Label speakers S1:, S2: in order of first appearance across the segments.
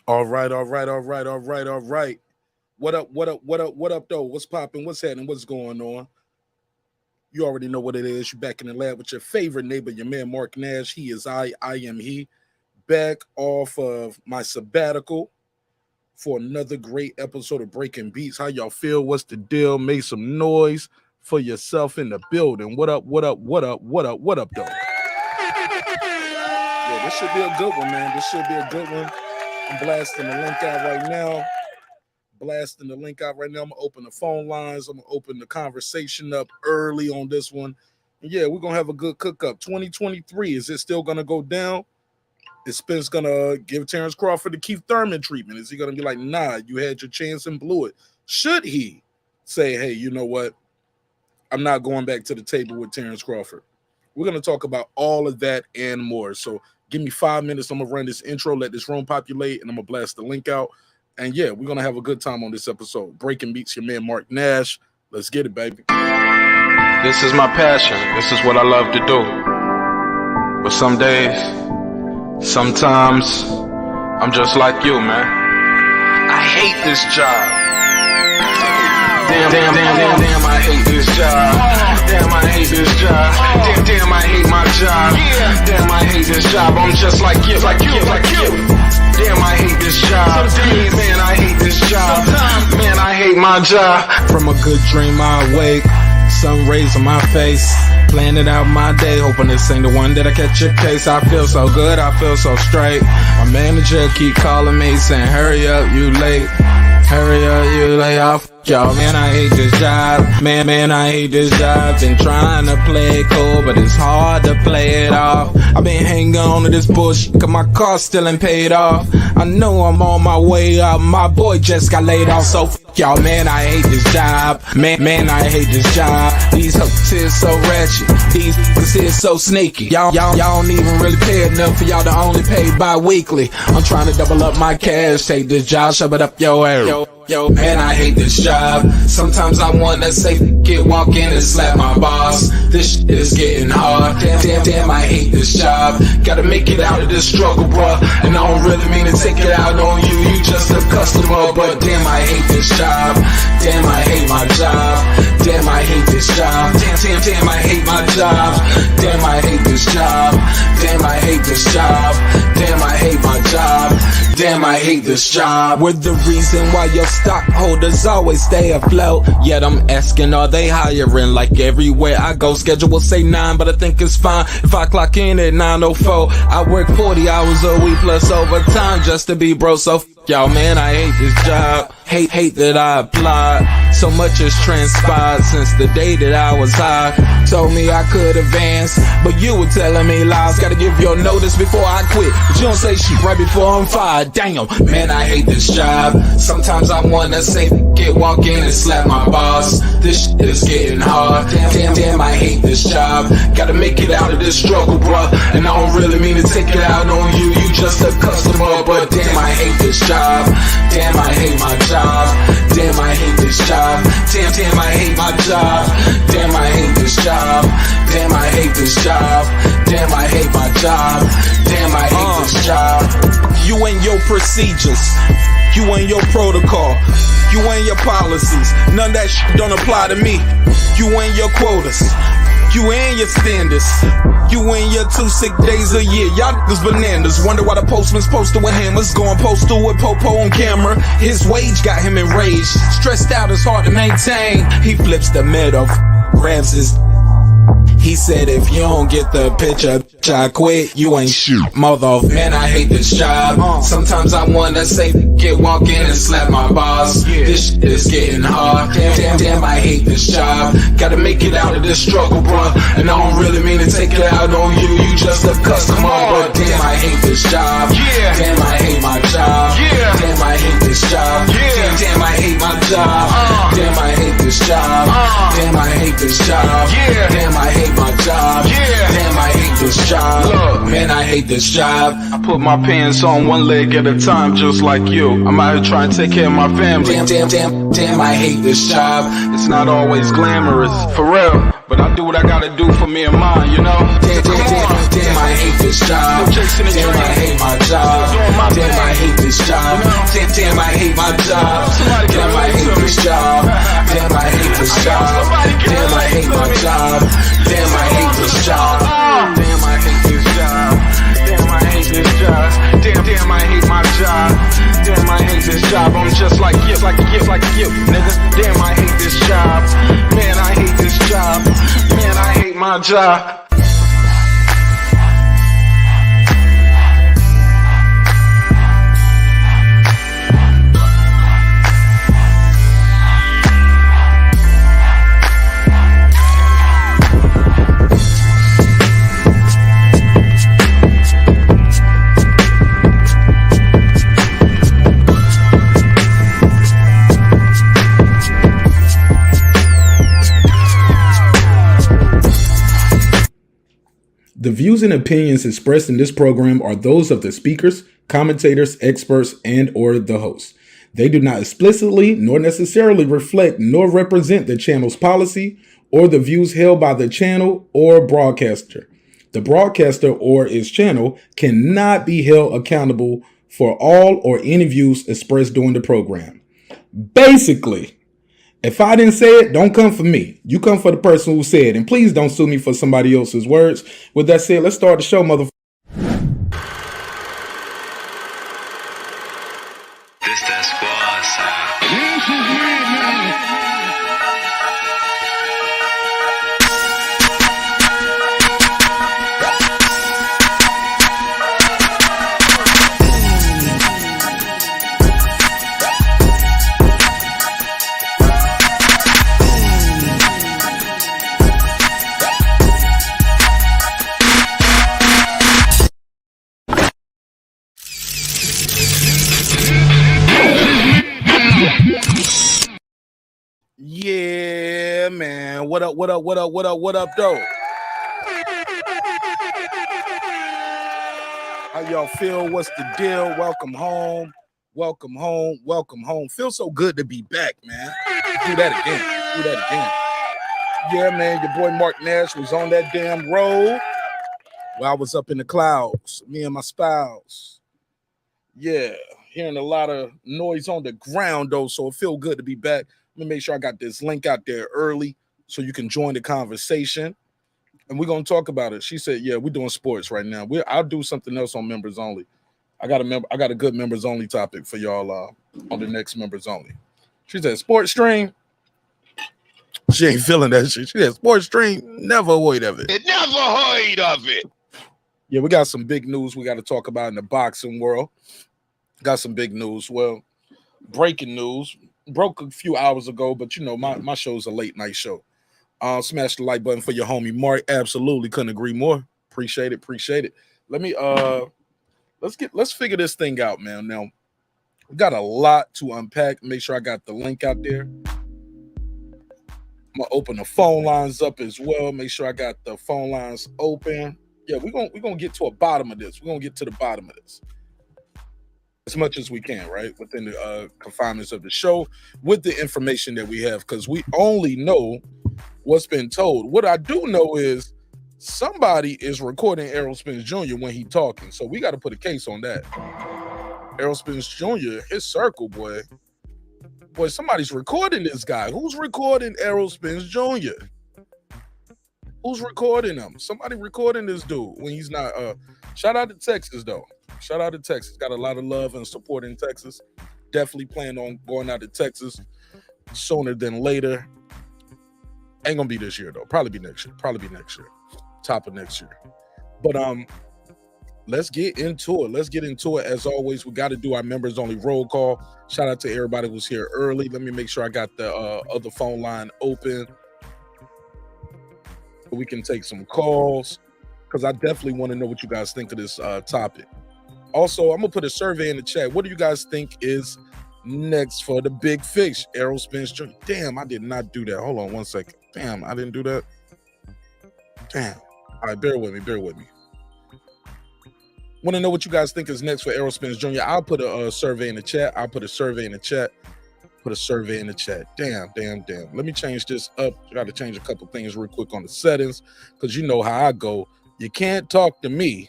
S1: All right. What up, though? What's popping? What's happening? What's going on? You already know what it is. You're back in the lab with your favorite neighbor, your man, Mark Nash. He is I am he. Back off of my sabbatical for another great episode of Breaking Beats. How y'all feel? What's the deal? Make some noise for yourself in the building. What up, though? Yeah, this should be a good one, man. I'm blasting the link out right now. I'm going to open the phone lines. I'm going to open the conversation up early on this one. And yeah, we're going to have a good cook-up. 2023, is it still going to go down? Is Spence going to give Terence Crawford the Keith Thurman treatment? Is he going to be like, nah, you had your chance and blew it? Should he say, hey, you know what? I'm not going back to the table with Terence Crawford. We're going to talk about all of that and more. So give me 5 minutes. I'm going to run this intro, let this room populate, and I'm going to blast the link out. And yeah, we're going to have a good time on this episode. Breaking Beats, your man, Mark Nash. Let's get it, baby.
S2: This is my passion. This is what I love to do. But some days, sometimes, I'm just like you, man. I hate this job. Damn, I hate this job. Damn, I hate this job. Damn, I hate my job. Damn, I hate this job. I'm just like you. Damn, I hate this job. Man, I hate this job. Man, I hate my job. From a good dream I wake, sun rays on my face, planning out my day, hoping this ain't the one that I catch a case. I feel so good, I feel so straight. My manager keep calling me saying, hurry up, you late. Hurry up, you lay off. Y'all, man, I hate this job. Man, I hate this job. Been trying to play it cool, but it's hard to play it off. I've been hanging on to this bullshit, cause my car still ain't paid off. I know I'm on my way up. My boy just got laid off, so y'all, man, I hate this job. Man, I hate this job. These hoes here so ratchet. These niggas here so sneaky. Y'all don't even really pay enough for y'all to only pay bi-weekly. I'm trying to double up my cash. Take this job, shove it up your ass. Yo, man, I hate this job. Sometimes I wanna say, walk in and slap my boss. This shit is getting hard. Damn, I hate this job. Gotta make it out of this struggle, bruh. And I don't really mean to take it out on you. You just a customer, but damn, I hate this job. Damn, I hate my job. Damn, I hate this job. Damn, I hate my job. Damn, I hate this job. Damn, I hate this job. Damn, I hate my job. Damn, I hate this job. We're the reason why your stockholders always stay afloat. Yet I'm asking, are they hiring? Like everywhere I go, schedule will say 9, but I think it's fine if I clock in at 9:04. I work 40 hours a week plus overtime just to be bro. So y'all, man, I hate this job. Hate that I applied. So much has transpired since the day that I was high. Told me I could advance, but you were telling me lies. Gotta give your notice before I quit, but you don't say shit right before I'm fired. Damn, man, I hate this job. Sometimes I wanna say, walk in and slap my boss. This shit is getting hard. Damn, I hate this job. Gotta make it out of this struggle, bruh. And I don't really mean to take it out on you. You just a customer, but damn, I hate this job. Damn, I hate my job. Damn, I hate this job. Damn, I hate my job. Damn, I hate this job. Damn, I hate this job. Damn, I hate my job. Damn, I hate this job. You and your procedures, you and your protocol, you and your policies, none of that shit don't apply to me. You and your quotas, you and your standards, you and your 2 sick days a year. Y'all niggas bananas. Wonder why the postman's posted with hammers, going postal with Popo on camera. His wage got him enraged, stressed out, it's hard to maintain. He flips the middle, grabs his. He said, if you don't get the picture, I quit, you ain't shoot. Mother, man, I hate this job. Sometimes I wanna say, walk in and slap my boss. This shit is getting hard. Damn, I hate this job. Gotta make it out of this struggle, bruh. And I don't really mean to take it out on you. You just a customer, but damn, I hate this job. Damn, I hate my job. Damn, I hate this job. Damn, I hate my job. Damn, I hate this job. Damn, I hate this job. Damn, I hate my job. Damn, I hate this job. Look, man, I hate this job. I put my pants on one leg at a time, just like you. I'm out here trying to take care of my family. Damn, I hate this job. It's not always glamorous, for real, but I do what I gotta do for me and mine, you know? Damn, I hate this job. Damn, I hate my job. Damn, I hate this job. Damn, I hate my job. Damn, I hate this job. Damn, I hate this job. Damn, I hate my job. Damn, I hate this job. Damn, I hate this job. Damn, I hate this job. Damn, I hate my job. Damn, I hate this job. I'm just like you, nigga. Damn, I hate this job. Man, I hate this job. Man, I hate my job.
S3: The views and opinions expressed in this program are those of the speakers, commentators, experts, and or the host. They do not explicitly nor necessarily reflect nor represent the channel's policy or the views held by the channel or broadcaster. The broadcaster or its channel cannot be held accountable for all or any views expressed during the program. Basically, if I didn't say it, don't come for me. You come for the person who said it. And please don't sue me for somebody else's words. With that said, let's start the show, motherfucker.
S4: This that squad sound.
S1: Yeah, man. What up, though? How y'all feel? What's the deal? Welcome home. Feels so good to be back, man. Do that again. Yeah, man, your boy Mark Nash was on that damn road while I was up in the clouds, me and my spouse. Yeah, hearing a lot of noise on the ground, though, so it feel good to be back. Let me make sure I got this link out there early so you can join the conversation. And we're going to talk about it. She said, yeah, we're doing sports right now. I'll do something else on members only. I got a good members only topic for y'all on the next members only. She said, sports stream. She ain't feeling that shit. She said, sports stream, never heard of it.
S4: Never heard of it.
S1: Yeah, we got some big news we got to talk about in the boxing world. Got some big news. Well, breaking news. Broke a few hours ago, but you know, my show's a late night show. Smash the like button for your homie Mark. Absolutely couldn't agree more. Appreciate it. Let me let's figure this thing out, man. Now we got a lot to unpack. Make sure I got the link out there. I'm gonna open the phone lines up as well. Make sure I got the phone lines open. Yeah, we're gonna get to the bottom of this. We're gonna get to the bottom of this as much as we can, right? Within the confinements of the show, with the information that we have, because we only know what's been told. What I do know is somebody is recording Errol Spence Jr. when he talking, so we got to put a case on that. Errol Spence Jr., his circle, boy, somebody's recording this guy. Who's recording Errol Spence Jr.? Who's recording him? Somebody recording this dude when he's not. Shout out to Texas, though. Shout out to Texas. Got a lot of love and support in Texas. Definitely plan on going out to Texas sooner than later. Ain't gonna be this year, though. Probably be next year. Top of next year. But let's get into it. As always, we got to do our members only roll call. Shout out to everybody who's here early. Let me make sure I got the other phone line open. We can take some calls because I definitely want to know what you guys think of this topic. Also, I'm gonna put a survey in the chat. What do you guys think is next for the big fish? Errol Spence Jr. Damn, I did not do that. Hold on one second. Damn, I didn't do that. Damn. All right, bear with me. Want to know what you guys think is next for Errol Spence Jr.? I'll put a survey in the chat. Damn. Let me change this up. I got to change a couple things real quick on the settings because you know how I go. You can't talk to me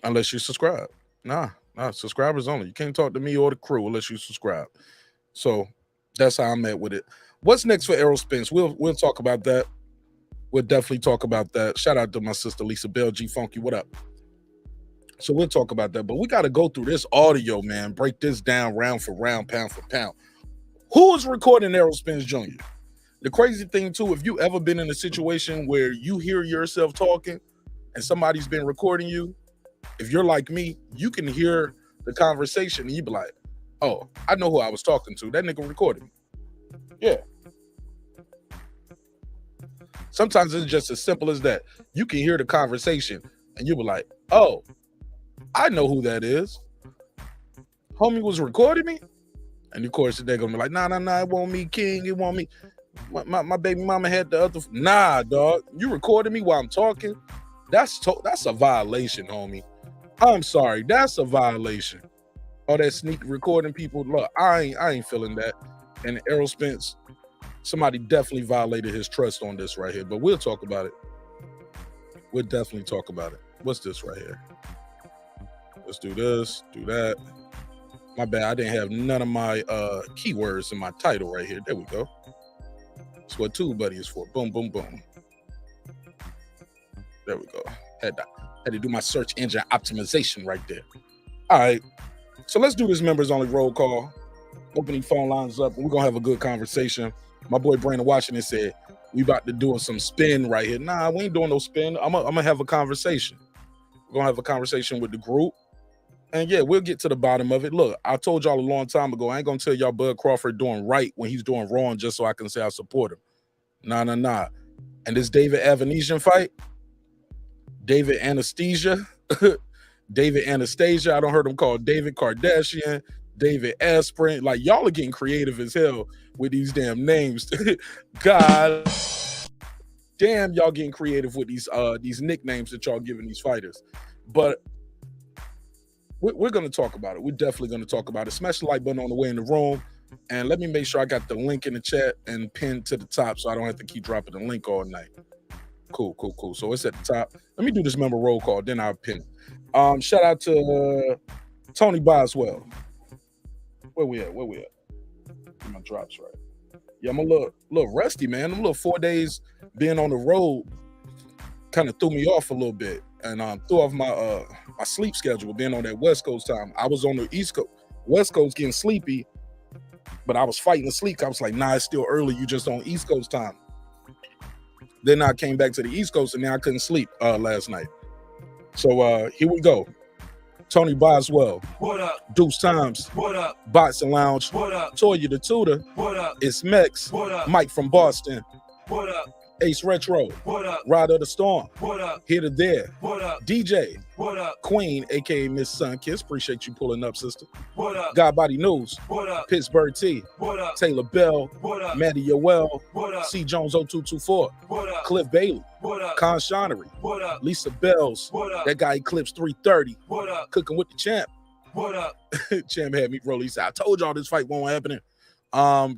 S1: unless you subscribe. Nah, Subscribers only. You can't talk to me or the crew unless you subscribe. So that's how I'm at with it. What's next for Errol Spence? We'll talk about that. We'll definitely talk about that. Shout out to my sister Lisa Bell, G Funky. What up? So we'll talk about that. But we got to go through this audio, man. Break this down round for round, pound for pound. Who is recording Errol Spence Jr.? The crazy thing, too, if you ever been in a situation where you hear yourself talking and somebody's been recording you, if you're like me, you can hear the conversation and you be like, oh, I know who I was talking to. That nigga recorded me. Yeah. Sometimes it's just as simple as that. You can hear the conversation and you be like, oh, I know who that is. Homie was recording me. And of course, they're going to be like, nah, it won't me, King. It won't me. My baby mama had the other. Nah, dog. You recorded me while I'm talking? That's a violation, homie. I'm sorry. That's a violation. All that sneak recording people. Look, I ain't feeling that. And Errol Spence, somebody definitely violated his trust on this right here. But we'll talk about it. We'll definitely talk about it. What's this right here? Let's do this, do that. My bad, I didn't have none of my keywords in my title right here. There we go. That's what TubeBuddy is for. Boom, boom, boom. There we go. Had to do my search engine optimization right there. All right. So let's do this members only roll call. Opening phone lines up. We're going to have a good conversation. My boy Brandon Washington said, we about to do some spin right here. Nah, we ain't doing no spin. I'm going to have a conversation. We're going to have a conversation with the group. And yeah, we'll get to the bottom of it. Look, I told y'all a long time ago, I ain't going to tell y'all Bud Crawford doing right when he's doing wrong just so I can say I support him. Nah. And this David Avanesyan fight, David Anastasia, I don't heard him called David Kardashian, David Aspirin. Like, y'all are getting creative as hell with these damn names. God damn, y'all getting creative with these nicknames that y'all giving these fighters. But we're going to talk about it. We're definitely going to talk about it. Smash the like button on the way in the room. And let me make sure I got the link in the chat and pinned to the top so I don't have to keep dropping the link all night. Cool. So it's at the top. Let me do this member roll call, then I'll pin it. Shout out to Tony Boswell. Where we at? Get my drops right. Yeah, I'm a little rusty, man. I'm a little 4 days being on the road kind of threw me off a little bit. And threw off my my sleep schedule, being on that West Coast time. I was on the East Coast, West Coast getting sleepy, but I was fighting to sleep. I was like, nah, it's still early. You just on East Coast time. Then I came back to the East Coast and now I couldn't sleep last night. So here we go. Tony Boswell.
S5: What up?
S1: Deuce Times.
S5: What up?
S1: Boxing Lounge.
S5: What up?
S1: Toya the Tutor.
S5: What up?
S1: It's Mex.
S5: What up?
S1: Mike from Boston.
S5: What up?
S1: Ace Retro.
S5: What up?
S1: Ride of the Storm.
S5: What up?
S1: Here to There.
S5: What up?
S1: DJ.
S5: What up?
S1: Queen, aka Miss Sunkiss. Appreciate you pulling up, sister.
S5: What up?
S1: God Body News.
S5: What up?
S1: Pittsburgh T.
S5: What up?
S1: Taylor Bell.
S5: What up?
S1: Maddie Yoel.
S5: What up?
S1: C. Jones 0224.
S5: What up?
S1: Cliff Bailey.
S5: What up?
S1: Con Shonery.
S5: What up?
S1: Lisa Bells.
S5: What up?
S1: That guy Eclipse 330.
S5: What up?
S1: Cooking with the champ.
S5: What up?
S1: Champ had me roll. He said, I told y'all this fight won't happen.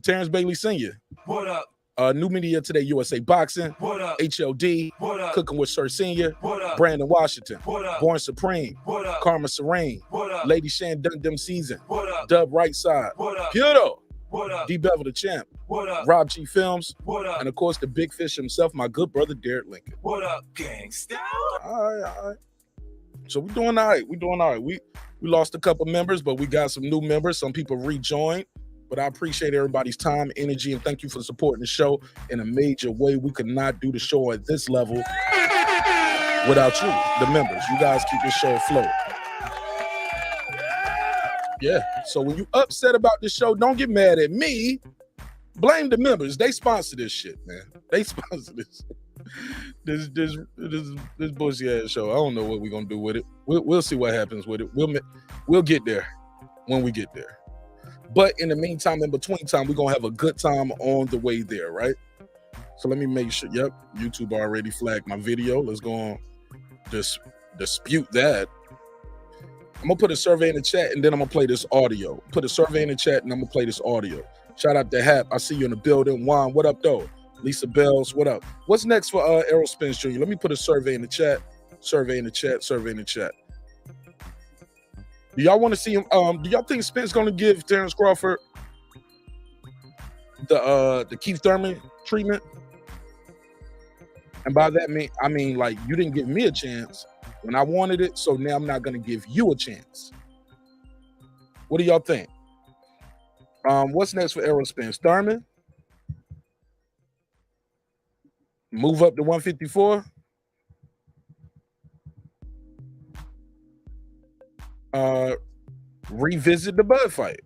S1: Terrence Bailey Sr.
S5: What up?
S1: New Media Today, USA Boxing.
S5: What up?
S1: HLD.
S5: What up?
S1: Cooking with Sir Senior.
S5: What up?
S1: Brandon Washington.
S5: What up?
S1: Born Supreme.
S5: What up?
S1: Karma Serene.
S5: What up?
S1: Lady Shan Dun Dem Season.
S5: What up?
S1: Dub Right Side.
S5: What up?
S1: Pewdo.
S5: What up?
S1: D Bevel the Champ.
S5: What up?
S1: Rob G Films.
S5: What up?
S1: And of course, the big fish himself, my good brother Derek Lincoln.
S5: What up, gangsta?
S1: All right. So we're doing all right. We lost a couple members, but we got some new members. Some people rejoined. But I appreciate everybody's time, energy, and thank you for supporting the show in a major way. We could not do the show at this level without you, the members. You guys keep this show afloat. Yeah. So when you upset about this show, don't get mad at me. Blame the members. They sponsor this shit, man. They sponsor this. This bullshit ass show. I don't know what we're gonna do with it. We'll see what happens with it. We'll get there when we get there. But in the meantime, in between time, we're gonna have a good time on the way there, right? So let me make sure. Yep, YouTube already flagged my video. Let's go on. Just dispute that. I'm gonna put a survey in the chat and then I'm gonna play this audio. Put a survey in the chat and I'm gonna play this audio. Shout out to Hap. I see you in the building. Juan, what up though? Lisa Bells, what up? What's next for Errol Spence Jr.? Let me put a survey in the chat. Survey in the chat. Do y'all want to see him? Do y'all think Spence gonna give Terence Crawford the Keith Thurman treatment? And by that I mean like you didn't give me a chance when I wanted it, so now I'm not gonna give you a chance. What do y'all think? What's next for Errol Spence? Thurman? Move up to 154? Revisit the Bud fight.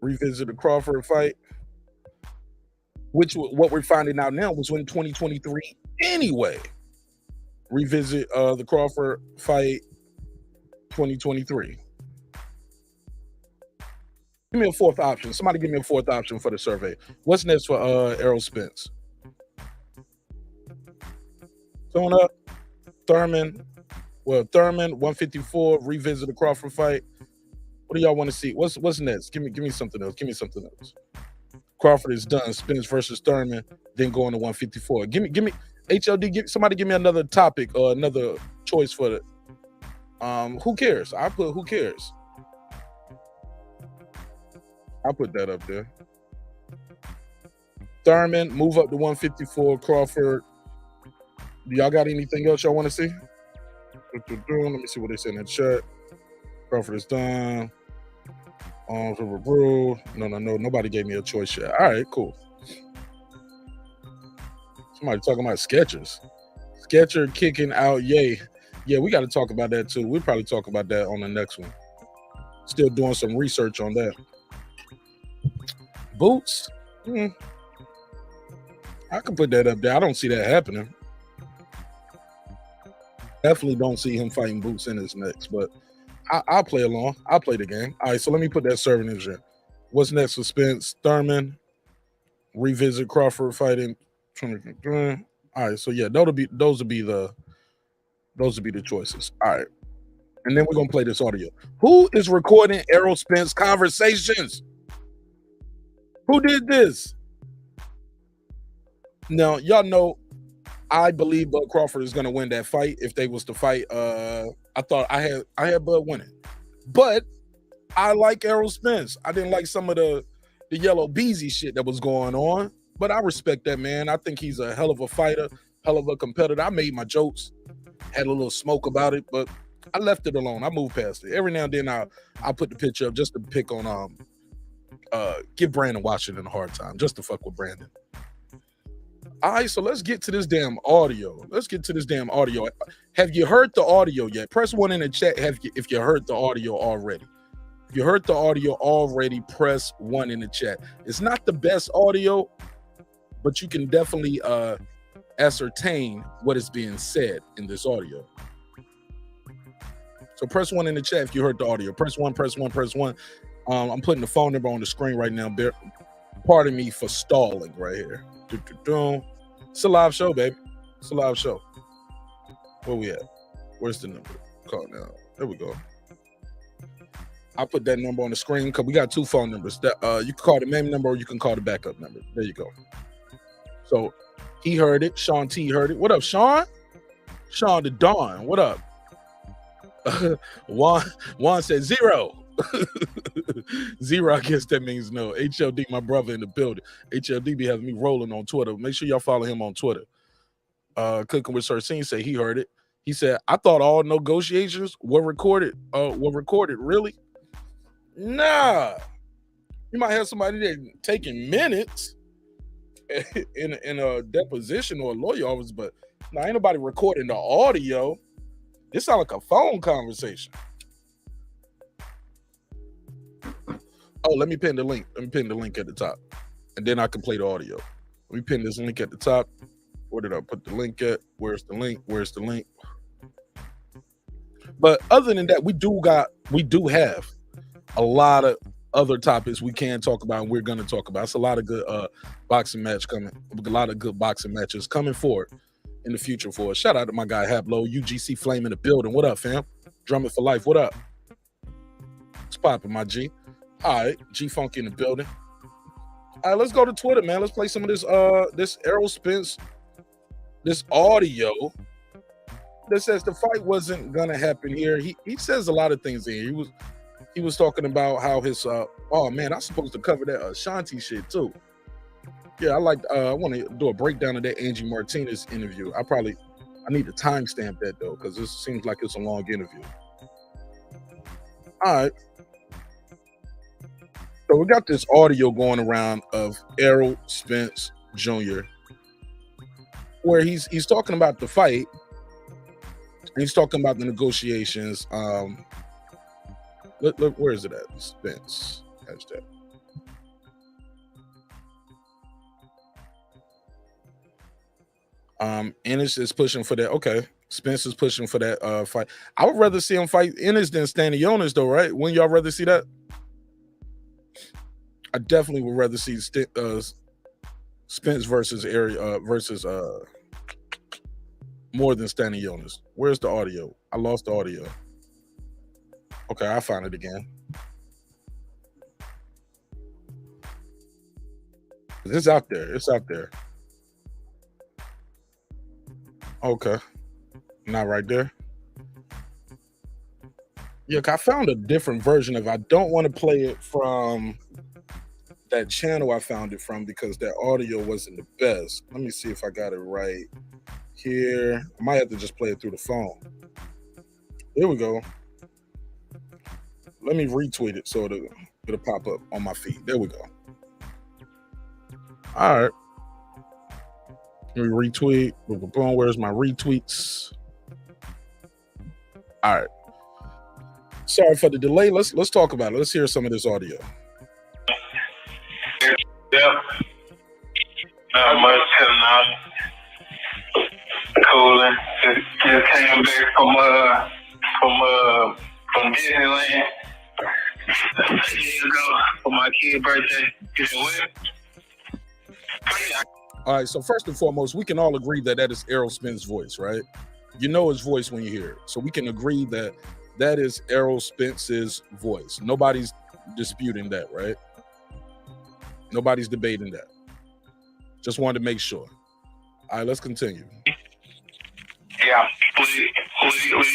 S1: Revisit the Crawford fight. Which what we're finding out now was in 2023 anyway. Revisit the Crawford fight 2023. Give me a fourth option. Somebody give me a fourth option for the survey. What's next for Errol Spence? Tone up. Thurman. Well, Thurman, 154, revisit the Crawford fight. What do y'all want to see? What's next? Give me something else. Give me something else. Crawford is done. Spence versus Thurman, then going to 154. Give me HLD. Somebody give me another topic or another choice for the. Who cares? I put who cares. I'll put that up there. Thurman, move up to 154. Crawford. Do y'all got anything else y'all want to see? Let me see what they said in the chat. Crawford is done. No. Nobody gave me a choice yet. All right, cool. Somebody talking about Skechers. Sketcher kicking out, yay. Yeah, we got to talk about that too. We'll probably talk about that on the next one. Still doing some research on that. Boots? I can put that up there. I don't see that happening. Definitely don't see him fighting Boots in his next, but I'll play along. I'll play the game. All right, so let me put that serving in there. What's next for Spence? Thurman, revisit Crawford fighting. All right, so yeah, those will be the choices. All right, and then we're gonna play this audio. Who is recording Errol Spence conversations? Who did this? Now, y'all know I believe Bud Crawford is going to win that fight. If they was to fight, I thought I had Bud winning, but I like Errol Spence. I didn't like some of the yellow beezy shit that was going on, but I respect that man. I think he's a hell of a fighter, hell of a competitor. I made my jokes, had a little smoke about it, but I left it alone. I moved past it. Every now and then I put the picture up just to pick on give Brandon Washington a hard time, just to fuck with Brandon. All right, so let's get to this damn audio. Have you heard the audio yet? Press 1 in the chat if you heard the audio already. If you heard the audio already, press 1 in the chat. It's not the best audio, but you can definitely ascertain what is being said in this audio. So press 1 in the chat if you heard the audio. Press 1. I'm putting the phone number on the screen right now. Pardon me for stalling right here. It's a live show, baby. It's a live show. Where we at? Where's the number? Call now. There we go. I'll put that number on the screen because we got 2 phone numbers. That you can call the main number or you can call the backup number. There you go. So he heard it. Sean T heard it. What up, Sean? Sean the Dawn. What up? Juan said 0. 0, I guess that means no. HLD, my brother in the building. HLD be having me rolling on Twitter. Make sure y'all follow him on Twitter. Cooking with Cersei say he heard it. He said, I thought all negotiations were recorded. Really? Nah. You might have somebody there taking minutes in a deposition or a lawyer office, but ain't nobody recording the audio. It sounds like a phone conversation. Oh, let me pin the link. Let me pin the link at the top, and then I can play the audio. Let me pin this link at the top. Where did I put the link at? Where's the link? But other than that, we do have a lot of other topics we can talk about, and we're going to talk about. It's a lot of good boxing match coming. A lot of good boxing matches coming forward in the future for us. Shout out to my guy Hablo, UGC Flame in the building. What up, fam? Drumming for life. What up? It's popping, my G. All right, G Funky in the building. All right, let's go to Twitter, man. Let's play some of this Errol Spence, this audio that says the fight wasn't gonna happen here. He says a lot of things here. He was talking about how his oh man, I'm supposed to cover that Ashanti shit too. Yeah, I want to do a breakdown of that Angie Martinez interview. I need to timestamp that though, because this seems like it's a long interview. All right. So we got this audio going around of Errol Spence Jr., where he's talking about the fight. He's talking about the negotiations. Look, where is it at? Spence. Hashtag. Ennis is pushing for that. Okay. Spence is pushing for that fight. I would rather see him fight Ennis than Stanionis, though, right? Wouldn't y'all rather see that? I definitely would rather see Spence versus more than Stanionis. Where's the audio? I lost the audio. Okay, I found it again. It's out there. It's out there. Okay. Not right there. Yeah, I found a different version of it. I don't want to play it from that channel I found it from because that audio wasn't the best. Let me see if I got it right here. I might have to just play it through the phone. Here we go. Let me retweet it so it'll pop up on my feed. There we go. All right. Let me retweet. Boom. Where's my retweets? All right. Sorry for the delay. Let's talk about it. Let's hear some of this audio.
S6: Yep. Not much tonight. Cooling. Just came back from Disneyland a year ago for my kid's birthday. You know what?
S1: All right, so first and foremost, we can all agree that is Errol Spence's voice, right? You know his voice when you hear it. So we can agree that is Errol Spence's voice. Nobody's disputing that, right? Nobody's debating that. Just wanted to make sure. All right, let's continue.
S6: Yeah. What are you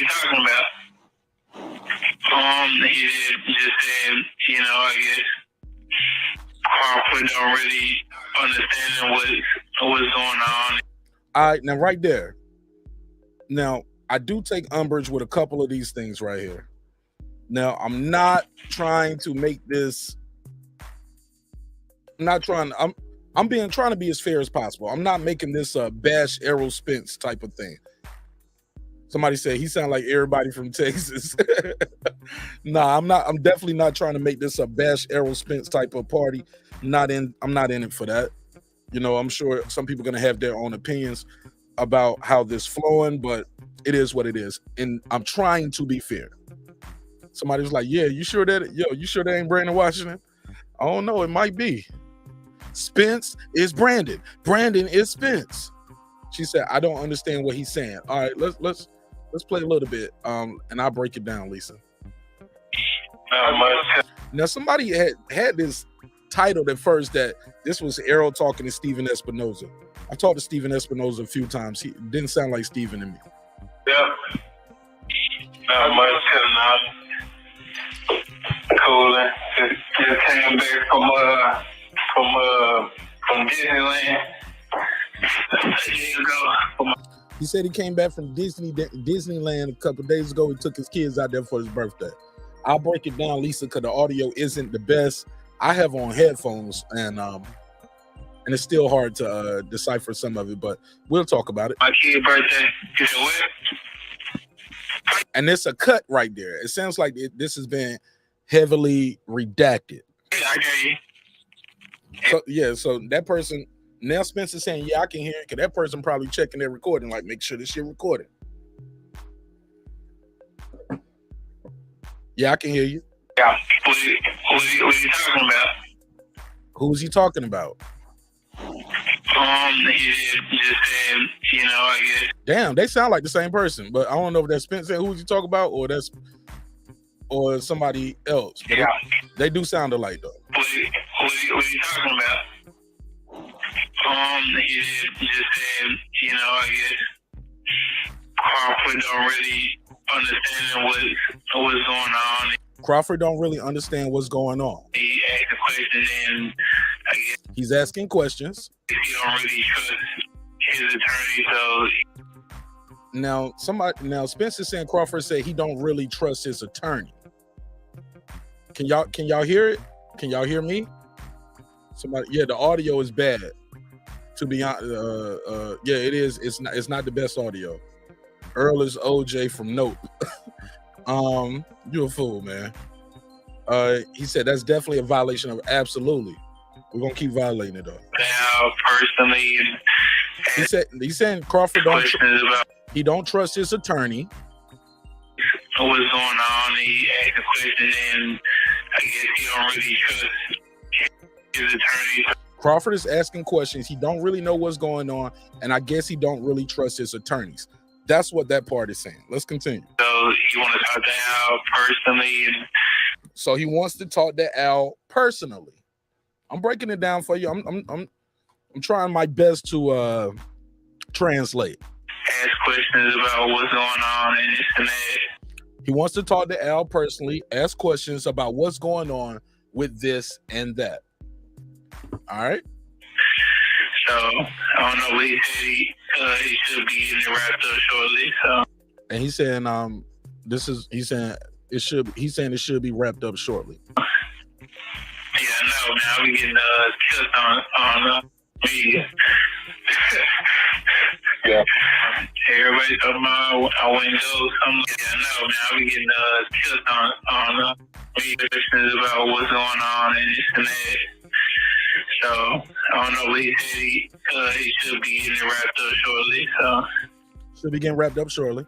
S6: talking about? He just said, I guess Crawford don't really understand what's going on.
S1: All right, now right there. Now, I do take umbrage with a couple of these things right here. Now, I'm not trying to make this. I'm trying to be as fair as possible. I'm not making this a bash Errol Spence type of thing. Somebody said he sound like everybody from Texas. Nah, I'm not. I'm definitely not trying to make this a bash Errol Spence type of party. I'm not in it for that. I'm sure some people are gonna have their own opinions about how this flowing, but it is what it is. And I'm trying to be fair. Somebody was like, "Yeah, you sure that ain't Brandon Washington?" I don't know. It might be. Spence is Brandon. Brandon is Spence. She said, "I don't understand what he's saying." All right, let's play a little bit, and I'll break it down, Lisa. Now, somebody had this titled at first that this was Errol talking to Steven Espinoza. I talked to Steven Espinoza a few times. He didn't sound like Steven to me.
S6: Yep. Not much tonight. Cooling. Just came back from Disneyland a year ago.
S1: He said he came back from Disneyland a couple of days ago. He took his kids out there for his birthday. I'll break it down, Lisa, because the audio isn't the best. I have on headphones, and it's still hard to decipher some of it, but we'll talk about it.
S6: My kid's birthday. You know what?
S1: And it's a cut right there. It sounds like this has been heavily redacted.
S6: Yeah, I hear you.
S1: So that person, now Spence is saying, yeah, I can hear it, because that person probably checking their recording, like, make sure this shit recorded. Yeah, I can hear you.
S6: Yeah. What are you talking about?
S1: Who's he talking about?
S6: He just said, I guess.
S1: Damn, they sound like the same person, but I don't know if that's Spence saying who's he talking about or somebody else. But
S6: yeah.
S1: They do sound alike though.
S6: What are you talking about? He just said, I guess Crawford don't really understand what's going on.
S1: Crawford don't really understand what's going on.
S6: He asked a question, and I guess
S1: He's asking questions.
S6: he don't really trust his attorney. So
S1: Now Spence is saying Crawford said he don't really trust his attorney. Can y'all hear it? Can y'all hear me? Yeah, the audio is bad. To be honest, yeah, it is. It's not the best audio. Earl is OJ from Nope. You a fool, man. He said that's definitely a violation of. Absolutely, we're gonna keep violating it though.
S6: now, personally, and
S1: He's saying Crawford
S6: questions about
S1: he don't trust his attorney.
S6: what's going on. He asked a question, and I guess he don't really trust his attorney.
S1: Crawford is asking questions. He don't really know what's going on, and I guess he don't really trust his attorneys. That's what that part is saying. Let's continue.
S6: So he want to talk to Al personally, and
S1: So he wants to talk to Al personally. I'm breaking it down for you. I'm trying my best to translate.
S6: ask questions about what's going on and this and that.
S1: He wants to talk to Al personally, ask questions about what's going on with this and that. All right.
S6: So I don't know what he said. He should be getting it wrapped up shortly. So
S1: And he's saying he's saying it should be wrapped up shortly.
S6: yeah, no, man, I'll be getting killed on media.
S1: Yeah.
S6: Everybody talking about I wouldn't go. Yeah, no, man, I'll be getting killed on media questions about what's going on and this and that. So I don't know what he said. He should be getting it wrapped up shortly. So
S1: Should be getting wrapped up shortly.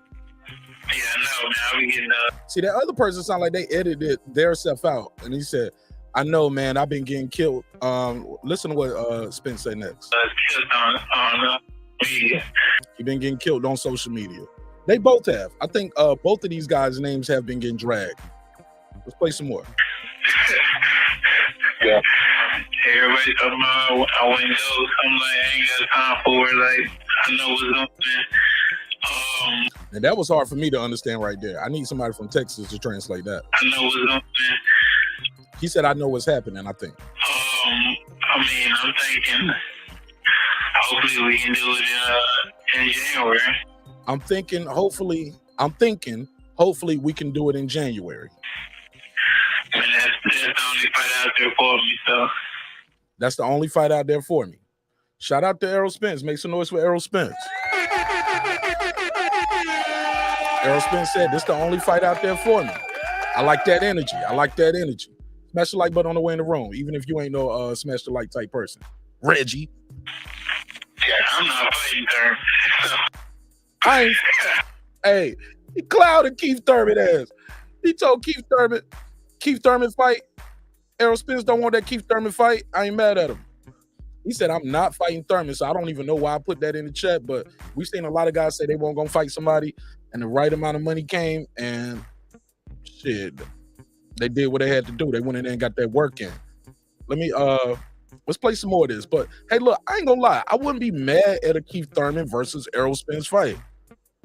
S6: yeah, no, man, I'll be getting
S1: See, that other person sound like they edited their stuff out. And he said, I know, man, I've been getting killed. Listen to what Spence said next.
S6: killed on media.
S1: He been getting killed on social media. They both have. I think both of these guys' names have been getting dragged. Let's play some more.
S6: Yeah. Everybody talking about I wouldn't go. I'm like, I ain't got time for it. Like, I know what's going on.
S1: And that was hard for me to understand right there. I need somebody from Texas to translate that.
S6: I know what's going on.
S1: He said, I know what's happening, I think.
S6: I mean, I'm thinking hopefully we can do it in January.
S1: I'm thinking hopefully we can do it in January.
S6: I mean, that's the only fight out there for me, so.
S1: That's the only fight out there for me. Shout out to Errol Spence. Make some noise for Errol Spence. Errol Spence said, this is the only fight out there for me. I like that energy. Smash the like button on the way in the room, even if you ain't no smash the like type person. Reggie.
S6: Yeah, I'm not fighting Thurman. So.
S1: I ain't. Hey, he clouded Keith Thurman ass. He told Keith Thurman fight. Errol Spence don't want that Keith Thurman fight. I ain't mad at him. He said, I'm not fighting Thurman, so I don't even know why I put that in the chat, but we've seen a lot of guys say they weren't going to fight somebody, and the right amount of money came, and shit, they did what they had to do. They went in there and got that work in. Let's play some more of this. But, hey, look, I ain't going to lie. I wouldn't be mad at a Keith Thurman versus Errol Spence fight.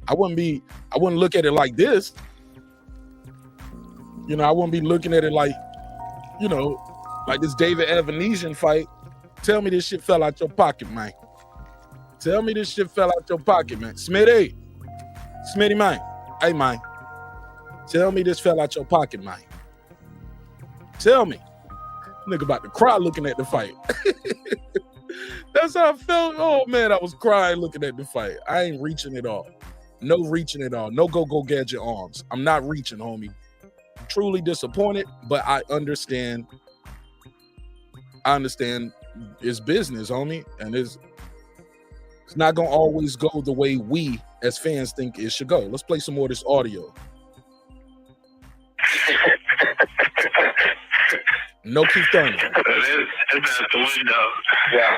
S1: I wouldn't look at it like this. You know, I wouldn't be looking at it like, you know, like this David Avanesyan fight. Tell me this shit fell out your pocket, man. Tell me this shit fell out your pocket, man. Smitty, man. Hey, man. Tell me this fell out your pocket, man. Tell me. Nigga about to cry looking at the fight. That's how I felt. Oh, man, I was crying looking at the fight. I ain't reaching it all. No reaching it all. No go gadget arms. I'm not reaching, homie. Truly disappointed, but I understand it's business, homie, and it's not gonna always go the way we as fans think it should go. Let's play some more of this audio. No Keith Thurman.
S6: That's out the window. Yeah.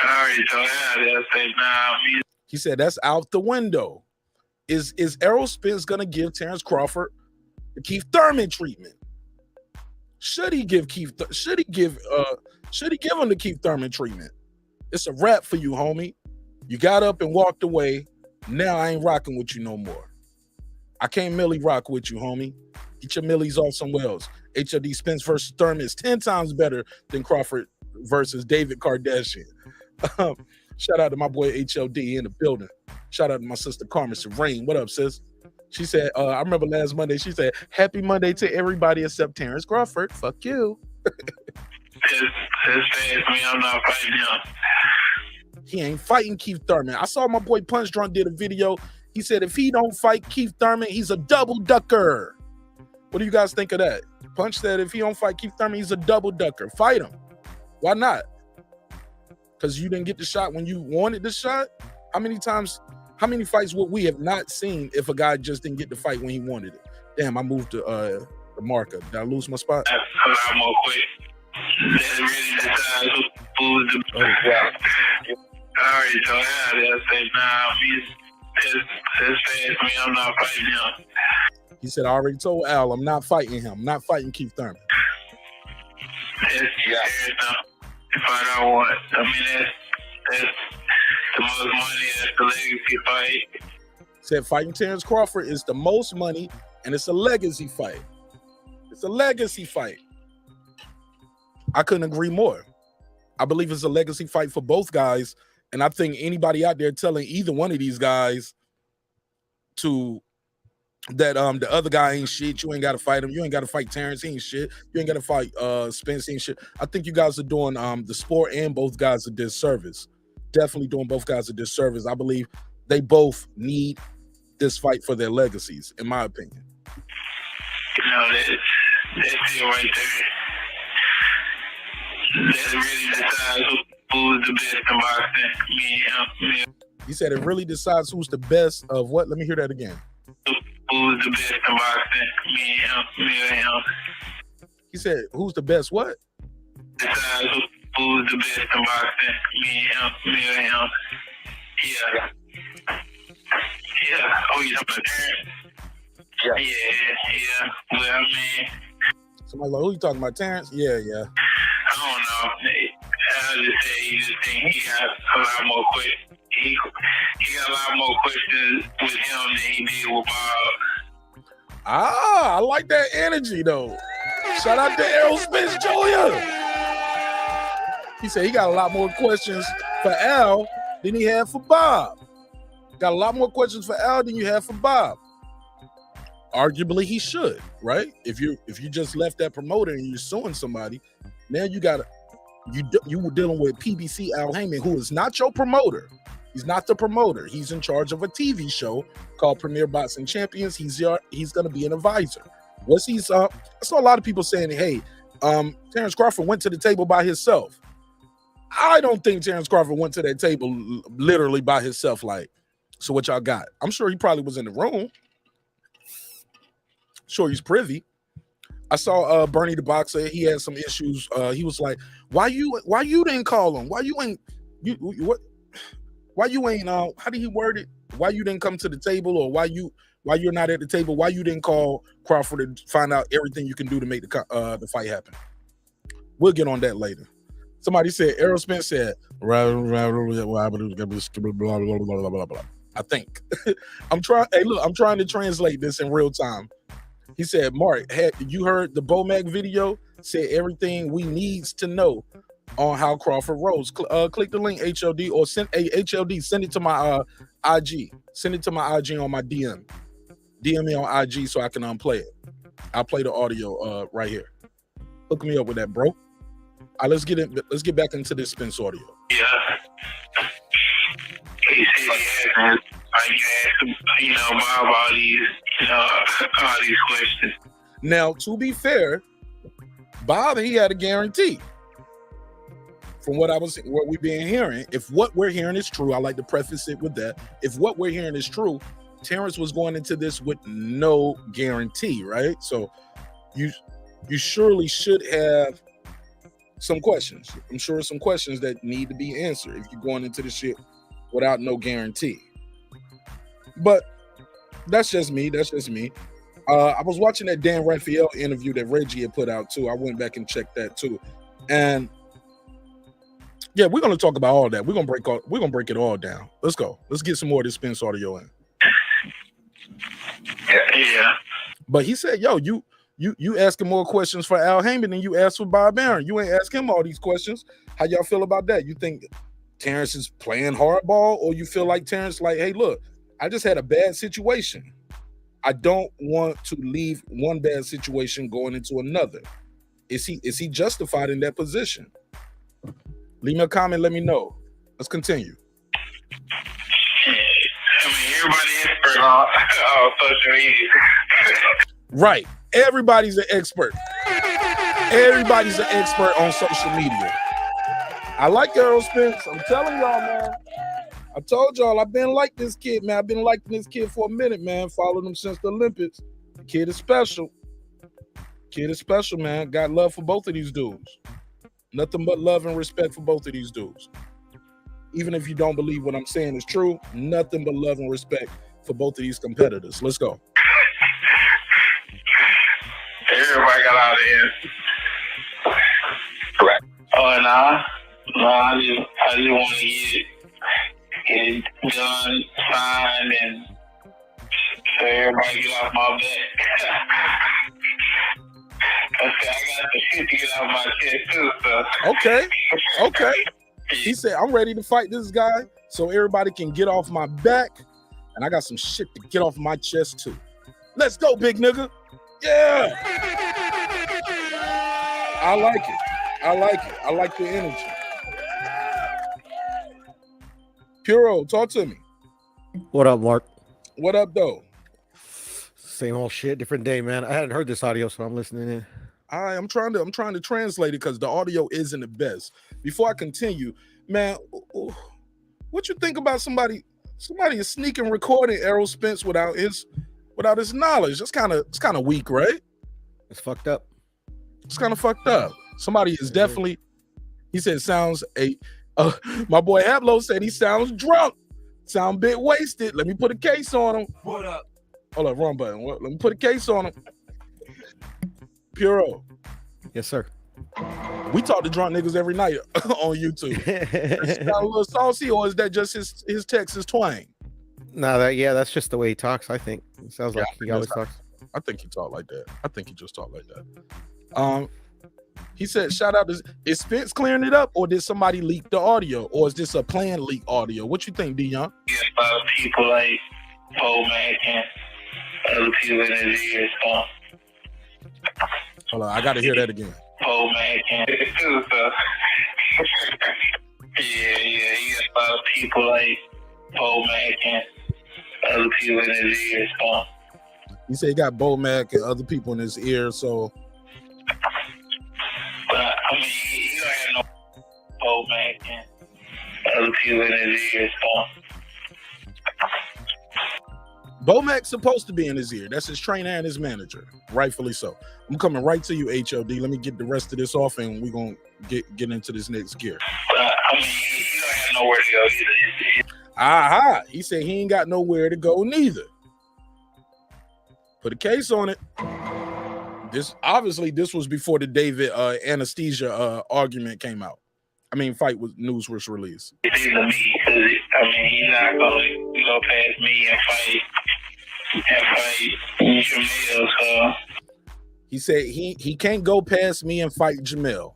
S6: I already told him that. Say, nah,
S1: He said that's out the window. Is Errol Spence gonna give Terence Crawford the Keith Thurman treatment? Should he give him the Keith Thurman treatment? It's a wrap for you, homie. You got up and walked away. Now I ain't rocking with you no more. I can't millie rock with you, homie. Get your millies off somewhere else. HOD Spence versus Thurman is 10 times better than Crawford versus David Kardashian. Shout out to my boy HOD in the building. Shout out to my sister Carmen Serene. What up, sis? She said, I remember last Monday, she said, happy Monday to everybody except Terence Crawford. Fuck you.
S6: His fans, me, I'm not fighting him.
S1: He ain't fighting Keith Thurman. I saw my boy Punch Drunk did a video. He said if he don't fight Keith Thurman, he's a double ducker. What do you guys think of that? Punch said if he don't fight Keith Thurman, he's a double ducker. Fight him. Why not? Because you didn't get the shot when you wanted the shot? How many fights would we have not seen if a guy just didn't get the fight when he wanted it? Damn, I moved to the marker. Did I lose my spot?
S6: That's a lot more quick. That really decides who's the best. Alright, so I say, nah, his fans, me, I'm not fighting him.
S1: He said, I already told Al, I'm not fighting him. I'm not fighting Keith Thurman.
S6: If I don't want, I mean, that's the most money, that's the legacy fight.
S1: Said fighting Terence Crawford is the most money, and it's a legacy fight. It's a legacy fight. I couldn't agree more. I believe it's a legacy fight for both guys, and I think anybody out there telling either one of these guys that the other guy ain't shit, you ain't got to fight him. You ain't got to fight Terrence, he ain't shit. You ain't got to fight Spence, he ain't shit. I think you guys are doing the sport and both guys a disservice. Definitely doing both guys a disservice. I believe they both need this fight for their legacies, in my opinion.
S6: No, that's it right there. That really decides who's the best in boxing. Me and him.
S1: He said it really decides who's the best of what? Let me hear that again.
S6: Who's the best in boxing? Me and him.
S1: He said, who's the best what?
S6: Decides who's the best in boxing? Me and him. Yeah. Oh, you talking about Terrence? Yeah. Well, I mean,
S1: Somebody like, who you talking about, Terrence? Yeah.
S6: I don't know. I just say you just think he got a lot more questions. He got a lot more questions with him than he did with Bob.
S1: I like that energy though. Shout out to Errol Spence Jr. He said he got a lot more questions for Al than he had for Bob. Got a lot more questions for Al than you had for Bob. Arguably he should, right? If you just left that promoter and you're suing somebody, now you were dealing with PBC Al Heyman, who is not your promoter. He's not the promoter. He's in charge of a TV show called Premier Boxing Champions. He's going to be an advisor. I saw a lot of people saying, hey, Terence Crawford went to the table by himself. I don't think Terence Crawford went to that table literally by himself. Like, so what y'all got? I'm sure he probably was in the room. Sure, he's privy. I saw Bernie the Boxer. He had some issues. He was like, why you didn't call him? Why you ain't how did he word it? Why you didn't come to the table, or why you're not at the table? Why you didn't call Crawford to find out everything you can do to make the fight happen? We'll get on that later. Somebody said, Errol Spence said, I think. I'm trying to translate this in real time. He said, Mark, you heard the Bomac video? Said everything we needs to know on how Crawford rolls. Click the link, HOD, or send HOD, send it to my IG. Send it to my IG on my DM. DM me on IG so I can play it. I'll play the audio right here. Hook me up with that, bro. All right, let's get back into this Spence audio.
S6: Yeah. He said he asked Bob all these questions.
S1: Now, to be fair, Bob, he had a guarantee. From what we've been hearing, if what we're hearing is true, I like to preface it with that. If what we're hearing is true, Terrence was going into this with no guarantee, right? So you surely should have some questions. I'm sure some questions that need to be answered if you're going into this shit without no guarantee. But that's just me. I was watching that Dan Raphael interview that Reggie had put out too. I went back and checked that too. And Yeah, we're gonna talk about all that. We're gonna break it all down. Let's go. Let's get some more of this Spence audio in.
S6: Yeah.
S1: But he said, "Yo, you asking more questions for Al Heyman than you asked for Bob Arum. You ain't ask him all these questions. How y'all feel about that? You think Terrence is playing hardball, or you feel like Terrence, like, hey, look, I just had a bad situation. I don't want to leave one bad situation going into another. Is he justified in that position? Leave me a comment. Let me know. Let's continue."
S6: I mean, everybody expert on social media.
S1: Right. Everybody's an expert. Everybody's an expert on social media. I like Errol Spence. I'm telling y'all, man. I told y'all I've been like this kid, man. I've been liking this kid for a minute, man. Followed him since the Olympics. The kid is special. Kid is special, man. Got love for both of these dudes. Nothing but love and respect for both of these dudes. Even if you don't believe what I'm saying is true, nothing but love and respect for both of these competitors. Let's go.
S6: Everybody got out of here. Correct. Oh, no, I just want to get it done, signed, and so everybody get off my back. I got the shit to get off my chest too, so. Okay. He said, I'm ready to fight this guy so everybody can get off my back, and I got some shit to get off my chest too. Let's go, big nigga. Yeah. I like it. I like the energy. Puro, talk to me.
S7: What up, Mark?
S1: What up, though?
S7: Same old shit, different day, man. I hadn't heard this audio, so I'm listening in.
S1: I'm trying to translate it because the audio isn't the best. Before I continue, man, what you think about somebody is sneaking recording Errol Spence without his knowledge? It's kind of weak, right?
S7: It's fucked up.
S1: It's kind of fucked up. Somebody is definitely. He said sounds my boy Hablo said he sounds drunk, sound a bit wasted. Let me put a case on him.
S5: What up?
S1: Hold up, wrong button. Let me put a case on him. Puro.
S7: Yes, sir.
S1: We talk to drunk niggas every night on YouTube. Is that a little saucy, or is that just his Texas twang?
S7: No, that's just the way he talks, I think. It sounds like he always talks.
S1: I think he talk like that. I think he just talk like that. He said, shout out, is Spence clearing it up, or did somebody leak the audio, or is this a planned leak audio? What you think, D-Young?
S6: Yeah, about people like Paul Mack and other people in his ears.
S1: Hold on, I got to hear that again.
S6: Paul Mack and too, so. Yeah, he got a lot of people like Paul Mack and other people in his ears.
S1: He said he got Bo Mack and other people in his ear, so.
S6: But I mean, he don't have no Paul Mack and other people in his ears.
S1: Bo Mack's supposed to be in his ear. That's his trainer and his manager, rightfully so. I'm coming right to you, HOD. Let me get the rest of this off, and we're gonna get into this next gear.
S6: But I mean, he don't have nowhere to go either.
S1: Aha! He said he ain't got nowhere to go neither. Put a case on it. This was before the David anesthesia argument came out. I mean, news was released.
S6: It's either me, because I mean, he's not gonna go past me and fight Jamil. So
S1: he said he can't go past me and fight Jamil,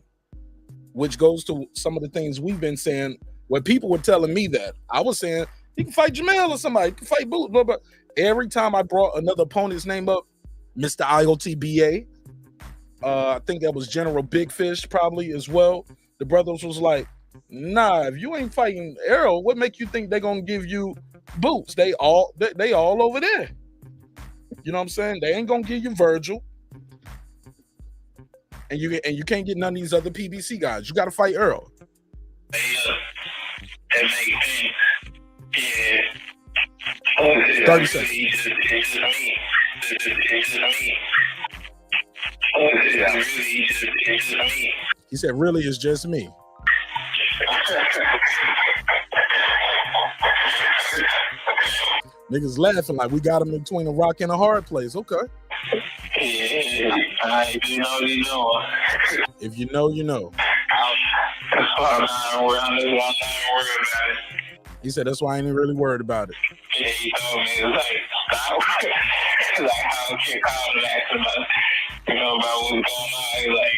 S1: which goes to some of the things we've been saying. When people were telling me that, I was saying he can fight Jamil or somebody, he can fight Boot, blah, blah. Every time I brought another opponent's name up, Mr. IOTBA, I think that was General Big Fish probably as well. The brothers was like, nah, if you ain't fighting Errol, what make you think they're gonna give you Boots? They all over there. You know what I'm saying? They ain't gonna give you Virgil. And you can't get none of these other PBC guys. You gotta fight Errol.
S6: that makes sense. Yeah.
S1: 30 seconds.
S6: It's just me. It's just me. It's just me.
S1: He said, really, it's just me. Niggas laughing like we got him in between a rock and a hard place. Okay.
S6: Yeah, if you know, you know.
S1: If you know, you know.
S6: That's I'm not worried about it.
S1: He said that's why I ain't really worried about it.
S6: Yeah, he told me, it's like, stop. It's like how a kid called and asked him about, about what's going on. He's like,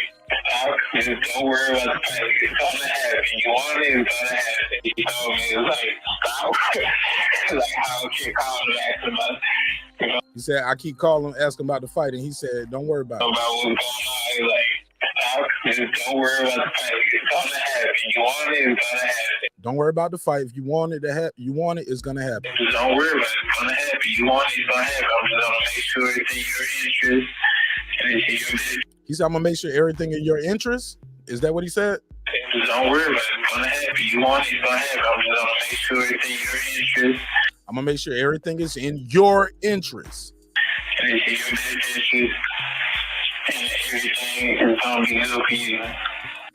S6: stop. Just don't worry about the fact. It's going to happen. You want it, it's going to happen. He told me, it's like, stop. It's like how a kid called and asked him about,
S1: He said I keep calling, asking about the fight, and he said, don't worry about it.
S6: about what's going on. He's like, stop. Just don't worry about the fact. It's going to happen. You want it, it's going to happen.
S1: Don't worry about the fight. If you want it to happen, it's gonna happen.
S6: Just don't worry about it. It's gonna happen. You want it, it's gonna happen. I'm just gonna make sure it's in your interest. And it's in your business.
S1: He said I'm gonna make sure everything in your interest. Is that what he said?
S6: Just don't worry about it. It's gonna happen. You want it, it's gonna happen. I'm just gonna make sure it's in your interest.
S1: I'm gonna make sure everything is in your interest.
S6: And it's in your best interest. And everything is gonna be good for you.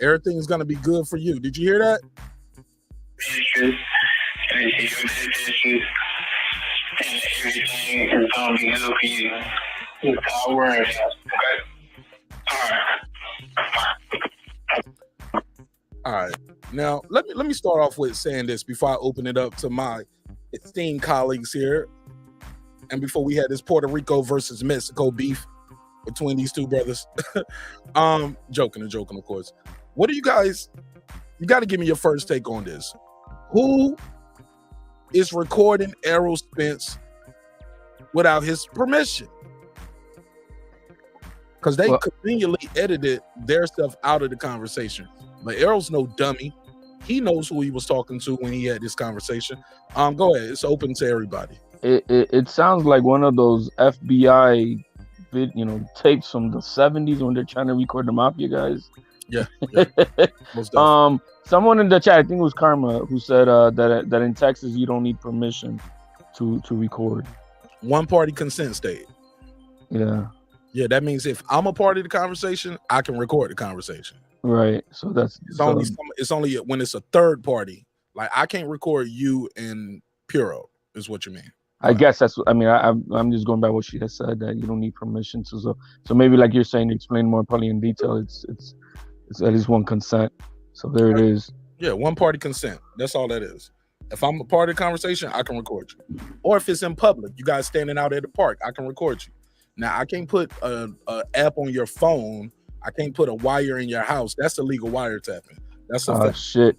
S1: Everything is gonna be good for you. Did you hear that?
S6: Interest. And it's in your best interest. And everything is gonna be good for you. Just stop worrying about it. Okay?
S1: All right. Now let me start off with saying this before I open it up to my esteemed colleagues here, and before we had this Puerto Rico versus Mexico beef between these two brothers. Joking, of course. What do you guys? You got to give me your first take on this. Who is recording Errol Spence without his permission? Because they conveniently edited their stuff out of the conversation. But Errol's no dummy. He knows who he was talking to when he had this conversation. Go ahead. It's open to everybody.
S8: It sounds like one of those FBI tapes from the 70s when they're trying to record the mafia guys.
S1: Yeah. Most definitely.
S8: Someone in the chat, I think it was Karma, who said that in Texas you don't need permission to record.
S1: One party consent state.
S8: Yeah.
S1: Yeah, that means if I'm a part of the conversation, I can record the conversation.
S8: Right. So
S1: it's only when it's a third party. Like I can't record you and Puro, is what you mean.
S8: I guess that's. I mean, I'm just going by what she has said, that you don't need permission to. So maybe like you're saying, to explain more probably in detail. It's at least one consent. So there it is.
S1: Yeah, one party consent. That's all that is. If I'm a part of the conversation, I can record you. Or if it's in public, you guys standing out at the park, I can record you. Now I can't put a app on your phone. I can't put a wire in your house. That's illegal wiretapping. That's a
S8: shit.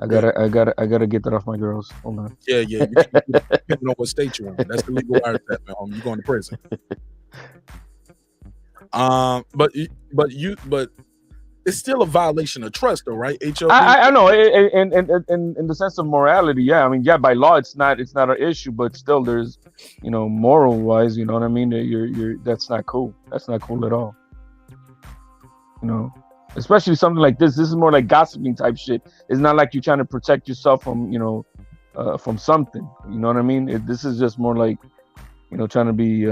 S8: I gotta get that off my girls. Hold on.
S1: Yeah. Depending on what state you're in, that's illegal wiretapping. You're going to prison. But it's still a violation of trust, though, right? HOD?
S8: I know. In the sense of morality, yeah. I mean, yeah. By law, it's not an issue, but still, there's, moral wise, you know what I mean. You're that's not cool. That's not cool at all. Especially something like this. This is more like gossiping type shit. It's not like you're trying to protect yourself from, from something. You know what I mean? This is just more like, trying to be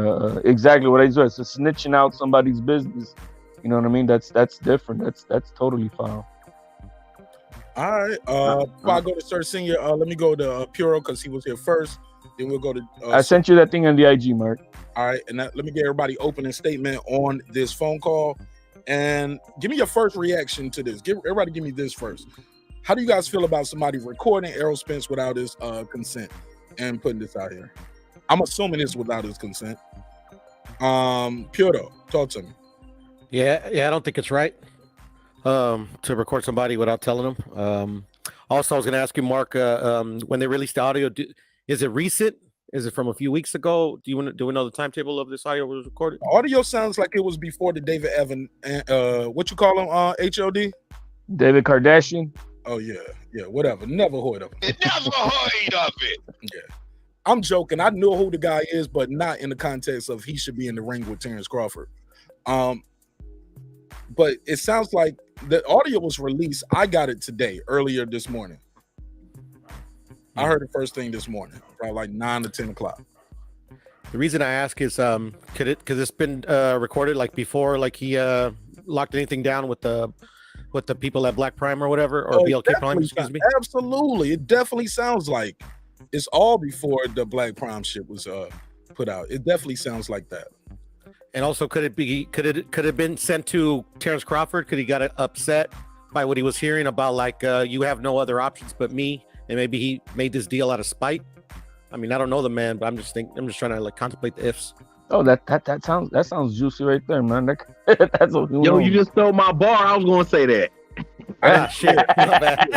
S8: exactly what I do. It's snitching out somebody's business. You know what I mean? That's different. That's totally foul.
S1: All right. Before I go to Sir Senior, let me go to Puro because he was here first. Then we'll go to.
S8: I sent you that thing on the IG, Mark.
S1: All right, and let me get everybody opening statement on this phone call, and give me your first reaction to this. Give me this first. How do you guys feel about somebody recording Errol Spence without his consent and putting this out here? I'm assuming it's without his consent. Puro, talk to me.
S7: Yeah, I don't think it's right to record somebody without telling them. Also, I was going to ask you, Mark, when they released the audio, is it recent? Is it from a few weeks ago? Do we know the timetable of this audio was recorded?
S1: Audio sounds like it was before the David Evan, what you call him, HOD?
S8: David Kardashian?
S1: Oh, yeah, whatever. Never heard of him.
S4: Never heard of it.
S1: Yeah. I'm joking. I know who the guy is, but not in the context of he should be in the ring with Terence Crawford. But it sounds like the audio was released. I got it today, earlier this morning. I heard it first thing this morning, probably like 9 to 10 o'clock.
S7: The reason I ask is, because it's been recorded like before, like he locked anything down with the people at Black Prime or whatever, or BLK Prime, excuse me.
S1: Absolutely, it definitely sounds like it's all before the Black Prime shit was put out. It definitely sounds like that.
S7: And also, could it have been sent to Terence Crawford? Could he got upset by what he was hearing about, like, you have no other options but me, and maybe he made this deal out of spite. I mean, I don't know the man, but I'm just trying to like contemplate the ifs.
S8: Oh, that sounds juicy right there, man. That's what
S9: Yo, you just stole my bar. I was gonna say that.
S7: Ah, shit. My bad.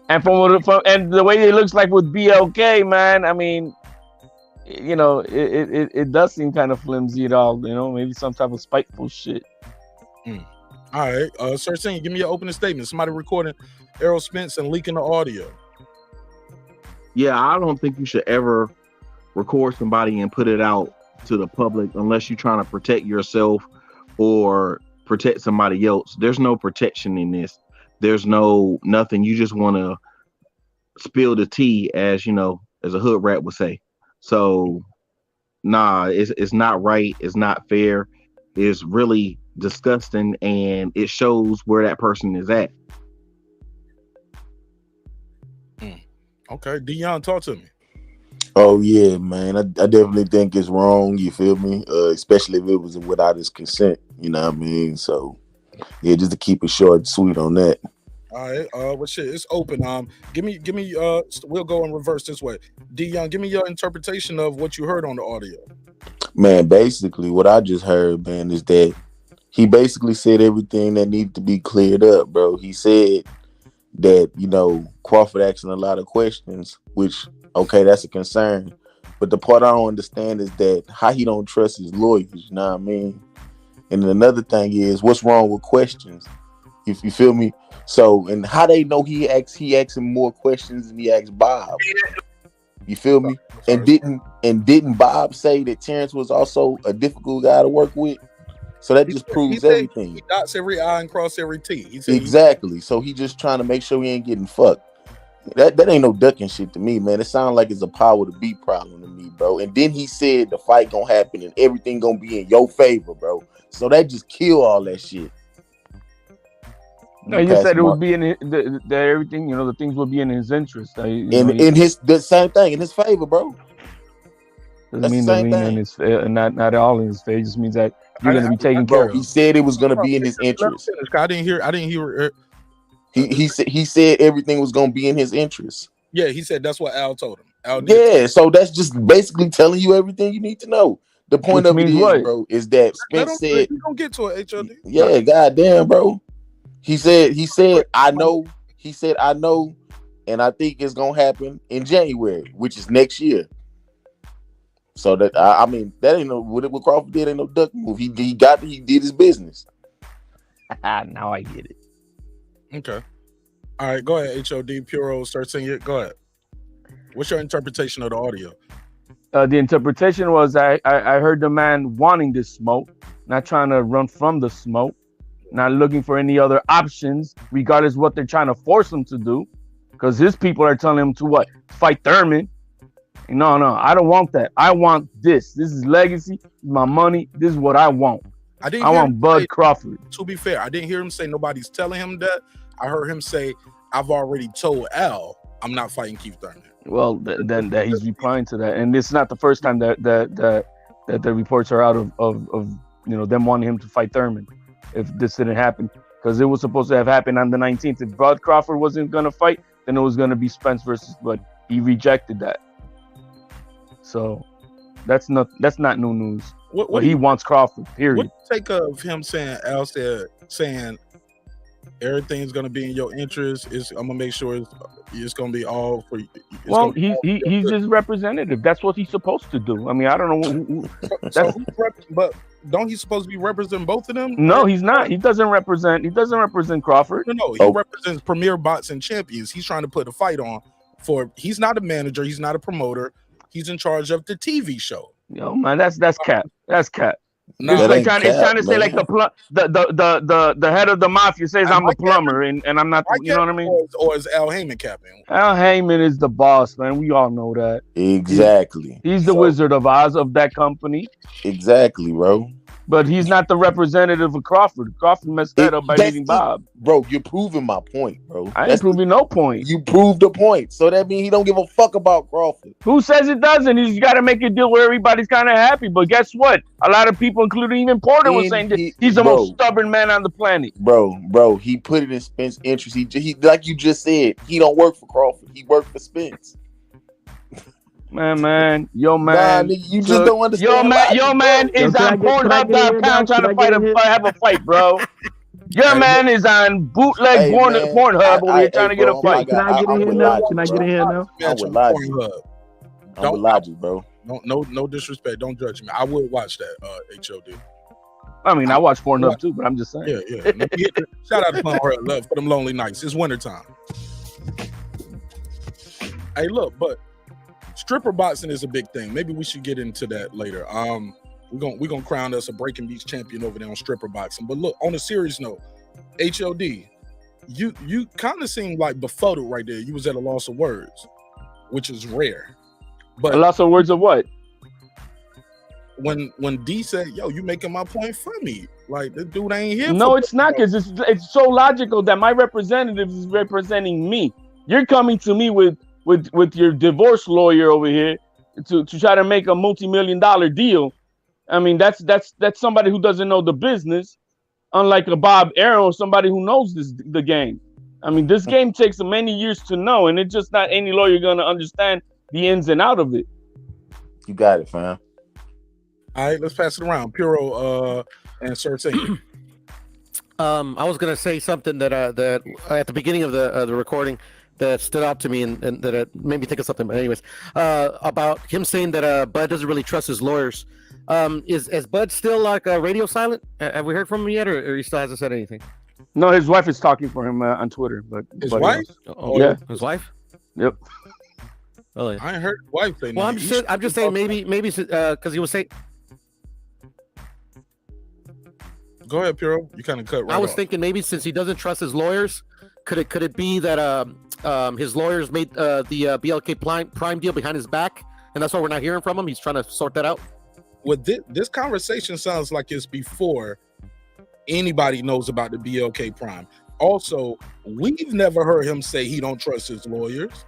S8: And and the way it looks like with BLK, man. I mean, you know, it does seem kind of flimsy at all. You know, maybe some type of spiteful shit.
S1: All right, Sir Singh, give me your opening statement. Somebody recording Errol Spence and leaking the audio.
S9: Yeah, I don't think you should ever record somebody and put it out to the public unless you're trying to protect yourself or protect somebody else. There's no protection in this. There's nothing. You just want to spill the tea, as you know, as a hood rat would say. So, nah, it's not right. It's not fair. It's really disgusting, and it shows where that person is at.
S1: Okay, Dion, talk to me.
S10: Oh yeah, man. I definitely think it's wrong. You feel me? Especially if it was without his consent. You know what I mean? So yeah, just to keep it short and sweet on that.
S1: All right, well, shit, it's open. Give me. We'll go in reverse this way. Dion, give me your interpretation of what you heard on the audio.
S10: Man, basically, what I just heard, man, is that he basically said everything that needed to be cleared up, bro. He said that, you know, Crawford asking a lot of questions, which, okay, that's a concern. But the part I don't understand is that how he don't trust his lawyers, you know what I mean? And then another thing is, what's wrong with questions? If you feel me? So, and how they know he asked him more questions than he asked Bob. You feel me? And didn't Bob say that Terence was also a difficult guy to work with? So that just proves everything.
S1: He dots every I and cross every T. He said
S10: exactly. So he just trying to make sure he ain't getting fucked. That ain't no ducking shit to me, man. It sounds like it's a power to be problem to me, bro. And then he said the fight gonna happen and everything gonna be in your favor, bro. So that just kill all that shit.
S8: No, you said it would be in the everything, you know, the things would be in his interest.
S10: In his the same thing in his favor, bro.
S8: Doesn't mean the lean in his not all in his favor. It just means that you're gonna be taken care of.
S10: He said it was gonna be in his interest.
S1: I didn't hear.
S10: He said everything was gonna be in his interest.
S1: Yeah, he said that's what Al told him.
S10: So that's just basically telling you everything you need to know. The point of it is, bro, is that Spence said
S1: you don't get to it, HOD.
S10: Yeah, goddamn, bro. He said, I know. He said, I know, and I think it's gonna happen in January, which is next year. So that I mean, that ain't no what Crawford did ain't no duck move. He did his business.
S8: Now I get it.
S1: Okay. All right, go ahead, HOD Puro, start singing it. Go ahead. What's your interpretation of the audio?
S8: The interpretation was I heard the man wanting this smoke, not trying to run from the smoke, not looking for any other options, regardless of what they're trying to force him to do, because his people are telling him to what? Fight Thurman. No, I don't want that. I want this. This is legacy. My money. This is what I want. I want Bud Crawford.
S1: To be fair, I didn't hear him say nobody's telling him that. I heard him say, I've already told Al I'm not fighting Keith Thurman.
S8: Well, then that he's replying to that, and it's not the first time that the reports are out of you know them wanting him to fight Thurman. If this didn't happen, because it was supposed to have happened on the 19th. If Bud Crawford wasn't gonna fight, then it was gonna be Spence versus Bud. He rejected that. So that's not new news. What he wants Crawford. Period.
S1: What do you take of him saying saying everything's gonna be in your interest? I'm gonna make sure it's gonna be all for you.
S8: Well, he's his representative. That's what he's supposed to do. I mean, I don't know.
S1: But don't he supposed to be representing both of them?
S8: No, he's not. He doesn't represent Crawford.
S1: No, he represents premier bots and champions. He's trying to put a fight on for. He's not a manager. He's not a promoter. He's in charge of the TV show.
S8: Yo, man, that's cap. That's cap.
S1: No,
S8: it's trying to say like the head of the mafia says I'm a plumber and I'm not. You know what I mean?
S1: Or is Al Heyman capping?
S8: Al Heyman is the boss, man. We all know that.
S10: Exactly.
S8: He's the Wizard of Oz of that company.
S10: Exactly, bro.
S8: But he's not the representative of Crawford. Crawford messed that up by beating Bob.
S10: Bro, you're proving my point, bro.
S8: I ain't proving no point.
S10: You proved the point. So that means he don't give a fuck about Crawford.
S8: Who says it doesn't? He's got to make a deal where everybody's kind of happy. But guess what? A lot of people, including even Porter, was saying that he's the most stubborn man on the planet.
S10: Bro, he put it in Spence's interest. He like you just said, he don't work for Crawford. He worked for Spence.
S8: Man, you
S10: just don't understand.
S8: Your man is on Pornhub.com trying to have a fight, bro. Your man is on bootleg Pornhub over here trying to get a fight.
S9: Can I get in here now? Can I get in here now?
S10: I'm with Logic, bro.
S1: No disrespect. Don't judge me. I would watch that. HOD.
S8: I mean, I watch Pornhub too, but I'm just saying.
S1: Yeah. Shout out to Pornhub Love for them lonely nights. It's wintertime. Hey, look, but stripper boxing is a big thing. Maybe we should get into that later. We're gonna crown us a Breaking Beach champion over there on stripper boxing. But look, on a serious note, HOD, you kind of seem like befuddled right there. You was at a loss of words, which is rare. But
S8: a loss of words of what?
S1: When D said, "Yo, you making my point for me?" Like, this dude ain't here.
S8: No, it's not, because it's so logical that my representative is representing me. You're coming to me with your divorce lawyer over here to try to make a multi-million-dollar deal. I mean, that's somebody who doesn't know the business, unlike a Bob Errol, somebody who knows the game. I mean, this game takes many years to know, and it's just not any lawyer gonna understand the ins and out of it.
S10: You got it, fam.
S1: All right, let's pass it around. Puro and Sir Singh.
S7: I was gonna say something that at the beginning of the recording that stood out to me and that made me think of something. But anyways, about him saying that Bud doesn't really trust his lawyers. Is Bud still like radio silent? Have we heard from him yet, or he still hasn't said anything?
S8: No, his wife is talking for him on Twitter. But
S1: his wife?
S7: Oh,
S8: yeah,
S7: his wife.
S8: Yep.
S7: Oh, yeah.
S1: I ain't heard his wife say.
S7: Well, I'm just saying maybe because he was saying.
S1: Go ahead, Puro. You kind of cut right
S7: I was
S1: off.
S7: thinking maybe since he doesn't trust his lawyers, could it be that his lawyers made the BLK Prime deal behind his back, and that's why we're not hearing from him? He's trying to sort that out.
S1: Well, this conversation sounds like it's before anybody knows about the BLK Prime. Also, we've never heard him say he don't trust his lawyers.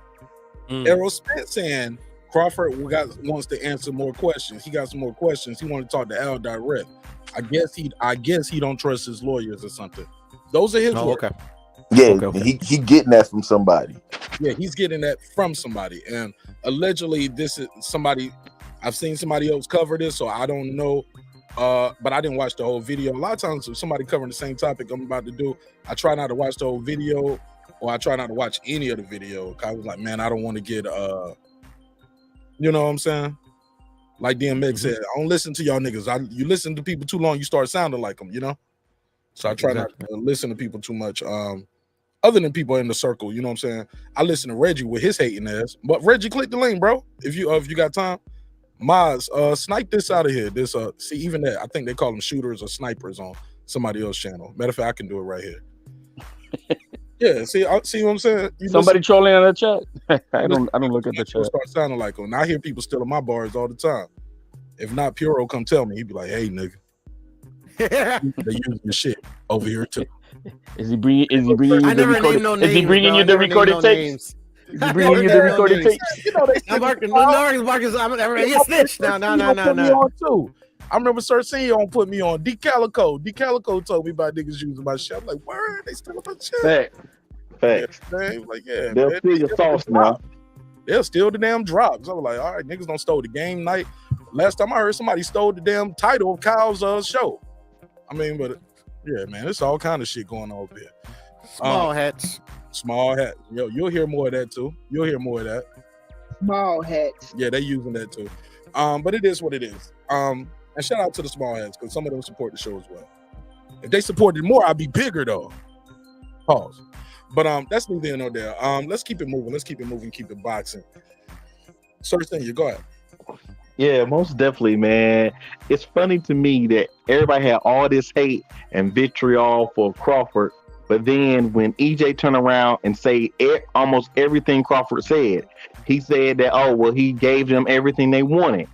S1: Errol Spence saying Crawford wants to answer more questions. He got some more questions. He want to talk to Al direct. I guess he don't trust his lawyers or something. Those are his words.
S10: Okay. Yeah, okay. He getting that from somebody.
S1: Yeah, he's getting that from somebody, and allegedly this is somebody. I've seen somebody else cover this, so I don't know. But I didn't watch the whole video. A lot of times, if somebody covering the same topic I'm about to do, I try not to watch the whole video, or I try not to watch any of the video. I was like, man, I don't want to get you know what I'm saying? Like DMX said, I don't listen to y'all niggas. You listen to people too long, you start sounding like them, you know? So I try not to listen to people too much. Other than people in the circle, you know what I'm saying? I listen to Reggie with his hating ass. But Reggie, click the link, bro. If you got time. Maz, snipe this out of here. This see, even that, I think they call them shooters or snipers on somebody else's channel. Matter of fact, I can do it right here. Yeah, see what I'm saying?
S8: Somebody trolling on the chat. I don't look at the chat.
S1: Start sounding like them. I hear people stealing my bars all the time. If not, Puro come tell me. He'd be like, "Hey, nigga, they using your shit over here too."
S8: Is he bringing you the recorded tapes? Is he bringing you the recorded tapes?
S1: You know they
S7: Marcus, I'm a snitch. No.
S1: I remember Sir Senior put me on. D-Calico told me about niggas using my shit. I'm like, word, they stealing my shit.
S9: Facts.
S1: Yeah, like, yeah,
S9: they'll steal your sauce now.
S1: They'll steal the damn drops. I was like, all right, niggas don't stole the game night. Last time I heard somebody stole the damn title of Kyle's show. I mean, but yeah, man, it's all kind of shit going on over here.
S7: Small hats.
S1: Yo, you'll hear more of that too. You'll hear more of that.
S11: Small hats.
S1: Yeah, they using that too. But it is what it is. And shout out to the small hats because some of them support the show as well. If they supported more, I'd be bigger though. Pause. But that's neither here nor there. Let's keep it moving. Keep it boxing. First thing, you go ahead.
S9: Yeah, most definitely, man. It's funny to me that everybody had all this hate and vitriol for Crawford, but then when EJ turned around and say almost everything Crawford said, he said that, he gave them everything they wanted.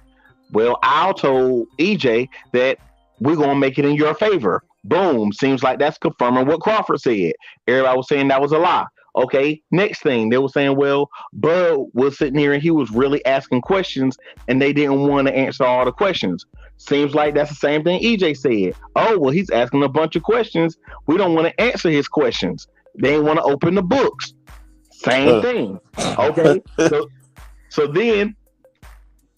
S9: Well, Al told EJ that we're gonna make it in your favor. Boom. Seems like that's confirming what Crawford said. Everybody was saying that was a lie. Okay, next thing they were saying, well, Bud was sitting here and he was really asking questions and they didn't want to answer all the questions. Seems like that's the same thing EJ said. Oh, well, he's asking a bunch of questions. We don't want to answer his questions. They didn't want to open the books. Same thing. Okay, so then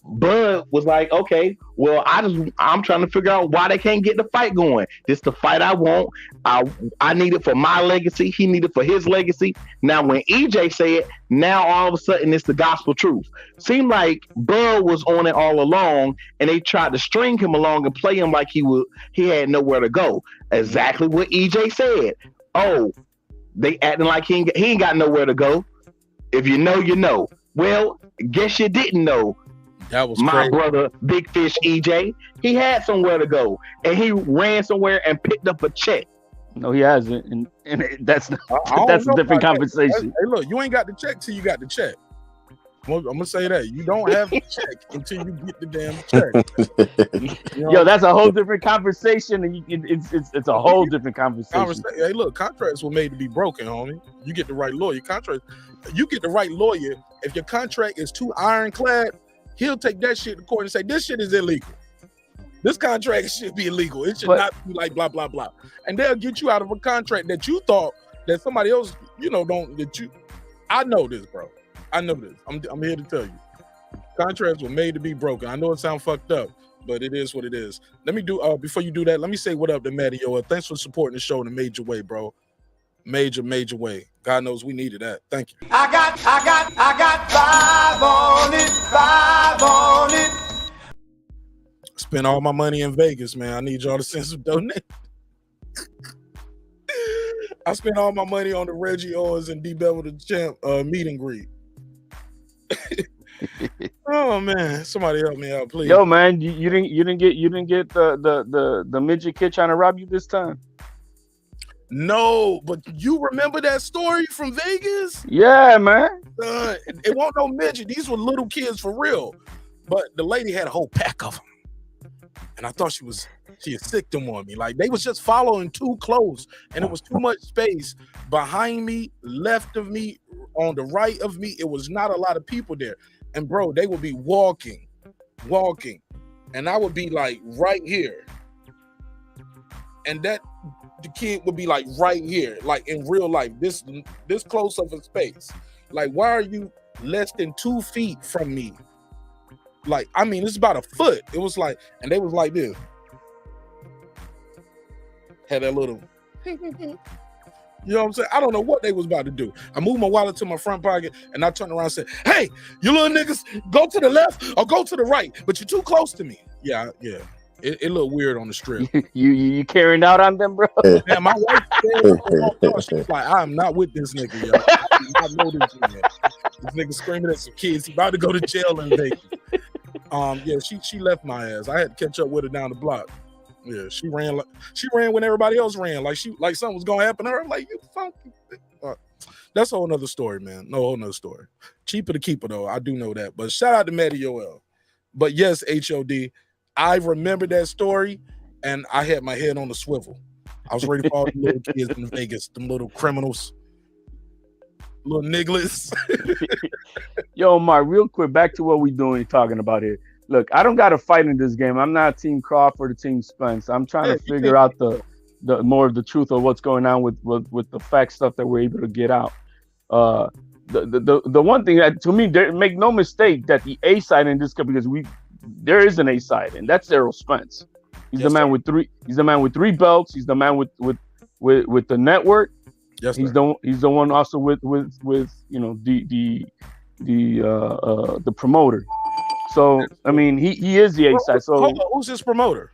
S9: Bud was like, okay, well, I'm trying to figure out why they can't get the fight going. This the fight I want. I need it for my legacy. He needed for his legacy. Now, when EJ said, now all of a sudden it's the gospel truth. Seemed like Bud was on it all along, and they tried to string him along and play him like he had nowhere to go. Exactly what EJ said. Oh, they acting like he ain't got nowhere to go. If you know, you know. Well, guess you didn't know.
S1: That was
S9: my
S1: crazy.
S9: Brother, Big Fish EJ. He had somewhere to go, and he ran somewhere and picked up a check.
S8: No, he hasn't, and that's a different conversation.
S1: Hey, look, you ain't got the check till you got the check. I'm gonna say that you don't have the check until you get the damn check. You know?
S8: Yo, that's a whole different conversation, and it's a whole different conversation.
S1: Hey, look, contracts were made to be broken, homie. You get the right lawyer. You get the right lawyer. If your contract is too ironclad, he'll take that shit to court and say, this shit is illegal. This contract should be illegal. It should not be like blah, blah, blah. And they'll get you out of a contract that you thought that somebody else, I know this, bro. I know this. I'm here to tell you. Contracts were made to be broken. I know it sounds fucked up, but it is what it is. Let me do, before you do that, let me say what up to Maddie. Thanks for supporting the show in a major way, bro. Major way. God knows we needed that. Thank you.
S2: I got 5 on it.
S1: Spent all my money in Vegas, man. I need y'all to send some donate. I spent all my money on the Reggie Owens and D Bevel the Champ meet and greet. Oh man, somebody help me out, please.
S8: Yo, man, you didn't get the midget kid trying to rob you this time.
S1: No, but you remember that story from Vegas?
S8: Yeah, man.
S1: It wasn't no midget. These were little kids for real. But the lady had a whole pack of them. And I thought she had sicked them on me. Like they was just following too close. And it was too much space behind me, left of me, on the right of me. It was not a lot of people there. And bro, they would be walking. And I would be like right here. And the kid would be like right here, like in real life, this close of a space. Like, why are you less than 2 feet from me? Like, I mean, it's about a foot. It was like, and they was like this. Had that little, you know what I'm saying? I don't know what they was about to do. I moved my wallet to my front pocket and I turned around and said, hey, you little niggas, go to the left or go to the right, but you're too close to me. Yeah. It looked weird on the strip.
S8: You carrying out on them, bro?
S1: Man, my wife said, she was like, I'm not with this nigga, yo. I know this nigga. This nigga screaming at some kids. He about to go to jail in Vegas. Yeah, she left my ass. I had to catch up with her down the block. Yeah, she ran when everybody else ran. Like something was gonna happen to her. I'm like, you funky. That's a whole nother story, man. No whole nother story. Cheaper to keep her though. I do know that. But shout out to Maddie Yoel. But yes, HOD. I remember that story, and I had my head on the swivel. I was ready for all the little kids in Vegas, them little criminals, little nigglets.
S8: Yo, Mark, real quick, back to what we talking about here. Look, I don't got to fight in this game. I'm not Team Crawford or Team Spence. I'm trying to figure out the more of the truth of what's going on with the fact stuff that we're able to get out. The one thing that to me, make no mistake that the A side in this game, because there is an A side, and that's Errol Spence. He's the man with three. He's the man with 3 belts. He's the man with the network.
S1: Yes,
S8: he's the one also with the promoter. So I mean, he is the A side. So
S1: who's his promoter?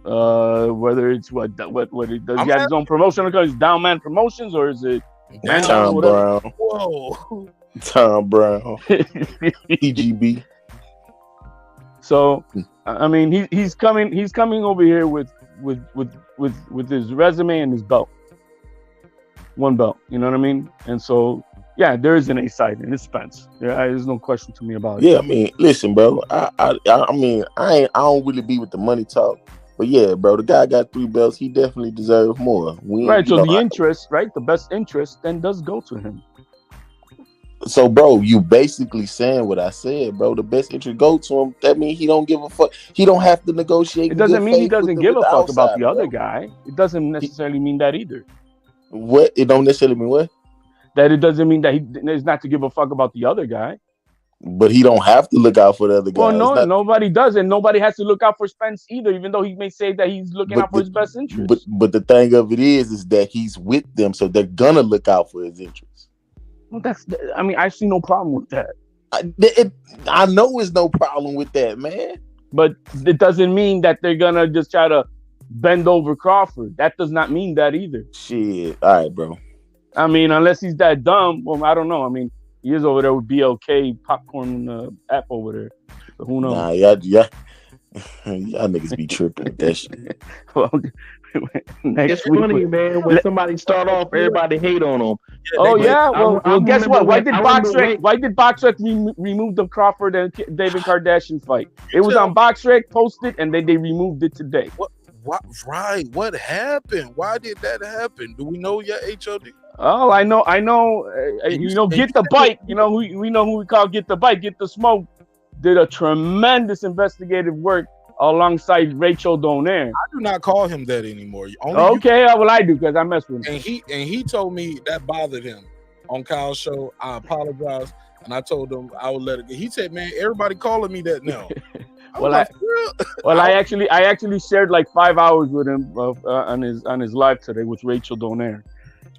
S8: Whether it's what he does, he have his own promotion because it's Down Man Promotions, or is it
S10: Tom Brown?
S1: Whoa,
S10: Tom Brown, EGB.
S8: So I mean, he's coming over here with his resume and his belt, 1 belt. You know what I mean? And so yeah, there is an A side and it's Spence. There's no question to me about it.
S10: Yeah, I mean, listen, bro. I mean, I don't really be with the money talk, But yeah, bro, the guy got 3 belts. He definitely deserves more.
S8: Right. So the interest, right? The best interest then does go to him.
S10: So, bro, you basically saying what I said, bro. The best interest go to him. That means he don't give a fuck. He don't have to negotiate.
S8: It doesn't mean he doesn't give a fuck about the other
S10: bro.
S8: guy. It doesn't necessarily mean that either.
S10: What? It don't necessarily mean what?
S8: That it doesn't mean that he is not to give a fuck about the other guy.
S10: But he don't have to look out for the other guy.
S8: Well, no, nobody does, and nobody has to look out for Spence either, even though he may say that he's looking out for his best interest.
S10: But the thing of it is that he's with them, so they're gonna look out for his interests.
S8: Well, I mean, I see no problem with that.
S10: I know there's no problem with that, man.
S8: But it doesn't mean that they're gonna just try to bend over Crawford. That does not mean that either.
S10: Shit. All right, bro.
S8: I mean, unless he's that dumb. Well, I don't know. I mean, he is over there with BLK popcorn app over there. So who knows?
S10: Nah, y'all niggas be tripping with that shit.
S8: Well,
S9: it's funny, man. When somebody start off, everybody hate on them.
S8: Well, guess what? Why did BoxRec remove the Crawford and David Kardashian fight? It was on BoxRec, posted, and then they removed it today.
S1: What? Right? What happened? Why did that happen? Do we know yet, HOD?
S8: Oh, I know. Get the Bike. We know who we call Get the Bike. Get the Smoke did a tremendous investigative work alongside Rachel Donaire.
S1: I do not call him that anymore.
S8: Well, I do because I mess with him.
S1: And he told me that bothered him on Kyle's show. I apologize, and I told him I would let it go. He said, "Man, everybody calling me that now."
S8: I actually shared like 5 hours with him on his live today with Rachel Donaire.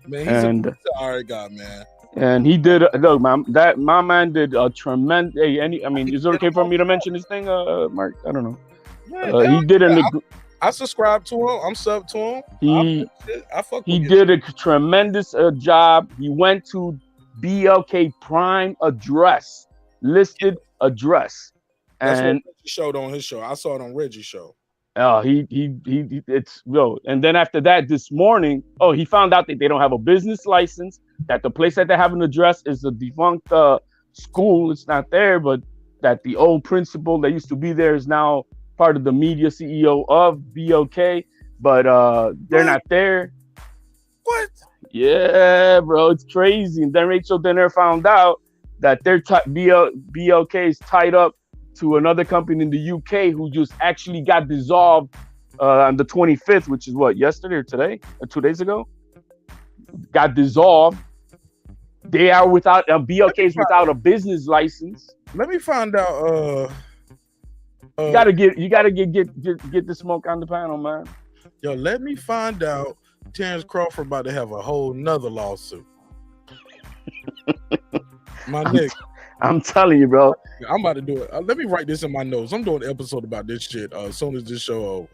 S1: Man, he's all right guy, man.
S8: And he did my man did a tremendous. Is it okay for me to mention his thing, Mark? I don't know.
S1: Yeah, he did I subscribe to him. I'm sub to him.
S8: He did a tremendous job. He went to BLK Prime listed address.
S1: That's what Reggie showed on his show. I saw it on Reggie's show.
S8: And then after that, this morning, he found out that they don't have a business license, that the place that they have an address is a defunct school. It's not there, but that the old principal that used to be there is now part of the media CEO of BOK, but they're not there.
S1: What?
S8: Yeah, bro, it's crazy. And then Rachel Donaire found out that BOK is tied up to another company in the UK who just actually got dissolved on the 25th, which is what, yesterday or today or 2 days ago? Got dissolved. They are without BLK's without a business license.
S1: Let me find out.
S8: You gotta get the smoke on the panel, man.
S1: Yo, let me find out. Terence Crawford about to have a whole nother lawsuit. My nigga.
S8: I'm telling you, bro.
S1: I'm about to do it. Let me write this in my notes. I'm doing an episode about this shit as soon as this show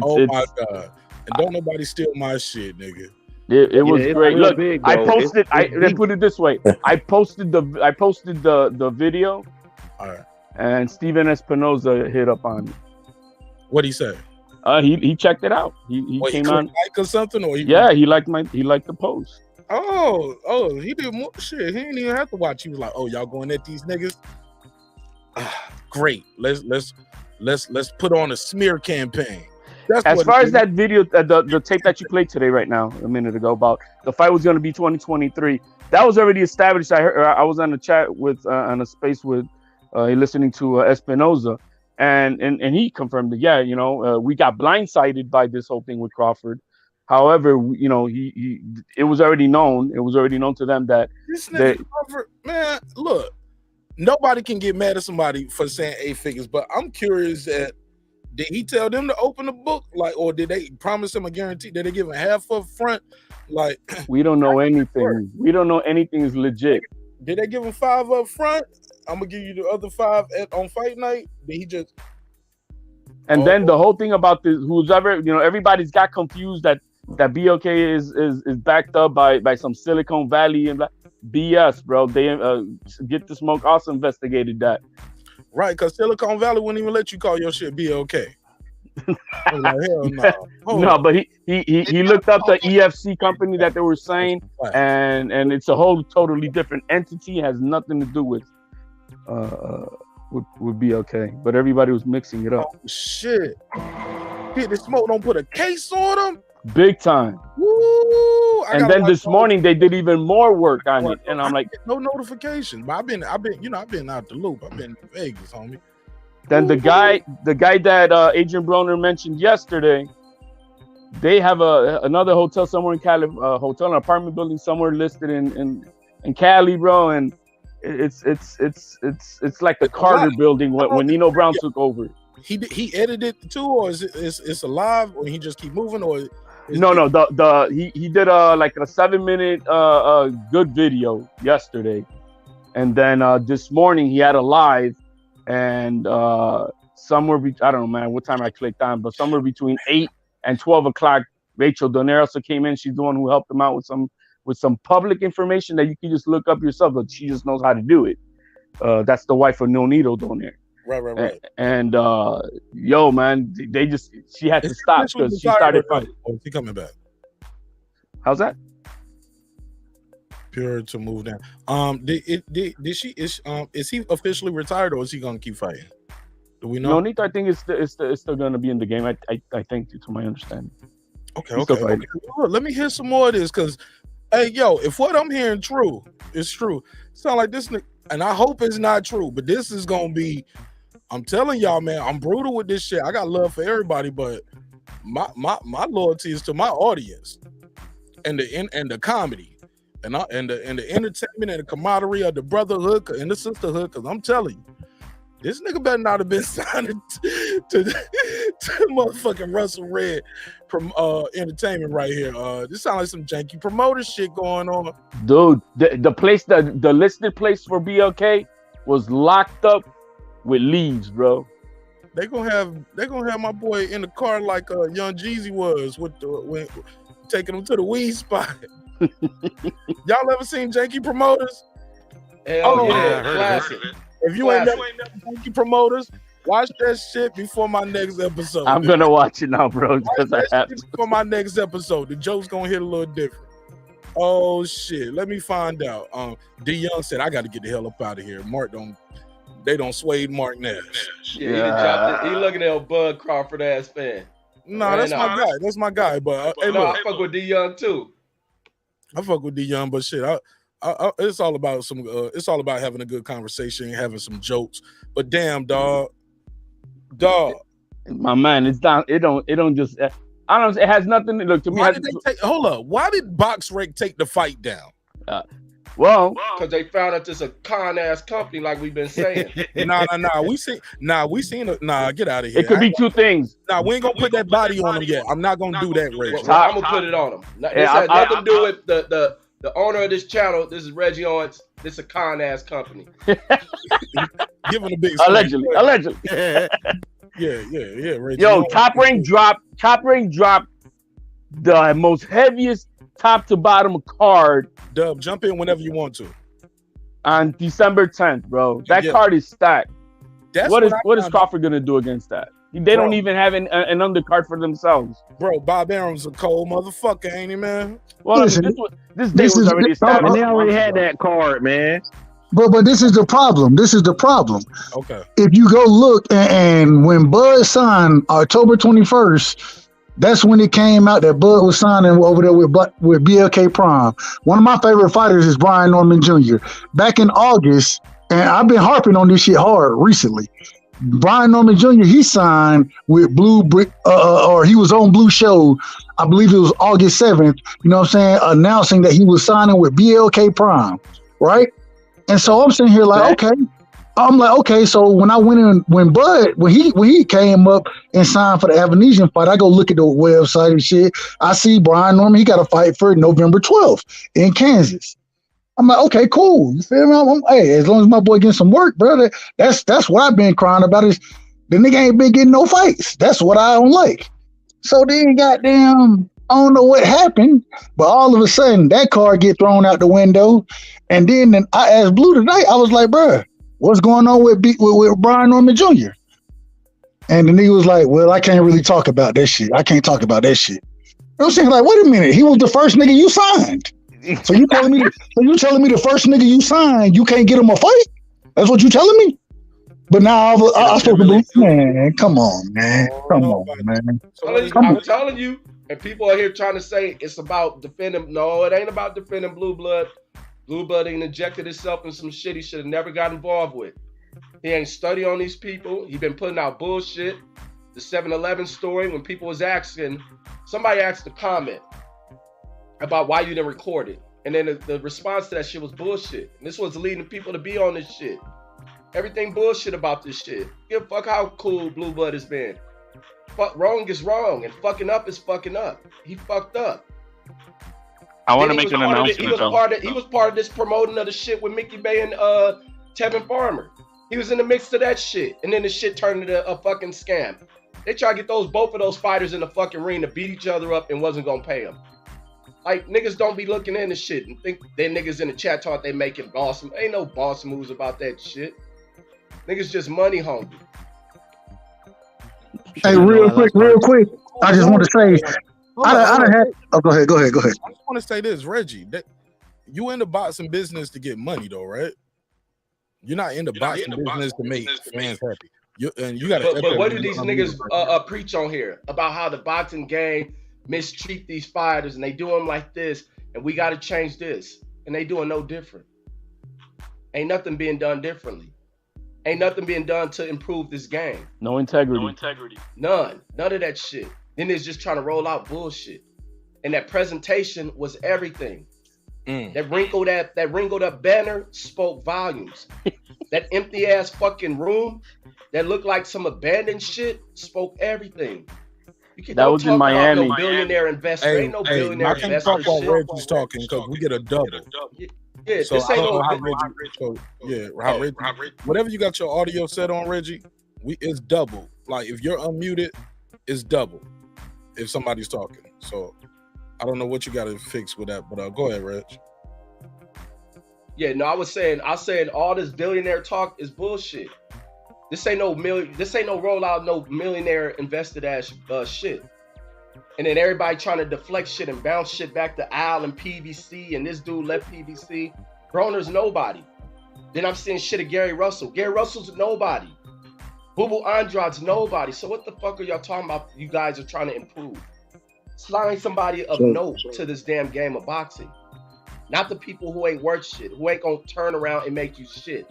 S1: over. My God. And don't nobody steal my shit, nigga.
S8: It was great. Look, big, I posted. Let's put it this way. I posted the video.
S1: All right.
S8: And Steven Espinoza hit up on it.
S1: What'd he say?
S8: He checked it out. He came on
S1: like or something, or
S8: he liked the post.
S1: Oh, he did more shit. He didn't even have to watch. He was like, "Oh, y'all going at these niggas? Great. Let's put on a smear campaign."
S8: As far as that video, the tape that you played today, right now, a minute ago, about the fight was going to be 2023. That was already established. I was on a chat with on a space with listening to Espinoza, and he confirmed that we got blindsided by this whole thing with Crawford. However, it was already known. It was already known to them that
S1: this nigga Crawford, man, look, nobody can get mad at somebody for saying 8 figures, but I'm curious that did he tell them to open the book, or did they promise him a guarantee? Did they give him half up front?
S8: We don't know anything. We don't know anything is legit.
S1: Did they give him 5 up front? I'm gonna give you the other 5 on fight night. Did he just?
S8: And then the whole thing about this, everybody's got confused that BOK is backed up by some Silicon Valley and BS, bro. They Get the Smoke also investigated that.
S1: Right, because Silicon Valley wouldn't even let you call your shit BOK. I'm like, hell no.
S8: No, but he looked up the EFC company that they were saying, and it's a whole totally different entity. It has nothing to do with BOK. But everybody was mixing it up.
S1: Oh, shit. Did the smoke don't put a case on them?
S8: Big time.
S1: Woo!
S8: And then this morning they did even more work on it, and I'm like,
S1: no notifications. But I've been, I've been out the loop. I've been in Vegas, homie.
S8: Then the guy that Adrian Broner mentioned yesterday, they have another hotel somewhere in Cali, hotel, an apartment building somewhere listed in Cali, bro, and it's like the Carter building when Nino Brown took over.
S1: He edited it too, or is it's alive, or he just keep moving, or
S8: no, he did like a 7-minute good video yesterday, and then this morning he had a live, and somewhere I don't know, man, what time I clicked on, but somewhere between 8 and 12 o'clock, Rachel Donaire also came in. She's the one who helped him out with some public information that you can just look up yourself, but she just knows how to do it. That's the wife of Nonito Donaire.
S1: Right.
S8: And yo, man, she had to stop because she started fighting.
S1: Or is he coming back?
S8: How's that?
S1: Pure to move down. Is he officially retired, or is he gonna keep fighting? Do we know?
S8: Nonito, I think it's still gonna be in the game. I think, to my understanding.
S1: Okay. Let me hear some more of this, because hey, yo, if what I'm hearing is true, sound like this, and I hope it's not true, but this is gonna be. I'm telling y'all, man, I'm brutal with this shit. I got love for everybody, but my loyalty is to my audience and the comedy and the entertainment and the camaraderie of the brotherhood and the sisterhood. Because I'm telling you, this nigga better not have been signed to motherfucking Russell Red entertainment right here. This sounds like some janky promoter shit going on.
S8: Dude, the place, the listed place for BLK was locked up with leaves, bro.
S1: They gonna have my boy in the car like Young Jeezy was when taking him to the weed spot. Y'all ever seen janky promoters?
S12: Hell yeah, classic.
S1: If you ain't never janky promoters, watch that shit before my next episode.
S8: I'm gonna watch it now, bro. Because I have to.
S1: Before my next episode, the joke's gonna hit a little different. Oh shit, let me find out. D Young said I got to get the hell up out of here. They don't sway Mark Nash.
S12: Yeah, he looking at a Bud Crawford ass fan.
S1: No, that's my guy. That's my guy. But hey, look,
S12: I fuck with D Young too.
S1: I fuck with D Young, but shit, it's all about it's all about having a good conversation, having some jokes. But damn, dog,
S8: my man, it's not. It don't just. I don't. It has nothing to look to me.
S1: Hold up. Why did Boxrec take the fight down?
S8: Well,
S12: because they found out this a con ass company, like we've been saying.
S1: Nah. We seen it. Nah, get out of here.
S8: It could be two things.
S1: Nah, we ain't gonna put that body on them yet. I'm not gonna do that, Reggie.
S12: Well, I'm gonna put it on them. This has nothing to do with the owner of this channel. This is Reggie Owens. This is a con ass company.
S1: Give him a big
S8: allegedly.
S1: Yeah, Reggie.
S8: Yo, Top Rank dropped the most heaviest top to bottom card.
S1: Dub, jump in whenever you want to.
S8: On December 10th, bro. That card is stacked. What is Crawford gonna do against that? They don't even have an undercard for themselves.
S1: Bro, Bob Arum's a cold motherfucker, ain't he, man?
S8: Well, this day was already established.
S9: They already had that card, man.
S13: But this is the problem.
S1: Okay.
S13: If you go look, and when Bud signed October 21st, that's when it came out that Bud was signing over there with BLK Prime. One of my favorite fighters is Brian Norman Jr. Back in August, and I've been harping on this shit hard recently. Brian Norman Jr., he signed with Blue Brick, or he was on Blue Show, I believe it was August 7th, you know what I'm saying, announcing that he was signing with BLK Prime, right? And so I'm sitting here like, okay, so when I went in, when he came up and signed for the Avanesyan fight, I go look at the website and shit. I see Brian Norman, he got a fight for November 12th in Kansas. I'm like, okay, cool. You feel me? Hey, as long as my boy getting some work, brother, that's what I've been crying about is the nigga ain't been getting no fights. That's what I don't like. So then goddamn, I don't know what happened, but all of a sudden that card get thrown out the window. And then I asked Blue tonight, I was like, bruh, what's going on with Brian Norman Jr.? And the nigga was like, well, I can't really talk about that shit. I can't talk about that shit. I'm saying, like, wait a minute, he was the first nigga you signed. So you telling me the first nigga you signed, you can't get him a fight? That's what you telling me? But now I supposed to be, man. Come on, man. Come on, man.
S12: I'm telling you, and people are here trying to say it's about defending. No, it ain't about defending Blue Blood. Blue Blood ain't injected himself in some shit he should have never got involved with. He ain't studied on these people. He been putting out bullshit. The 7-Eleven story, when people was asking, somebody asked a comment about why you didn't record it. And then the response to that shit was bullshit. And this was leading people to be on this shit. Everything bullshit about this shit. Give a fuck how cool Blue Blood has been. Fuck, wrong is wrong, and fucking up is fucking up. He fucked up.
S8: I want to make an announcement.
S12: He was part of this promoting of the shit with Mickey Bay and Tevin Farmer. He was in the mix of that shit, and then the shit turned into a fucking scam. They tried to get both of those fighters in the fucking ring to beat each other up and wasn't gonna pay them. Like, niggas don't be looking into shit and think they niggas in the chat thought they making boss. Ain't no boss moves about that shit. Niggas just money hungry.
S13: Hey, real quick. I just want to say, I done had. Oh, go ahead.
S1: I just want to say this, Reggie. That you in the boxing business to get money, though, right? You're not in the boxing business to make fans happy. You got.
S12: But what do these niggas preach on here about how the boxing game mistreat these fighters and they do them like this and we got to change this and they doing no different. Ain't nothing being done differently. Ain't nothing being done to improve this game.
S8: No integrity.
S12: None of that shit. Then it's just trying to roll out bullshit. And that presentation was everything. That wrinkled up banner spoke volumes. That empty ass fucking room that looked like some abandoned shit spoke everything.
S8: That was in Miami.
S12: No billionaire investor. Ain't no billionaire investor.
S1: I can't talk while Reggie's talking because we get a double.
S12: Yeah,
S1: so
S12: this ain't no
S1: how Reggie. Whatever you got your audio set on, Reggie, it's double. Like if you're unmuted, it's double. If somebody's talking, so I don't know what you got to fix with that, but go ahead, Reg.
S12: Yeah, no, I was saying all this billionaire talk is bullshit. This ain't no rollout, no millionaire invested ass shit. And then everybody trying to deflect shit and bounce shit back to Al and PBC, and this dude left PBC. Broner's nobody. Then I'm seeing shit of Gary Russell. Gary Russell's nobody. Boo Andrade's nobody. So what the fuck are y'all talking about? You guys are trying to improve. Slide somebody of note to this damn game of boxing. Not the people who ain't worth shit, who ain't gonna turn around and make you shit.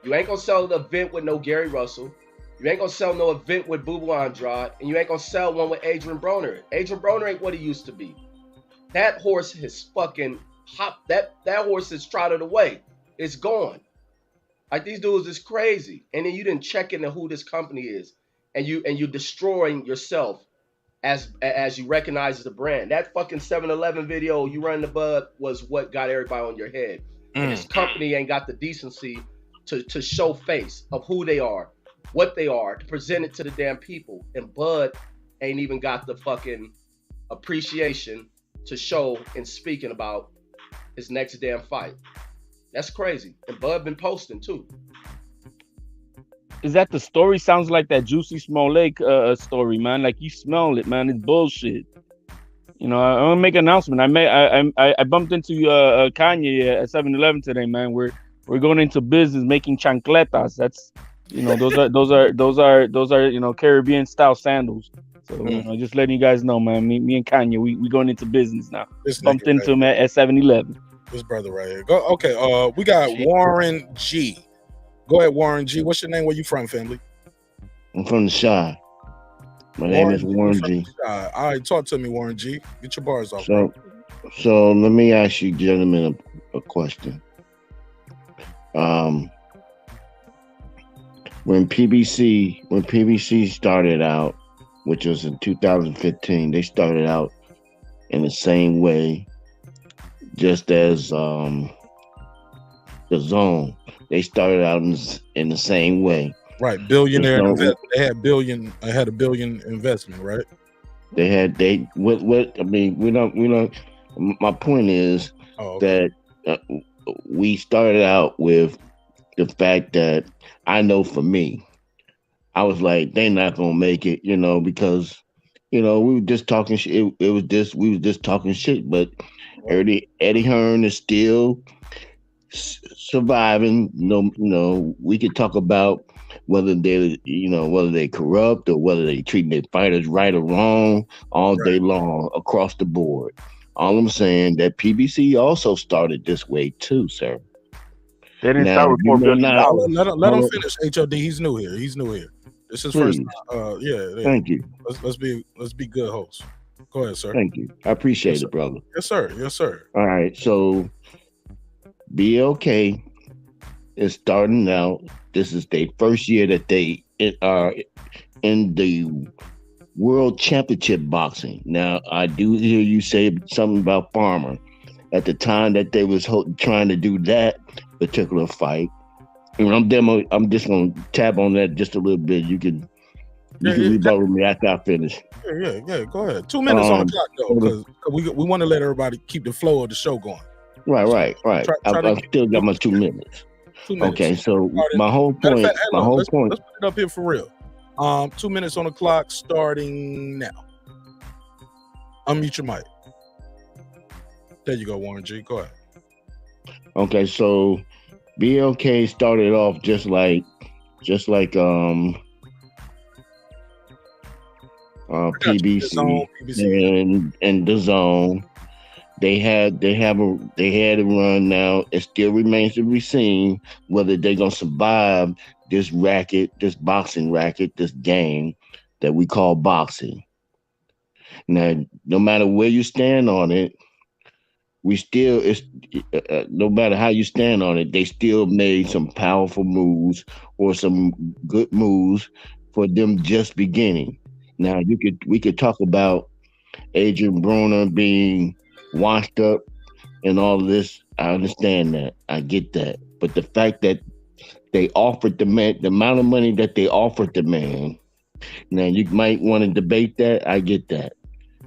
S12: You ain't gonna sell the event with no Gary Russell. You ain't gonna sell no event with Boo Andrade, and you ain't gonna sell one with Adrian Broner. Adrian Broner ain't what he used to be. That horse has fucking hopped. That horse has trotted away. It's gone. Like these dudes is crazy. And then you didn't check into who this company is, and you destroying yourself as you recognize the brand. That fucking 7-Eleven video you run the bud was what got everybody on your head. And this company ain't got the decency to show face of who they are, what they are, to present it to the damn people. And Bud ain't even got the fucking appreciation to show in speaking about his next damn fight. That's crazy. And Bud been posting too.
S8: Is that the story? Sounds like that Juicy Smollett story, man. Like you smell it, man. It's bullshit. You know, I'm gonna make an announcement. I bumped into Kanye at 7-Eleven today, man. We're going into business making chancletas. That's, you know, those are you know, Caribbean style sandals. So you know, just letting you guys know, man. Me and Kanye, we going into business now. Bumped into him at 7-Eleven.
S1: This brother right here. Go. Okay. We got Warren G. Go ahead, Warren G. What's your name? Where you from, family?
S14: I'm from the Shy. My name is Warren G.
S1: All right, talk to me, Warren G. Get your bars off.
S14: So let me ask you gentlemen a question. When PBC started out, which was in 2015, they started out in the same way, just as the Zone. They started out in the same way.
S1: Right, billionaire. They had a billion investment, right?
S14: My point is that we started out with the fact that I know for me, I was like, they not gonna make it, you know, because, you know, we were just talking shit. We was just talking shit, but Eddie Hearn is still surviving. We could talk about whether they corrupt or whether they treating their fighters right or wrong all day long across the board. All I'm saying that PBC also started this way too, sir.
S8: They didn't start with $4 billion.
S1: Let him finish. HOD, he's new here. This is first time. Yeah.
S14: Thank you.
S1: Let's be good hosts. Go ahead, sir.
S14: Thank you. I appreciate it, brother.
S1: Yes, sir.
S14: All right. So BLK is starting out. This is their first year that they are in the World Championship boxing. Now, I do hear you say something about Farmer. At the time that they was trying to do that particular fight, and I'm just gonna tap on that just a little bit. You can rebuttal me after I finish.
S1: Yeah. Go ahead. 2 minutes on the clock though, because we want to let everybody keep the flow of the show going.
S14: Right. I've still got my 2 minutes. 2 minutes. Okay, so my whole point. Let's put
S1: it up here for real. 2 minutes on the clock, starting now. Unmute your mic. There you go, Warren G. Go ahead.
S14: Okay, so BLK started off just like PBC and the Zone. They had a run now. It still remains to be seen whether they're gonna survive this racket, this boxing racket, this game that we call boxing. Now, no matter where you stand on it, no matter how you stand on it, they still made some powerful moves or some good moves for them just beginning. Now, we could talk about Adrian Broner being washed up and all of this. I understand that. I get that. But the fact that they offered the man, the amount of money that they offered the man, now you might want to debate that. I get that.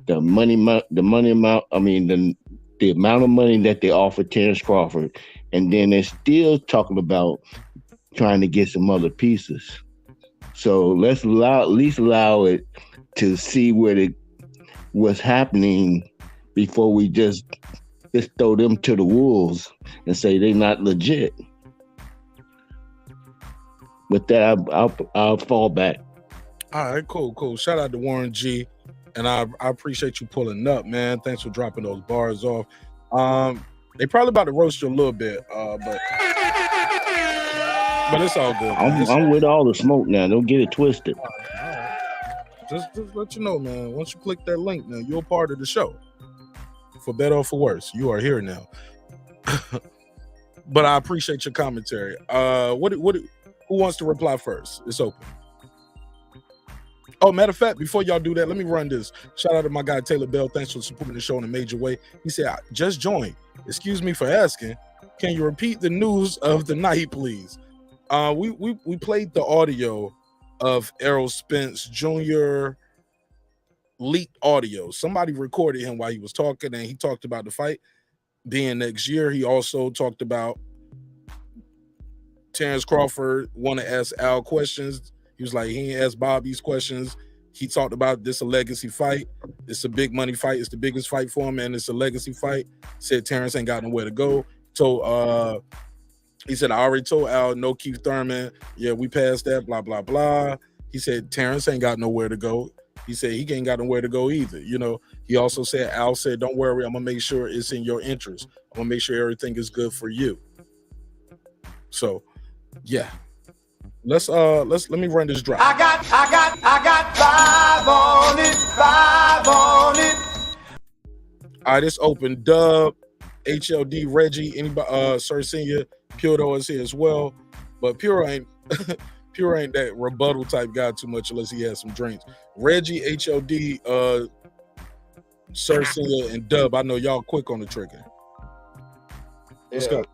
S14: The amount of money that they offered Terence Crawford, and then they're still talking about trying to get some other pieces. So let's at least allow it to see what's happening before we just throw them to the wolves and say they're not legit. With that, I'll fall back.
S1: All right, cool. Shout out to Warren G. And I appreciate you pulling up, man. Thanks for dropping those bars off. They probably about to roast you a little bit, but it's all good.
S14: I'm with all the smoke now. Don't get it twisted.
S1: All right. Just let you know, man. Once you click that link, now you're part of the show. For better or for worse, you are here now. But I appreciate your commentary. Who wants to reply first? It's open. Oh, matter of fact, before y'all do that, let me run this. Shout out to my guy Taylor Bell. Thanks for supporting the show in a major way. He said, "I just joined. Excuse me for asking. Can you repeat the news of the night, please?" We played the audio of Errol Spence Jr. leaked audio. Somebody recorded him while he was talking, and he talked about the fight being next year. He also talked about Terence Crawford want to ask Al questions. He was like, he ain't asked Bob these questions. He talked about this a legacy fight. It's a big money fight. It's the biggest fight for him, and it's a legacy fight. Said Terence ain't got nowhere to go. So he said, I already told Al, no Keith Thurman. Yeah, we passed that, blah, blah, blah. He said, Terence ain't got nowhere to go. He said he ain't got nowhere to go either. You know, he also said, Al said, don't worry, I'm gonna make sure it's in your interest. I'm gonna make sure everything is good for you. So yeah. Let me run this drop.
S2: I got 5 on it.
S1: All right, it's open. Dub, HLD, Reggie, anybody, Sir Senior, Puro is here as well. But Puro ain't that rebuttal type guy too much unless he has some drinks. Reggie, HLD, Sir Senior, and Dub, I know y'all quick on the trigger. Let's go.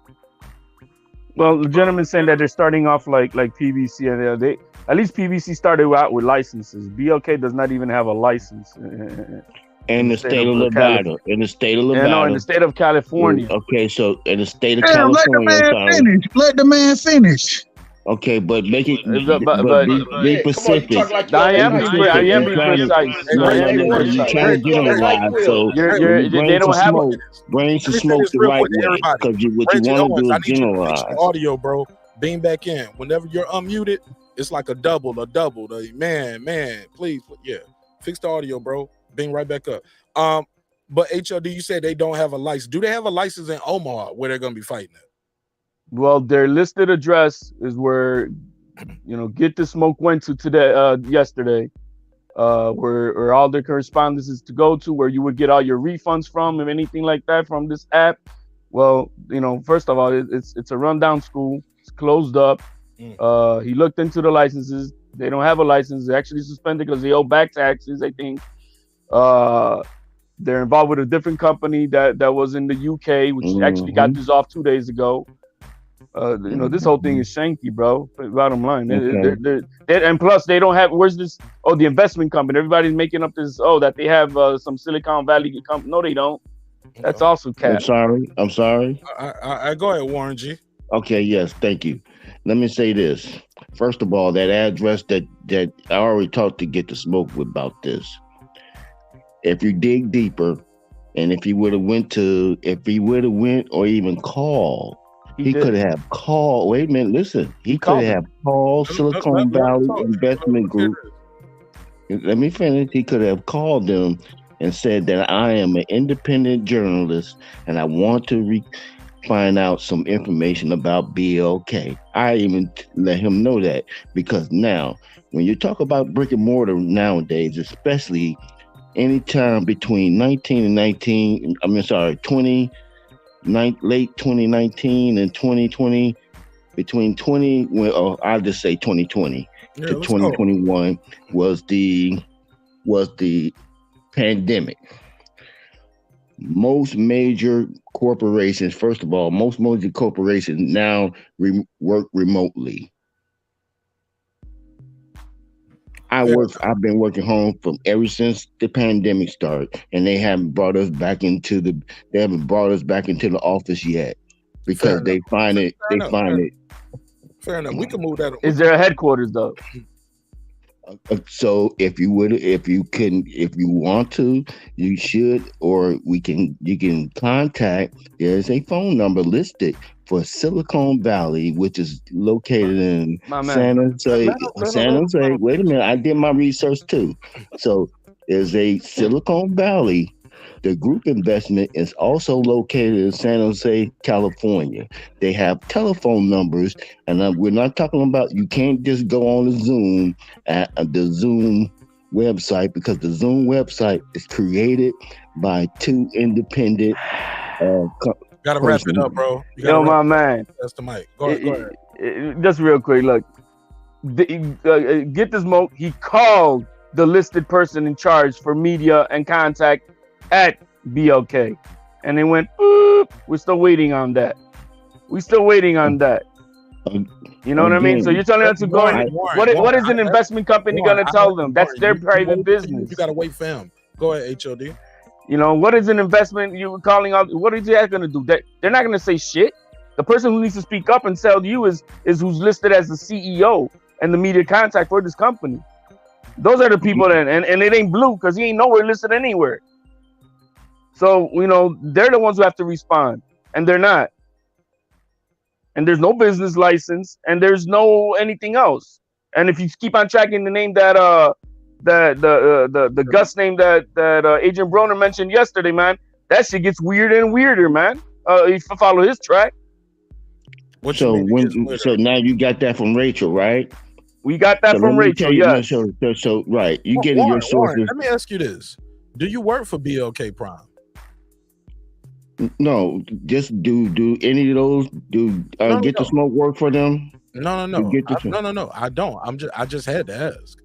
S8: Well, the gentleman saying that they're starting off like PBC, and they at least PBC started out with licenses. BLK does not even have a license.
S14: In the state of Nevada. In the state of Nevada.
S8: No, in the state of California.
S14: Okay, so in the state of California.
S13: Let the man finish.
S14: Okay, but make it,
S8: but
S14: be specific.
S8: I am being precise. I am being
S14: Because you're
S8: precise.
S14: trying to generalize. So when you bring
S8: they don't
S14: some
S8: have
S14: smoke, bring some
S1: Let me say
S14: smoke
S1: this
S14: the
S1: real
S14: right
S1: quick to
S14: way.
S1: everybody.
S14: Because what you
S1: Reggie
S14: want to
S1: Owens,
S14: do
S1: I
S14: is
S1: need you to fix
S14: generalize.
S1: your audio, bro. Beam back in. Whenever you're unmuted, it's like a double. Man, please, yeah. Fix the audio, bro. Beam right back up. But HLD, you said they don't have a license. Do they have a license in Omaha where they're gonna be fighting at?
S8: Well, their listed address is where Get the Smoke went to today, yesterday, where all their correspondences to go to, where you would get all your refunds from, and anything like that from this app. Well, first of all, it's a rundown school. It's closed up. He looked into the licenses. They don't have a license. They're actually suspended because they owe back taxes, I think. They're involved with a different company that was in the UK, which actually got dissolved 2 days ago. This whole thing is shanky, bro. Bottom line, and plus they don't have. Where's this? Oh, the investment company. Everybody's making up this. Oh, that they have some Silicon Valley company. No, they don't. That's also cap.
S14: I'm sorry.
S1: I go ahead, Warren G.
S14: Okay, yes, thank you. Let me say this. First of all, that address that I already talked to Get the Smoke about this. If you dig deeper, and if he would have went or even called, he could have called. Wait a minute, listen. He could have called Silicon Valley Investment Group. Let me finish. He could have called them and said that I am an independent journalist and I want to find out some information about BLK. I even let him know that, because now when you talk about brick and mortar nowadays, especially anytime between late 2019 and 2020, I'll just say 2020 to 2021 was the pandemic. Most major corporations now work remotely. I've been working home from ever since the pandemic started, and they haven't brought us back into the office yet, because they find it.
S1: Fair enough. We can move that.
S8: Is there a headquarters though?
S14: So if you want to, you should, or you can contact. There's a phone number listed for Silicon Valley, which is located in San Jose. Wait a minute, I did my research too. So there's a Silicon Valley. The group investment is also located in San Jose, California. They have telephone numbers, and we're not talking about, you can't just go on the Zoom website, because the Zoom website is created by two independent
S1: Gotta wrap it up, bro.
S8: My man.
S1: That's the mic. Go ahead.
S8: Just real quick, look. Get the Smoke. He called the listed person in charge for media and contact at BLK, and they went, we're still waiting on that. You know what I mean? So you're telling us to go in. What is an investment company going to tell them? That's their private business.
S1: You got to wait for him. Go ahead, HOD.
S8: What is an investment you were calling out? What is that going to do? They're not going to say shit. The person who needs to speak up and tell you is who's listed as the CEO and the media contact for this company. Those are the people and it ain't Blue, because he ain't nowhere listed anywhere. So, they're the ones who have to respond, and they're not. And there's no business license, and there's no anything else. And if you keep on tracking the name that the Gus name that Agent Broner mentioned yesterday, man, that shit gets weirder and weirder, man. If you follow his track.
S14: So now you got that from Rachel, right?
S8: We got that from Rachel, yeah.
S14: So right, you getting your sources.
S1: Let me ask you this: do you work for BLK Prime?
S14: No, just do any of those. Get the Smoke work for them?
S1: No. I don't. I just had to ask.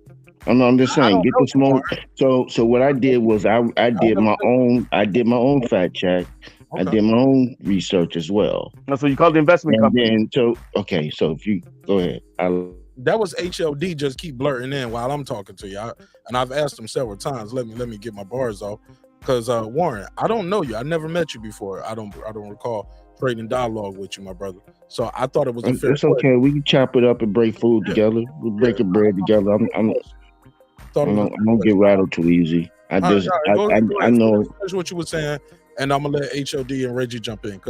S14: I'm just saying, Get the Smoke. So what I did was I did my own fact check. Okay. I did my own research as well.
S8: So you called the investment company.
S14: So if you go ahead.
S1: That was HLD just keep blurting in while I'm talking to you. And I've asked him several times, let me get my bars off. Because Warren, I don't know you. I never met you before. I don't recall trading dialogue with you, my brother. So I thought it was a fair
S14: It's okay. We can chop it up and break food together. We're breaking bread together. I don't get rattled too easy. I
S1: Go ahead.
S14: know.
S1: Finish what you were saying, and I'm gonna let HOD and Reggie jump in.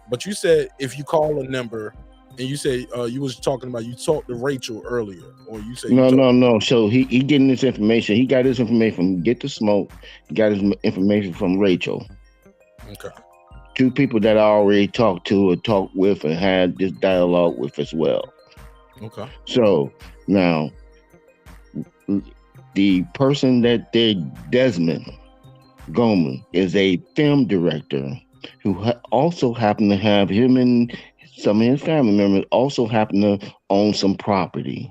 S1: But you said if you call a number, and you say you was talking about you talked to Rachel earlier, or you say
S14: no. So he getting this information. He got his information from Get the Smoke. He got his information from Rachel.
S1: Okay.
S14: Two people that I already talked to or talked with and had this dialogue with as well.
S1: Okay.
S14: So now the person that did Desmond Goldman is a film director who also happened to have him and some of his family members also happen to own some property.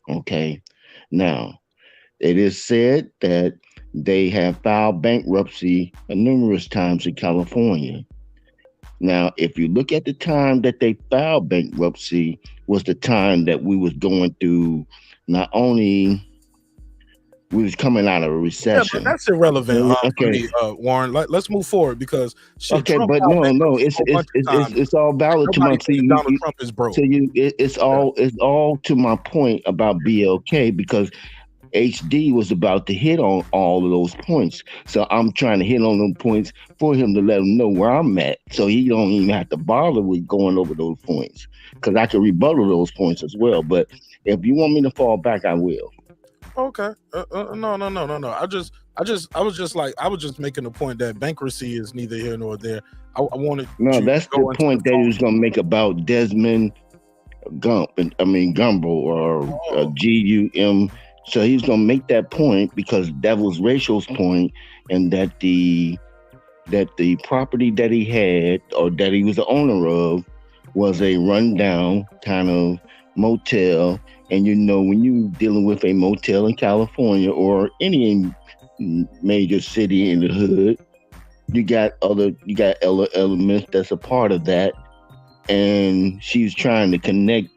S14: Okay. Now, it is said that they have filed bankruptcy numerous times in California. Now, if you look at the time that they filed bankruptcy was the time that we was going through, not only we was coming out of a recession.
S1: Yeah, but that's irrelevant.
S14: Okay,
S1: Warren. Let's move forward because shit.
S14: Okay,
S1: Trump
S14: but no, it's all valid to my see.
S1: Donald Trump is broke.
S14: So it's all to my point about BLK because HD was about to hit on all of those points. So I'm trying to hit on those points for him to let him know where I'm at. So he don't even have to bother with going over those points because I can rebuttal those points as well. But if you want me to fall back, I will.
S1: Okay. No. I was just making the point that bankruptcy is neither here nor there. I wanted.
S14: No, that's the point that he was going to make about Desmond Gumbo or GUM. So he's going to make that point because that was Rachel's point, and that the property that he had or that he was the owner of was a rundown kind of motel. And you know, when you're dealing with a motel in California or any major city in the hood, you got other elements that's a part of that. And she's trying to connect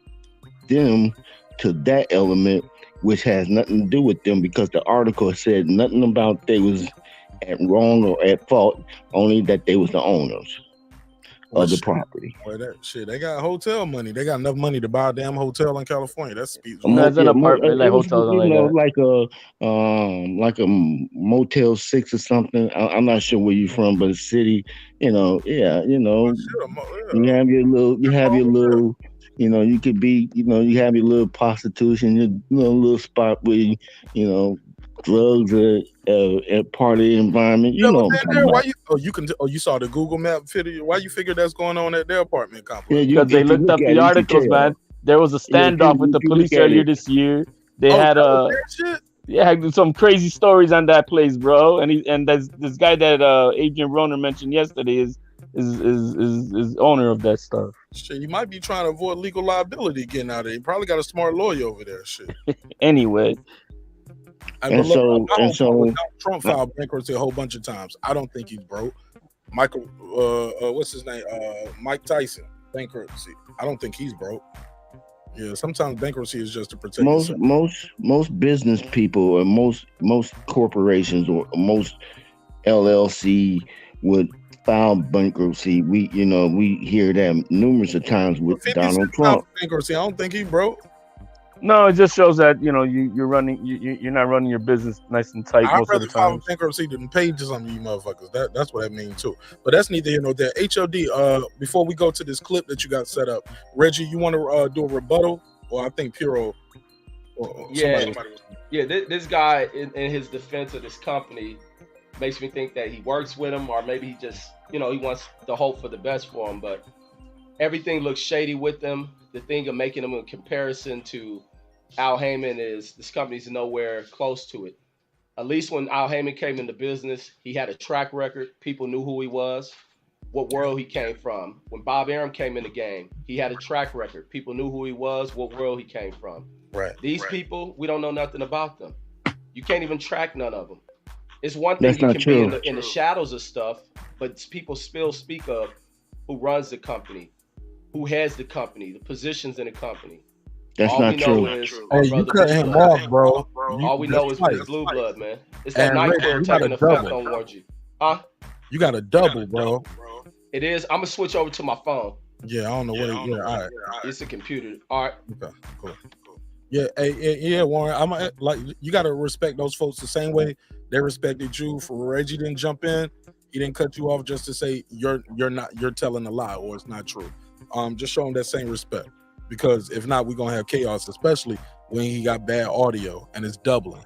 S14: them to that element, which has nothing to do with them because the article said nothing about they was at wrong or at fault, only that they was the owners of the property.
S1: Well, they got hotel money. They got enough money to buy a damn hotel in California. That's
S8: it's an apartment, like hotels,
S14: like a Motel 6 or something. I'm not sure where you're from, but a city, you have your little, you could be, you have your little prostitution, your little spot where drugs are part of the environment.
S1: You saw the Google map video. Why you figure that's going on at their apartment complex?
S8: Because they looked up the articles, man. There was a standoff with the police earlier this year. They had some crazy stories on that place, bro. And this guy that Agent Roner mentioned yesterday is owner of that stuff.
S1: Shit, you might be trying to avoid legal liability getting out of there. You probably got a smart lawyer over there. Shit.
S8: Anyway.
S1: Trump filed bankruptcy a whole bunch of times. I don't think he's broke. Michael, what's his name? Mike Tyson, bankruptcy. I don't think he's broke. Yeah, sometimes bankruptcy is just to protect
S14: most business people or most corporations or most LLC would file bankruptcy. We hear that numerous of times with Donald Trump.
S1: Bankruptcy. I don't think he broke.
S8: No, it just shows that you're not running your business nice and tight most of the time.
S1: Bankruptcy than pay to some of you motherfuckers. That's what that means too. But that's neither here nor there. HOD. Before we go to this clip that you got set up, Reggie, you want to do a rebuttal, or I think Piro.
S12: This guy in his defense of this company makes me think that he works with him, or maybe he just he wants to hope for the best for him. But everything looks shady with them. The thing of making them a comparison to Al Heyman is this company's nowhere close to it. At least when Al Heyman came into business, he had a track record. People knew who he was, what world he came from. When Bob Arum came in the game, he had a track record. People knew who he was, what world he came from.
S1: Right.
S12: These people, we don't know nothing about them. You can't even track none of them. It's one thing you can be in the shadows of stuff, but people still speak of who runs the company, who heads the company, the positions in the company.
S14: That's
S12: All
S14: not
S12: we know
S14: true.
S12: is our
S1: Hey, you
S12: brother
S1: cut
S12: Blue
S1: him
S12: Blood.
S1: off, bro.
S12: All we
S1: That's
S12: know is
S1: twice.
S12: it's Blue Blood, man. It's that
S1: And
S12: night
S1: Reggie,
S12: club
S1: you got
S12: taking
S1: a
S12: effect
S1: double.
S12: on Warren. Huh?
S1: You got a double, bro.
S12: It is. I'm gonna switch over to my phone.
S1: Yeah, I don't know what it. Yeah, all right.
S12: It's a computer. All right.
S1: Okay, cool. Yeah, yeah, Warren. I'm like, you got to respect those folks the same way they respected you. For Reggie didn't jump in, he didn't cut you off just to say you're telling a lie or it's not true. Just show him that same respect, because if not, we're gonna have chaos, especially when he got bad audio and it's doubling.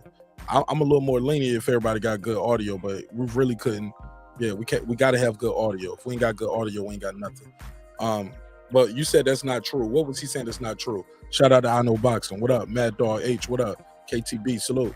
S1: I'm a little more lenient if everybody got good audio, but we really couldn't. Yeah, we got to have good audio. If we ain't got good audio, we ain't got nothing. But you said that's not true. What was he saying that's not true? Shout out to I Know Boxing. What up? Mad Dog H. What up? KTB. Salute.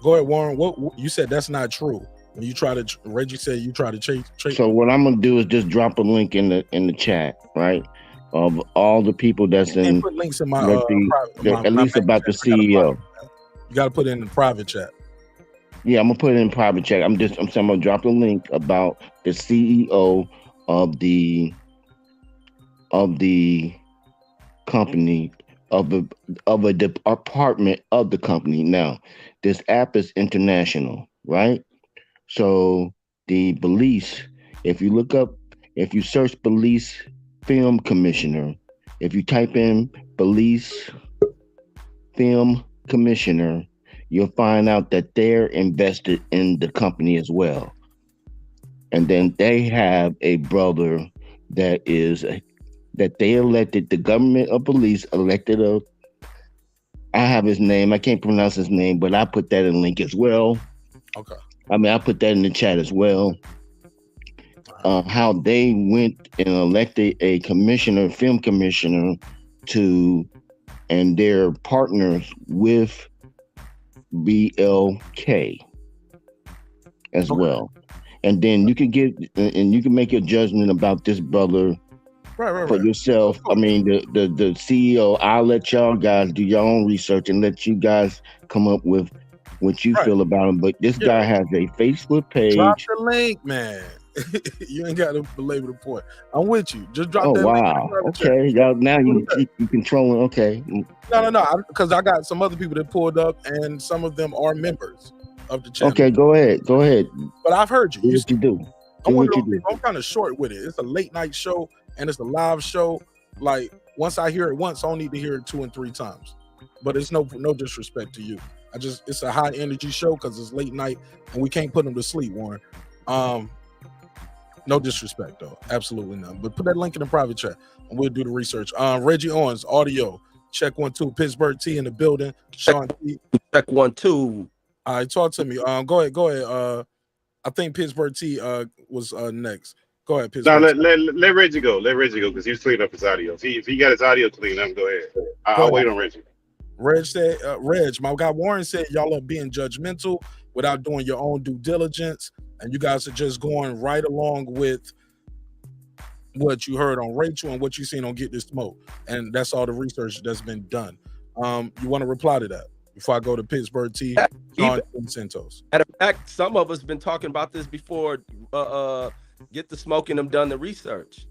S1: Go ahead, Warren. What you said that's not true. When you try to, Reggie said you try to chase.
S14: So what I'm gonna do is just drop a link in the chat, right? Of all the people that's in,
S1: put links in my,
S14: at least about the CEO.
S1: You got to put it in the private chat.
S14: Yeah, I'm gonna put it in private chat. I'm gonna drop a link about the CEO of the company of a department of the company. Now, this app is international, right? So the Belize, if you search Belize Film Commissioner, if you type in Belize Film Commissioner, you'll find out that they're invested in the company as well. And then they have a brother that they elected, the government of Belize elected I have his name, I can't pronounce his name, but I put that in the link as well.
S1: Okay.
S14: I mean, I put that in the chat as well. How they went and elected a film commissioner and they're partners with BLK as well. And then you can make your judgment about this brother for yourself. I mean, the CEO, I'll let y'all guys do your own research and let you guys come up with what you feel about him. But this guy has a Facebook page.
S1: Drop the link, man. You ain't got to belabor the point. I'm with you. Just drop that link.
S14: Wow. Okay. Y'all now you controlling. Okay.
S1: No. Because I got some other people that pulled up, and some of them are members of the channel.
S14: Okay, go ahead.
S1: But I've heard you.
S14: Do what you do.
S1: I'm kind of short with it. It's a late night show and it's a live show. Like, once I hear it once, I don't need to hear it 2 and 3 times. But it's no disrespect to you. It's a high energy show because it's late night and we can't put them to sleep, Warren. No disrespect though, absolutely none. But put that link in the private chat and we'll do the research. Reggie Owens, audio, check 1 2. Pittsburgh T in the building. Sean T.
S12: Check 1 2.
S1: All right, talk to me. Go ahead. I think Pittsburgh T was next. Go ahead, Pittsburgh.
S15: No, let Reggie go. Let Reggie go because he's cleaning up his audio. If he got his audio cleaned up, go ahead. I'll wait on Reggie.
S1: Reg said, my guy Warren said y'all are being judgmental without doing your own due diligence, and you guys are just going right along with what you heard on Rachel and what you seen on Get This Smoke, and that's all the research that's been done. You want to reply to that before I go to Pittsburgh T, Sean Santos?
S12: Matter of fact, some of us been talking about this before. Get the Smoke and them done the research.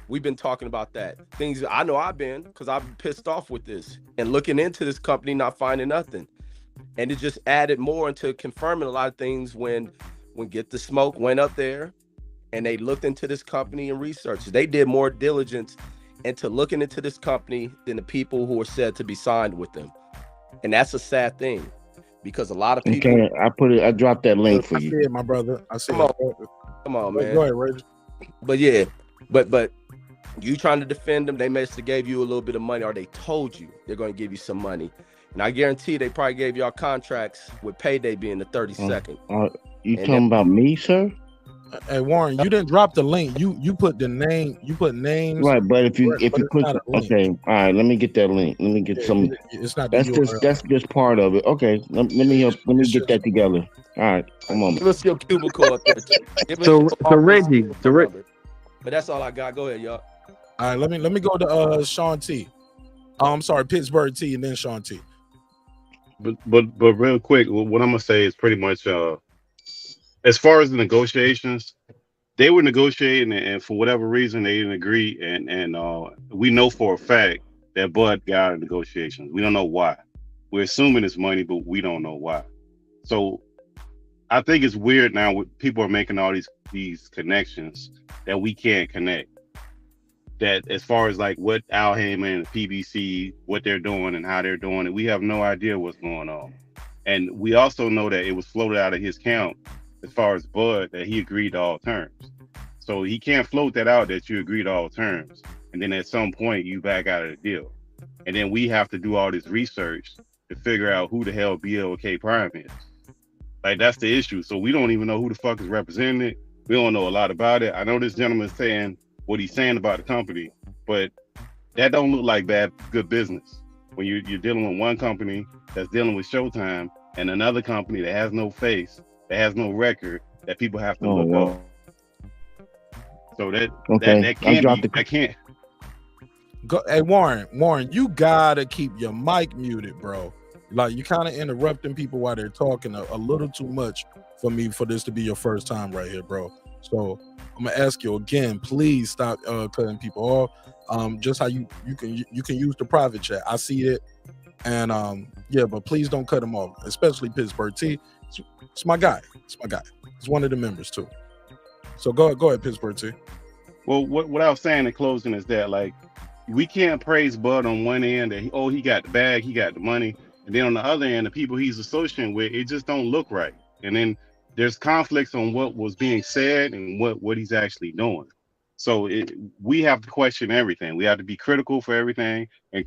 S12: We've been talking about that. Things I know I've been, because I've been pissed off with this and looking into this company, not finding nothing. And it just added more into confirming a lot of things when Get the Smoke went up there and they looked into this company and researched. They did more diligence into looking into this company than the people who were said to be signed with them. And that's a sad thing because a lot of people.
S14: Okay, I dropped that link for you.
S1: I see it, my brother. I see
S12: it.
S1: Come
S12: on, man.
S1: Go ahead, Reggie.
S12: But yeah, but you trying to defend them, they must have gave you a little bit of money, or they told you they're going to give you some money. And I guarantee they probably gave y'all contracts with payday being the 32nd.
S14: You talking about me, sir?
S1: Hey Warren, you didn't drop the link. You put the name. You put names.
S14: Right, but if you click, okay, all right. Let me get that link. Let me get some.
S1: It's not.
S14: That's just part of it. Okay, let me get that together. All right, come on.
S12: Give us your cubicle up there.
S8: So Reggie,
S12: but that's all I got. Go ahead, y'all.
S1: All right, let me go to Sean T. I'm sorry, Pittsburgh T, and then Sean T.
S15: But real quick, what I'm gonna say is pretty much as far as the negotiations, they were negotiating, and for whatever reason they didn't agree, and we know for a fact that Bud got out of negotiations. We don't know why. We're assuming it's money, but we don't know why. So I think it's weird now when people are making all these connections that we can't connect. That as far as like what Al Heyman and PBC, what they're doing and how they're doing it, we have no idea what's going on. And we also know that it was floated out of his camp as far as Bud that he agreed to all terms. So he can't float that out that you agreed to all terms. And then at some point you back out of the deal. And then we have to do all this research to figure out who the hell BLK Prime is. Like, that's the issue. So we don't even know who the fuck is representing it. We don't know a lot about it. I know this gentleman is saying what he's saying about the company, but that don't look like good business. When you're dealing with one company that's dealing with Showtime and another company that has no face, that has no record, that people have to look up. So that can't.
S1: Go, hey Warren, you gotta keep your mic muted, bro. Like, you kind of interrupting people while they're talking a little too much for me for this to be your first time right here, bro. So I'm gonna ask you again, please stop cutting people off. Just how you can use the private chat. I see it, and yeah, but please don't cut him off, especially Pittsburgh T. It's my guy. It's my guy. It's one of the members too. So go ahead, Pittsburgh T.
S15: Well, what I was saying in closing is that, like, we can't praise Bud on one end that he got the bag, he got the money, and then on the other end, the people he's associating with, it just don't look right. And then there's conflicts on what was being said and what he's actually doing. So we have to question everything. We have to be critical for everything. And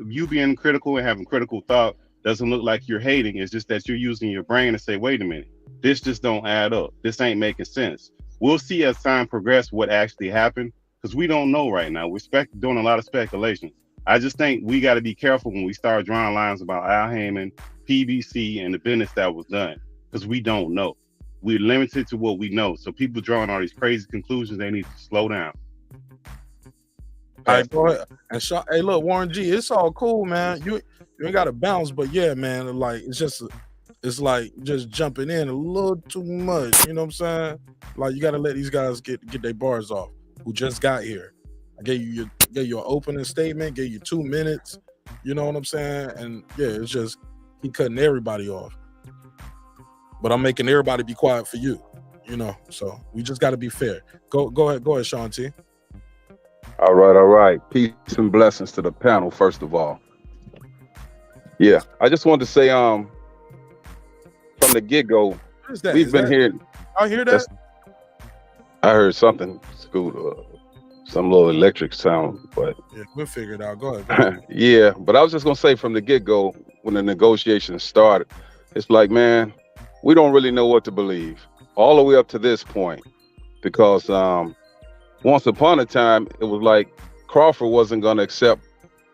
S15: you being critical and having critical thought doesn't look like you're hating. It's just that you're using your brain to say, wait a minute, this just don't add up. This ain't making sense. We'll see as time progresses what actually happened, because we don't know right now. We're doing a lot of speculation. I just think we got to be careful when we start drawing lines about Al Heyman, PBC, and the business that was done, because we don't know. We're limited to what we know. So people drawing all these crazy conclusions, they need to slow down.
S1: All right, go ahead. And hey, look, Warren G, it's all cool, man. You ain't got to bounce, but yeah, man, like, it's like just jumping in a little too much. You know what I'm saying? Like, you got to let these guys get their bars off who just got here. I gave you an opening statement, gave you 2 minutes. You know what I'm saying? And yeah, it's just he cutting everybody off. But I'm making everybody be quiet for you. You know, so we just got to be fair. Go ahead, Sean T.
S16: All right. Peace and blessings to the panel, first of all. Yeah, I just wanted to say, from the get-go, we've been here.
S1: I hear that.
S16: I heard something, some little electric sound, but
S1: yeah, we'll figure it out. Go ahead.
S16: Yeah, but I was just gonna say from the get-go, when the negotiations started, it's like, man, we don't really know what to believe all the way up to this point, because once upon a time it was like Crawford wasn't gonna accept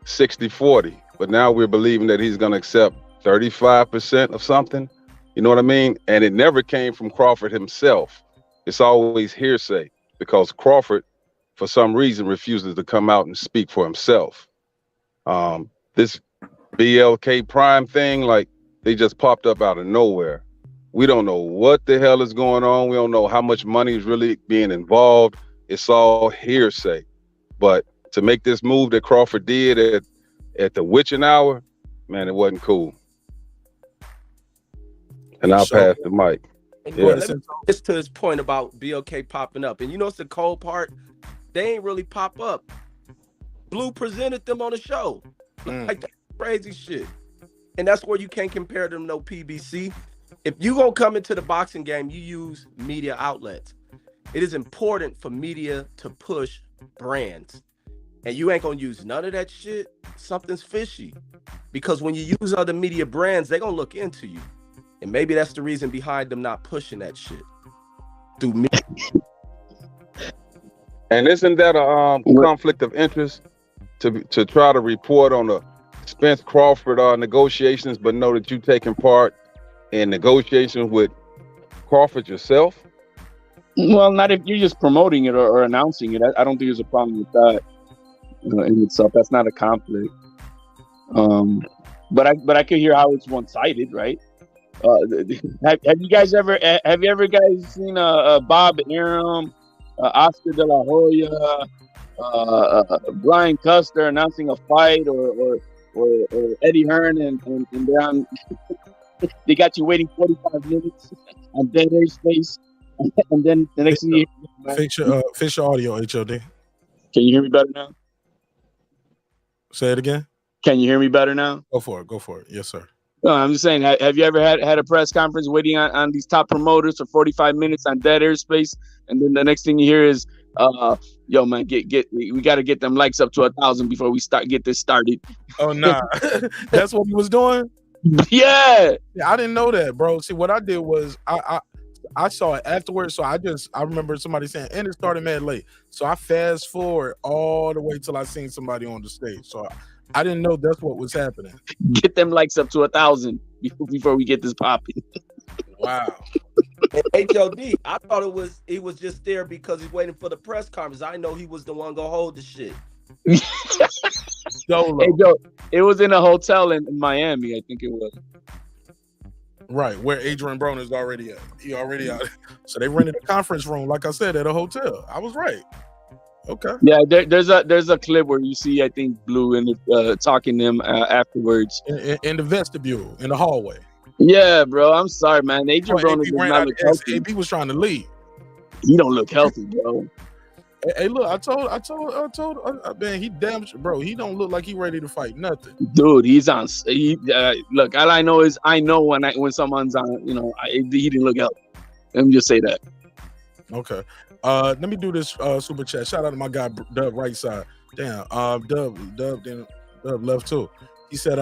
S16: 60-40, but now we're believing that he's gonna accept 35% of something. You know what I mean? And it never came from Crawford himself. It's always hearsay, because Crawford, for some reason, refuses to come out and speak for himself. This BLK Prime thing, like, they just popped up out of nowhere. We don't know what the hell is going on. We don't know how much money is really being involved. It's all hearsay. But to make this move that Crawford did at the witching hour, man, it wasn't cool. And I'll pass the mic.
S12: Yeah. It's to his point about BLK popping up. And you know what's the cold part? They ain't really pop up. Blue presented them on the show. Like, that crazy shit. And that's where you can't compare them no PBC. If you gonna come into the boxing game, you use media outlets. It is important for media to push brands. And you ain't gonna use none of that shit, something's fishy. Because when you use other media brands, they're gonna look into you. And maybe that's the reason behind them not pushing that shit through me.
S16: And isn't that a conflict of interest to try to report on the Spence Crawford negotiations, but know that you taking part in negotiations with Crawford yourself?
S8: Well, not if you're just promoting it or announcing it. I don't think there's a problem with that in itself. That's not a conflict. But I could hear how it's one-sided, right? Have you ever guys seen Bob Arum Oscar De La Hoya, Brian Custer announcing a fight, or Eddie Hearn, and they got you waiting 45 minutes on dead air space, and then the next thing you hear,
S1: fix your audio, HOD.
S8: Can you hear me better now?
S1: Say it again.
S8: Can you hear me better now?
S1: Go for it. Go for it. Yes, sir.
S8: No, I'm just saying, have you ever had a press conference waiting on these top promoters for 45 minutes on dead airspace, and then the next thing you hear is, yo, man, we got to get them likes up to 1,000 before we get this started.
S1: Oh, nah. That's what he was doing?
S8: Yeah.
S1: I didn't know that, bro. See, what I did was I saw it afterwards, so I remember somebody saying, and it started mad late. So I fast forward all the way till I seen somebody on the stage. So I didn't know that's what was happening.
S8: Get them likes up to 1,000 before we get this popping.
S1: Wow.
S12: HOD, I thought he was just there because he's waiting for the press conference. I know he was the one gonna hold the shit.
S1: Solo.
S8: Hey, Joe, it was in a hotel in Miami, I think it was.
S1: Right, where Adrian Broner is already at. He already out. So they rented a conference room, like I said, at a hotel. I was right. Okay.
S8: Yeah, there's a clip where you see, I think, Blue and talking to him afterwards
S1: in the vestibule, in the hallway.
S8: Yeah, bro. I'm sorry, man. Adrian Broner does not look healthy.
S1: AB was trying to leave.
S8: He don't look healthy, bro.
S1: Hey, look, I told, man, he damn, bro. He don't look like he ready to fight nothing.
S8: Dude, he's on. Look, all I know is when someone's on, he didn't look healthy. Let me just say that.
S1: Okay. Let me do this super chat. Shout out to my guy Dub right side. Damn. Dub left too. He said,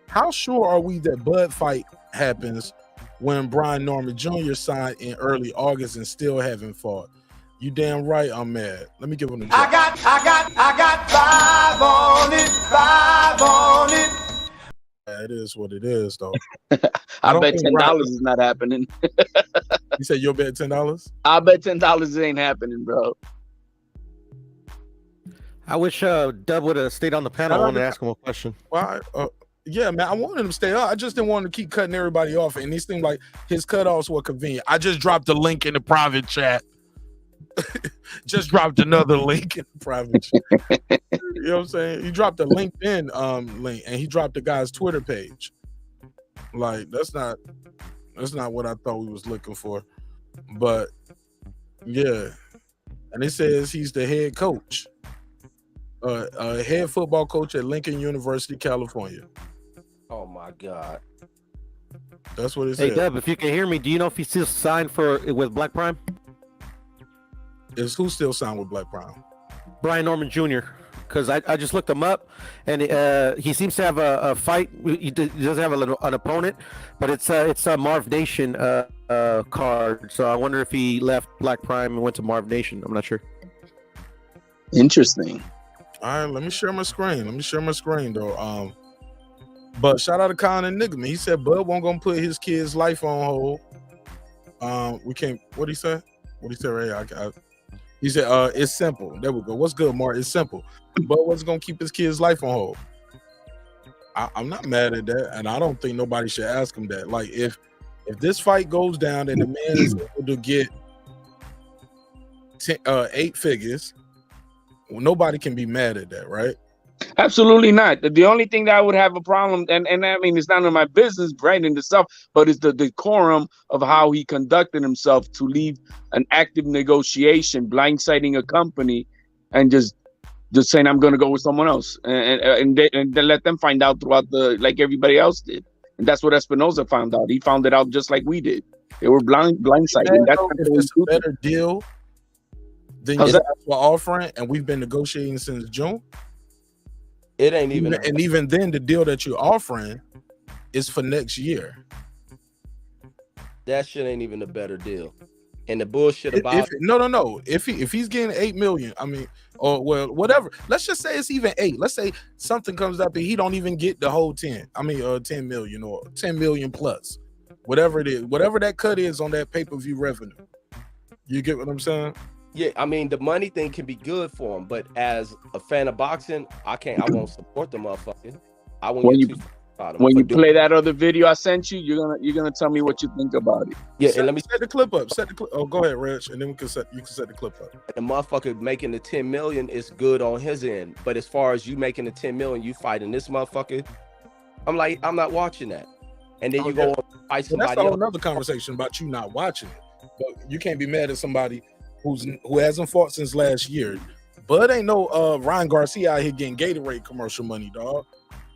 S1: how sure are we that Bud fight happens when Brian Norman Jr. signed in early August and still haven't fought? You damn right I'm mad. Let me give him a drop.
S2: I got 5 on it.
S1: It is what it is, though.
S8: I bet $10 is not happening.
S1: You said you'll bet $10?
S8: I bet $10 ain't happening, bro.
S7: I wish Dub would have stayed on the panel. I wanted to ask him a question.
S1: Well, yeah, man, I wanted him to stay up. I just didn't want him to keep cutting everybody off, and these things like his cutoffs were convenient. I just dropped the link in the private chat. Just dropped another link in the private chat. You know what I'm saying? He dropped a LinkedIn link, and he dropped the guy's Twitter page. Like that's not what I thought we was looking for. But yeah, and it says he's the head coach, head football coach at Lincoln University, California.
S12: Oh my God.
S1: That's what it says.
S7: Hey Deb, if you can hear me, do you know if he's still signed with Black Prime?
S1: Is who still signed with Black Prime?
S7: Brian Norman Jr. Because I just looked him up, and he seems to have a fight. He doesn't have an opponent, but it's a Marv Nation card. So I wonder if he left Black Prime and went to Marv Nation. I'm not sure.
S8: Interesting.
S1: All right, let me share my screen. Though. But shout out to Colin and Nigga, man. He said Bud won't gonna put his kid's life on hold. We can't. What he say? What he said right here? He said, it's simple. There we go. What's good, Mark? It's simple. But what's going to keep his kid's life on hold? I'm not mad at that, and I don't think nobody should ask him that. Like, if this fight goes down and the man is able to get 8 figures, well, nobody can be mad at that, right?
S8: Absolutely not. The only thing that I would have a problem, and I mean, it's none of my business, right, and the stuff, but it's the decorum of how he conducted himself to leave an active negotiation, blindsiding a company, and just saying I'm going to go with someone else, and then let them find out throughout like everybody else did, and that's what Espinoza found out. He found it out just like we did. They were blindsiding. That's
S1: a better deal than you're offering, and we've been negotiating since June.
S12: It ain't even,
S1: and even then, the deal that you're offering is for next year.
S12: That shit ain't even a better deal. And the bullshit about
S1: no. If he's getting 8 million, I mean, or well, whatever. Let's just say it's even 8. Let's say something comes up and he don't even get the whole 10. I mean, 10 million or 10 million plus, whatever it is, whatever that cut is on that pay-per-view revenue. You get what I'm saying?
S12: Yeah, I mean, the money thing can be good for him, but as a fan of boxing, I won't support the motherfucker. I won't get
S8: When you play that other video I sent you, you're gonna tell me what you think about it.
S12: Yeah, and let me
S1: set the clip up. Set the clip. Oh, go ahead, Reg, and then you can set the clip up.
S12: The motherfucker making the 10 million is good on his end, but as far as you making the 10 million, you fighting this motherfucker, I'm like, I'm not watching that. And then you go and fight somebody
S1: That's a whole
S12: else.
S1: another conversation about you not watching it. But you can't be mad at somebody who hasn't fought since last year. Bud ain't no Ryan Garcia out here getting Gatorade commercial money, dog.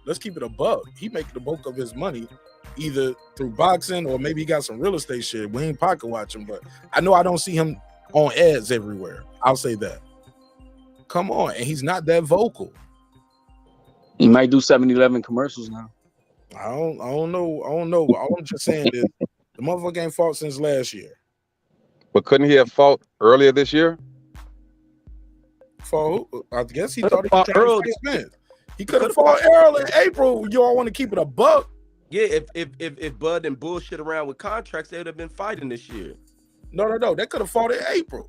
S1: Let's keep it a buck. He making the bulk of his money either through boxing or maybe he got some real estate shit. We ain't pocket watching, but I know I don't see him on ads everywhere. I'll say that. Come on, and he's not that vocal.
S8: He might do 7-Eleven commercials now.
S1: I don't know. All I'm just saying is the motherfucker ain't fought since last year.
S16: But couldn't he have fought earlier this year?
S1: For who? I guess he thought he was trying to fight Spence. He could have fought Errol in April. You all want to keep it a buck?
S12: Yeah, if Bud didn't bullshit around with contracts, they would have been fighting this year.
S1: No. They could have fought in April.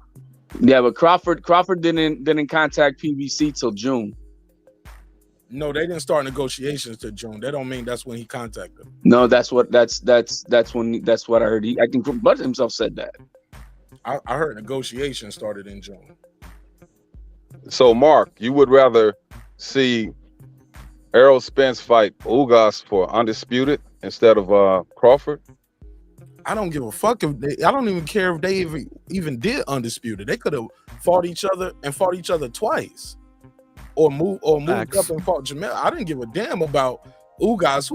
S8: Yeah, but Crawford didn't contact PBC till June.
S1: No, they didn't start negotiations till June. That don't mean that's when he contacted them.
S8: No, that's what I heard. I think Bud himself said that.
S1: I heard negotiations started in June.
S16: So, Mark, you would rather see Errol Spence fight Ugas for undisputed instead of Crawford?
S1: I don't give a fuck if I don't even care if they even did undisputed. They could have fought each other twice, or moved up and fought Jamel. I didn't give a damn about Ugas.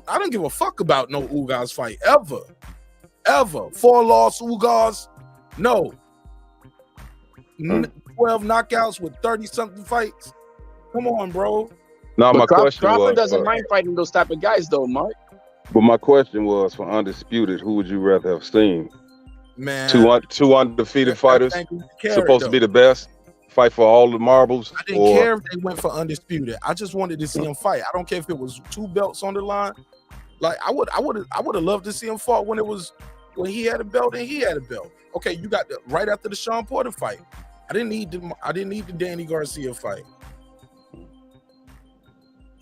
S1: I don't give a fuck about no Ugas fight ever. 4-loss Ugas, no. 12 knockouts with 30-something fights. Come on, bro.
S16: No, my question was
S8: Crawford doesn't mind fighting those type of guys, though, Mark.
S16: But my question was for undisputed, who would you rather have seen?
S1: Man,
S16: two undefeated fighters, supposed to be the best, fight for all the marbles.
S1: I didn't care if they went for undisputed. I just wanted to see him fight. I don't care if it was 2 belts on the line. Like I would have loved to see him fight when he had a belt and he had a belt. Okay, you got right after the Sean Porter fight. I didn't need the Danny Garcia fight.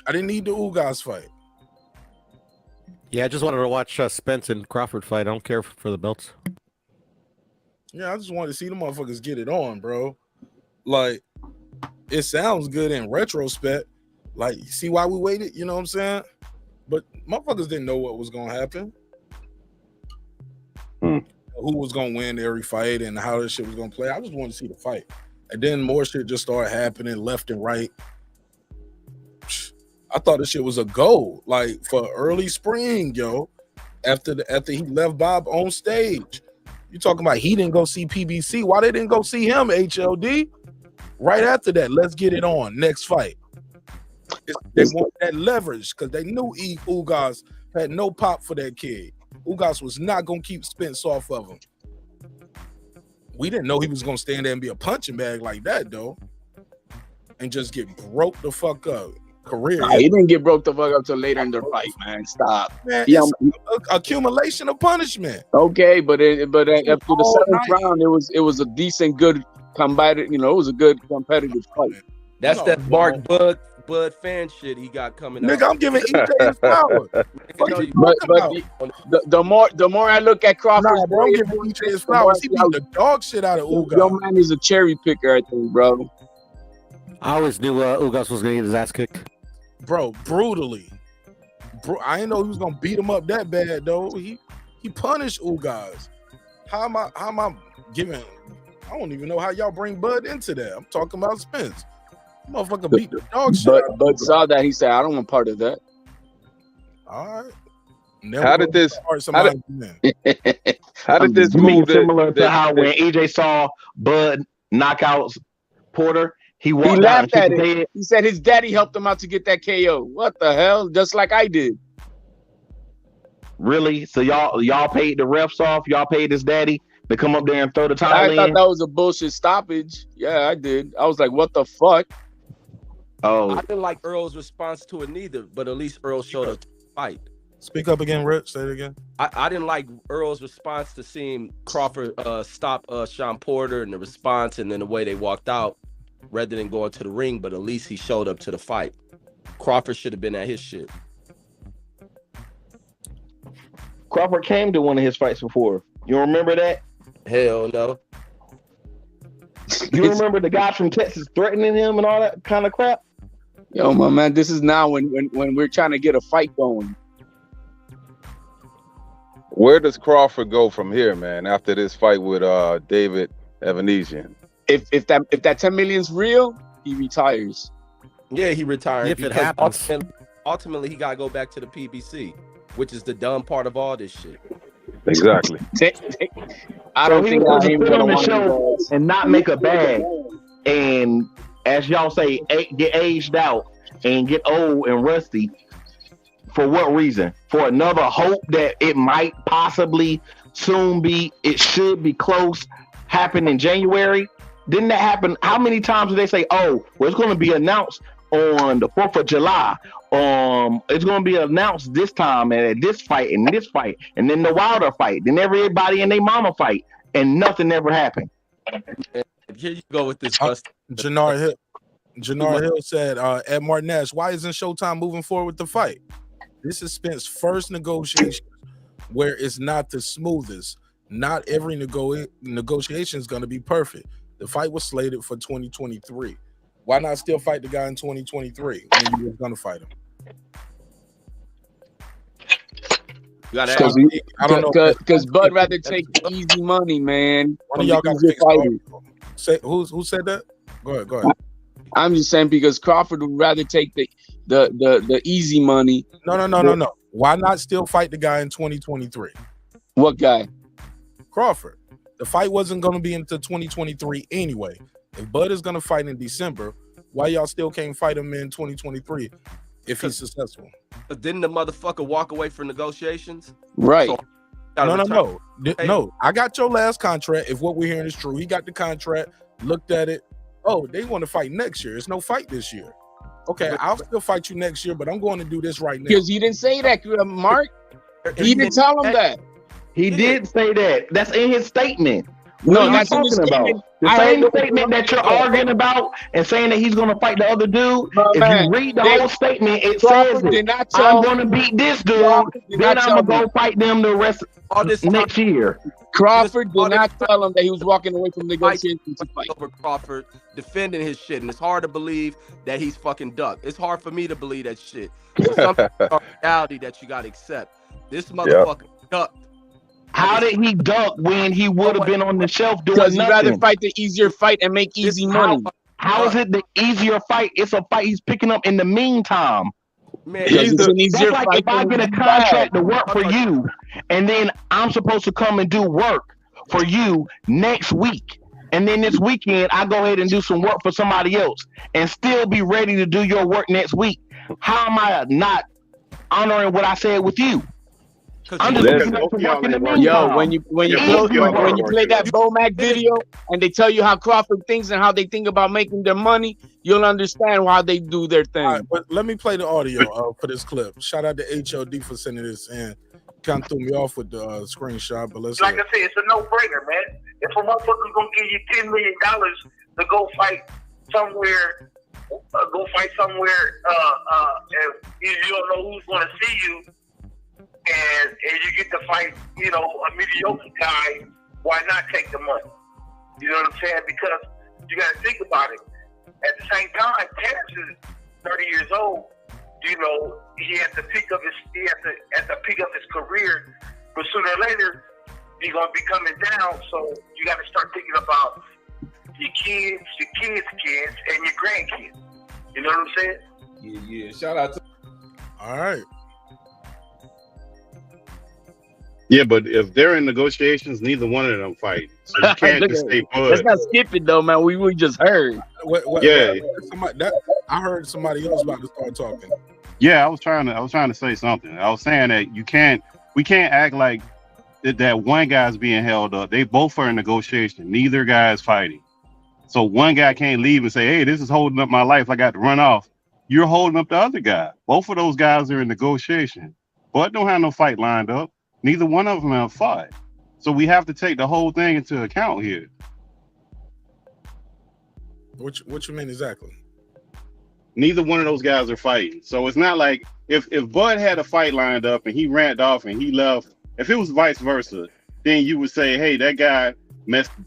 S1: I didn't need the Ugas fight.
S7: Yeah, I just wanted to watch Spence and Crawford fight. I don't care for the belts.
S1: Yeah, I just wanted to see the motherfuckers get it on, bro. Like, it sounds good in retrospect. Like, you see why we waited? You know what I'm saying? But motherfuckers didn't know what was gonna happen. Who was gonna win every fight and how this shit was gonna play. I just wanted to see the fight. And then more shit just started happening left and right. I thought this shit was a goal, like for early spring, yo. After he left Bob on stage, you talking about he didn't go see PBC? Why they didn't go see him? HLD. Right after that, let's get it on. Next fight. They want that leverage because they knew Ugas had no pop for that kid. Ugas was not gonna keep Spence off of him. We didn't know he was gonna stand there and be a punching bag like that though, and just get broke the fuck up. Career.
S8: He didn't get broke the fuck up till later in the fight, man. Stop.
S1: Man, it's accumulation of punishment.
S8: Okay, but after the 7th round, it was a decent, good combative. It was a good competitive fight.
S12: That's that Mark Bud fan shit he got coming out.
S1: Nigga, I'm giving EJ his flowers.
S8: But the more I look at Crawford,
S1: bro, I'm giving EJ his flowers. He beat the dog shit out of Ugas.
S8: Your man is a cherry picker, I think, bro.
S7: I always knew Ugas was gonna get his ass kicked.
S1: Bro, brutally. I didn't know he was gonna beat him up that bad though. He punished Ugas. How am I giving? I don't even know how y'all bring Bud into that. I'm talking about Spence. Motherfucker beat the dog shit.
S8: Bud saw that. He said, "I don't want part of that."
S1: All right.
S16: How did this move?
S9: Similar to how when EJ saw Bud knock out Porter. He
S8: laughed at it. He said his daddy helped him out to get that KO. What the hell? Just like I did.
S9: Really? So y'all paid the refs off? Y'all paid his daddy to come up there and throw the towel
S8: I
S9: in?
S8: thought that was a bullshit stoppage. Yeah, I did. I was like, what the fuck?
S9: Oh.
S12: I didn't like Earl's response to it neither, but at least Earl showed up to fight.
S1: Speak up again, Rich. Say it again.
S12: I didn't like Earl's response to seeing Crawford stop Sean Porter and the response and then the way they walked out. Rather than going to the ring, but at least he showed up to the fight. Crawford should have been at his shit.
S9: Crawford came to one of his fights before. You remember that?
S12: Hell no.
S9: You remember the guy from Texas threatening him and all that kind of crap?
S17: Yo, my man, this is now when we're trying to get a fight going.
S16: Where does Crawford go from here, man? After this fight with David Avanesyan?
S17: If that 10 million's real, he retires.
S12: Yeah, he retired.
S7: If it
S12: because
S7: happens.
S12: ultimately he gotta go back to the PBC, which is the dumb part of all this shit.
S16: Exactly.
S17: I don't think
S9: he
S17: I'm
S9: put
S17: gonna
S9: on the
S17: want
S9: show
S17: to
S9: and not make a bag, and as y'all say, get aged out and get old and rusty. For what reason? For another hope that it might possibly soon be, it should be close, happen in January. Didn't that happen? How many times did they say, oh, well, it's going to be announced on the 4th of July. It's going to be announced this time and at this fight and this fight and then the Wilder fight, then everybody and their mama fight, and nothing ever happened.
S12: Here you go with this.
S1: Jannar Hill said, Ed Martinez, why isn't Showtime moving forward with the fight? This is Spence's first negotiation where it's not the smoothest. Not every negotiation is going to be perfect. The fight was slated for 2023. Why not still fight the guy in 2023 when you were going to fight him?
S17: I don't know, because Bud rather take easy money, man.
S1: One of y'all got to say who said that? Go ahead.
S17: I'm just saying because Crawford would rather take the easy money.
S1: No. Why not still fight the guy in 2023?
S17: What guy?
S1: Crawford. The fight wasn't going to be until 2023 anyway. If Bud is going to fight in December, why y'all still can't fight him in 2023 if he's successful?
S12: But didn't the motherfucker walk away from negotiations?
S17: Right.
S12: So,
S1: No. I got your last contract. If what we're hearing is true, he got the contract, looked at it. Oh, they want to fight next year. There's no fight this year. Okay, I'll still fight you next year, but I'm going to do this right now.
S17: Because you didn't say that, Mark. He didn't tell him that.
S9: He did say that. That's in his statement.
S17: No, that's in his statement.
S9: The same statement that you're arguing about and saying that he's going to fight the other dude. If you read the whole statement, it says it. I'm going to beat this dude, then I'm going to go fight them the rest of this next year.
S17: Crawford did not tell him that he was walking away from negotiations to fight.
S12: Over Crawford defending his shit, and it's hard to believe that he's fucking ducked. It's hard for me to believe that shit. It's something reality that you got to accept. This motherfucker ducked.
S9: How did he duck when he would have been on the shelf doing nothing?
S17: Because he'd rather fight the easier fight and make easy money.
S9: How is it the easier fight? It's a fight he's picking up in the meantime.
S12: Man,
S17: it's an easier
S9: that's like
S17: fight
S9: if I get a contract to work for you, and then I'm supposed to come and do work for you next week. And then this weekend, I go ahead and do some work for somebody else and still be ready to do your work next week. How am I not honoring what I said with you? I'm just
S17: Yo, when you play that Bomac video and they tell you how Crawford thinks and how they think about making their money, you'll understand why they do their thing.
S1: All right, but let me play the audio for this clip. Shout out to HOD for sending this in. Kind of threw me off with the screenshot, but let's.
S18: Like I said, it's a no-brainer, man. If a motherfucker's gonna give you $10 million to go fight somewhere, and you don't know who's gonna see you. And you get to fight, a mediocre guy, why not take the money? You know what I'm saying? Because you got to think about it. At the same time, Terence is 30 years old. He at the peak of his career, but sooner or later he's gonna be coming down. So you got to start thinking about your kids, and your grandkids. You know what I'm saying?
S12: Yeah. Shout out to.
S1: All right.
S15: Yeah, but if they're in negotiations, neither one of them fight. So you can't just say Bud.
S17: Let's not skip it though, man. We just heard.
S1: I heard somebody else about to start talking.
S15: Yeah, I was trying to say something. I was saying that we can't act like that one guy's being held up. They both are in negotiation. Neither guy is fighting. So one guy can't leave and say, hey, this is holding up my life. I got to run off. You're holding up the other guy. Both of those guys are in negotiation. Bud don't have no fight lined up. Neither one of them have fought. So we have to take the whole thing into account here.
S1: What you mean exactly?
S15: Neither one of those guys are fighting. So it's not like if Bud had a fight lined up and he ran off and he left If it was vice versa, then you would say, hey, that guy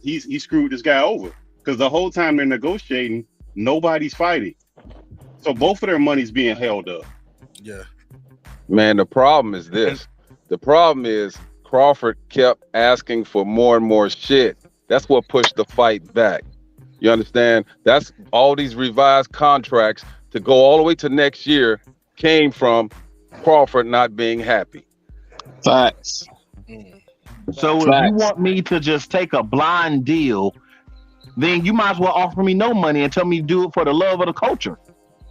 S15: he screwed this guy over. Because the whole time they're negotiating, nobody's fighting. So both of their money's being held up.
S1: Yeah.
S16: Man, the problem is this. The problem is Crawford kept asking for more and more shit. That's what pushed the fight back. You understand? That's all these revised contracts to go all the way to next year came from Crawford not being happy.
S17: Facts.
S9: So if you want me to just take a blind deal, then you might as well offer me no money and tell me to do it for the love of the culture.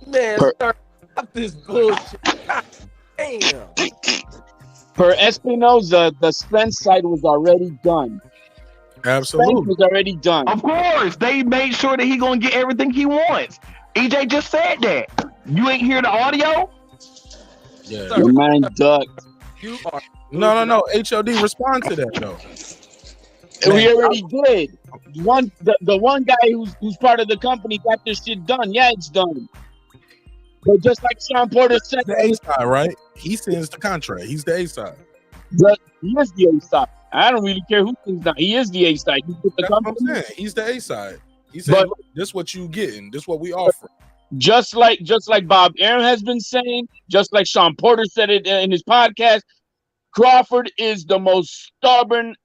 S12: Man, stop this bullshit. God damn.
S17: Per Espinoza, the Spence side was already done.
S1: Absolutely.
S17: Spence was already done.
S9: Of course, they made sure that he gonna get everything he wants. EJ just said that. You ain't hear the audio?
S1: Yeah.
S17: Your man ducked.
S12: You are
S1: No. HOD, respond to that though.
S17: We already did. The one guy who's part of the company got this shit done. Yeah, it's done. But just like Sean Porter said,
S1: The A side, right? He sends the contract. He's the A side.
S17: he is the A side. I don't really care who thinks that. He is the A side. He put the
S1: That's what
S17: company.
S1: I'm saying. He's the A side. He said,
S17: But-
S1: "Look, this what you getting. This what we offer."
S17: Just like Bob Aaron has been saying, just like Sean Porter said it in his podcast, Crawford is the most stubborn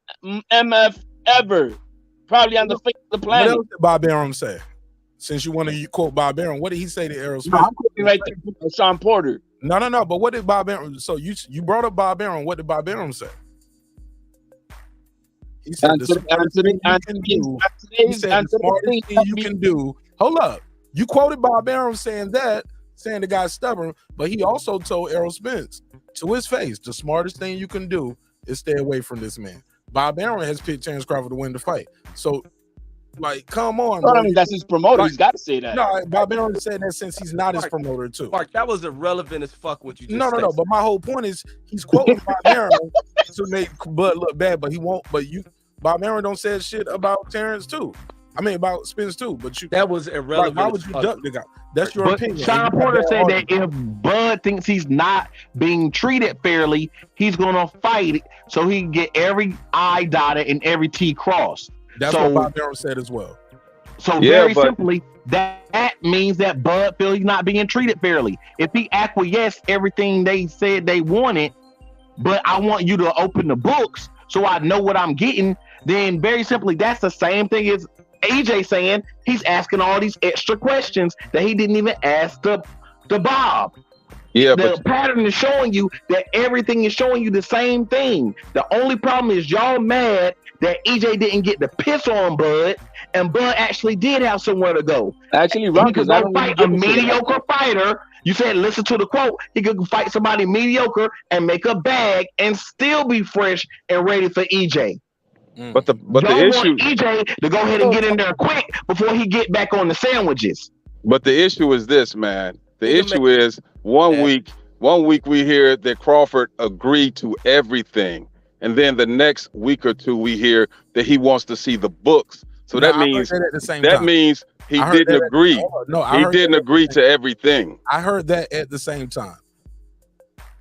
S17: MF ever, probably on the face of the
S1: What
S17: planet.
S1: else did Bob Arum say? Since you want to quote Bob Arum, what did he say to Errol
S17: No,
S1: Spence?
S17: I'm quoting right there from Sean Porter.
S1: No. But what did Bob Arum? So you brought up Bob Arum. What did Bob Arum say? He said the smartest thing you can do. Hold up. You quoted Bob Arum saying the guy's stubborn, but he also told Errol Spence to his face, the smartest thing you can do is stay away from this man. Bob Arum has picked Terence Crawford to win the fight. So, like, come on.
S17: Well, I mean, that's his promoter. He's got to say that.
S1: No, Bob Arum said that since he's not his promoter, too.
S12: Mark, that was irrelevant as fuck what you just
S1: No.
S12: said.
S1: But my whole point is he's quoting Bob Arum to make Bud look bad, but he won't. But Bob Arum don't say shit about Terence too. I mean about Spence too. But
S12: that was irrelevant.
S1: Why would you duck the guy? That's your opinion.
S9: Sean Porter said that if Bud thinks he's not being treated fairly, he's gonna fight so he can get every I dotted and every T crossed.
S1: That's what Bob Arum said as well.
S9: So very simply, that means that Bud feels he's not being treated fairly. If he acquiesced everything they said they wanted, but I want you to open the books so I know what I'm getting, then very simply, that's the same thing as AJ saying he's asking all these extra questions that he didn't even ask the Bob.
S16: Yeah,
S9: the pattern is showing you that everything is showing you the same thing. The only problem is y'all mad that EJ didn't get the piss on Bud, and Bud actually did have somewhere to go.
S17: Actually,
S9: he could go fight a mediocre fighter. You said, listen to the quote. He could fight somebody mediocre and make a bag and still be fresh and ready for EJ.
S16: But the issue,
S9: EJ to go ahead and get in there quick before he get back on the sandwiches.
S16: But the issue is this, man. The issue is one week we hear that Crawford agreed to everything, and then the next week or two we hear that he wants to see the books. So that means he didn't agree. He didn't agree to everything.
S1: I heard that at the same time.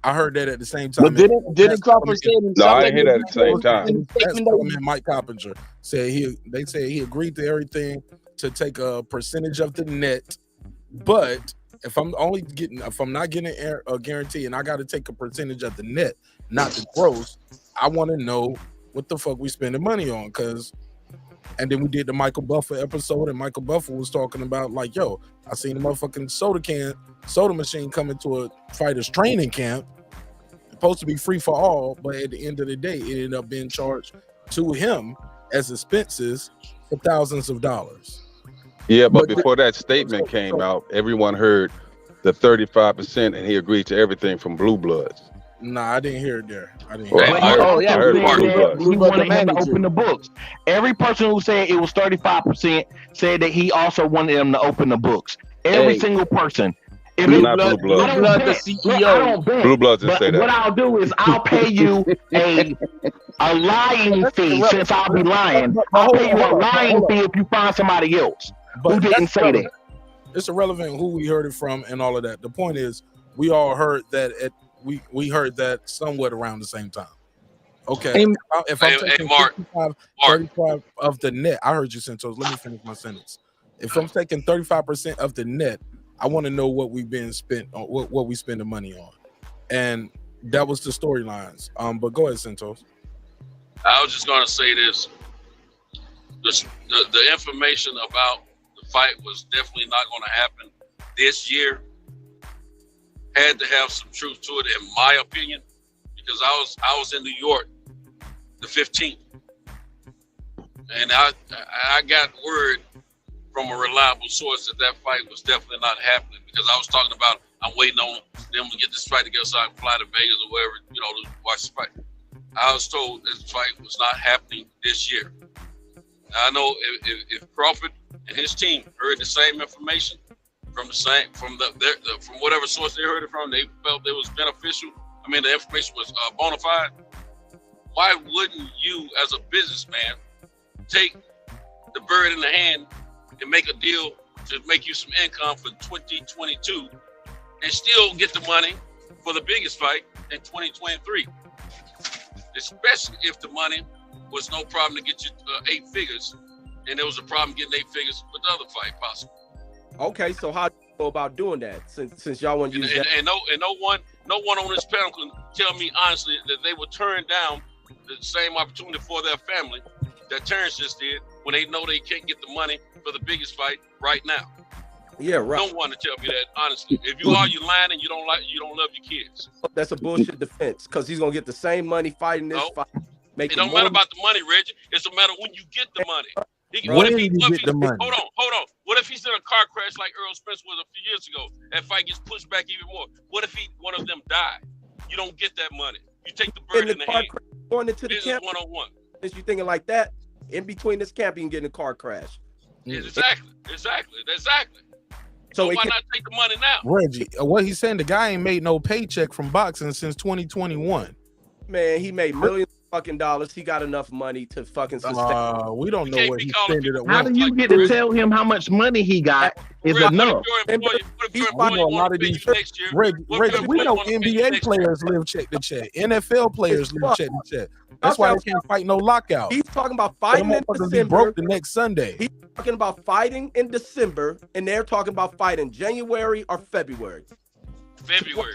S1: But
S17: didn't Crawford say it himself?
S16: No, I didn't hear that at the same time.
S1: That's Mike Coppinger said they said he agreed to everything to take a percentage of the net, but if I'm not getting a guarantee and I got to take a percentage of the net, not the gross, I want to know what the fuck we spending money on. And then we did the Michael Buffer episode, and Michael Buffer was talking about like, yo, I seen the motherfucking soda machine coming to a fighter's training camp. Supposed to be free for all, but at the end of the day, it ended up being charged to him as expenses for thousands of dollars.
S16: Yeah, but before that statement came out, everyone heard the 35%, and he agreed to everything from Blue Bloods.
S1: Nah, I didn't hear it there. I didn't
S16: hear
S9: he wanted him to open the books. Every person who said it was 35% said that he also wanted them to open the books. Every single person. If
S16: Blue Bloods.
S9: the CEO.
S16: Blue Bloods didn't say that.
S9: What I'll do is I'll pay you a lying fee since I'll be lying. I'll pay you a lying fee if you find somebody else who didn't say that.
S1: It's irrelevant who we heard it from and all of that. The point is, we all heard that we heard that somewhat around the same time. Okay. If I'm taking
S4: Mark,
S1: 35 of the net, I heard you, Santos. Let me finish my sentence. If I'm taking 35% of the net, I want to know what we've been spent on, what we spend the money on, and that was the storylines. But go ahead, Santos.
S4: I was just gonna say this: the information about the fight was definitely not going to happen this year. Had to have some truth to it, in my opinion, because I was in New York the 15th, and I got word from a reliable source that fight was definitely not happening, because I was talking about I'm waiting on them to get this fight together so I can fly to Vegas or wherever, to watch the fight. I was told this fight was not happening this year. Now, I know if Crawford and his team heard the same information from whatever source they heard it from, they felt it was beneficial. I mean, the information was bona fide. Why wouldn't you, as a businessman, take the bird in the hand and make a deal to make you some income for 2022 and still get the money for the biggest fight in 2023? Especially if the money was no problem to get you 8 figures, and there was a problem getting 8 figures with the other fight possible.
S12: Okay, so how do you go about doing that? Since y'all want to use that,
S4: and no one on this panel can tell me honestly that they would turn down the same opportunity for their family that Terence just did when they know they can't get the money for the biggest fight right now.
S12: Yeah, right.
S4: No one to tell me that honestly. If you are, you lying and you don't love your kids.
S12: That's a bullshit defense, because he's gonna get the same money fighting this fight.
S4: It don't matter about the money, Reggie. It's a matter when you get the money.
S1: Hold on.
S4: What if he's in a car crash like Errol Spence was a few years ago? That fight gets pushed back even more. What if one of them died? You don't get that money. You take the bird in the hand.
S12: Going into the camp,
S4: one-on-one.
S12: Is you thinking like that? In between this camp, you can get in a car crash.
S4: Exactly.
S12: So
S4: why not take the money now?
S1: Reggie, what he's saying, the guy ain't made no paycheck from boxing since 2021.
S12: Man, he made millions of fucking dollars. He got enough money to fucking sustain.
S1: We don't know what he spent it on.
S9: How do you get to tell him how much money he got is enough?
S1: We know a lot of these. Reggie, we know NBA players live check to check. NFL players live check to check. That's why they can't fight no lockout.
S12: He's talking about fighting in December.
S1: Broke the next Sunday.
S12: He's talking about fighting in December, and they're talking about fighting January or February.
S4: February.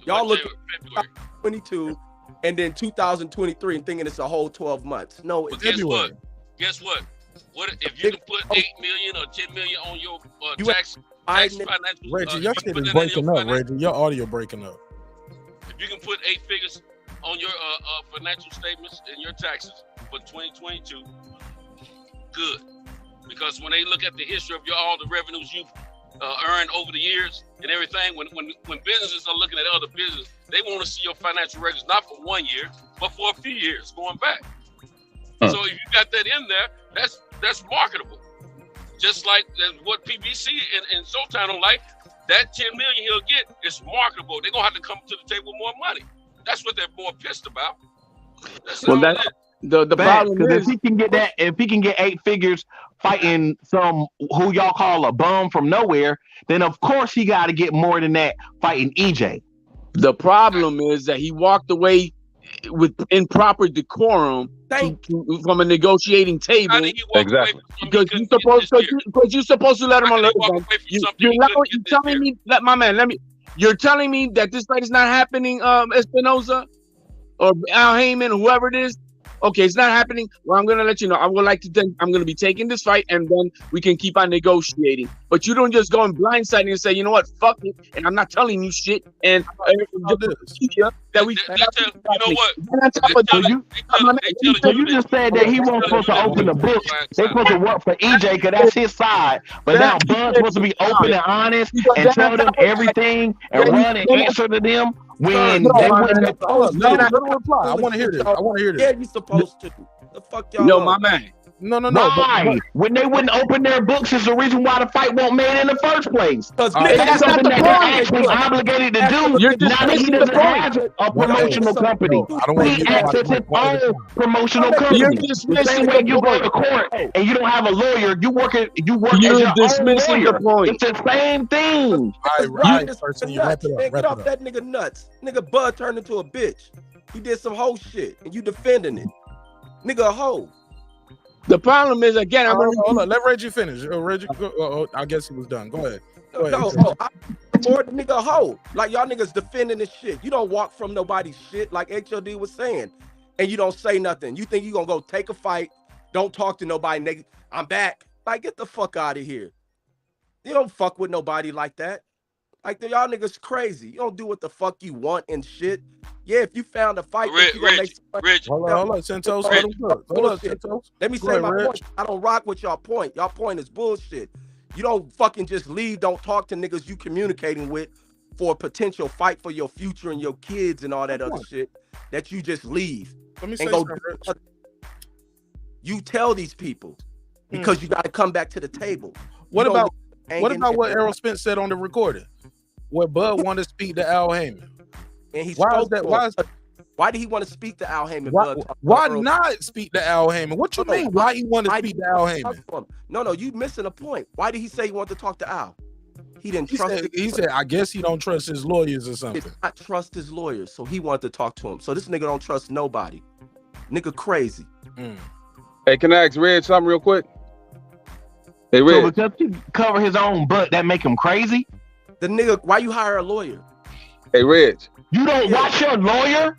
S12: Y'all look at 22 and then 2023 and thinking it's a whole 12 months. No, it's
S4: February. Guess what? What if you can put 8 million or 10 million on your tax financial?
S1: Reggie, your shit is breaking up. Reggie, your audio breaking up.
S4: If you can put 8 figures on your financial statements and your taxes for 2022, good. Because when they look at the history of all the revenues you've earned over the years and everything, when businesses are looking at other businesses, they want to see your financial records not for 1 year, but for a few years going back. So if you got that in there, that's marketable. Just like what PBC and Sultan don't like, that 10 million he'll get is marketable. They're gonna have to come to the table with more money. That's what they're more pissed about.
S17: The problem is,
S9: if he can get 8 figures fighting some who y'all call a bum from nowhere, then of course he got to get more than that fighting EJ.
S17: The problem is that he walked away with improper decorum from a negotiating table.
S16: Exactly.
S17: Because you're supposed to let him on. You're telling me that, my man. You're telling me that this fight is not happening, Espinoza or Al Heyman, whoever it is. Okay, it's not happening. Well, I'm going to let you know. I would like to think I'm going to be taking this fight, and then we can keep on negotiating. But you don't just go and blindsiding and say, you know what, fuck it, and I'm not telling you shit. And that we.
S9: So you just said that he wasn't supposed to open the book. They supposed to work for EJ because that's his side. But now Bud's supposed to be open and honest and tell them everything and run and answer to them. When they wouldn't
S1: reply. I want to hear this.
S12: Yeah, you supposed to. The fuck y'all.
S17: Yo, my man.
S1: No.
S9: Why? When they wouldn't open their books is the reason why the fight won't made in the first place. Because that's something that they're actually obligated to do.
S17: You're
S9: now that he doesn't have a promotional company. He accesses his own promotional company. The same way you go to court and you don't have a lawyer, you work as your own lawyer. It's the same thing.
S12: Get off that nigga nuts. Nigga Bud turned into a bitch. He did some hoe shit, and you defending it. Nigga, a hoe.
S17: The problem is, again, I'm gonna
S1: hold on. Let Reggie finish. Reggie, I guess he was done. Go ahead. Go ahead.
S12: More nigga, a hoe. Like y'all niggas defending this shit. You don't walk from nobody's shit, like HOD was saying, and you don't say nothing. You think you gonna go take a fight? Don't talk to nobody, nigga. I'm back. Like, get the fuck out of here. You don't fuck with nobody like that. Like, y'all niggas crazy. You don't do what the fuck you want and shit. Yeah, if you found a fight,
S1: Rich. Hold on, Santos.
S12: Let me say my point. I don't rock with y'all point. Y'all point is bullshit. You don't fucking just leave. Don't talk to niggas you communicating with for a potential fight for your future and your kids and all that other shit. That you just leave.
S1: Let me
S12: and
S1: say
S12: go.
S1: something.
S12: You tell these people because you got to come back to the table.
S1: What about what Errol Spence said on the recording? Where Bud wanted to speak to Al Heyman.
S12: And he
S1: why
S12: spoke
S1: is that?
S12: to why did he want to speak to Al Heyman?
S1: Why not speak to Al Heyman? What you mean? Why he want to speak to Al Heyman?
S12: No, you missing a point. Why did he say he wanted to talk to Al? He didn't trust.
S1: He said, I guess he don't trust his lawyers or something.
S12: He did not trust his lawyers, so he wanted to talk to him. So this nigga don't trust nobody. Nigga crazy.
S16: Hey, can I ask Red something real quick? Hey, Red.
S9: So because he cover his own butt, that make him crazy?
S12: The nigga, why you hire a lawyer?
S16: Hey, Red.
S9: You don't watch your lawyer?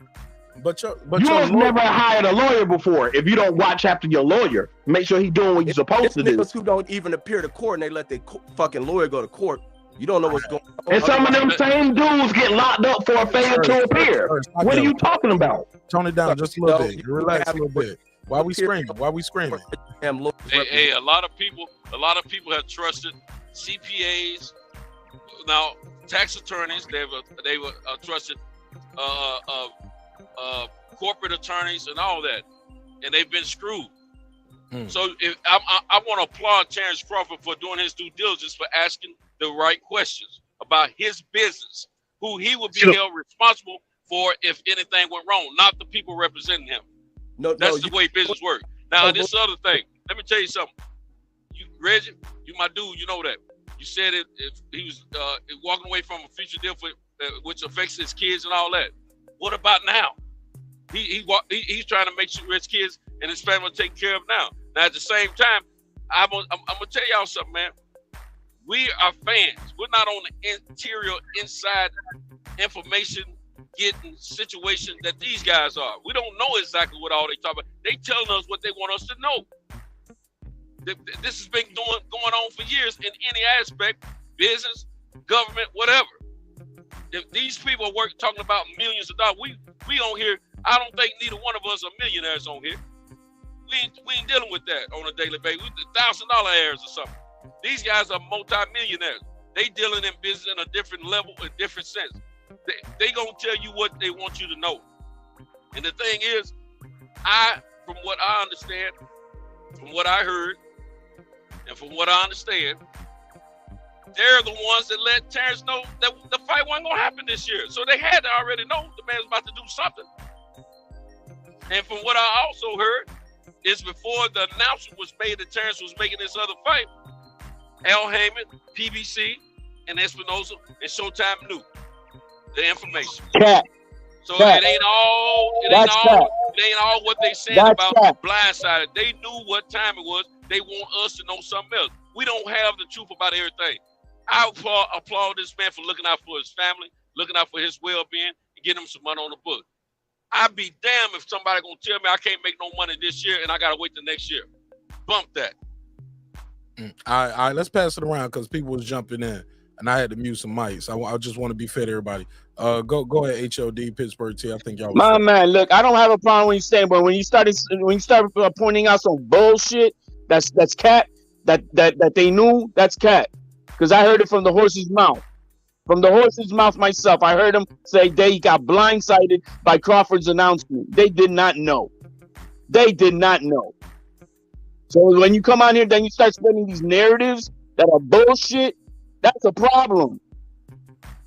S1: But you
S9: must never hired a lawyer before. If you don't watch after your lawyer, make sure he's doing what you're supposed to do.
S12: Niggas who don't even appear to court and they let their fucking lawyer go to court. You don't know what's going on.
S9: And some of them same dudes get locked up for a failure to appear. What are you talking about?
S1: Tone it down just a little bit. Relax a little bit. Why we screaming?
S4: Hey, a lot of people have trusted CPAs. Now, tax attorneys, they were trusted corporate attorneys and all that, and they've been screwed. So I want to applaud Terence Crawford for doing his due diligence, for asking the right questions about his business, who he would be held responsible for if anything went wrong, not the people representing him. That's the way business works. Now, this other thing, let me tell you something. You, Reggie, you my dude, you know that. You said it. If he was walking away from a future deal for which affects his kids and all that. What about now? He's trying to make sure his kids and his family are taken care of now. Now, at the same time, I'm gonna tell y'all something, man. We are fans. We're not on the interior, inside information getting situation that these guys are. We don't know exactly what all they talk about. They telling us what they want us to know. This has been going on for years in any aspect, business, government, whatever. If these people are talking about millions of dollars, we on here. I don't think neither one of us are millionaires on here. We ain't dealing with that on a daily basis. We $1,000 heirs or something. These guys are multi-millionaires. They dealing in business in a different level, a different sense. They gonna tell you what they want you to know. And the thing is, from what I understand, from what I heard, and from what I understand, they're the ones that let Terence know that the fight wasn't gonna happen this year. So they had to already know the man's about to do something. And from what I also heard, is before the announcement was made that Terence was making this other fight, Al Heyman, PBC, and Espinosa, and Showtime knew the information. So it ain't all what they saying about blindsided. They knew what time it was. They want us to know something else. We don't have the truth about everything. I applaud this man for looking out for his family, looking out for his well-being, and getting him some money on the book. I'd be damned if somebody gonna tell me I can't make no money this year and I gotta wait the next year. Bump that.
S1: All right, let's pass it around because people was jumping in and I had to mute some mics. I just want to be fair to everybody. Go ahead, HOD Pittsburgh T. I think y'all.
S17: My man, look, I don't have a problem when you saying, but when you start pointing out some bullshit, that's cat. That they knew, that's cat. Because I heard it from the horse's mouth. From the horse's mouth myself, I heard him say they got blindsided by Crawford's announcement. They did not know. They did not know. So when you come on here, then you start spreading these narratives that are bullshit. That's a problem.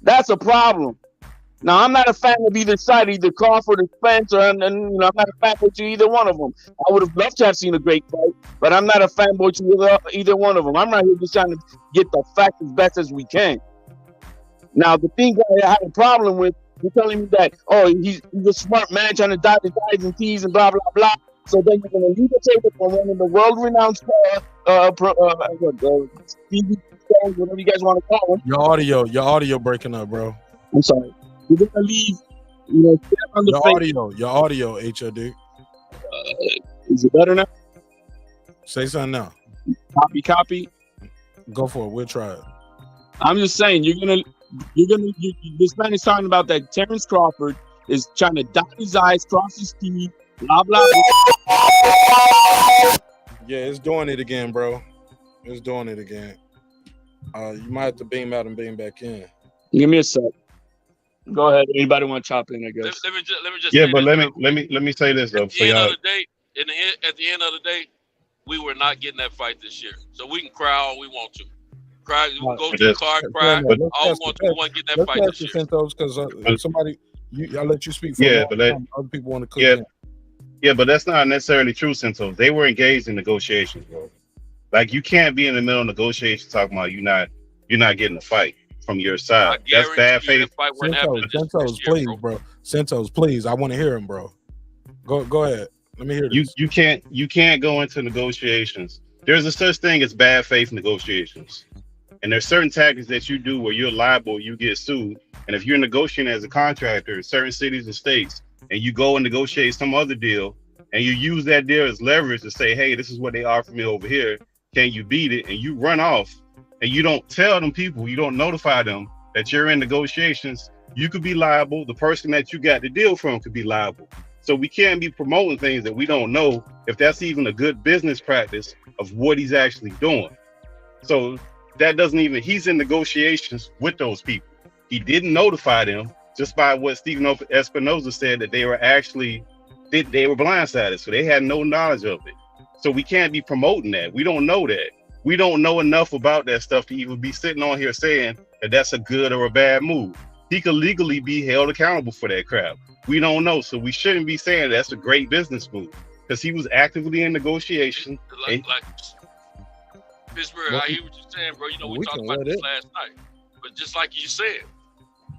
S17: That's a problem. Now, I'm not a fan of either side, either Crawford or Spence, or I'm not a fanboy to either one of them. I would have loved to have seen a great fight, but I'm not a fanboy to either one of them. I'm right here just trying to get the facts as best as we can. Now, the thing that I have a problem with You're telling me that, oh, he's a smart man trying to dot his I's and T's and blah, blah, blah. So then you're going to leave the table for one of the world-renowned TV shows, whatever you guys want to call them.
S1: Your audio breaking up, bro.
S17: I'm sorry. You're going to leave, step on the
S1: your audio, HOD.
S17: Is it better now?
S1: Say something now.
S17: Copy.
S1: Go for it. We'll try it.
S17: I'm just saying, this man is talking about that Terence Crawford is trying to dot his I's, cross his T's, blah, blah, blah.
S1: Yeah, it's doing it again, bro. It's doing it again. You might have to beam out and beam back in.
S17: Give me a sec. Go ahead. Anybody want to chop in, I guess.
S4: Let me just
S15: Yeah,
S4: say
S15: but
S4: this,
S15: let me say this though.
S4: At the end of the day, at the end of the day, we were not getting that fight this year. So we can cry all we want to. Cry, we go to the car, cry. All we want to do, want to get that fight this year.
S1: Because somebody, I'll let you speak for other people want to cook in.
S15: Yeah, but that's not necessarily true, Santos. They were engaged in negotiations, bro. Like you can't be in the middle of negotiations talking about you're not getting a fight from your side. That's bad faith.
S1: Santos, please, bro. Santos, please. I want to hear him, bro. Go ahead. Let me hear this.
S15: You can't go into negotiations. There's a such thing as bad faith negotiations. And there's certain tactics that you do where you're liable, you get sued. And if you're negotiating as a contractor in certain cities and states, and you go and negotiate some other deal, and you use that deal as leverage to say, hey, this is what they offer me over here. Can you beat it? And you run off, and you don't tell them people, you don't notify them that you're in negotiations, you could be liable. The person that you got the deal from could be liable. So we can't be promoting things that we don't know if that's even a good business practice of what he's actually doing. So that doesn't even, he's in negotiations with those people. He didn't notify them just by what Stephen Espinoza said that they were actually, they were blindsided. So they had no knowledge of it. So we can't be promoting that. We don't know that. We don't know enough about that stuff to even be sitting on here saying that that's a good or a bad move. He could legally be held accountable for that crap. We don't know. So we shouldn't be saying that's a great business move because he was actively in negotiation.
S4: Like Pittsburgh, I hear what you're saying, bro. We talked about this last night. But just like you said,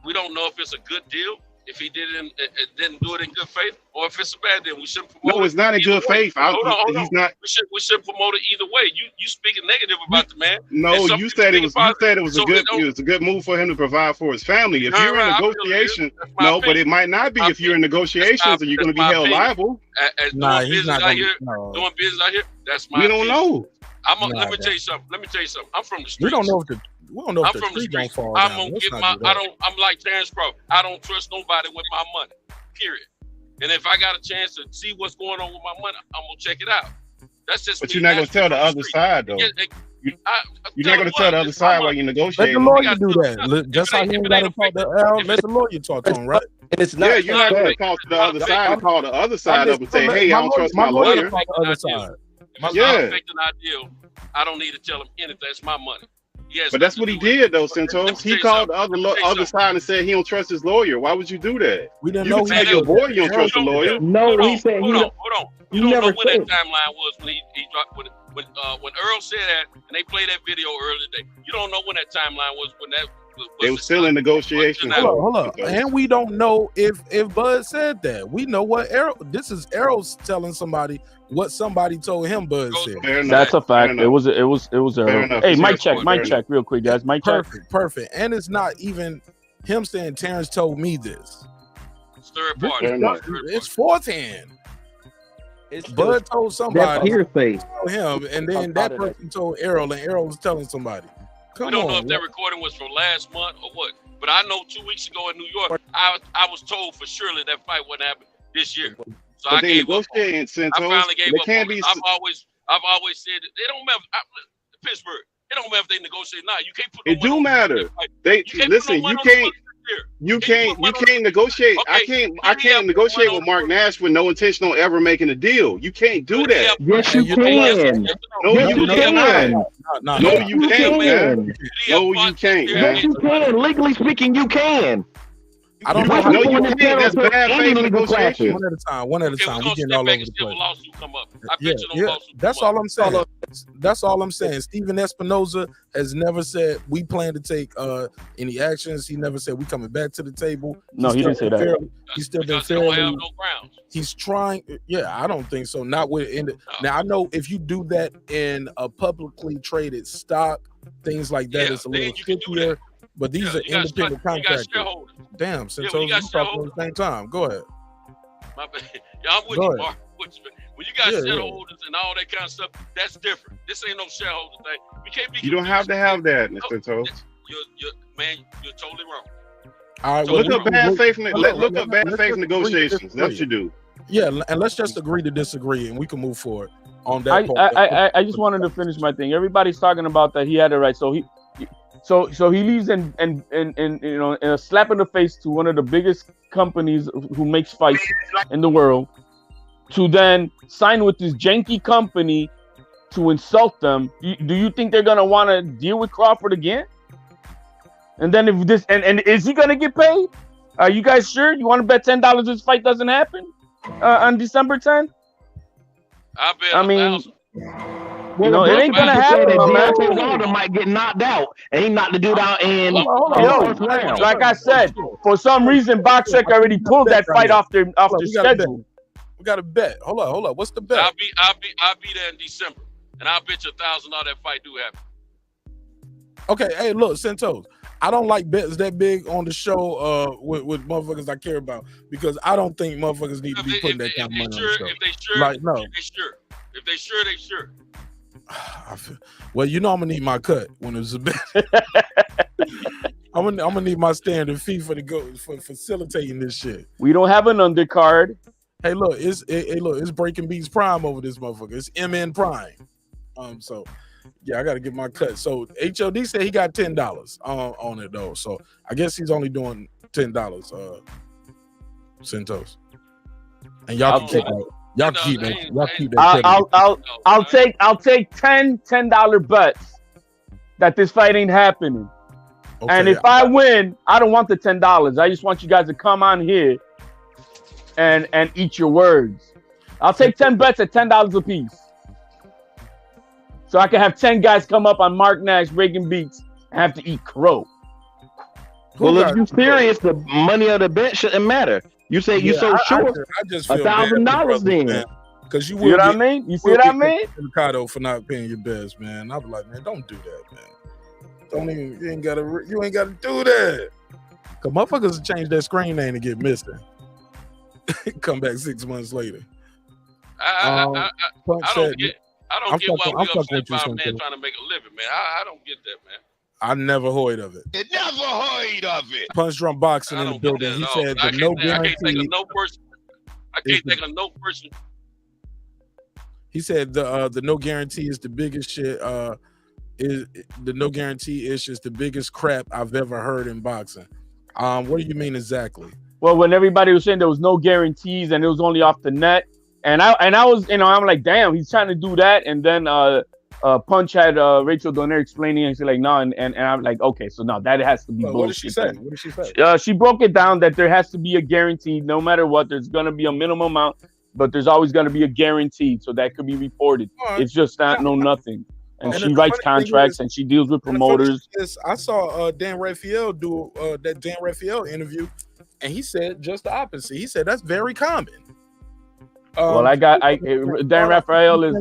S4: we don't know if it's a good deal, if he didn't do it in good faith, or if it's a bad deal. We shouldn't promote it.
S15: No, it's not in good faith.
S4: Hold on. We should promote it either way. You speaking negative about the man.
S15: No, you said it was a good move for him to provide for his family. If you're in negotiation, but it might not be if you're in negotiations and you're going to be held liable.
S4: Doing business out here, that's my opinion.
S15: We don't know.
S4: Let me tell you something. I'm from the streets.
S1: We don't know if the tree don't fall down.
S4: I'm like Terence Crawford. I don't trust nobody with my money. Period. And if I got a chance to see what's going on with my money, I'm gonna check it out. That's just.
S15: But you're not gonna tell the other side though. You're not gonna tell the other side while you're negotiating.
S1: Let the lawyer do that. Just like he ain't gotta talk to Errol. Let the lawyer talk to him, right?
S15: It's not. You're not gonna talk to the other side and call the other side up and say, "Hey, I don't trust my lawyer."
S4: If I'm not affecting our deal, I don't need to tell him anything. It's my money. Yes,
S15: but that's what he did, though, Santos. He called the other side and said he don't trust his lawyer. Why would you do that?
S1: We didn't
S15: know. You can tell your boy you don't trust the lawyer.
S11: No, he said
S4: hold on. You don't know when that timeline was when he dropped when Earl said that and they played that video earlier today. You don't know when that timeline was when that.
S15: They were still in negotiations.
S1: Hold on. And we don't know if Bud said that. We know what Errol. This is Errol's telling somebody what somebody told him. Bud said.
S8: That's a fact. It was Errol. Hey, mic check, real quick, guys. Mic check.
S1: Perfect. And it's not even him saying Terrence told me this.
S4: Third party.
S1: It's fourth hand. Bud told somebody.
S9: That's hearsay.
S1: Him, and then that person told Errol, and Errol was telling somebody.
S4: We don't know if that recording was from last month or what, but I know 2 weeks ago in New York, I was told for surely that fight wouldn't happen this year. So I gave up. I finally gave up. I've always said that they don't matter. Pittsburgh, it don't matter if they negotiate now. You can't put.
S15: It do matter. They listen. You can't negotiate.
S4: Okay,
S15: I can't negotiate with Mark Nash with no intention on ever making a deal. You can't do that.
S11: Yes, you can.
S15: No, you cannot. No, you can't, man. No, you can't.
S11: Yes, you can. Legally speaking, you can.
S1: I don't
S14: You
S1: know
S14: can't
S1: how.
S14: go on this panel
S15: That's
S14: to
S15: bad
S14: any
S15: faith
S14: legal classes.
S15: negotiation.
S1: One at a time. One at a
S4: Okay,
S1: time.
S4: we're
S1: We
S4: gonna
S1: getting
S4: step
S1: all
S4: back
S1: over
S4: and
S1: the
S4: see if a
S1: place.
S4: lawsuit come up. I
S1: Yeah,
S4: bet you no
S1: yeah.
S4: lawsuit
S1: That's
S4: come
S1: all
S4: up.
S1: I'm saying. That's all I'm saying. Steven Espinoza has never said we plan to take any actions. He never said we coming back to the table.
S8: No, he didn't say that.
S1: He's still been
S4: Because they don't have
S1: fairly.
S4: no grounds.
S1: He's trying. Yeah, I don't think so. Not with. Now I know if you do that in a publicly traded stock, things like that,
S4: Yeah,
S1: it's a
S4: then
S1: little
S4: you can do
S1: trickier.
S4: that.
S1: But these
S4: Yeah,
S1: are
S4: you got
S1: independent
S4: stock- you got
S1: contractors.
S4: shareholders.
S1: Damn,
S4: Yeah, when
S1: Santos,
S4: you got
S1: you talking at
S4: shareholders.
S1: the same time. Go ahead.
S4: My bad. Yeah, I'm with
S1: Go
S4: you,
S1: ahead.
S4: Mark. When you got
S1: Yeah, yeah.
S4: shareholders and all that kind of stuff, that's different. This ain't no shareholder thing. We can't be.
S15: You don't have to have that, Mr. Toes.
S4: You're totally wrong.
S1: All right.
S15: So look up bad faith. Look up bad faith negotiations. That's what you do.
S1: Yeah, and let's just agree to disagree, and we can move forward on that.
S8: I just wanted to finish my thing. Everybody's talking about that he had it right, so he leaves and you know, a slap in the face to one of the biggest companies who makes fights in the world, to then sign with this janky company to insult them. Do you think they're gonna want to deal with Crawford again? And then if this and is he gonna get paid? Are you guys sure? You want to bet $10 this fight doesn't happen on December 10th?
S4: I bet.
S8: I mean,
S14: Well,
S8: no, it ain't gonna happen, my man.
S14: Wilder might get knocked out, and he knocked the dude out in
S8: Hold on.
S14: the first round.
S8: Like I said, for some reason, Boxrec already pulled that fight off their schedule.
S1: We got to bet. Hold on. What's the bet?
S4: I'll be there in December, and I'll bet you $1,000 that fight do happen.
S1: Okay, hey, look, Santos. I don't like bets that big on the show with motherfuckers I care about, because I don't think motherfuckers need to be putting that kind of money on the show.
S4: If they sure,
S1: Like, no.
S4: If they sure, they sure.
S1: Well, you know I'm gonna need my cut when it's a bet. I'm gonna need my standard fee for facilitating this shit.
S8: We don't have an undercard.
S1: Hey, look, it's Breaking Beats Prime over this motherfucker. It's MN Prime. So yeah, I got to get my cut. So HOD said he got $10 on it though. So I guess he's only doing $10. Santos, and y'all can keep that. Y'all keep that. Y'all keep that.
S8: I'll take $10 bets that this fight ain't happening.
S1: Okay.
S8: And if I win, I don't want the $10. I just want you guys to come on here and eat your words. I'll take 10 bets at $10 a piece. So I can have 10 guys come up on Mark Nash Breaking Beats and have to eat crow.
S14: Well, if you're serious, the money of the bet shouldn't matter. You say you so short.
S1: I just feel
S14: $1,000 then.
S1: Because you
S8: see what I mean? You see what I mean?
S1: Ricardo for not paying your bets, man. I'm like, man, don't do that, man. Don't even. You ain't gotta do that. Cause motherfuckers change their screen name to get missing. Come back 6 months later.
S4: I don't get why we upset about a man trying to make a living, man. I don't get that, man.
S1: I never heard of it.
S19: Never heard of it.
S1: Punch Drunk Boxing in the building. He said the no guarantee.
S4: I can't think of no person. I can't think of no person.
S1: He said the no guarantee is the biggest shit. Is the no guarantee is just the biggest crap I've ever heard in boxing. What do you mean exactly?
S8: Well, when everybody was saying there was no guarantees and it was only off the net, and I was, I'm like, damn, he's trying to do that, and then Punch had Rachel Donner explaining, and she's like, no, and I'm like, okay, so no, that has to be bullshit.
S1: What did she say? What did she say?
S8: She broke it down that there has to be a guarantee, no matter what. There's gonna be a minimum amount, but there's always gonna be a guarantee, so that could be reported. Right. It's just not nothing. And she writes contracts and she deals with promoters.
S1: I saw Dan Raphael do that Dan Raphael interview, and he said just the opposite. He said that's very common.
S8: Well, Dan Raphael is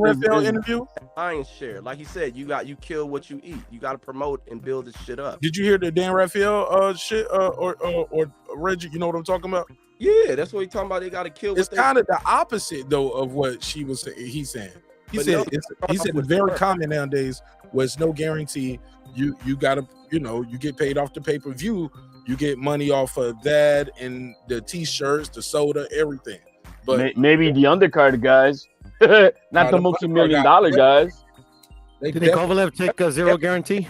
S1: interview.
S20: Lion share, like he said, you kill what you eat. You got to promote and build this shit up.
S1: Did you hear the Dan Raphael shit or Reggie? You know what I'm talking about?
S20: Yeah, that's what he's talking about. They got to kill.
S1: It's kind of the opposite though of what she was saying. He's saying. He said it's very common nowadays where it's no guarantee. You gotta, you get paid off the pay-per-view. You get money off of that and the t-shirts, the soda, everything. But
S8: maybe the undercard guys, not the multi-million-dollar guys.
S7: Did Kovalev take a zero guarantee?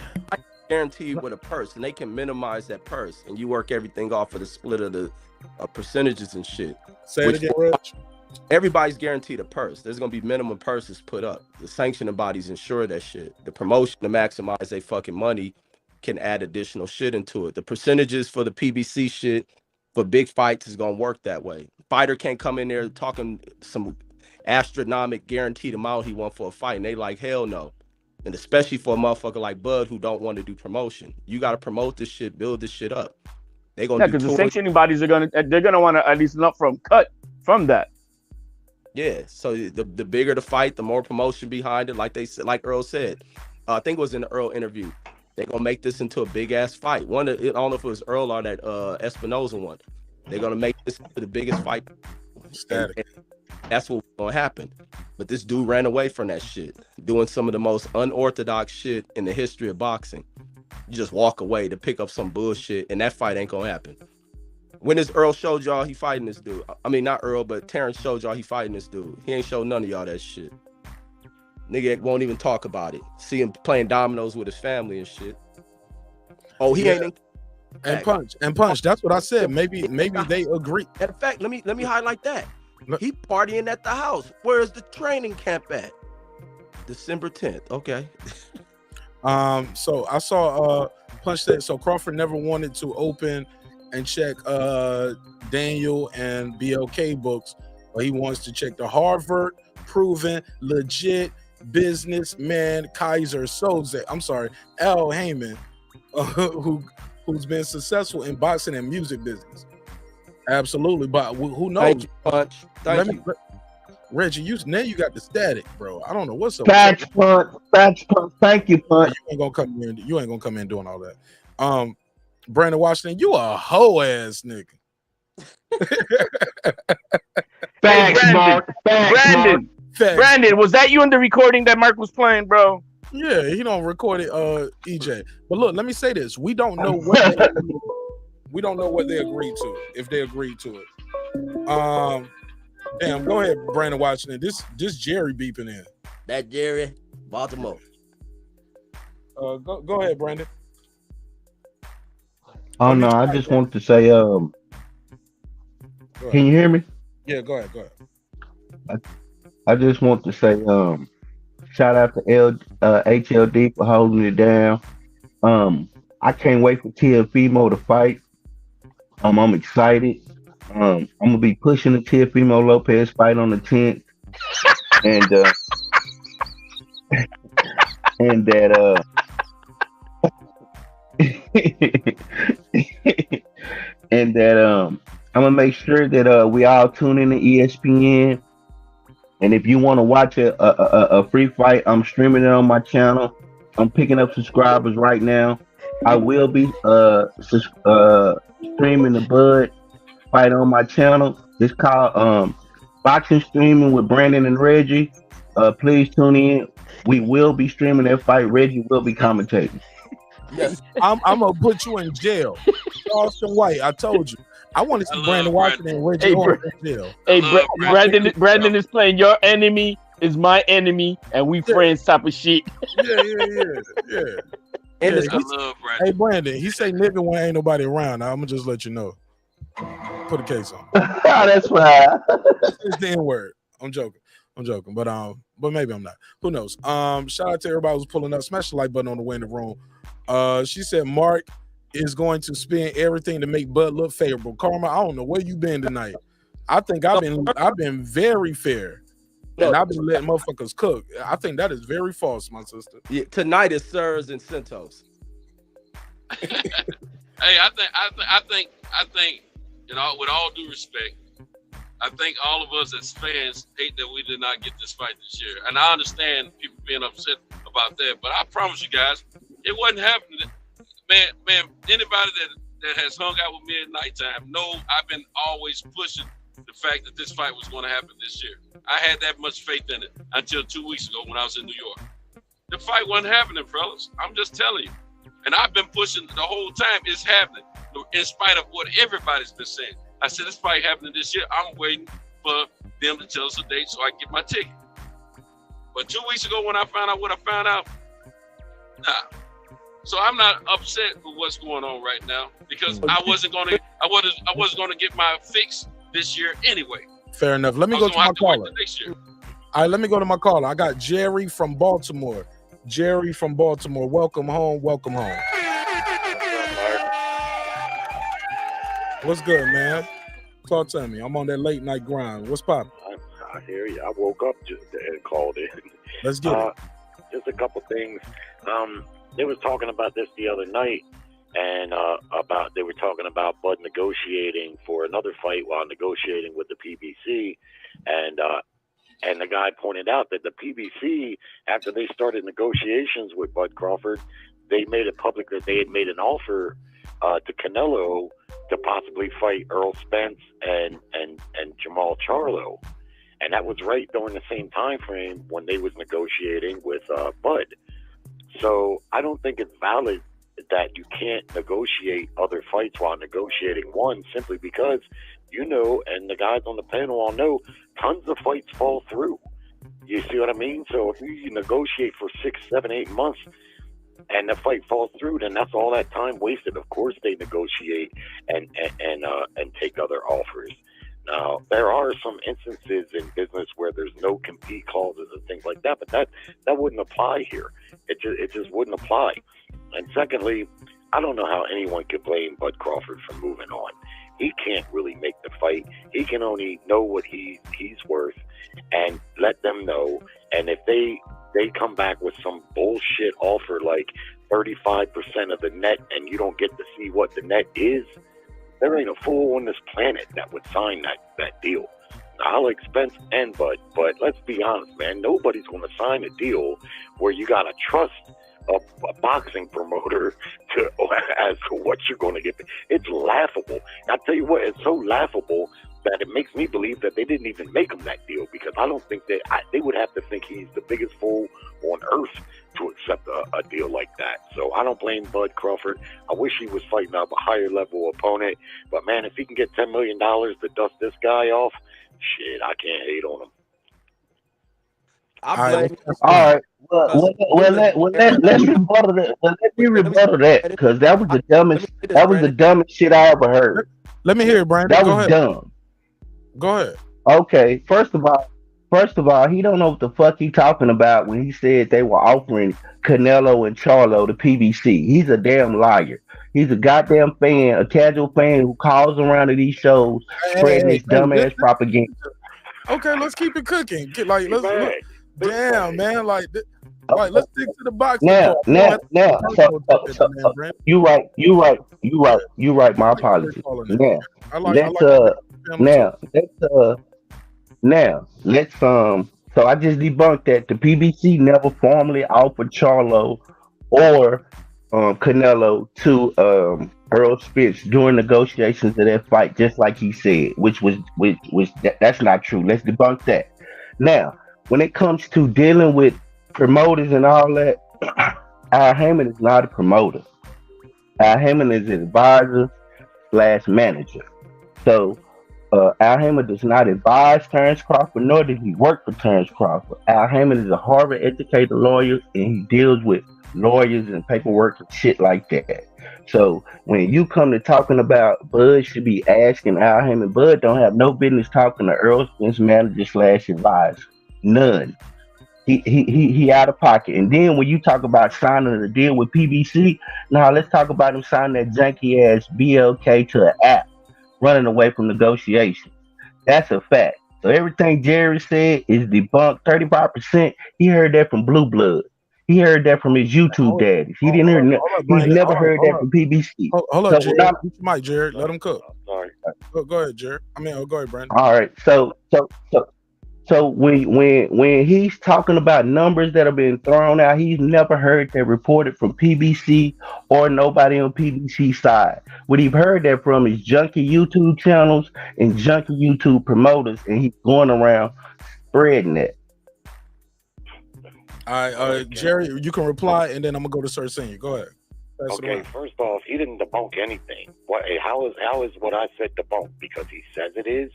S20: Guarantee with a purse, and they can minimize that purse, and you work everything off of the split of the percentages and shit.
S1: Say it again, Rich.
S20: Everybody's guaranteed a purse. There's gonna be minimum purses put up. The sanctioning bodies ensure that shit. The promotion to maximize their fucking money can add additional shit into it. The percentages for the PBC shit for big fights is gonna work that way. Fighter can't come in there talking some astronomical guaranteed amount he want for a fight, and they like, hell no. And especially for a motherfucker like Bud who don't want to do promotion. You got to promote this shit, build this shit up. They gonna do
S17: because the
S20: tours.
S17: sanctioning bodies are gonna want to at least an upfront cut from that.
S20: Yeah, so the bigger the fight, the more promotion behind it. Like they said, like Earl said, I think it was in the Earl interview. They're gonna make this into a big ass fight. I don't know if it was Earl or that Espinoza one. They're gonna make this into the biggest fight. And that's what's gonna happen. But this dude ran away from that shit, doing some of the most unorthodox shit in the history of boxing. You just walk away to pick up some bullshit, and that fight ain't gonna happen. When this Earl showed y'all he fighting this dude, I mean not Earl, but Terence showed y'all he fighting this dude. He ain't showed none of y'all that shit. Nigga won't even talk about it. See him playing dominoes with his family and shit. Oh, he ain't.
S1: And punch. That's what I said. Maybe they agree.
S20: In fact, let me highlight that. He partying at the house. Where's the training camp at? December 10th. Okay.
S1: So I saw Punch said so Crawford never wanted to open and check Daniel and BLK books, but he wants to check the Harvard proven legit businessman Kaiser Soze. I'm sorry, Al Heyman, who's been successful in boxing and music business. Absolutely, but who knows?
S20: Thank you, Punch. Thank you.
S1: Reggie, you got the static, bro. I don't know what's up.
S14: Facts, Punch. Thank you, Punch.
S1: You ain't gonna come in doing all that. Brandon Washington, you a hoe ass nigga.
S14: Facts, Mark.
S17: Brandon, was that you in the recording that Mark was playing, bro?
S1: Yeah, he don't record it, EJ. But look, let me say this: we don't know what they agreed to, if they agreed to it. Damn, go ahead, Brandon Washington. This Jerry beeping in.
S20: That Jerry, Baltimore.
S1: Go ahead, Brandon.
S14: Oh no, I just wanted to say, can you hear me?
S1: Yeah, go ahead.
S14: I just want to say, shout out to HLD for holding it down. I can't wait for Teofimo to fight. I'm excited. I'm gonna be pushing the Teofimo Lopez fight on the 10th, and that and that I'm gonna make sure that we all tune in to ESPN. And if you want to watch a free fight, I'm streaming it on my channel. I'm picking up subscribers right now. I will be streaming the Bud fight on my channel. It's called Boxing Streaming with Brandon and Reggie. Please tune in. We will be streaming that fight. Reggie will be commentating.
S1: Yes, I'm gonna put you in jail. Austin White, I told you. I want to see Brandon Washington and Reggie in jail.
S17: Hey, Brandon is playing your enemy is my enemy, and we friends type of shit.
S1: Yeah.
S20: And
S1: Hey, Brandon, he say nigga when ain't nobody around. I'm gonna just let you know. Put a case on.
S14: That's right.
S1: It's the N-word. I'm joking, but maybe I'm not. Who knows? Shout out to everybody who's pulling up. Smash the like button on the way in the room. She said Mark is going to spend everything to make Bud look favorable. Karma, I don't know where you been tonight. I think I've been very fair, and I've been letting motherfuckers cook. I think that is very false, my sister.
S20: Yeah, tonight is Sirs and Centos.
S4: Hey, I think, you know, with all due respect, I think all of us as fans hate that we did not get this fight this year. And I understand people being upset about that, but I promise you guys, it wasn't happening. Man, anybody that has hung out with me at nighttime know I've been always pushing the fact that this fight was going to happen this year. I had that much faith in it until 2 weeks ago when I was in New York. The fight wasn't happening, fellas. I'm just telling you. And I've been pushing the whole time. It's happening in spite of what everybody's been saying. I said this fight happening this year. I'm waiting for them to tell us a date so I can get my ticket. But 2 weeks ago when I found out what I found out, nah. So I'm not upset with what's going on right now because I wasn't gonna get my fix this year anyway.
S1: Fair enough. Let me go to my caller. All right, let me go to my caller. I got Jerry from Baltimore. Jerry from Baltimore. Welcome home. What's good, man? Talk to me. I'm on that late night grind. What's poppin'?
S21: I hear you. I woke up just and called in.
S1: Let's get it.
S21: Just a couple things. They was talking about this the other night, and they were talking about Bud negotiating for another fight while negotiating with the PBC, and the guy pointed out that the PBC, after they started negotiations with Bud Crawford, they made it public that they had made an offer to Canelo to possibly fight Errol Spence and Jamal Charlo. And that was right during the same time frame when they was negotiating with Bud. So I don't think it's valid that you can't negotiate other fights while negotiating one, simply because you know, and the guys on the panel all know, tons of fights fall through. You see what I mean? So if you negotiate for 6, 7, 8 months and the fight falls through, then that's all that time wasted. Of course they negotiate and take other offers. Now, there are some instances in business where there's no compete clauses and things like that, but that wouldn't apply here. It just wouldn't apply. And secondly, I don't know how anyone could blame Bud Crawford for moving on. He can't really make the fight. He can only know what he's worth and let them know. And if they come back with some bullshit offer like 35% of the net and you don't get to see what the net is, there ain't a fool on this planet that would sign that deal. Now, I like Spence and Bud, but let's be honest, man. Nobody's going to sign a deal where you got to trust a boxing promoter as to what you're going to get. It's laughable. I tell you what, it's so laughable that it makes me believe that they didn't even make him that deal, because I don't think they would have to think he's the biggest fool on earth to accept a deal like that. So I don't blame Bud Crawford. I wish he was fighting up a higher level opponent, but man, if he can get $10 million to dust this guy off, shit, I can't hate on him.
S20: I blame.
S14: All right. Let's rebuttal that. Let me rebuttal that, because that was the dumbest shit I ever heard.
S1: Let me hear it, Brandon.
S14: That
S1: Go
S14: was
S1: ahead.
S14: dumb.
S1: Go ahead.
S14: Okay, first of all, he don't know what the fuck he talking about when he said they were offering Canelo and Charlo to PBC. He's a damn liar. He's a goddamn fan, a casual fan who calls around to these shows spreading this dumbass propaganda.
S1: Okay, let's keep it cooking. Like, damn, man. Like, let's stick to the boxing.
S14: Now, you right. My apologies. Let's so I just debunked that the PBC never formally offered Charlo or Canelo to Errol Spence during negotiations of that fight, just like he said, which that's not true. Let's debunk that. Now, when it comes to dealing with promoters and all that, Al Heyman is not a promoter. Al Heyman is an advisor / manager. So Al Heyman does not advise Terence Crawford, nor does he work for Terence Crawford. Al Heyman is a Harvard-educated lawyer, and he deals with lawyers and paperwork and shit like that. So when you come to talking about Bud should be asking Al Heyman, Bud don't have no business talking to Errol Spence manager / advisor. None. He out of pocket. And then when you talk about signing a deal with PBC, now let's talk about him signing that janky ass BLK to an app, running away from negotiations. That's a fact. So everything Jerry said is debunked. 35%. He heard that from Blue Blood. He heard that from his YouTube daddies. He didn't hear. He's never heard that from PBC.
S1: Hold on, Jared. Mike, Jared, let him cook.
S21: Sorry.
S1: Go ahead, Jared. Go ahead, Brandon.
S14: All right. So when he's talking about numbers that have been thrown out, he's never heard that reported from PBC or nobody on PBC side. What he's heard that from is junky YouTube channels and junky YouTube promoters, and he's going around spreading it.
S1: All right, Jerry, you can reply, and then I'm gonna go to Sir Senior. Go ahead.
S21: Okay, first off, he didn't debunk anything. How is what I said debunked? Because he says it is.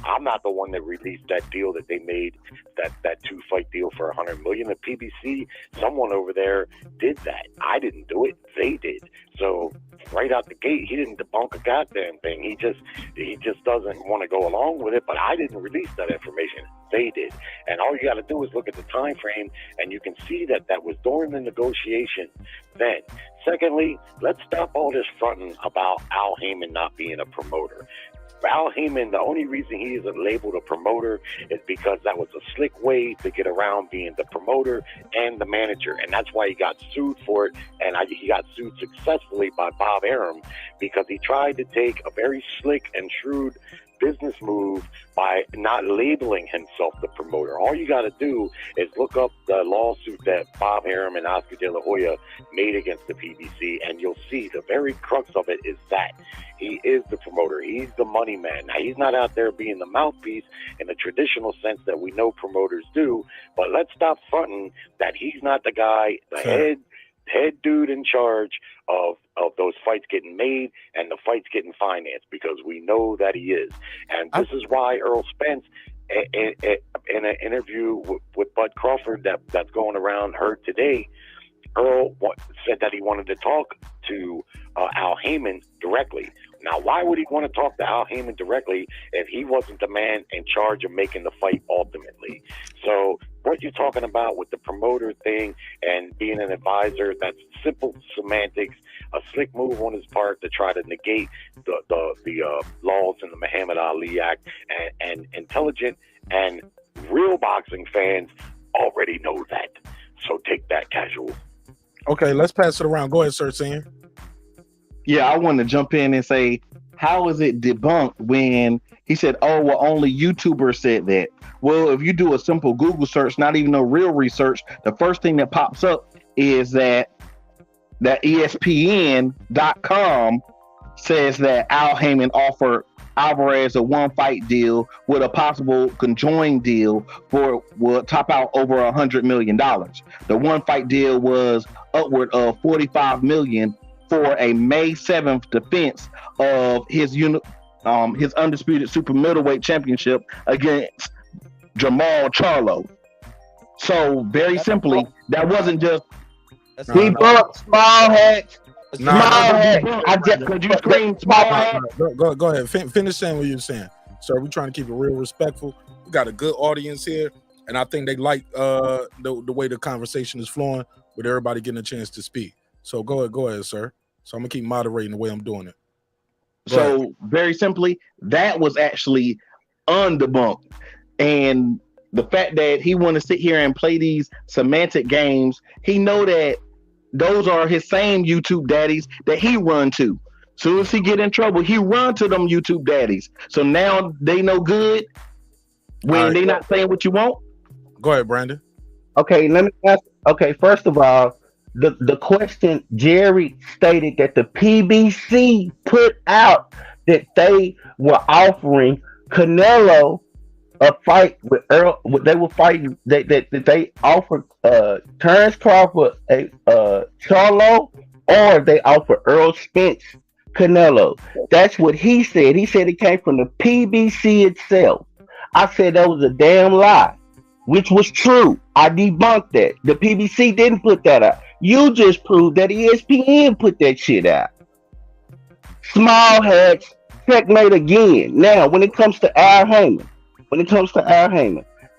S21: I'm not the one that released that deal that they made, that 2-fight deal for $100 million. The PBC, someone over there did that. I didn't do it. They did. So right out the gate, he didn't debunk a goddamn thing. He just doesn't want to go along with it. But I didn't release that information. They did. And all you got to do is look at the time frame, and you can see that that was during the negotiation then. Secondly, let's stop all this fronting about Al Heyman not being a promoter. Al Heyman, the only reason he isn't labeled a promoter is because that was a slick way to get around being the promoter and the manager. And that's why he got sued for it. And he got sued successfully by Bob Arum because he tried to take a very slick and shrewd business move by not labeling himself the promoter. All you got to do is look up the lawsuit that Bob Arum and Oscar De La Hoya made against the PBC, and you'll see the very crux of it is that he is the promoter. He's the money man. Now, he's not out there being the mouthpiece in the traditional sense that we know promoters do, but let's stop fronting that he's not the guy, the head dude in charge of those fights getting made and the fights getting financed, because we know that he is. And this is why Errol Spence, in an interview with Bud Crawford that's going around, heard today, Earl said that he wanted to talk to Al Heyman directly. Now, why would he want to talk to Al Heyman directly if he wasn't the man in charge of making the fight ultimately? So what you're talking about with the promoter thing and being an advisor, that's simple semantics, a slick move on his part to try to negate the laws in the Muhammad Ali Act, and intelligent and real boxing fans already know that. So take that casual.
S1: Okay, let's pass it around. Go ahead, Sir Sam.
S9: Yeah, I want to jump in and say, how is it debunked when he said, oh, well, only YouTubers said that? Well, if you do a simple Google search, not even no real research, the first thing that pops up is that ESPN.com says that Al Heyman offered Alvarez a one-fight deal with a possible conjoined deal will top out over $100 million. The one-fight deal was upward of $45 million for a May 7th defense of his undisputed super middleweight championship against Jamal Charlo. So very simply, that wasn't just
S11: He bumped small hat.
S1: No,
S11: Small
S1: no,
S11: hat.
S1: no,
S11: I just
S9: could you scream small hat?
S1: Go ahead. Finish saying what you're saying. Sir, we're trying to keep it real respectful. We got a good audience here, and I think they like the way the conversation is flowing with everybody getting a chance to speak. So go ahead, sir. So I'm gonna keep moderating the way I'm doing it.
S9: So very simply, that was actually undebunked. And the fact that he want to sit here and play these semantic games, he know that those are his same YouTube daddies that he run to. Soon as he get in trouble, he run to them YouTube daddies. So now they no good when they not saying what you want.
S1: Go ahead, Brandon.
S11: Okay, let me ask. Okay, first of all, the question, Jerry stated that the PBC put out that they were offering Canelo a fight with Earl. They were fighting. They offered Terence Crawford a Charlo, or they offered Errol Spence Canelo. That's what he said. He said it came from the PBC itself. I said that was a damn lie, which was true. I debunked that. The PBC didn't put that out. You just proved that ESPN put that shit out. Small hats, checkmate again. Now, when it comes to Al Heyman,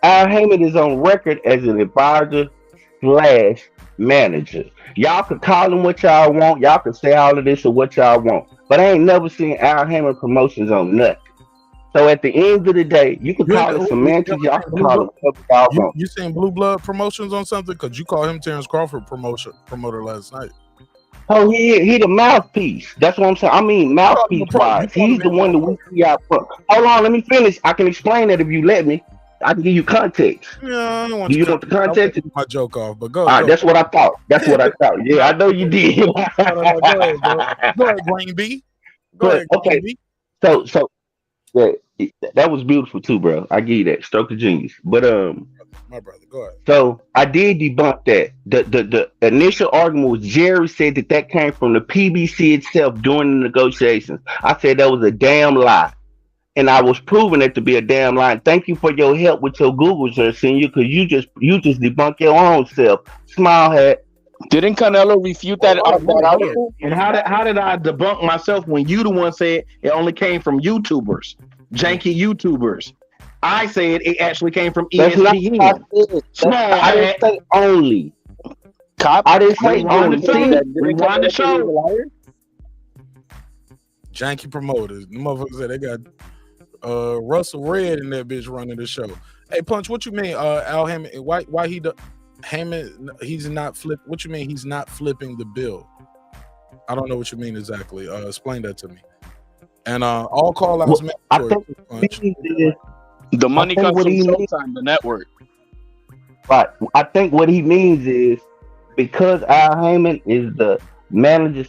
S11: Al Heyman is on record as an advisor / manager. Y'all could call him what y'all want. Y'all could say all of this or what y'all want. But I ain't never seen Al Heyman promotions on nothing. So at the end of the day, you can call it semantics. Y'all can call it whatever y'all want.
S1: You saying Blue Blood Promotions on something? Because you called him Terence Crawford promoter last night.
S11: Oh, he the mouthpiece. That's what I'm saying. I mean, mouthpiece wise, he's the one that we see out front. Hold on, let me finish. I can explain that if you let me. I can give you context.
S1: Yeah, I don't want
S11: Do you want the context?
S1: My joke off, but go.
S11: All right, that's what I thought. That's what I thought. Yeah, I know you did.
S1: Go ahead, Green B. Go ahead,
S11: okay.
S1: B.
S11: So that was beautiful too, bro. I give you that. Stroke of genius. But
S1: my brother, go ahead.
S11: So I did debunk that. The initial argument was Jerry said that came from the PBC itself during the negotiations. I said that was a damn lie. And I was proving it to be a damn lie. Thank you for your help with your Google search, Senior, because you just debunk your own self. Small hat.
S17: Didn't Canelo refute that, that article?
S9: And how did I debunk myself when you the one said it only came from YouTubers, janky YouTubers? I said it actually came from
S11: That's not what I
S9: ESPN.
S11: said.
S9: Small.
S11: I didn't say only. I didn't say only.
S9: Rewind the show.
S1: Janky promoters. The motherfuckers said they got Russell Red in that bitch running the show. Hey, Punch, what you mean, Al Hammond? Why he Hammond? He's not flip. What you mean? He's not flipping the bill? I don't know what you mean exactly. Explain that to me. And all call outs.
S17: The money comes from Showtime, the network.
S11: Right. I think what he means is because Al Heyman is the manager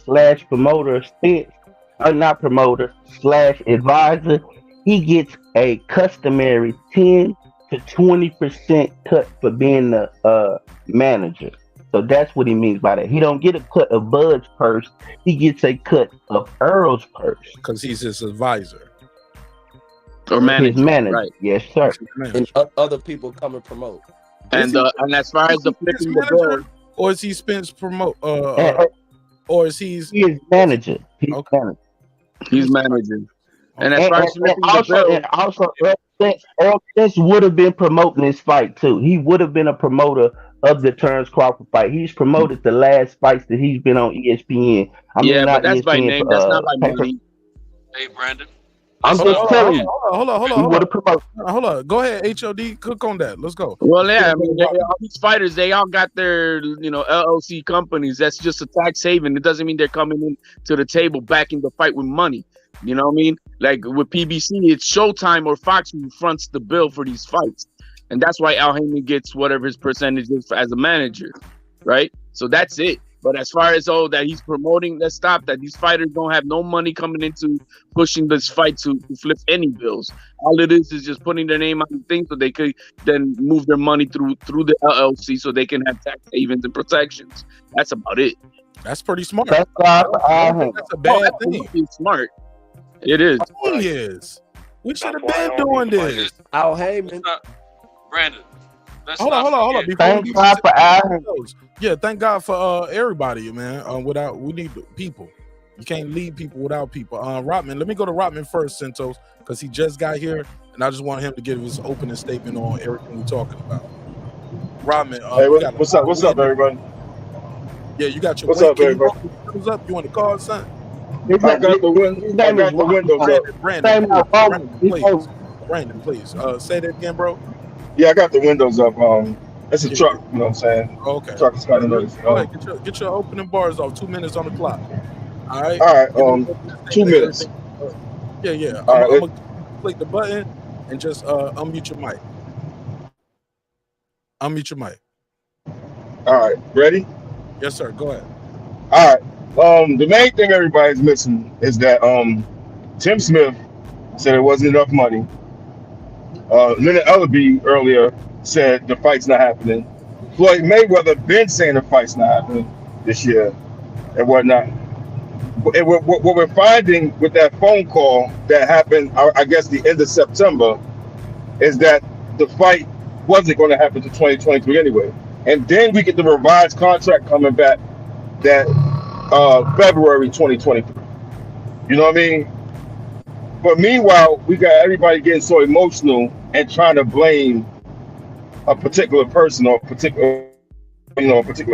S11: / promoter of Spence, or not promoter / advisor, he gets a customary 10 to 20% cut for being the manager. So that's what he means by that. He don't get a cut of Bud's purse. He gets a cut of Earl's purse.
S1: Because he's his advisor.
S17: Or manager.
S11: His manager.
S17: Right.
S11: Yes, sir.
S20: And other people come and promote.
S17: And as far as the flipping the bill,
S1: or is he Spence promote? Or is he
S11: is manager? He's manager.
S17: He's managing. And as far as flipping the bill,
S11: Earl Spence would have been promoting this fight too. He would have been a promoter of the Terence Crawford fight. He's promoted the last fights that he's been on ESPN.
S17: But that's by name. That's not by money.
S4: Hey, Brandon.
S11: I'm just telling you.
S1: Hold on. Go ahead, HOD. Cook on that. Let's go.
S17: Well, yeah, I mean, all these fighters, they all got their, LLC companies. That's just a tax haven. It doesn't mean they're coming in to the table backing the fight with money. You know what I mean? Like with PBC, it's Showtime or Fox who fronts the bill for these fights. And that's why Al Heyman gets whatever his percentage is as a manager, right? So that's it. But as far as that he's promoting, let's stop that. These fighters don't have no money coming into pushing this fight to flip any bills. All it is just putting their name on the thing so they could then move their money through the LLC so they can have tax havens and protections. That's about it.
S1: That's pretty smart.
S11: That's
S1: a bad thing.
S17: It's smart. It is.
S1: It is. We should have been doing this.
S20: Al Heyman.
S4: Brandon.
S1: Hold on.
S11: Thank God for Al.
S1: Yeah, thank God for everybody, man. We need people. You can't lead people without people. Rotman, let me go to Rotman first, Santos, because he just got here, and I just want him to give his opening statement on everything we're talking about. Rotman,
S3: hey, what's up, everybody?
S1: Yeah, you got your.
S3: What's up, everybody?
S1: What's up? You want to call, son?
S3: I got the windows up.
S1: Brandon, please. Say that again, bro.
S3: Yeah, I got the windows up. It's a truck, you know what I'm saying?
S1: Okay.
S3: Truck is kind of noise.
S1: Go ahead, get your opening bars off. 2 minutes on the clock. All right.
S3: All right. 2 minutes.
S1: Yeah.
S3: All right.
S1: I'm gonna click the button and just unmute your mic. Unmute your mic.
S3: All right. Ready?
S1: Yes, sir. Go ahead.
S3: All right. The main thing everybody's missing is that Tim Smith said it wasn't enough money. Leonard Ellerby earlier said the fight's not happening. Floyd Mayweather been saying the fight's not happening this year and whatnot. And what we're finding with that phone call that happened, I guess the end of September, is that the fight wasn't going to happen to 2023 anyway. And then we get the revised contract coming back that February 2023. You know what I mean? But meanwhile, we got everybody getting so emotional and trying to blame a particular person or a particular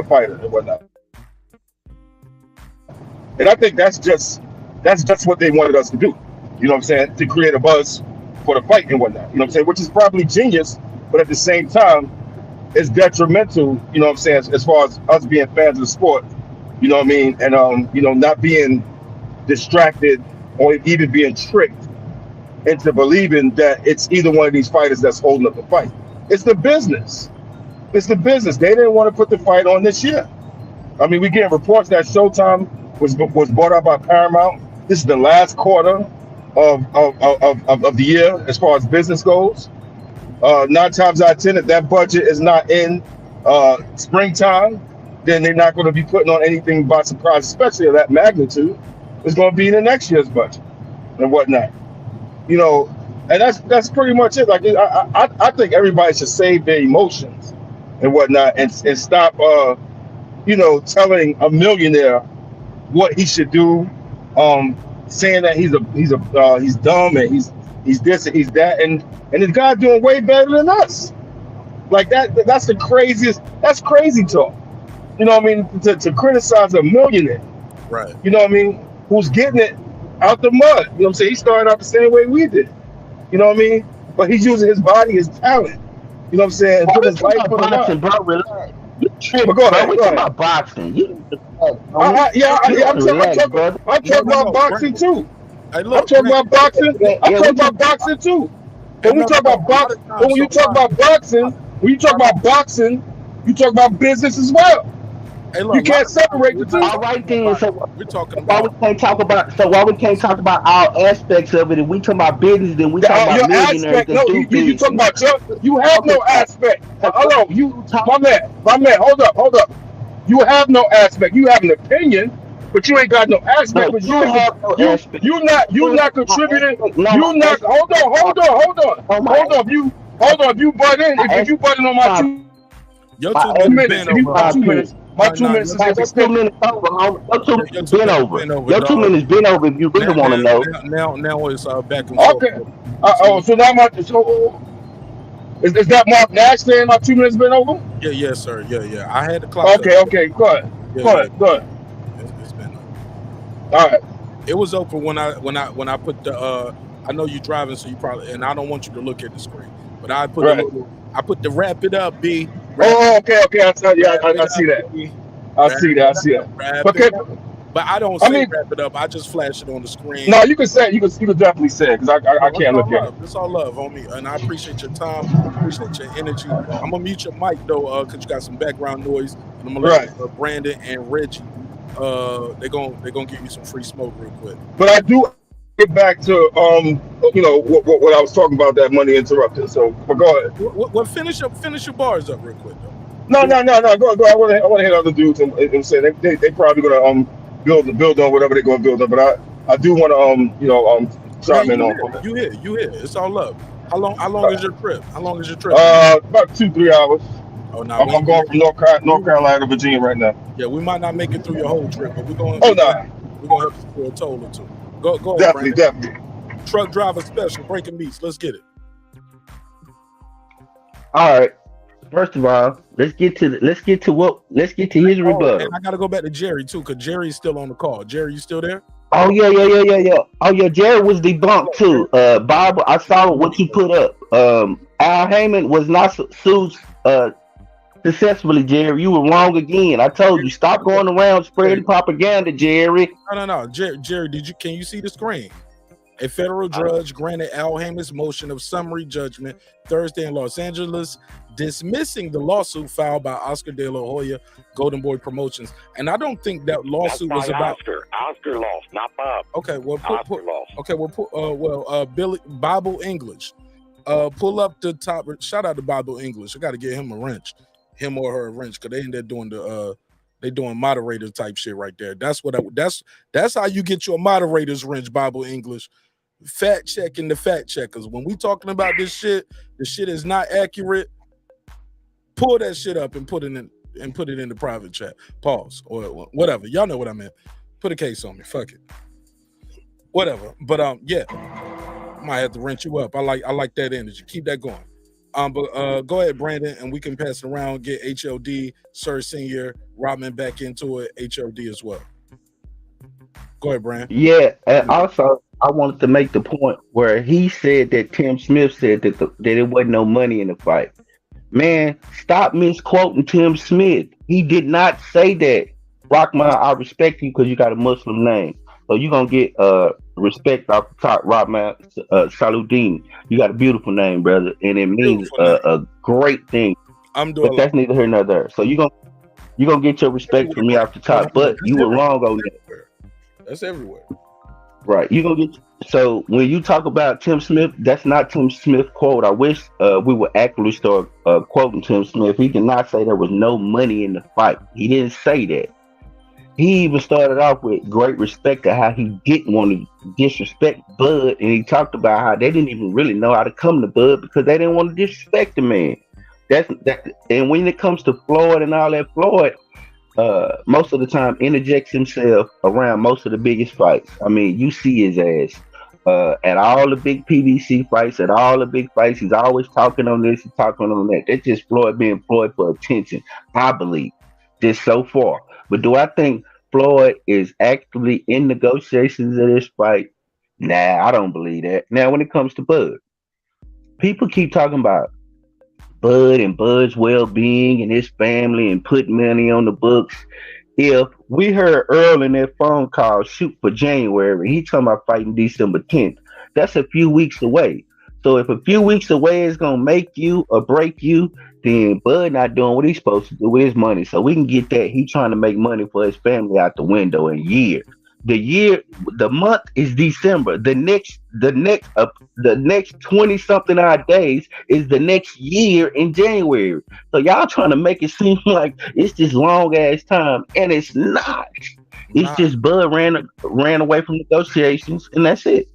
S3: fighter and whatnot. And I think that's just what they wanted us to do. You know what I'm saying? To create a buzz for the fight and whatnot. You know what I'm saying? Which is probably genius, but at the same time, it's detrimental, you know what I'm saying, as far as us being fans of the sport. You know what I mean? And not being distracted or even being tricked into believing that it's either one of these fighters that's holding up the fight. It's the business. It's the business. They didn't want to put the fight on this year. I mean, we get reports that Showtime was bought out by Paramount. This is the last quarter of the year as far as business goes. 9 times out of 10, if that budget is not in springtime, then they're not going to be putting on anything by surprise, especially of that magnitude. It's going to be in the next year's budget and whatnot. You know, and that's pretty much it. Like I think everybody should save their emotions and whatnot and stop telling a millionaire what he should do, saying that he's dumb and he's this and he's that, and this guy doing way better than us. Like that's the craziest. That's crazy talk. You know what I mean? To criticize a millionaire.
S1: Right.
S3: You know what I mean? Who's getting it out the mud? You know what I'm saying? He started out the same way we did. You know what I mean? But he's using his body, his talent. You know what I'm saying? Put his life on the
S11: boxing,
S3: line.
S11: bro. Relax.
S3: But go ahead.
S11: We
S3: Go
S11: talking
S3: ahead.
S11: about boxing. You
S3: I'm talking about boxing too. I'm talking about boxing. I'm talking about boxing too. When we talk about boxing, when you talk about boxing, you talk about business as well. You can't separate the two.
S11: All right then. So
S1: we're talking
S11: why we can't talk about? So why we can't talk about all aspects of it? And we talk about business, then we talk about millionaires
S3: aspect,
S11: that
S3: no,
S11: do
S3: you talking about you have no aspect.
S11: Hello,
S3: my man, hold up. You have no aspect. You have an opinion, but you ain't got no aspect.
S11: No,
S3: But
S11: you have no aspect.
S3: You not contributing.
S11: No,
S3: You not. Hold on. If you butt in, if you butting on my 2 minutes, if you got 2 minutes. My 2 minutes is
S11: Your 2 minutes over. Your 2 minutes been over. Your 2 minutes been over. If you really want to know.
S1: Now it's back and forth.
S3: Okay. So now is that Mark Nash saying my 2 minutes been over?
S1: Yeah, yes, sir. Yeah. I had the clock.
S3: Okay. Go ahead.
S1: It's been over.
S3: All right.
S1: It was open when I put the. I know you're driving, so you probably, and I don't want you to look at the screen, but I put I put the wrap it up, B.
S3: Okay. I see that. I see that.
S1: But I don't say wrap it up. I just flash it on the screen.
S3: No, you can say you can definitely say it because I can't look at it.
S1: It's all love, homie, and I appreciate your time. Appreciate your energy. I'm gonna mute your mic though, because you got some background noise, and I'm gonna let Brandon and Reggie. They're gonna give you some free smoke real quick.
S3: But I do get back to what I was talking about, that money interrupted. So, but go ahead.
S1: Well, finish your bars up real quick though.
S3: No. Go. I want to hit other dudes and say they probably gonna build on whatever they're gonna build on. But I do want to chime in on.
S1: You here. It's all love. How long is your trip?
S3: About 2-3 hours.
S1: Oh no,
S3: I'm going from North Carolina to Virginia right now.
S1: Yeah, we might not make it through your whole trip, but we're going.
S3: Oh no,
S1: we're gonna have to do a toll or two. Go.
S3: Definitely.
S1: Truck driver special, breaking meats. Let's get it.
S11: All right. First of all, let's get to his rebuttal.
S1: And I gotta go back to Jerry too, because Jerry's still on the call. Jerry, you still there?
S11: Oh yeah. Oh yeah, Jerry was debunked too. Bob, I saw what you put up. Al Heyman was not sued successfully, Jerry. You were wrong again. I told you, stop going around spreading propaganda, Jerry.
S1: No. Jerry, can you see the screen? A federal judge granted Al Heyman's motion of summary judgment Thursday in Los Angeles, dismissing the lawsuit filed by Oscar De La Hoya, Golden Boy Promotions. And I don't think that lawsuit was about
S21: Oscar lost, not Bob.
S1: Okay, well,
S21: lost.
S1: Billy Bible English. Pull up the top. Shout out to Bible English. I got to get him a wrench, him or her a wrench, because they in there doing they doing moderator type shit right there. That's how you get your moderator's wrench, Bible English. Fact checking the fact checkers. When we talking about this shit, the shit is not accurate. Pull that shit up and put it in the private chat. Pause or whatever. Y'all know what I meant. Put a case on me. Fuck it. Whatever. But yeah. Might have to wrench you up. I like that energy. Keep that going. But go ahead, Brandon, and we can pass it around. Get HLD, Sir Senior, Rodman back into it. HLD as well. Go ahead, Brandon.
S11: Yeah, and also I wanted to make the point where he said that Tim Smith said that there wasn't no money in the fight. Man, stop misquoting Tim Smith. He did not say that. Rockman, I respect you because you got a Muslim name. So you're going to get respect off the top, Rockman Saludin. You got a beautiful name, brother, and it means a great thing. But that's neither here nor there. So you're gonna get your respect from me off the top, but you were wrong on that.
S1: That's everywhere.
S11: Right. You're gonna get. So when you talk about Tim Smith, that's not Tim Smith quote. I wish we would actually start quoting Tim Smith. He did not say there was no money in the fight. He didn't say that. He even started off with great respect to how he didn't want to disrespect Bud, and he talked about how they didn't even really know how to come to Bud because they didn't want to disrespect the man. That's that. And when it comes to Floyd and all that, Floyd, most of the time interjects himself around most of the biggest fights. I mean, you see his ass at all the big PBC fights, at all the big fights. He's always talking on this, he's talking on that. That's just Floyd being Floyd for attention, I believe, just so far. But do I think Floyd is actively in negotiations of this fight? Nah, I don't believe that. Now, when it comes to Bud, people keep talking about Bud and Bud's well-being and his family and putting money on the books. If we heard Earl in that phone call shoot for January, he talking about fighting December 10th. That's a few weeks away. So if a few weeks away is gonna make you or break you, then Bud not doing what he's supposed to do with his money. So we can get that. He trying to make money for his family out the window in a year. The month is December. The next 20 something odd days is the next year in January. So y'all trying to make it seem like it's this long ass time, and it's not. It's just Bud ran away from negotiations, and that's it.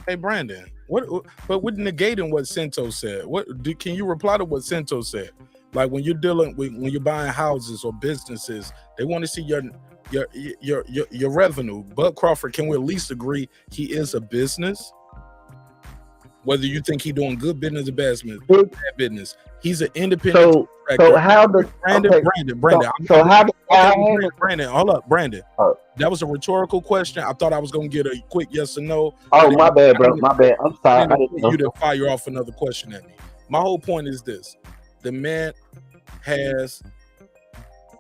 S1: Hey Brandon, but with negating what Cento said, can you reply to what Cento said? Like when you're buying houses or businesses, they want to see your revenue. Bud Crawford, can we at least agree he is a business? Whether you think he's doing good business or bad business, he's an independent.
S11: So how does
S1: Brandon? Brandon, hold up, Brandon. That was a rhetorical question. I thought I was gonna get a quick yes or no.
S11: Oh, my bad, bro. My bad. I'm sorry. I didn't know.
S1: You to fire off another question at me. My whole point is this: the man has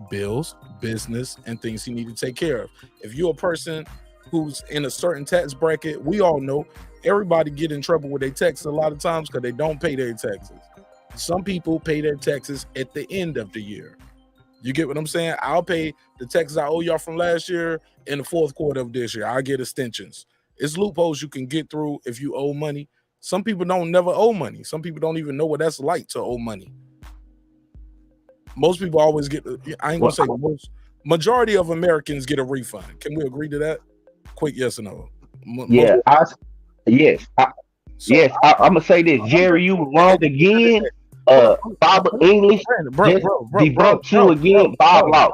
S1: bills, business, and things he needs to take care of. If you're a person who's in a certain tax bracket, we all know everybody get in trouble with their taxes a lot of times because they don't pay their taxes. Some people pay their taxes at the end of the year. You get what I'm saying? I'll pay the taxes I owe y'all from last year in the fourth quarter of this year. I get extensions. It's loopholes you can get through if you owe money. Some people don't never owe money. Some people don't even know what that's like to owe money. Most people always get, I ain't gonna say most, majority of Americans get a refund. Can we agree to that? Quick yes or no?
S11: Yes. I'm gonna say this, Jerry, you were wrong again. Bob English debunked you again. Bob Law.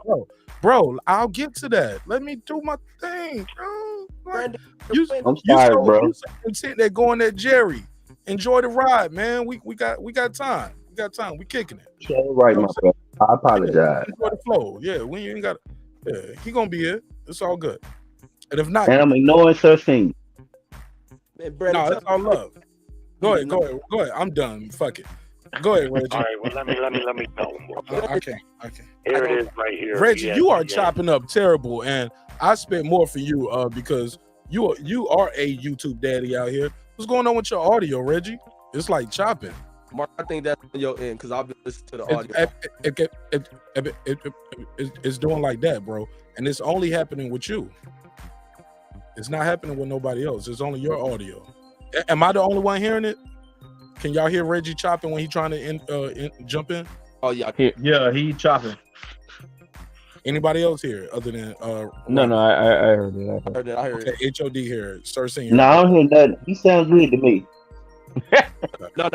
S1: Bro, I'll get to that. Let me do my thing, bro.
S11: I'm sorry, bro.
S1: You so content that going at Jerry. Enjoy the ride, man. We got time. We got time. We kicking it.
S11: So right, my brother. I apologize.
S1: Enjoy the flow. Yeah, when you ain't got. Yeah, he gonna be here. It's all good. And if not,
S11: and I'm ignoring such things.
S1: No, it's all love. Go ahead. I'm done. Fuck it. Go ahead, Reggie.
S21: All right, well, let me know.
S1: I can't.
S21: Here it is right here.
S1: Reggie, you are chopping up terrible, and I spent more for you because you are a YouTube daddy out here. What's going on with your audio, Reggie? It's like chopping.
S20: Mark, I think that's on your end because I've been listening to the audio.
S1: It's doing like that, bro, and it's only happening with you. It's not happening with nobody else. It's only your audio. Am I the only one hearing it? Can y'all hear Reggie chopping when he trying to jump in?
S20: Oh yeah,
S8: yeah, he chopping.
S1: Anybody else here other than
S8: No, I heard it.
S20: I heard
S1: it. HOD here. Start singing.
S11: No, I don't hear nothing. He sounds good to me.
S20: No.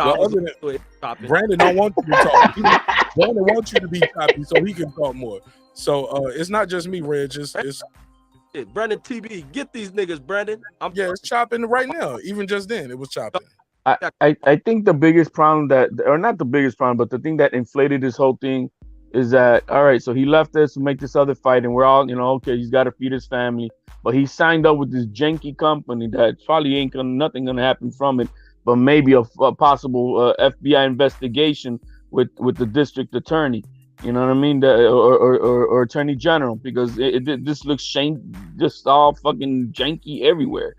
S1: Brandon don't want you to talk. Brandon wants you to be choppy so he can talk more. So it's not just me, Reg. It's
S20: Brandon TB. Get these niggas, Brandon.
S1: It's chopping right now. Even just then, it was chopping.
S8: I think the biggest problem or not the biggest problem, but the thing that inflated this whole thing is that, all right, so he left us to make this other fight, and we're all, okay, he's got to feed his family, but he signed up with this janky company that probably nothing gonna happen from it, but maybe a possible FBI investigation with the district attorney, you know what I mean, or attorney general, because this looks just all fucking janky everywhere.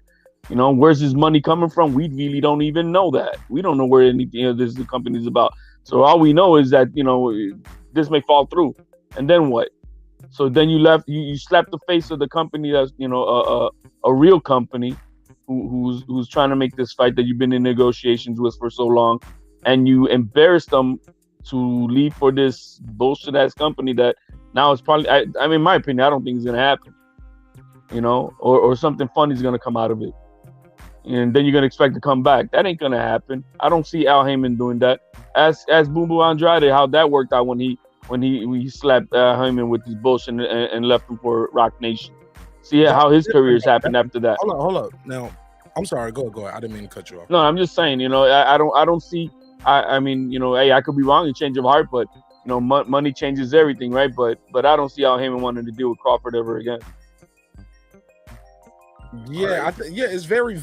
S8: Where's his money coming from? We really don't even know that. We don't know where anything of this company is about. So all we know is that, this may fall through. And then what? So then you slap the face of the company that's, a real company who's trying to make this fight that you've been in negotiations with for so long. And you embarrass them to leave for this bullshit ass company that now it's probably, I mean, in my opinion, I don't think it's going to happen, or something funny is going to come out of it. And then you're gonna expect to come back. That ain't gonna happen. I don't see Al Heyman doing that. As Boom Boom Andrade, how that worked out when he
S17: when he slapped Heyman with his bullshit and left him for Rock Nation. See how his careers happened after that.
S1: Hold up. Now, I'm sorry. Go ahead. I didn't mean to cut you off.
S17: No, I'm just saying. I don't see. I mean, hey, I could be wrong in change of heart, but money changes everything, right? But I don't see how Heyman wanted to deal with Crawford ever again.
S1: Yeah, it's very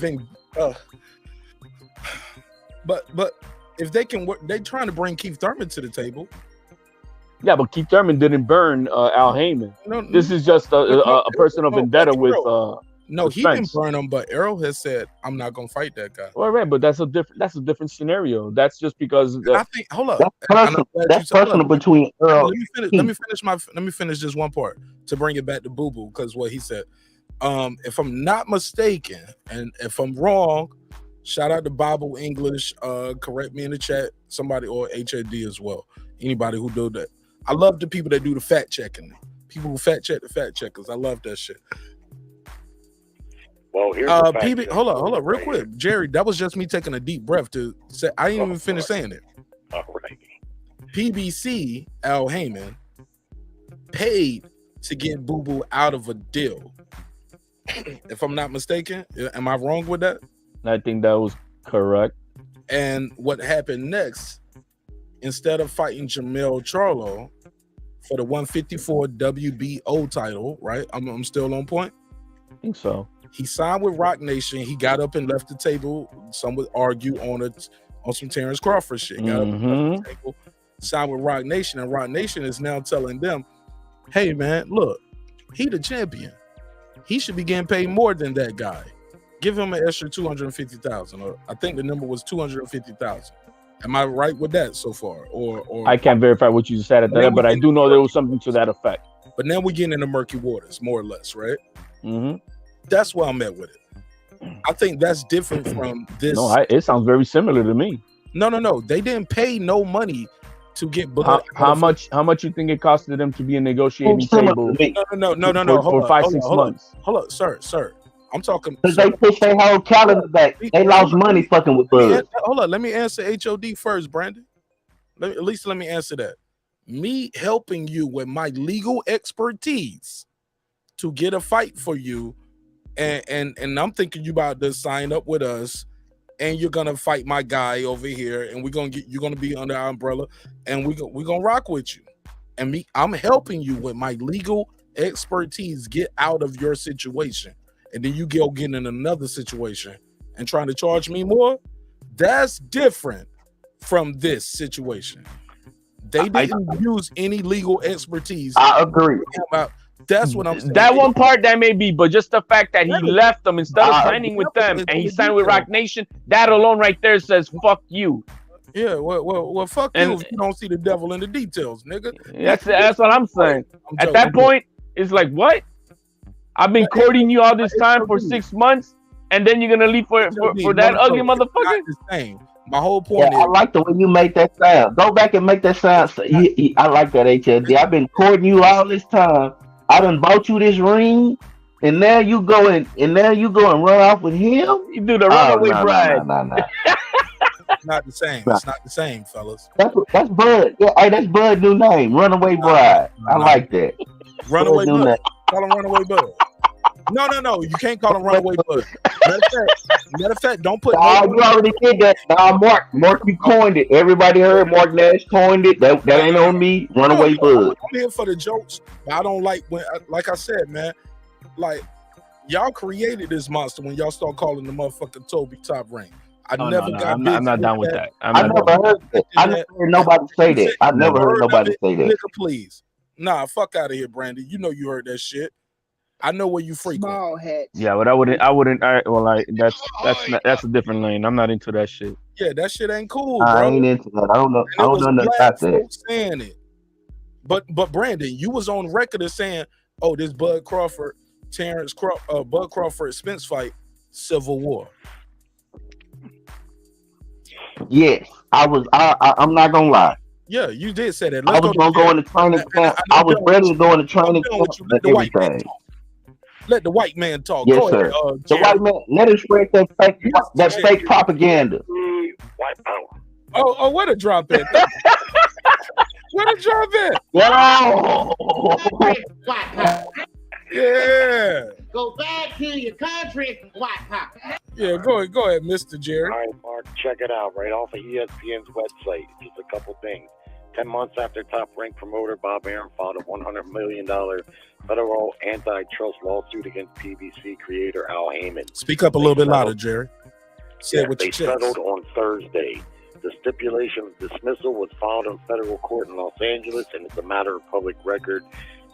S1: but if they can work, they're trying to bring Keith Thurman to the table.
S17: Yeah, but Keith Thurman didn't burn Al Heyman. This is just a personal vendetta with.
S1: No, he didn't burn him, but Errol has said, "I'm not gonna fight that guy."
S17: Well, right, but that's a different scenario. That's just because.
S1: I think. Hold up.
S11: That's personal between Errol.
S1: Let me finish this one part to bring it back to Boo Boo, because what he said. If I'm not mistaken, and if I'm wrong, shout out to Bible English. Correct me in the chat, somebody, or HAD as well. Anybody who do that. I love the people that do the fact checking. People who fact check the fact checkers. I love that shit.
S21: Well, here's
S1: PB. Hold up, real quick, Jerry. That was just me taking a deep breath to say. I didn't even finish saying it.
S21: All right.
S1: PBC Al Heyman paid to get Boo Boo out of a deal. If I'm not mistaken, am I wrong with that?
S17: I think that was correct.
S1: And what happened next? Instead of fighting Jamel Charlo for the 154 WBO title, right? I'm still on point.
S17: I think so.
S1: He signed with Rock Nation. He got up and left the table. Some would argue on some Terence Crawford shit. Got up and left the table, signed with Rock Nation, and Rock Nation is now telling them, "Hey man, look, he the champion. He should be getting paid more than that guy. Give him an extra $250,000. I think the number was $250,000. Am I right with that so far? Or
S17: I can't verify what you said at that, but I do know there was something to that effect.
S1: But now we're getting into murky waters, more or less, right?
S17: Mm-hmm.
S1: That's where I'm at with it. I think that's different from this.
S17: No, it sounds very similar to me.
S1: No. They didn't pay no money to get Bud.
S17: How much you think it costed them to be a negotiating table?
S1: No.
S17: For 5-6 months.
S1: Hold up, sir. I'm talking
S11: because they pushed their whole calendar back. They lost money fucking with Bud.
S1: Hold on, let me answer HOD first, Brandon. Let me answer that. Me helping you with my legal expertise to get a fight for you, and I'm thinking you about to sign up with us, and you're gonna fight my guy over here, and you're gonna be under our umbrella, and we're gonna rock with you. And I'm helping you with my legal expertise get out of your situation. And then you get in another situation and trying to charge me more. That's different from this situation. They didn't use any legal expertise.
S11: I agree.
S1: That's what I'm saying.
S17: That one part that may be, but just the fact that he left them instead of signing with them and he signed with Rock Nation, that alone right there says fuck you.
S1: Yeah, well, fuck you if you don't see the devil in the details, nigga.
S17: That's what I'm saying. At that point, it's like, what? I've been courting you all this time for 6 months, and then you're gonna leave for that ugly motherfucker?
S1: The same. My whole point is,
S11: I like the way you make that sound. Go back and make that sound. I like that, HLD. I've been courting you all this time. I done bought you this ring, and now you go and run off with him.
S17: You do the runaway bride.
S11: No.
S1: It's not the same. It's not the same, fellas.
S11: That's Bud. Yeah, hey, that's Bud's new name, Runaway Bride. I like that.
S1: Runaway Bud. Call him Runaway Bud. No. You can't call him Runaway Bud. Matter of fact, don't put.
S11: Oh, you already did that. Mark, you coined it. Everybody heard Mark Nash coined it. That ain't on me. Runaway Bud.
S1: I'm here for the jokes, but I don't like when, like I said, man, like y'all created this monster when y'all start calling the motherfucking Toby Top Ring.
S17: I'm not down with that.
S11: I never heard that. I never heard nobody say that. I never heard nobody say that.
S1: Nigga, please. Nah, fuck out of here, Brandy. You know you heard that shit. I know where you frequent.
S5: Small head.
S17: Yeah, but that's a different lane. I'm not into that shit.
S1: Yeah, that shit ain't cool, bro.
S11: I ain't into that. I don't know nothing about that.
S1: Saying it. But Brandon, you was on record as saying, "Oh, this Bud Crawford, Bud Crawford Spence fight, Civil War."
S11: Yes, I was. I'm not gonna lie.
S1: Yeah, you did say that.
S11: I was gonna go in the training camp. I was ready to go in the training camp.
S1: Let the white man talk.
S11: Yes, sir. The white man, let him spread that fake propaganda.
S21: White power.
S1: Oh, what a drop in. Where the job at?
S11: Whoa!
S5: White pop.
S1: Yeah.
S5: Go back to your country, white pop.
S1: Yeah, go ahead, Mr. Jerry.
S21: All right, Mark, check it out. Right off of ESPN's website. Just a couple things. 10 months after top-ranked promoter Bob Arum filed a $100 million federal antitrust lawsuit against PBC creator Al Heyman.
S1: Speak up a little bit louder, Jerry. Say it with
S21: They
S1: your chest.
S21: settled on Thursday. The stipulation of dismissal was filed in federal court in Los Angeles, and it's a matter of public record.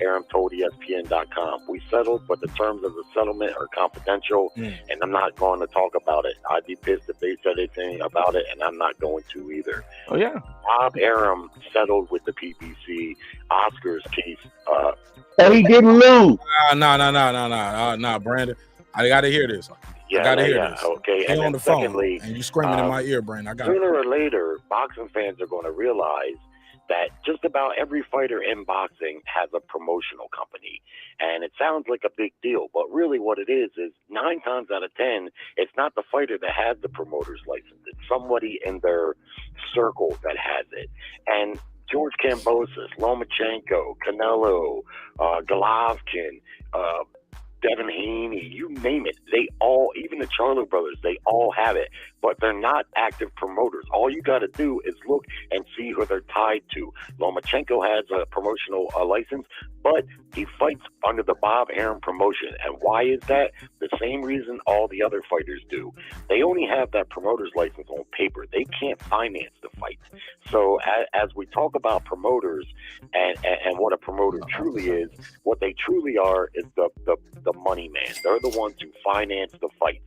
S21: Arum told ESPN.com. We settled, but the terms of the settlement are confidential, and I'm not going to talk about it. I'd be pissed if they said anything about it, and I'm not going to either.
S8: Oh, yeah.
S21: Bob Arum settled with the PBC Oscars case.
S11: And he didn't lose.
S1: Nah, Brandon. I got to hear this. I got to hear this.
S21: Okay.
S1: He
S21: And
S1: on
S21: then
S1: the phone,
S21: secondly,
S1: and you screaming in my ear, Brandon. I got
S21: sooner or later, boxing fans are going to realize that just about every fighter in boxing has a promotional company. And it sounds like a big deal, but really what it is 9 times out of 10, it's not the fighter that has the promoter's license. It's somebody in their circle that has it. And George Kambosos, Lomachenko, Canelo, Golovkin, Devin Haney, you name it. They all, even the Charlo brothers, they all have it, but they're not active promoters. All you got to do is look and see who they're tied to. Lomachenko has a promotional license, but he fights under the Bob Arum promotion. And why is that? The same reason all the other fighters do. They only have that promoter's license on paper. They can't finance the fight. So as we talk about promoters and what a promoter truly is, what they truly are is the money man. They're the ones who finance the fights.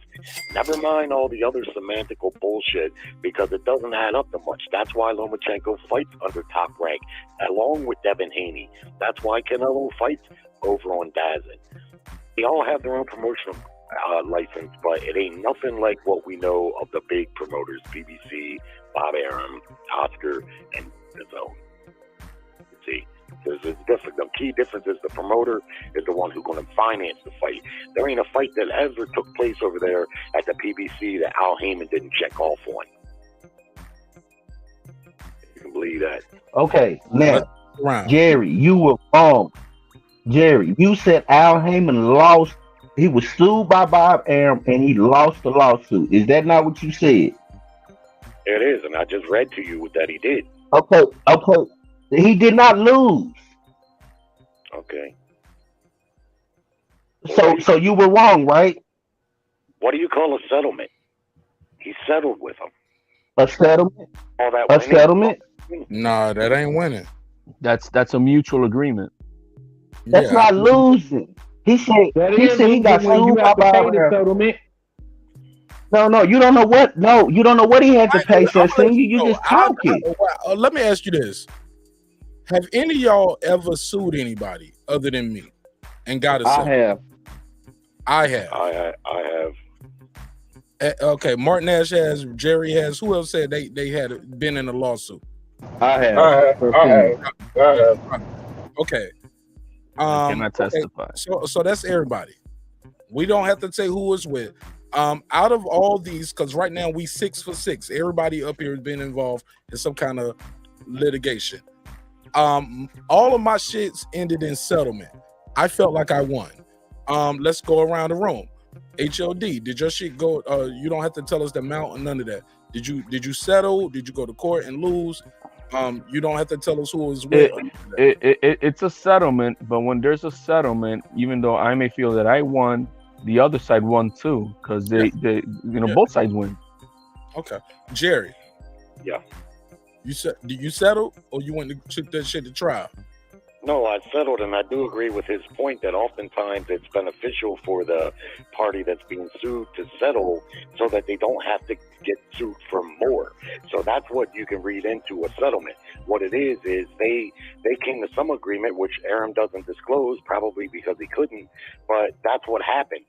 S21: Never mind all the other semantical bullshit, because it doesn't add up to much. That's why Lomachenko fights under Top Rank, along with Devin Haney. That's why Canelo fights over on DAZN. They all have their own promotional license, but it ain't nothing like what we know of the big promoters, BBC, Bob Arum, Oscar, and DAZN. See, there's a difference. The key difference is the promoter is the one who's going to finance the fight. There ain't a fight that ever took place over there at the PBC that Al Heyman didn't check off on. You can believe that.
S11: Okay, now, Jerry, you were wrong. Jerry, you said Al Heyman lost. He was sued by Bob Arum, and he lost the lawsuit. Is that not what you said?
S21: It is, and I just read to you that he did.
S11: Okay. He did not lose.
S21: Okay.
S11: So you were wrong, right?
S21: What do you call a settlement? He settled with him.
S11: A settlement?
S21: All that
S11: A settlement?
S1: Nah, that ain't winning.
S8: That's a mutual agreement.
S11: That's not losing. He said he got sued by Bob Arum. No, you don't know what. No, you don't know what he had to pay. So you just talking.
S1: Let me ask you this: have any of y'all ever sued anybody other than me and got a settlement? I have.
S21: I have.
S1: Okay, Martin Nash has. Jerry has. Who else said they had been in a lawsuit?
S8: I have.
S3: I have.
S1: Okay.
S8: Can I testify?
S1: Okay. So that's everybody. We don't have to say who it's with. Out of all these, because right now we 6 for 6. Everybody up here has been involved in some kind of litigation. All of my shits ended in settlement. I felt like I won. Let's go around the room. HOD, did your shit go? You don't have to tell us the amount or none of that. Did you settle? Did you go to court and lose? You don't have to tell us who it was with.
S8: It's a settlement, but when there's a settlement, even though I may feel that I won, the other side won too, because they both sides win.
S1: Okay, Jerry.
S21: Yeah.
S1: Did you settle, or you went to took that shit to trial?
S21: No, I settled, and I do agree with his point that oftentimes it's beneficial for the party that's being sued to settle so that they don't have to get sued for more. So that's what you can read into a settlement. What it is they came to some agreement, which Arum doesn't disclose, probably because he couldn't, but that's what happened.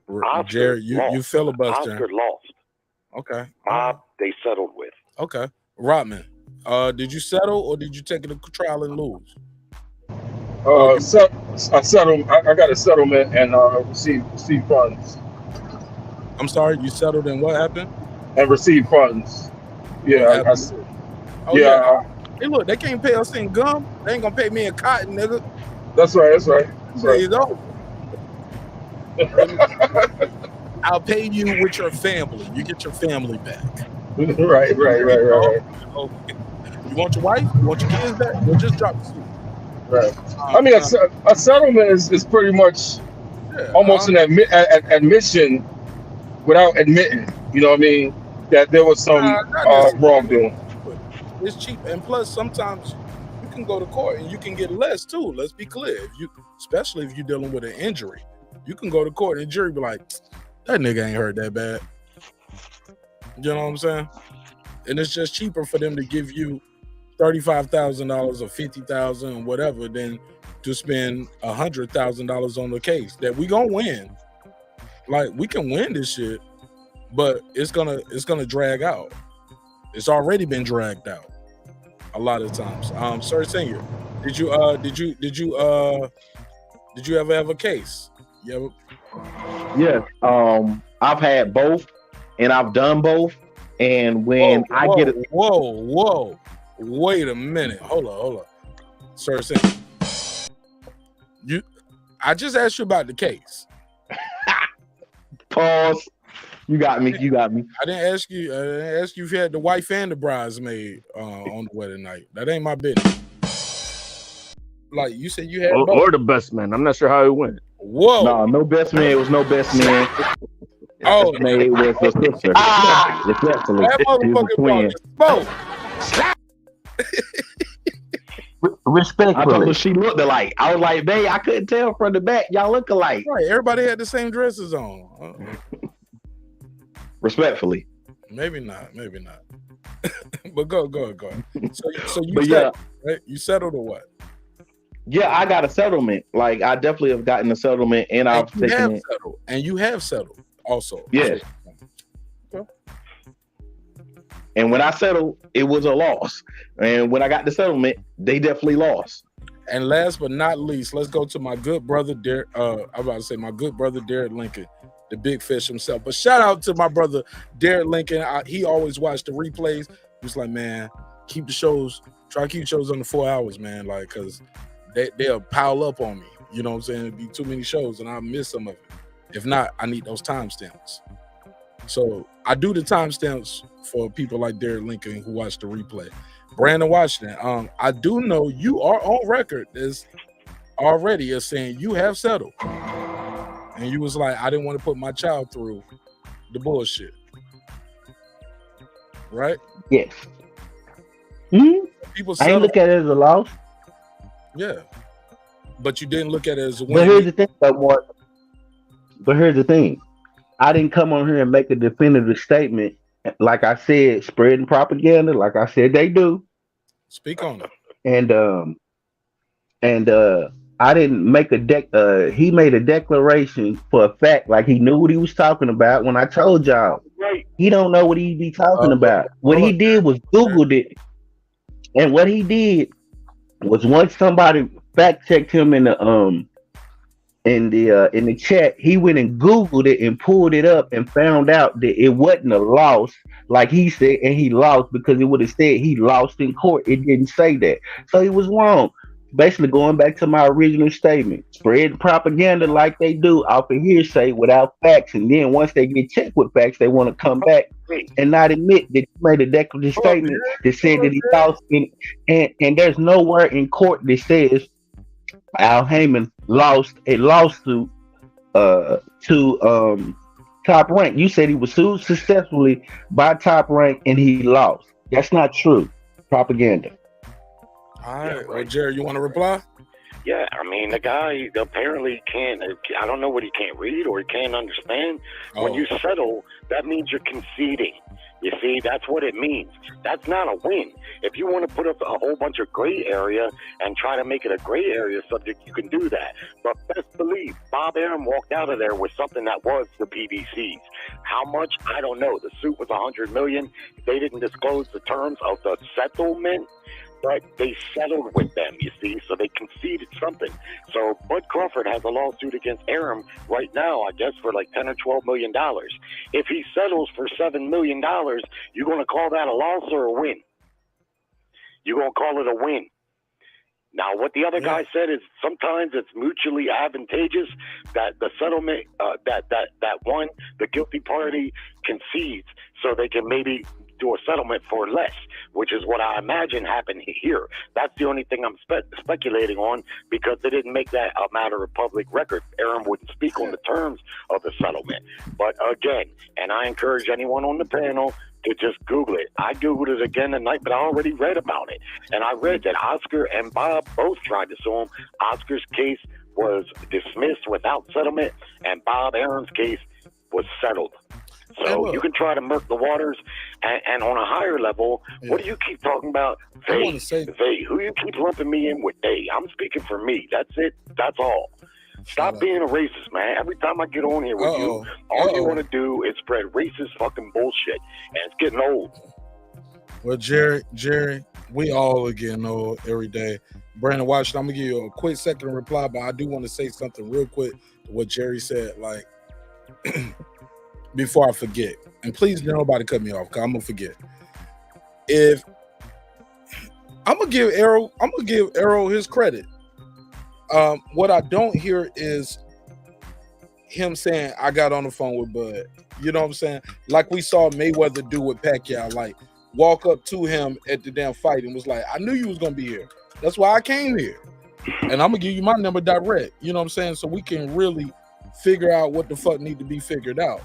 S21: Now,
S1: Jerry, you filibuster.
S21: Oscar lost.
S1: Okay.
S21: Bob, they settled with.
S1: Okay. Rodman, did you settle or did you take it to trial and lose?
S3: I settled. I got a settlement and received funds.
S1: I'm sorry, you settled and what happened?
S3: And received funds. Yeah,
S1: Hey, look, they can't pay us in gum. They ain't gonna pay me in cotton, nigga.
S3: That's right. That's right. That's right.
S1: It's over. I'll pay you with your family. You get your family back.
S3: Right.
S1: Oh, you want your wife? You want your kids back? Well, just drop the suit.
S3: Right. I mean, a settlement is pretty much almost an admission without admitting. You know what I mean? That there was some wrongdoing.
S1: It's cheap, and plus sometimes you can go to court and you can get less too. Let's be clear, especially if you're dealing with an injury, you can go to court and the jury be like, that nigga ain't hurt that bad. You know what I'm saying? And it's just cheaper for them to give you $35,000 or $50,000 or whatever than to spend $100,000 on the case that we gonna win. Like, we can win this shit, but it's gonna drag out. It's already been dragged out a lot of times. Sir Senior, did you ever have a case?
S11: Yes. I've had both, and I've done both. And when I get it,
S1: wait a minute, hold on, Sir Senior. I just asked you about the case.
S11: Pause. You got me.
S1: I didn't ask you if you had the wife and the bridesmaid on the wedding night. That ain't my business. Like you said, you had both.
S8: Or the best man. I'm not sure how it went.
S1: Whoa.
S11: No best man. It was no best man.
S1: Best
S11: man, it was a sister. Respectfully,
S1: that motherfucker brought
S11: Respectfully.
S8: I told her
S11: she looked alike. I was like, babe, I couldn't tell from the back. Y'all look alike.
S1: Right. Everybody had the same dresses on.
S11: Respectfully.
S1: Maybe not. But go ahead. So you right? You settled or what?
S11: Yeah, I got a settlement. Like, I definitely have gotten a settlement, and I've taken it.
S1: Settled. And you have settled also.
S11: Yes.
S1: Okay.
S11: And when I settled, it was a loss. And when I got the settlement, they definitely lost.
S1: And last but not least, let's go to my good brother, Derek. I'm about to say my good brother, Derek Lincoln, the big fish himself. But shout out to my brother, Derek Lincoln. He always watched the replays. He's like, man, try to keep shows under 4 hours, man. Like, because they'll pile up on me. You know what I'm saying? It'd be too many shows and I'll miss some of it. If not, I need those timestamps. So I do the timestamps for people like Derek Lincoln who watch the replay. Brandon Washington, I do know you are on record as saying you have settled. And you was like, I didn't want to put my child through the bullshit. Right?
S11: Yes.
S1: People
S11: I ain't look at it as a loss.
S1: Yeah. But you didn't look at it as a win.
S11: But here's the thing, Mark. But here's the thing. I didn't come on here and make a definitive statement. Like I said, spreading propaganda, like I said they do.
S1: Speak on it.
S11: And I didn't make he made a declaration for a fact, like he knew what he was talking about. When I told y'all, he don't know what he be talking about. What he did was Googled it. And what he did was once somebody fact checked him in the chat, he went and Googled it and pulled it up and found out that it wasn't a loss, like he said, and he lost because it would have said he lost in court. It didn't say that. So he was wrong. Basically, going back to my original statement, spread propaganda like they do off of hearsay without facts, and then once they get checked with facts, they want to come back and not admit that he made a declarative statement that said that he lost. And there's nowhere in court that says Al Heyman lost a lawsuit to Top Rank. You said he was sued successfully by Top Rank and he lost. That's not true. Propaganda.
S1: All right. Well, Jerry, you want to reply?
S21: Yeah, I mean, the guy apparently can't, I don't know what he can't read or he can't understand. When you settle, that means you're conceding. You see, that's what it means. That's not a win. If you want to put up a whole bunch of gray area and try to make it a gray area subject, you can do that. But best believe, Bob Arum walked out of there with something that was the PBCs. How much? I don't know. The suit was $100 million. They didn't disclose the terms of the settlement, but they settled with them, you see, so they conceded something. So Bud Crawford has a lawsuit against Arum right now, I guess, for like $10 or $12 million. If he settles for $7 million, you're going to call that a loss or a win? you're going to call it a win. Now, what the other guy said is sometimes it's mutually advantageous that the settlement, that one, the guilty party concedes so they can maybe do a settlement for less, which is what I imagine happened here. That's the only thing I'm speculating on, because they didn't make that a matter of public record. Aaron wouldn't speak on the terms of the settlement. But again, and I encourage anyone on the panel to just Google it. I Googled it again tonight, but I already read about it. And I read that Oscar and Bob both tried to sue him. Oscar's case was dismissed without settlement, and Bob Aaron's case was settled. So you can try to murk the waters, and on a higher level, what do you keep talking about? They, who you keep lumping me in with they? I'm speaking for me. That's it. That's all. Stop being a racist, man. Every time I get on here with you, all you want to do is spread racist fucking bullshit, and it's getting old.
S1: Well, Jerry, we all are getting old every day. Brandon Washington, I'm gonna give you a quick second to reply, but I do want to say something real quick to what Jerry said, like before I forget. And please, nobody cut me off, because I'm gonna forget. If I'm gonna give Errol his credit. What I don't hear is him saying, I got on the phone with Bud. You know what I'm saying? Like we saw Mayweather do with Pacquiao, like walk up to him at the damn fight and was like, I knew you was gonna be here. That's why I came here. And I'm gonna give you my number direct. You know what I'm saying? So we can really figure out what the fuck need to be figured out.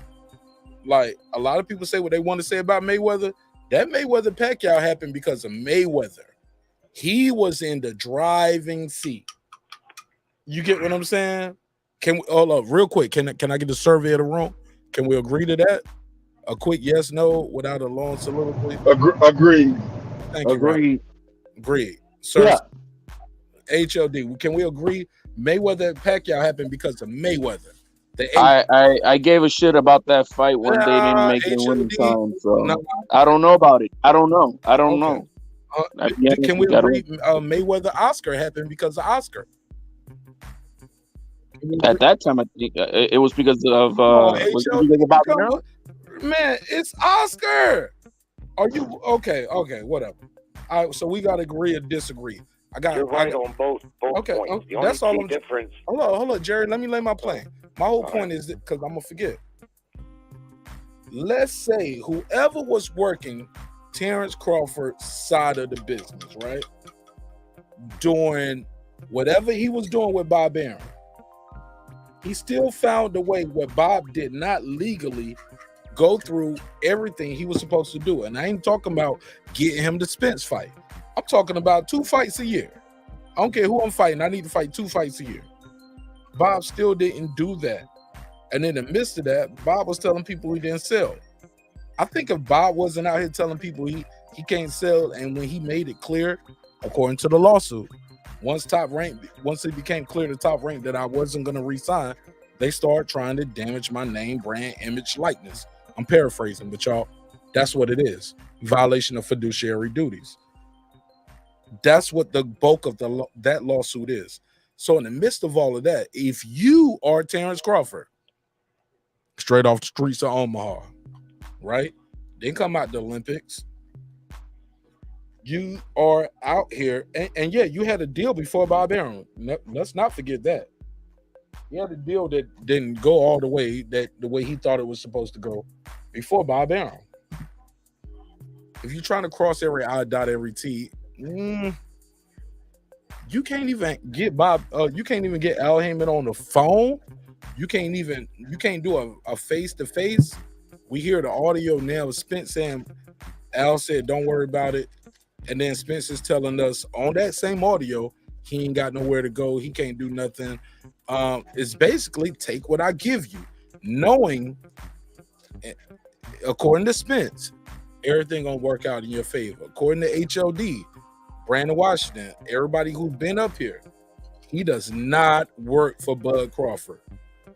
S1: Like a lot of people say what they want to say about Mayweather. That Mayweather Pacquiao happened because of Mayweather. He was in the driving seat. You get what I'm saying? Can we hold up real quick? Can I get the survey of the room? Can we agree to that? A quick yes, no, without a long soliloquy.
S3: Agreed.
S1: Thank you.
S8: Agreed.
S1: Agreed. Sir, HLD. Can we agree? Mayweather and Pacquiao happened because of Mayweather.
S17: I gave a shit about that fight when they didn't make the winning time. So I don't know about it. I don't know.
S1: Can we agree? Mayweather Oscar happened because of Oscar.
S17: At that time, I think it was because of Bob Errol?
S1: Man, it's Oscar. Are you okay? Okay, whatever. All right, so we got to agree or disagree.
S21: You're right on both
S1: okay,
S21: points. The
S1: that's
S21: only
S1: all.
S21: difference.
S1: Hold on, Jerry. Let me lay my plan. My whole point is that because I'm gonna forget. Let's say whoever was working Terence Crawford's side of the business, right, doing whatever he was doing with Bob Aaron, he still found a way where Bob did not legally go through everything he was supposed to do. And I ain't talking about getting him the Spence fight. I'm talking about 2 fights a year. I don't care who I'm fighting. I need to fight 2 fights a year. Bob still didn't do that. And in the midst of that, Bob was telling people he didn't sell. I think if Bob wasn't out here telling people he can't sell, and when he made it clear, according to the lawsuit, once it became clear to Top Rank that I wasn't going to resign, they started trying to damage my name, brand, image, likeness. I'm paraphrasing, but y'all, that's what it is. Violation of fiduciary duties. That's what the bulk of that lawsuit is. So in the midst of all of that, if you are Terence Crawford, straight off the streets of Omaha, right? Didn't come out the Olympics. You are out here, and yeah, you had a deal before Bob Aaron. Let's not forget that. He had a deal that didn't go all the way the way he thought it was supposed to go before Bob Aaron. If you're trying to cross every I, dot every T, you can't even get Bob. You can't even get Al Heyman on the phone. You can't do a face to face. We hear the audio now of Spence saying, Al said, "Don't worry about it." And then Spence is telling us on that same audio, he ain't got nowhere to go. He can't do nothing. It's basically take what I give you, knowing, according to Spence, everything gonna work out in your favor. According to HLD, Brandon Washington, everybody who's been up here, he does not work for Bud Crawford.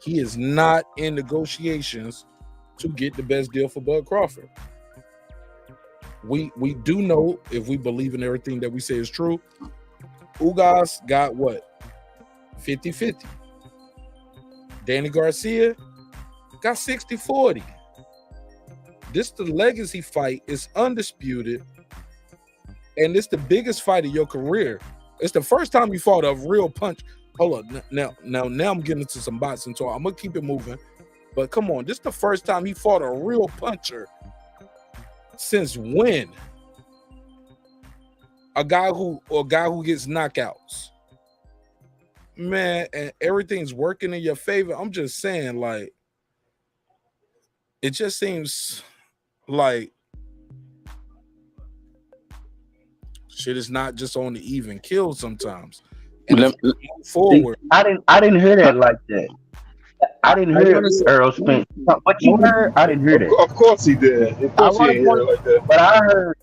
S1: He is not in negotiations to get the best deal for Bud Crawford. We do know, if we believe in everything that we say is true, Ugas got what? 50-50. Danny Garcia got 60-40. The legacy fight is undisputed. and it's the biggest fight of your career. It's the first time you fought a real punch. Hold on, now I'm getting into some boxing talk. I'm gonna keep it moving, but come on, this is the first time he fought a real puncher since when? A guy who gets knockouts, man, and everything's working in your favor. I'm just saying, like, it just seems like shit is not just on the even kill sometimes. And if you move forward,
S11: I didn't hear that like that. I didn't hear Errol Spence. What you heard, I didn't hear that.
S3: Of course he did. Of course he didn't hear it like that.
S11: But I heard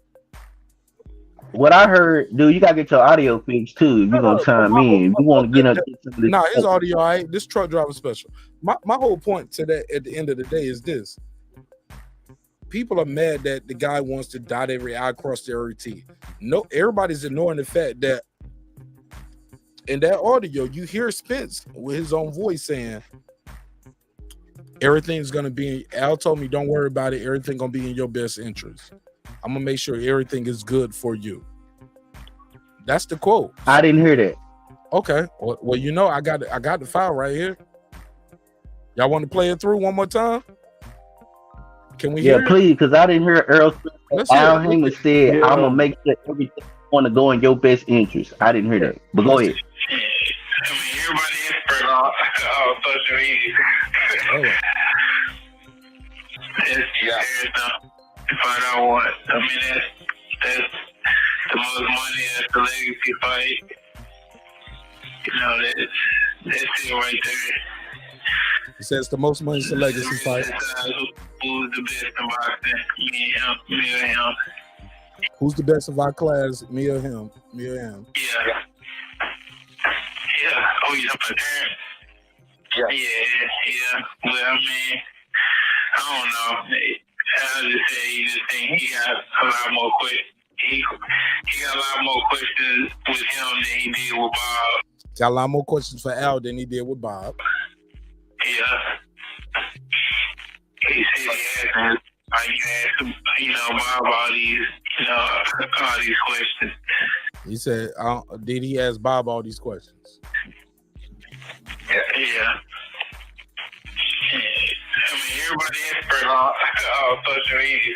S11: what I heard, dude. You gotta get your audio fixed too. If you're gonna chime in, you want to get up.
S1: Nah, his audio, all right. This truck driver special. My whole point to that at the end of the day is this: people are mad that the guy wants to dot every I, cross every T. No, everybody's ignoring the fact that in that audio, you hear Spence with his own voice saying, everything's gonna be. Al told me, don't worry about it. Everything gonna be in your best interest. I'm gonna make sure everything is good for you. That's the quote.
S11: I didn't hear that.
S1: Okay. Well, you know, I got the file right here. Y'all want to play it through one more time? Can we hear it?
S11: Please, because I didn't hear Errol Spence. Al Heyman said, "I'm gonna make sure everything want to go in your best interest." I didn't hear that, but go ahead.
S18: I mean, everybody expert on social media. To find out what. I mean, that's the most money. That's the legacy fight. You know, that's it right there.
S1: He says the most money is the legacy fight.
S18: Who's the best in boxing? Me or him.
S1: Who's the best of our class? Me or him? Me or him?
S18: Yeah. Oh, you talking about Terence? Yeah. Well, I mean, I don't know. I'll just say you just think he got a lot more he got a lot more questions with him than he did with Bob.
S1: Got a lot more questions for Al than he did with Bob.
S18: Yeah. He said he asked him, Bob all these questions.
S1: He said, did he ask Bob all these questions?
S18: Yeah. I mean, everybody expert on social media.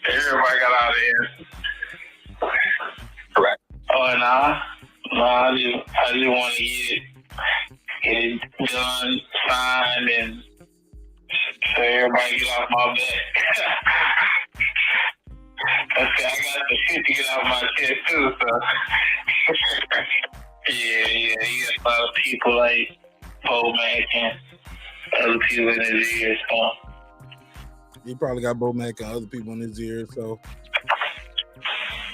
S18: Everybody got out there. Correct. Oh, I just want to get it done, signed, and so everybody get off my back. I got the shit to get off my chest too, so. Yeah, you got a lot of people like Bo Mack and other people in his ear, so.
S1: He probably got Bo Mack and other people in his ear, so.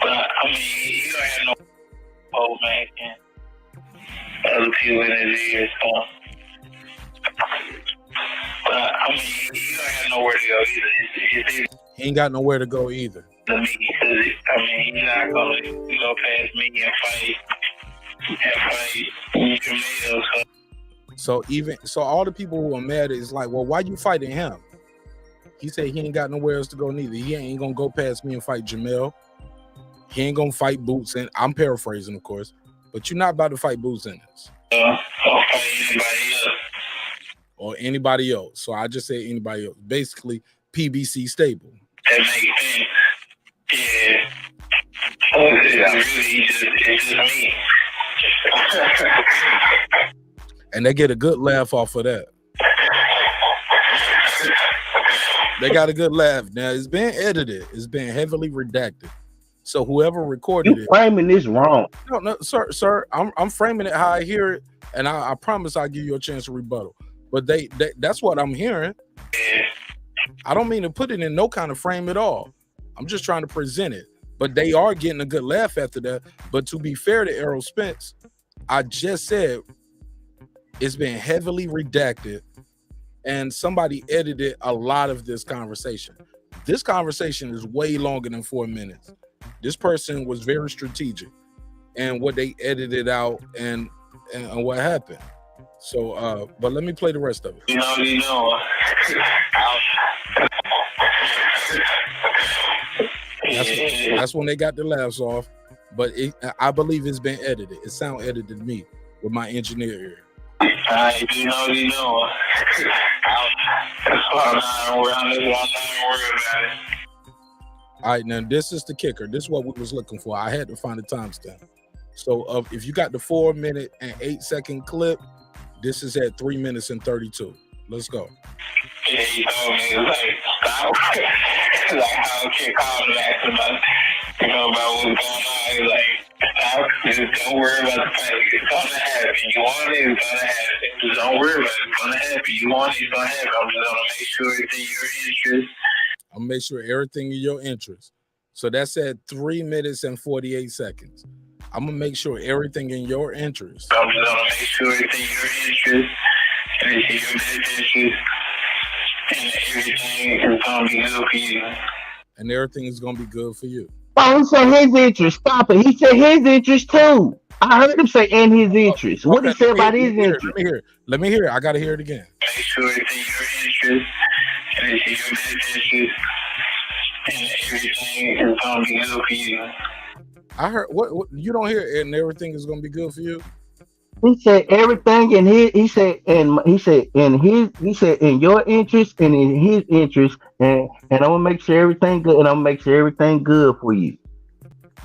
S18: But, I mean, you don't have no Bo Mack and other people in his ear, so. But, I mean, you don't have nowhere to go either.
S1: He ain't got nowhere to go either.
S18: To me, because, I mean, he's not going to go past me and fight Jamil, so.
S1: So all the people who are mad is like, well, why you fighting him? He said he ain't got nowhere else to go neither. He ain't gonna go past me and fight Jamil. He ain't gonna fight Boots, and I'm paraphrasing, of course, but you're not about to fight Boots in this.
S18: Or fight anybody else.
S1: Or anybody else. So I just said anybody else. Basically, PBC stable.
S18: That makes sense. Yeah. It's just me.
S1: And they get a good laugh off of that. They got a good laugh. Now, it's been edited. It's been heavily redacted. So whoever recorded
S11: You framing this wrong.
S1: No, sir. I'm framing it how I hear it, and I promise I'll give you a chance to rebuttal. But that's what I'm hearing. I don't mean to put it in no kind of frame at all. I'm just trying to present it. But they are getting a good laugh after that. But to be fair to Errol Spence, I just said it's been heavily redacted, and somebody edited a lot of this conversation. This conversation is way longer than 4 minutes. This person was very strategic and what they edited out and what happened. So, but let me play the rest of it.
S18: You know.
S1: That's when they got the laughs off. But I believe it's been edited. It sound edited to me with my engineer ear.
S18: You know. That's why I'm not worried about it.
S1: All right, now this is the kicker. This is what we was looking for. I had to find the timestamp. So if you got the 4 minute and 8 second clip, this is at 3 minutes and 32. Let's go.
S18: Yeah, you told me, stop. Like how a kid called and asked about, about what's going on. He's stop. Just don't worry about the fight. It's gonna happen. You want it, it's gonna happen. Just don't worry about it. It's gonna happen. You want it, it's gonna happen. I'm just gonna make sure it's in your interest.
S1: I'm gonna make sure everything in your interest. So that's at 3 minutes and 48 seconds. I'm gonna make sure everything in your interest.
S18: I'm just gonna make sure it's in your interest. And it's in your best interest. And everything is gonna be good for you.
S1: And everything is gonna be good for you.
S11: Oh, he said his interest. Stop it. He said his interest too. I heard him say in his interest. What he said about his interest?
S1: Let me hear it. I gotta hear it again.
S18: Make sure it's in your interest. And it's in your best interest. And everything is gonna be good for you.
S1: I heard what you don't hear it and everything is gonna be good for you.
S11: He said everything in his. He said in your interest and in his interest, and I'm gonna make sure everything good, and I'm gonna make sure everything good for you.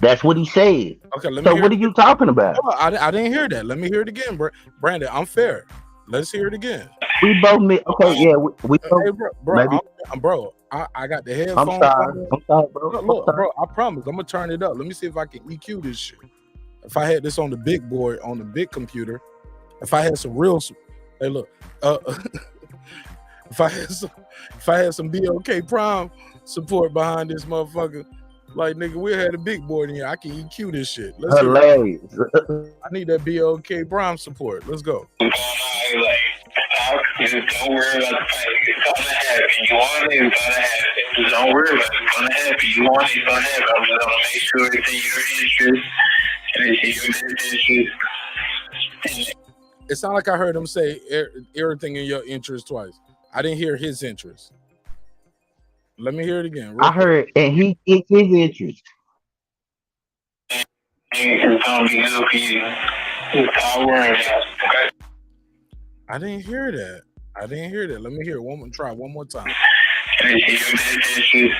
S11: That's what he said.
S1: Okay,
S11: so what are you talking about?
S1: I didn't hear that. Let me hear it again, Brandon. I'm fair. Let's hear it again.
S11: We both okay. Yeah, we both.
S1: Hey, bro, I got the headphones.
S11: I'm sorry, bro.
S1: Look, bro, I promise. I'm gonna turn it up. Let me see if I can EQ this shit. If I had this on the big board, on the big computer, if I had some real, hey, look, if I had some BOK Prime support behind this motherfucker, like nigga, we had a big board in here. I can EQ this shit. Let's
S11: hilarious.
S1: I need that BOK Prime support. Let's go.
S18: Just don't worry about the fight. It's gonna happen. You want it, it's gonna happen. Just don't worry about it. It's gonna happen. You want it, it's gonna happen. I'm just gonna make sure it's in your interest. And it's in your best interest.
S1: It sounded like I heard him say everything in your interest twice. I didn't hear his interest. Let me hear it again.
S11: I heard, and he gets his interest.
S18: It's gonna be good for you. Just stop worrying about it, okay?
S1: I didn't hear that. Let me hear it. Try one more time.
S18: And it's your best interest.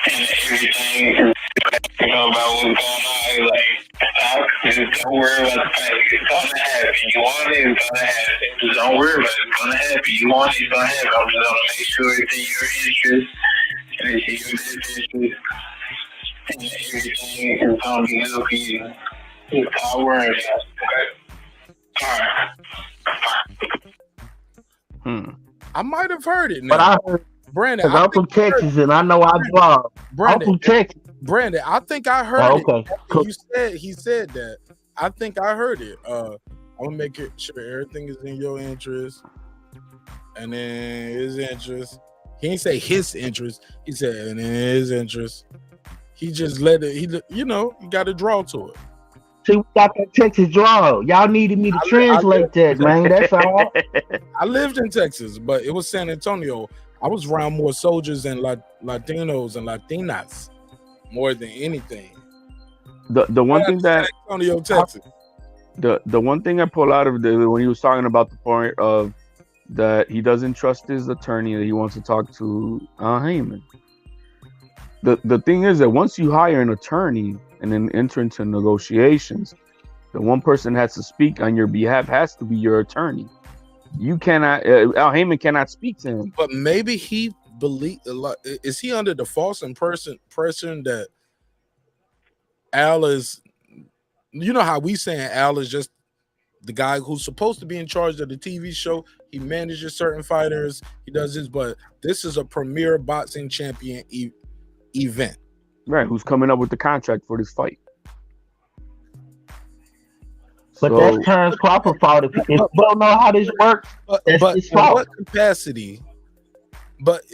S18: And everything about what's going on. Stop. Just don't worry about the fight. It's gonna happen. You want it, it's gonna happen. Just don't worry about it. It's gonna happen. You want it, it's gonna happen. I'm just gonna make sure it's in your interest. And it's in your best interest. And everything is gonna be good for you. Just stop worrying about it, okay? All right.
S1: I might have heard it now.
S11: But I heard,
S1: Brandon,
S11: I'm from Texas and I know I drive. I'm from Texas.
S1: Brandon, I think I heard
S11: it.
S1: Cool. He said that. I think I heard it. I'm gonna make it sure everything is in your interest. And then his interest. He didn't say his interest. He said and in his interest. He just let it. You got to draw to it.
S11: See, we got that Texas draw. Y'all needed me to translate that, man. That's all.
S1: I lived in Texas, but it was San Antonio. I was around more soldiers and Latinos and Latinas more than anything.
S8: The one thing that
S1: San Antonio, Texas.
S8: The one thing I pull out of when he was talking about the point of that he doesn't trust his attorney, that he wants to talk to Heyman. The thing is that once you hire an attorney and then enter into negotiations, the one person that has to speak on your behalf has to be your attorney. You cannot, Al Heyman cannot speak to him.
S1: But maybe he is he under the false impression that Al is, how we saying Al is just the guy who's supposed to be in charge of the TV show. He manages certain fighters. He does this, but this is a premier boxing champion event.
S8: Right, who's coming up with the contract for this fight.
S11: But that's Terence Crawford fault. If you don't know how this works, that's his fault.
S1: What capacity? But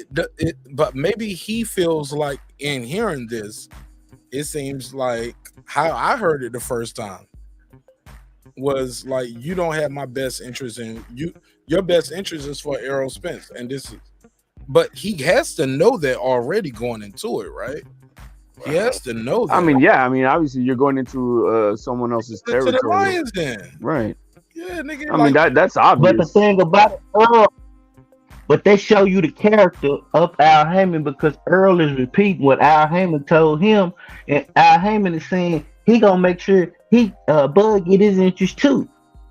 S1: maybe he feels like in hearing this, it seems like how I heard it the first time was like, you don't have my best interest in you. Your best interest is for Errol Spence, and this is. But he has to know that already going into it, right? He has to know that.
S8: I mean, yeah. I mean, obviously, you're going into someone else's
S1: to the
S8: territory,
S1: Lions then.
S8: right?
S1: Yeah, nigga.
S8: I mean, that's obvious.
S11: But the thing about it, Earl, but they show you the character of Al Heyman because Earl is repeating what Al Heyman told him, and Al Heyman is saying he gonna make sure Bud get his interest too.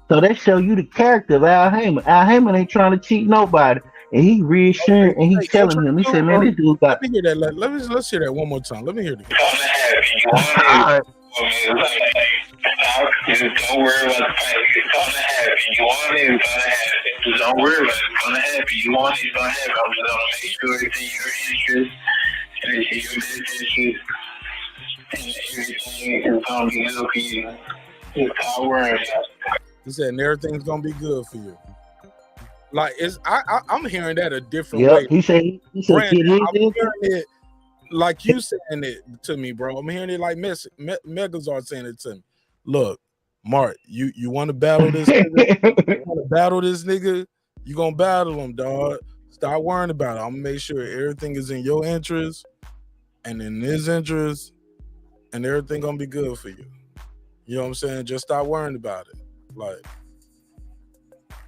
S11: So they show you the character of Al Heyman. Al Heyman ain't trying to cheat nobody, and he reassuring and he's telling him. He said, "Man, this dude got."
S1: Let me hear that. Let's hear that one more time. Let me hear that.
S18: Just don't worry about the fight. It's gonna happen. You want it, it's gonna happen. Just don't worry about it. It's gonna happen. You want it, it's gonna happen. I'm just gonna make sure it's in your interest and it's in your best interest, and everything is gonna be good for you. Just don't worry about it.
S1: He said, and everything's gonna be good for you. Like I'm hearing that a different
S11: Yep,
S1: way.
S11: he said.
S1: Brandon,
S11: "Get his
S1: I'm
S11: interest."
S1: hearing it like you saying it to me, bro. I'm hearing it like Megazord saying it to me. Look, Mark, you want to battle this nigga? You want to battle this nigga? You gonna battle him, dog. Stop worrying about it. I'm gonna make sure everything is in your interest and in his interest, and everything gonna be good for you. You know what I'm saying? Just stop worrying about it. Like,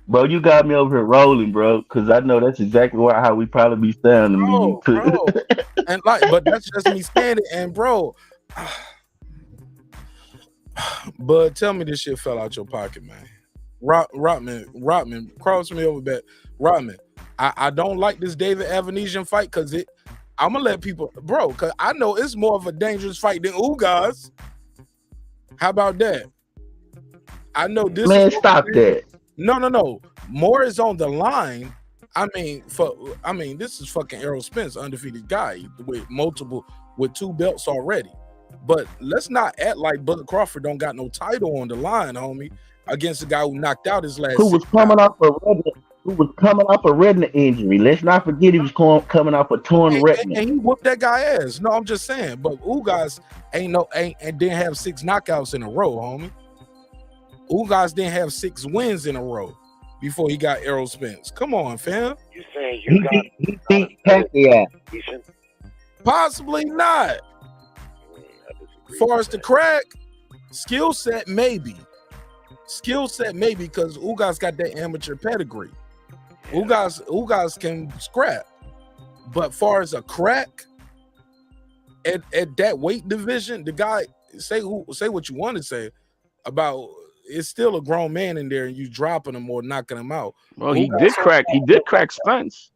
S11: Bro, you got me over here rolling, bro, because I know that's exactly how we probably be sounding to you too.
S1: bro. And like, but that's just me saying it. And bro, but tell me this shit fell out your pocket, man. Rodman, cross me over back. Rodman, I don't like this David Avanesyan fight because I'm gonna let people, bro, because I know it's more of a dangerous fight than Ugas. How about that? I know this.
S11: Man, stop that.
S1: No. More is on the line. I mean, this is fucking Errol Spence, undefeated guy with 2 belts already. But let's not act like Bud Crawford don't got no title on the line, homie, against the guy who knocked out his last.
S11: Who was coming off a retina injury. Let's not forget he was coming off a torn retina.
S1: And he whooped that guy ass. No, I'm just saying. But Ugas and didn't have 6 knockouts in a row, homie. Ugas didn't have 6 wins in a row before he got Errol Spence. Come on, fam.
S21: You saying you got
S11: he beat Pacquiao.
S1: Possibly not. Far as the crack, skill set maybe. Because Ugas got that amateur pedigree. Ugas can scrap. But far as a crack at that weight division, the guy say what you want to say about it's still a grown man in there and you dropping him or knocking him out.
S8: Well, he did crack Spence.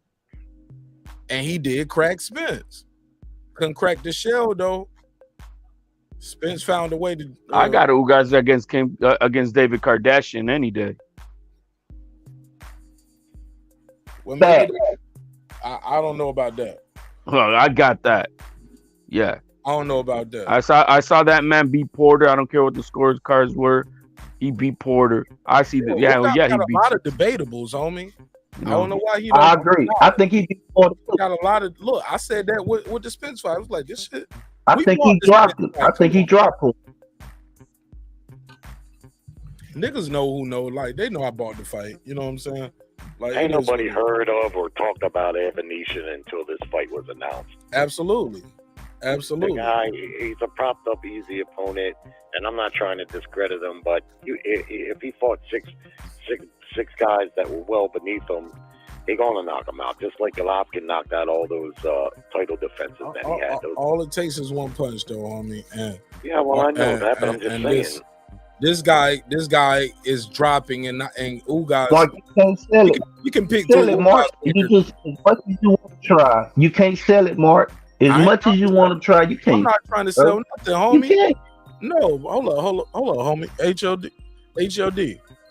S1: And he did crack Spence. Couldn't crack the shell though. Spence found a way to.
S8: I got Ugas against David Kardashian any day.
S1: Well, maybe I don't know about that.
S8: Well, I got that. Yeah.
S1: I don't know about that.
S8: I saw that man beat Porter. I don't care what the scores cards were. He beat Porter. I see that. Yeah,
S1: he
S8: beat
S1: a lot of debatables, homie.
S8: No.
S1: I don't know why he.
S11: I agree. I think he beat Porter.
S1: Got a lot of look. I said that with the Spence fight. I was like, this shit.
S11: I think he dropped him. I think he dropped him.
S1: Niggas know who know. Like they know I bought the fight. You know what I'm saying? Like
S21: ain't nobody heard of or talked about Avanesyan until this fight was announced.
S1: Absolutely.
S21: The guy, he's a propped up easy opponent, and I'm not trying to discredit him, but if he fought six guys that were well beneath him, they're gonna knock him out. Just like Golovkin knocked out all those title defenses that he had.
S1: All it takes is one punch, though, homie.
S21: Yeah, well, I know that, but I'm just saying.
S1: This guy is dropping, and Ugas.
S11: Mark, you can't sell it.
S1: You can pick
S11: sell it, Mark. You just as much as you want to try. You can't sell it, Mark. As much as you want to try, you can't.
S1: I'm not trying to sell nothing, homie.
S11: You can't.
S1: No, hold on, homie. HOD.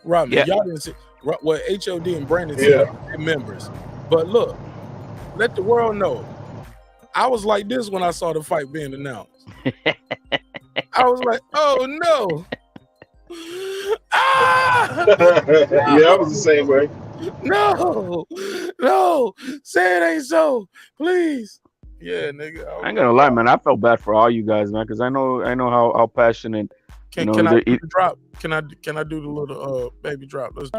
S1: Rodman,
S8: yeah.
S1: Y'all didn't see. Well, HOD and Brandon said they're members. But look, let the world know. I was like this when I saw the fight being announced. I was like, oh no.
S3: Yeah, I was the same way.
S1: No, say it ain't so, please. Yeah, nigga.
S8: I ain't gonna lie, man. I felt bad for all you guys, man, because I know how passionate.
S1: Can I do the drop? Can I do the little baby drop? Let's.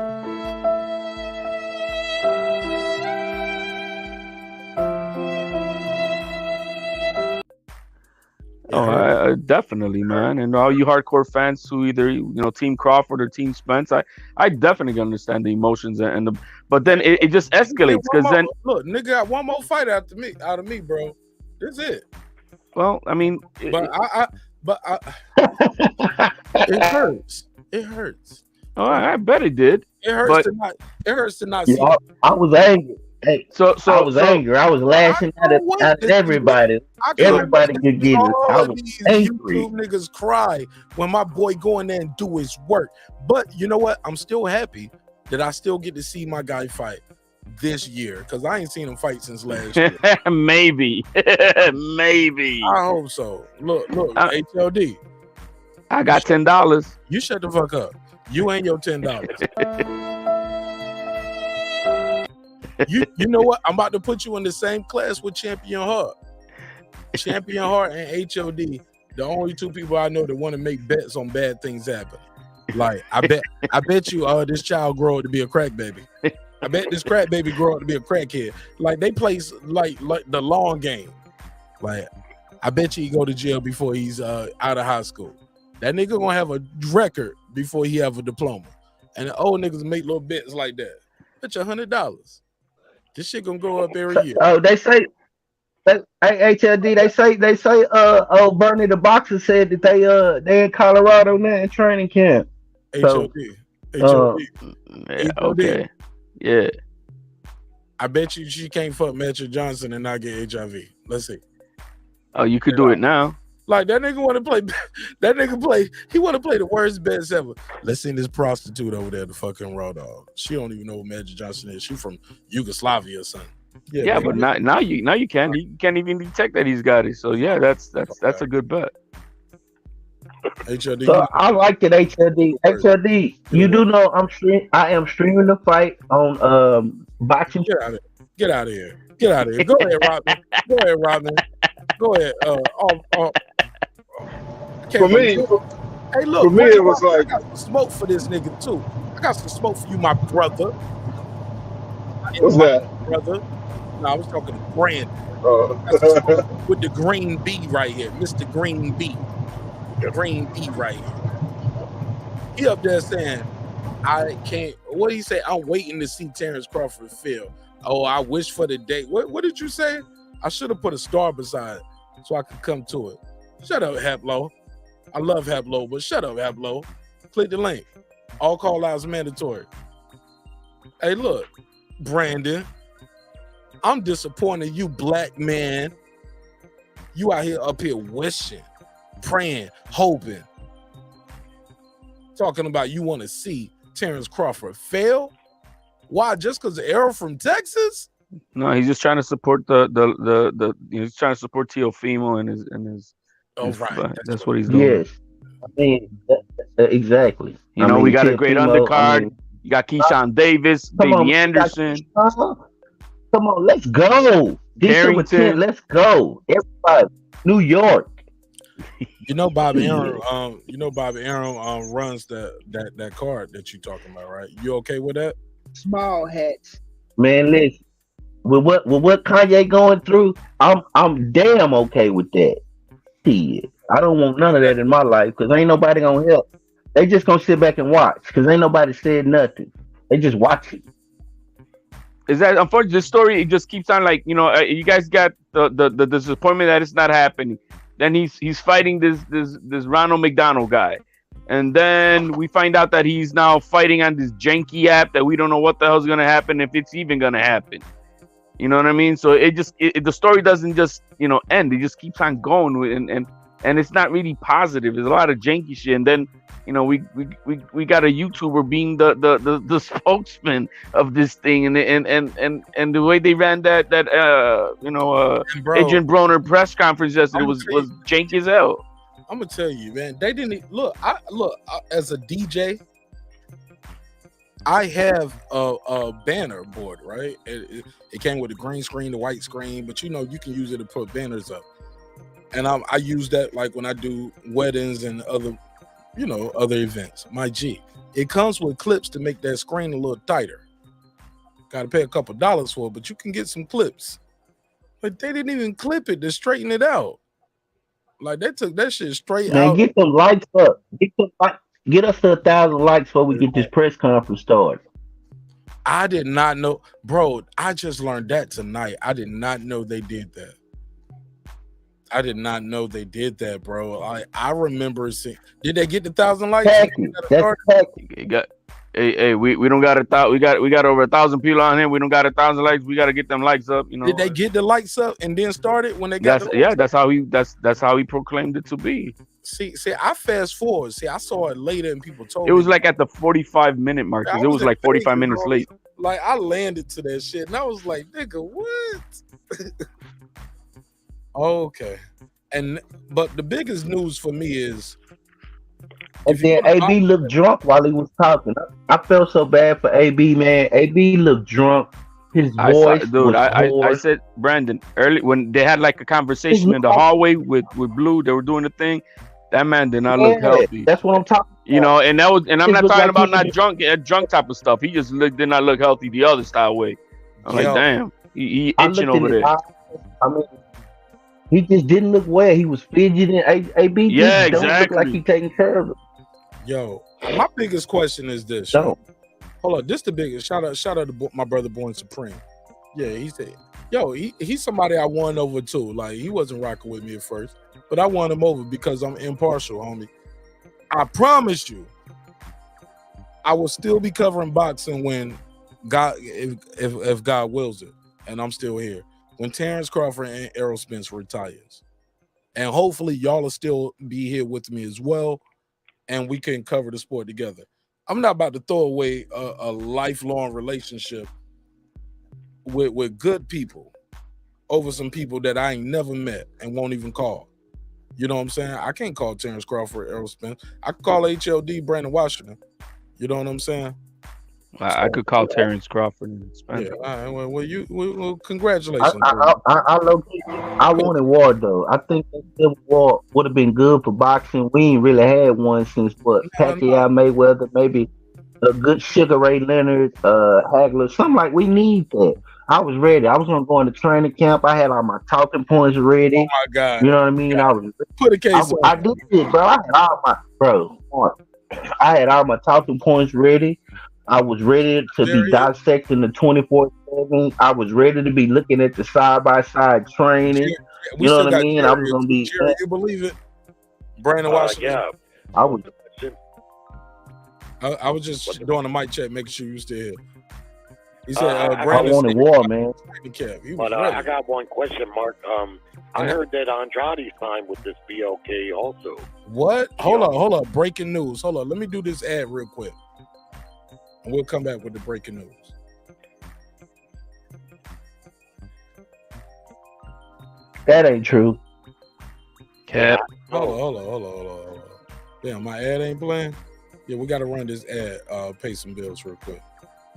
S8: Oh, definitely, man. And all you hardcore fans who either Team Crawford or Team Spence, I definitely understand the emotions and the. But then it just escalates because then
S1: look, nigga got one more fight out of me, bro. That's it.
S8: Well, I mean,
S1: it hurts. It hurts.
S8: Oh, I bet it did.
S1: It hurts to not. It hurts to not see.
S11: I was angry. Hey, I was angry. I was lashing at everybody. Everybody could get it. I was angry.
S1: YouTube niggas cry when my boy go in there and do his work. But you know what? I'm still happy that I still get to see my guy fight this year because I ain't seen him fight since last year.
S8: Maybe. Maybe.
S1: I hope so. Look, HLD.
S8: I got $10.
S1: You shut the fuck up. You ain't your $10. You know what? I'm about to put you in the same class with Champion Heart. Champion Heart and HOD, the only two people I know that want to make bets on bad things happen. Like I bet you this child grow up to be a crack baby. I bet this crack baby grow up to be a crackhead. Like they play like the long game. Like I bet you he go to jail before he's out of high school. That nigga gonna have a record before he have a diploma. And the old niggas make little bets like that. Bet you $100. This shit gonna go up every year.
S11: Oh, they say, HLD. They say. Bernie the boxer said that they in Colorado now in training camp.
S1: HLD.
S8: Okay. Yeah.
S1: I bet you she can't fuck Magic Johnson and not get HIV. Let's see.
S8: Oh, you could do it now.
S1: Like that nigga want to play. That nigga play. He want to play the worst bets ever. Let's see this prostitute over there, the fucking raw dog. She don't even know what Magic Johnson is. She from Yugoslavia or something.
S8: Yeah, but now you can. You can't even detect that he's got it. So yeah, that's a good bet.
S1: HLD.
S11: So I like it, HLD. HLD. You do know I am streaming the fight on boxing.
S1: Get out of here. Get out of here. Go ahead, Robin. Go ahead, Robin. Go ahead.
S3: For me,
S1: hey, look.
S3: For me, it was like
S1: I got some smoke for this nigga too. I got some smoke for you, my brother.
S3: What's that,
S1: brother? No, I was talking to Brandon. With the green B right here, Mr. Green B. The green B right here. He up there saying, I can't. What did he say? I'm waiting to see Terence Crawford fail. Oh, I wish for the day. What did you say? I should have put a star beside it so I could come to it. Shut up, Haplo. I love Haplo, but shut up, Haplo. Click the link. All call outs mandatory. Hey, look, Brandon. I'm disappointed you, black man. You out here up here wishing, praying, hoping. Talking about you want to see Terence Crawford fail? Why? Just because Errol from Texas?
S8: No, he's just trying to support he's trying to support Teofimo and his.
S1: Oh, right.
S8: That's what he's doing.
S11: Yes, I mean exactly.
S8: You know, we got a great undercard. You got Keyshawn Davis, Baby Anderson.
S11: Come on, let's go. December 10th, let's go. Everybody, New York.
S1: You know, Bobby Aaron. Runs that card that you talking about, right? You okay with that?
S5: Small hats.
S11: Man, listen. With what Kanye going through, I'm damn okay with that. Shit, I don't want none of that in my life because ain't nobody gonna help. They just gonna sit back and watch because ain't nobody said nothing. They just watching.
S8: Is that unfortunately the story? It just keeps on like you guys got the disappointment that it's not happening. Then he's fighting this Ronald McDonald guy, and then we find out that he's now fighting on this janky app that we don't know what the hell's gonna happen if it's even gonna happen. You know what I mean? So the story doesn't just end. It just keeps on going, and it's not really positive. There's a lot of janky shit, and then we got a YouTuber being the spokesman of this thing, and the way they ran that Agent Broner press conference yesterday was janky as hell.
S1: I'm gonna tell you, man. They didn't look. As a DJ. I have a banner board, right? It came with a green screen, the white screen, but you can use it to put banners up. And I use that like when I do weddings and other events. My G. It comes with clips to make that screen a little tighter. Got to pay a couple dollars for it, but you can get some clips. But they didn't even clip it to straighten it out. Like they took that shit straight
S11: Man,
S1: out.
S11: get some likes up. Get us to 1,000 likes before we get this press conference started.
S1: I did not know, bro. I just learned that tonight. I did not know they did that. I did not know they did that, bro. I remember seeing. Did they get the 1,000 likes?
S8: Hey, we don't got we got over 1,000 people on here. We don't got 1,000 likes. We got to get them likes up. You know.
S1: Did they get the likes up and then started when they got?
S8: That's how he proclaimed it to be.
S1: See, I fast forward. See, I saw it later and people told me.
S8: It was like at the 45-minute mark because it was like 45 minutes late.
S1: Like I landed to that shit and I was like, nigga, what? Okay. But the biggest news for me is
S11: and then AB looked drunk while he was talking. I felt so bad for AB, man. AB looked drunk. His voice,
S8: I said, Brandon, early when they had like a conversation in the hallway with Blue, they were doing the thing. That man did not look healthy.
S11: That's what I'm talking about.
S8: You know, and I'm not talking about not drunk type of stuff. He just did not look healthy the other style way. I'm like, damn, he itching over there.
S11: I mean, he just didn't look well. He was fidgeting. AB
S8: exactly.
S11: Don't look like he taking care of it.
S1: Yo, my biggest question is this. Hold on, this the biggest. Shout out to my brother Born Supreme. Yeah, he said, yo, he's somebody I won over too. Like he wasn't rocking with me at first, but I won him over because I'm impartial, homie. I promise you, I will still be covering boxing when God, if God wills it, and I'm still here. When Terence Crawford and Errol Spence retires, and hopefully y'all will still be here with me as well, and we can cover the sport together. I'm not about to throw away a lifelong relationship with good people over some people that I ain't never met and won't even call. You know what I'm saying? I can't call Terence Crawford Errol Spence. I could call HLD Brandon Washington. You know what I'm saying?
S8: I could call Terence Crawford and Spence.
S1: Yeah, all right. Well, congratulations.
S11: I wanted war though. I think that Civil War would have been good for boxing. We ain't really had one since Pacquiao, Mayweather, maybe a good Sugar Ray Leonard, Hagler, something like. We need that. I was ready. I was gonna go into training camp. I had all my talking points ready.
S1: Oh my God!
S11: You know what I mean? I was
S1: put a case.
S11: I did it, bro. I had all my talking points ready. I was ready to be dissecting the 24/7. I was ready to be looking at the side-by-side training. You know what I mean? I was gonna be.
S1: Jerry, you believe it? Brandon Washington.
S21: Yeah.
S11: I was.
S1: I was just doing a mic check, making sure you still here. He said,
S11: I wanted war, man.
S21: But I got one question, Mark. I heard that Andrade signed with this BLK also.
S1: What? Hold on. Breaking news. Hold on. Let me do this ad real quick. And we'll come back with the breaking news.
S11: That ain't true.
S8: Cap.
S1: Hold on. Damn, my ad ain't playing. Yeah, we got to run this ad, pay some bills real quick.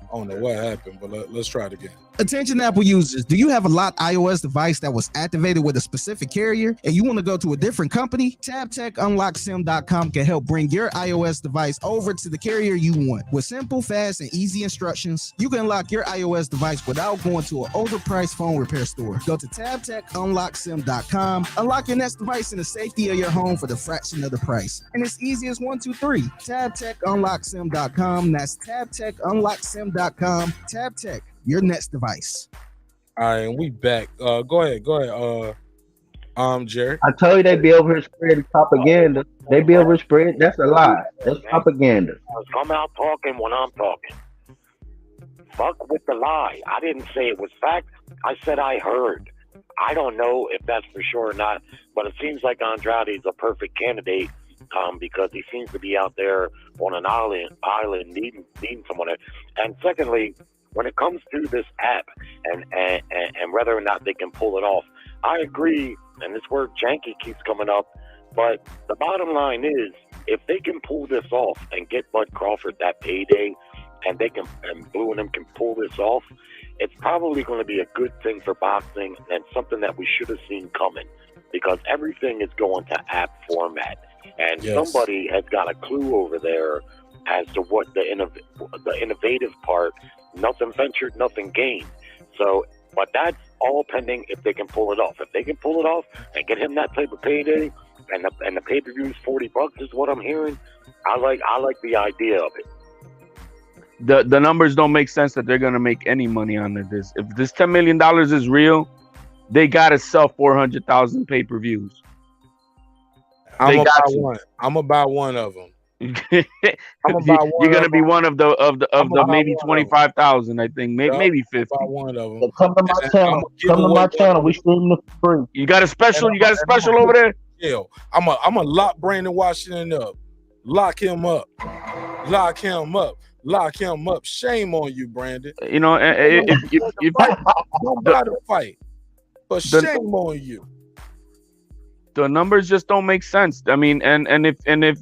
S1: I don't know what happened, but let's try it again.
S6: Attention Apple users, do you have a locked iOS device that was activated with a specific carrier and you want to go to a different company? TabTechUnlockSim.com can help bring your iOS device over to the carrier you want. With simple, fast, and easy instructions, you can unlock your iOS device without going to an overpriced phone repair store. Go to TabTechUnlockSim.com, unlock your next device in the safety of your home for the fraction of the price. And it's easy as 1, 2, 3. TabTechUnlockSim.com. That's TabTechUnlockSim.com. TabTech, your next device.
S1: All right, and we back. Go ahead. Jerry.
S11: I told you they be over here spreading propaganda. They be over here spreading. That's a lie. That's propaganda.
S21: I'm out talking when I'm talking. Fuck with the lie. I didn't say it was fact. I said I heard. I don't know if that's for sure or not, but it seems like Andrade is a perfect candidate because he seems to be out there on an island needing someone. And secondly, when it comes to this app and whether or not they can pull it off, I agree, and this word janky keeps coming up, but the bottom line is, if they can pull this off and get Bud Crawford that payday, and Blue and them can pull this off, it's probably going to be a good thing for boxing and something that we should have seen coming, because everything is going to app format, and somebody has got a clue over there as to what the innovative part. Nothing ventured, nothing gained. So, but that's all pending if they can pull it off. If they can pull it off and get him that type of payday, and the pay-per-view is $40 is what I'm hearing. I like the idea of it.
S17: The numbers don't make sense that they're gonna make any money on this. If this $10 million is real, they gotta sell 400,000 pay-per-views.
S1: I'm gonna buy one of them.
S17: You're gonna be one of the maybe 25,000. I think maybe 50.
S1: One of them.
S11: Come to my channel. Come to my channel. We stream the free.
S17: You got a special. You got a special over there.
S1: Yeah, I'm a lock Brandon Washington up. Lock him up. Lock him up. Lock him up. Shame on you, Brandon.
S17: You know, if
S1: don't buy the fight, but shame on you.
S17: The numbers just don't make sense. I mean, and if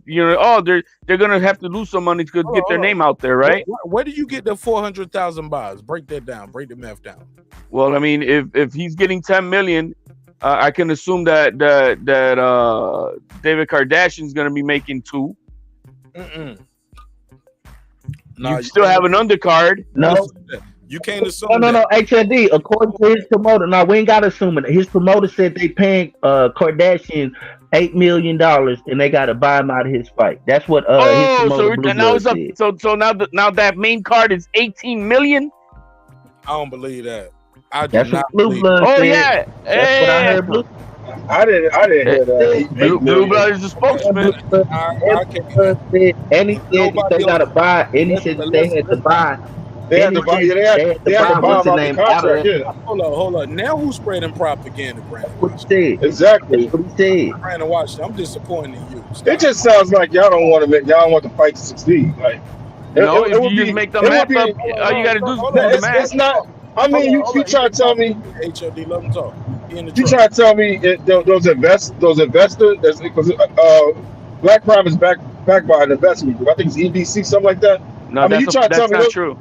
S17: you're they're gonna have to lose some money to get their name out there, right?
S1: Where do you get the 400,000 buys? Break that down. Break the math down.
S17: Well, I mean, if he's getting 10 million, I can assume that David Kardashian's gonna be making 2.
S1: No,
S17: you still have an undercard.
S11: No.
S1: You can't assume.
S11: No. HND, according to his promoter, now we ain't got to assume it. His promoter said they paying Kardashian $8 million and they got to buy him out of his fight. That's what his promoter
S17: so now it's up. So now that main card is 18 million.
S1: I don't believe that. I do
S11: That's
S1: not
S11: what Blue
S1: believe
S11: Blood
S1: that.
S11: said.
S17: Yeah.
S11: That's what I heard. Blue.
S3: I didn't hear that.
S17: Blue Blood is the spokesman.
S11: And he said that they got to buy. And he said that they had to buy.
S3: They had to buy. They had to buy
S11: what's
S3: him
S11: his
S3: out
S11: name
S3: the
S11: out of
S3: contract.
S11: it.
S3: Yeah,
S1: Hold on. Now who's spreading propaganda, Brandon?
S11: What he said.
S3: exactly.
S11: What he said.
S1: Brandon Washington, I'm disappointed in you.
S3: It just sounds like y'all don't want the fight to succeed. Like,
S17: No, if
S3: would
S17: you
S3: be-
S17: just make the
S3: it would
S17: math
S3: be-
S17: up, all you got to do is
S1: hold
S17: do
S1: on,
S17: the
S3: It's,
S17: math.
S3: it's not. I mean, you try to tell me.
S1: HOD, let him talk. He in the
S3: You
S1: truck.
S3: try to tell me those investors, because Black Prime is backed by an investment group. I think it's EBC, something like that.
S17: No,
S3: I mean, you try to tell
S17: that's
S3: me
S17: not
S3: those-
S17: true.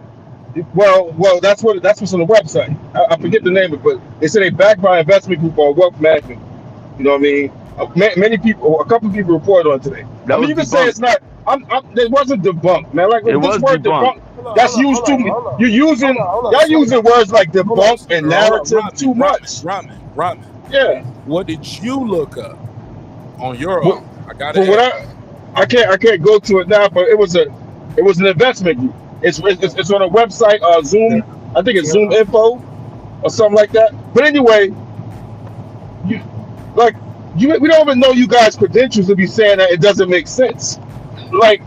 S3: Well, that's what's on the website. I forget the name of it, but they say they backed by investment group or wealth management. You know what I mean? Many people, a couple of people reported on it today.
S17: That
S3: I mean, you
S17: was
S3: can say
S17: debunked.
S3: it's not. It wasn't debunked, man. Like
S17: It
S3: this
S17: was
S3: word
S17: debunked.
S3: debunk, that's used too. You're using y'all using words like debunk and narrative too much.
S1: Rodman.
S3: Yeah.
S1: What did you look up on your
S3: Well,
S1: own? I got
S3: For
S1: it.
S3: what I can't go to it now, but it was an investment group. It's on a website, Zoom. I think it's Zoom Info or something like that. But anyway, we don't even know you guys' credentials to be saying that it doesn't make sense. Like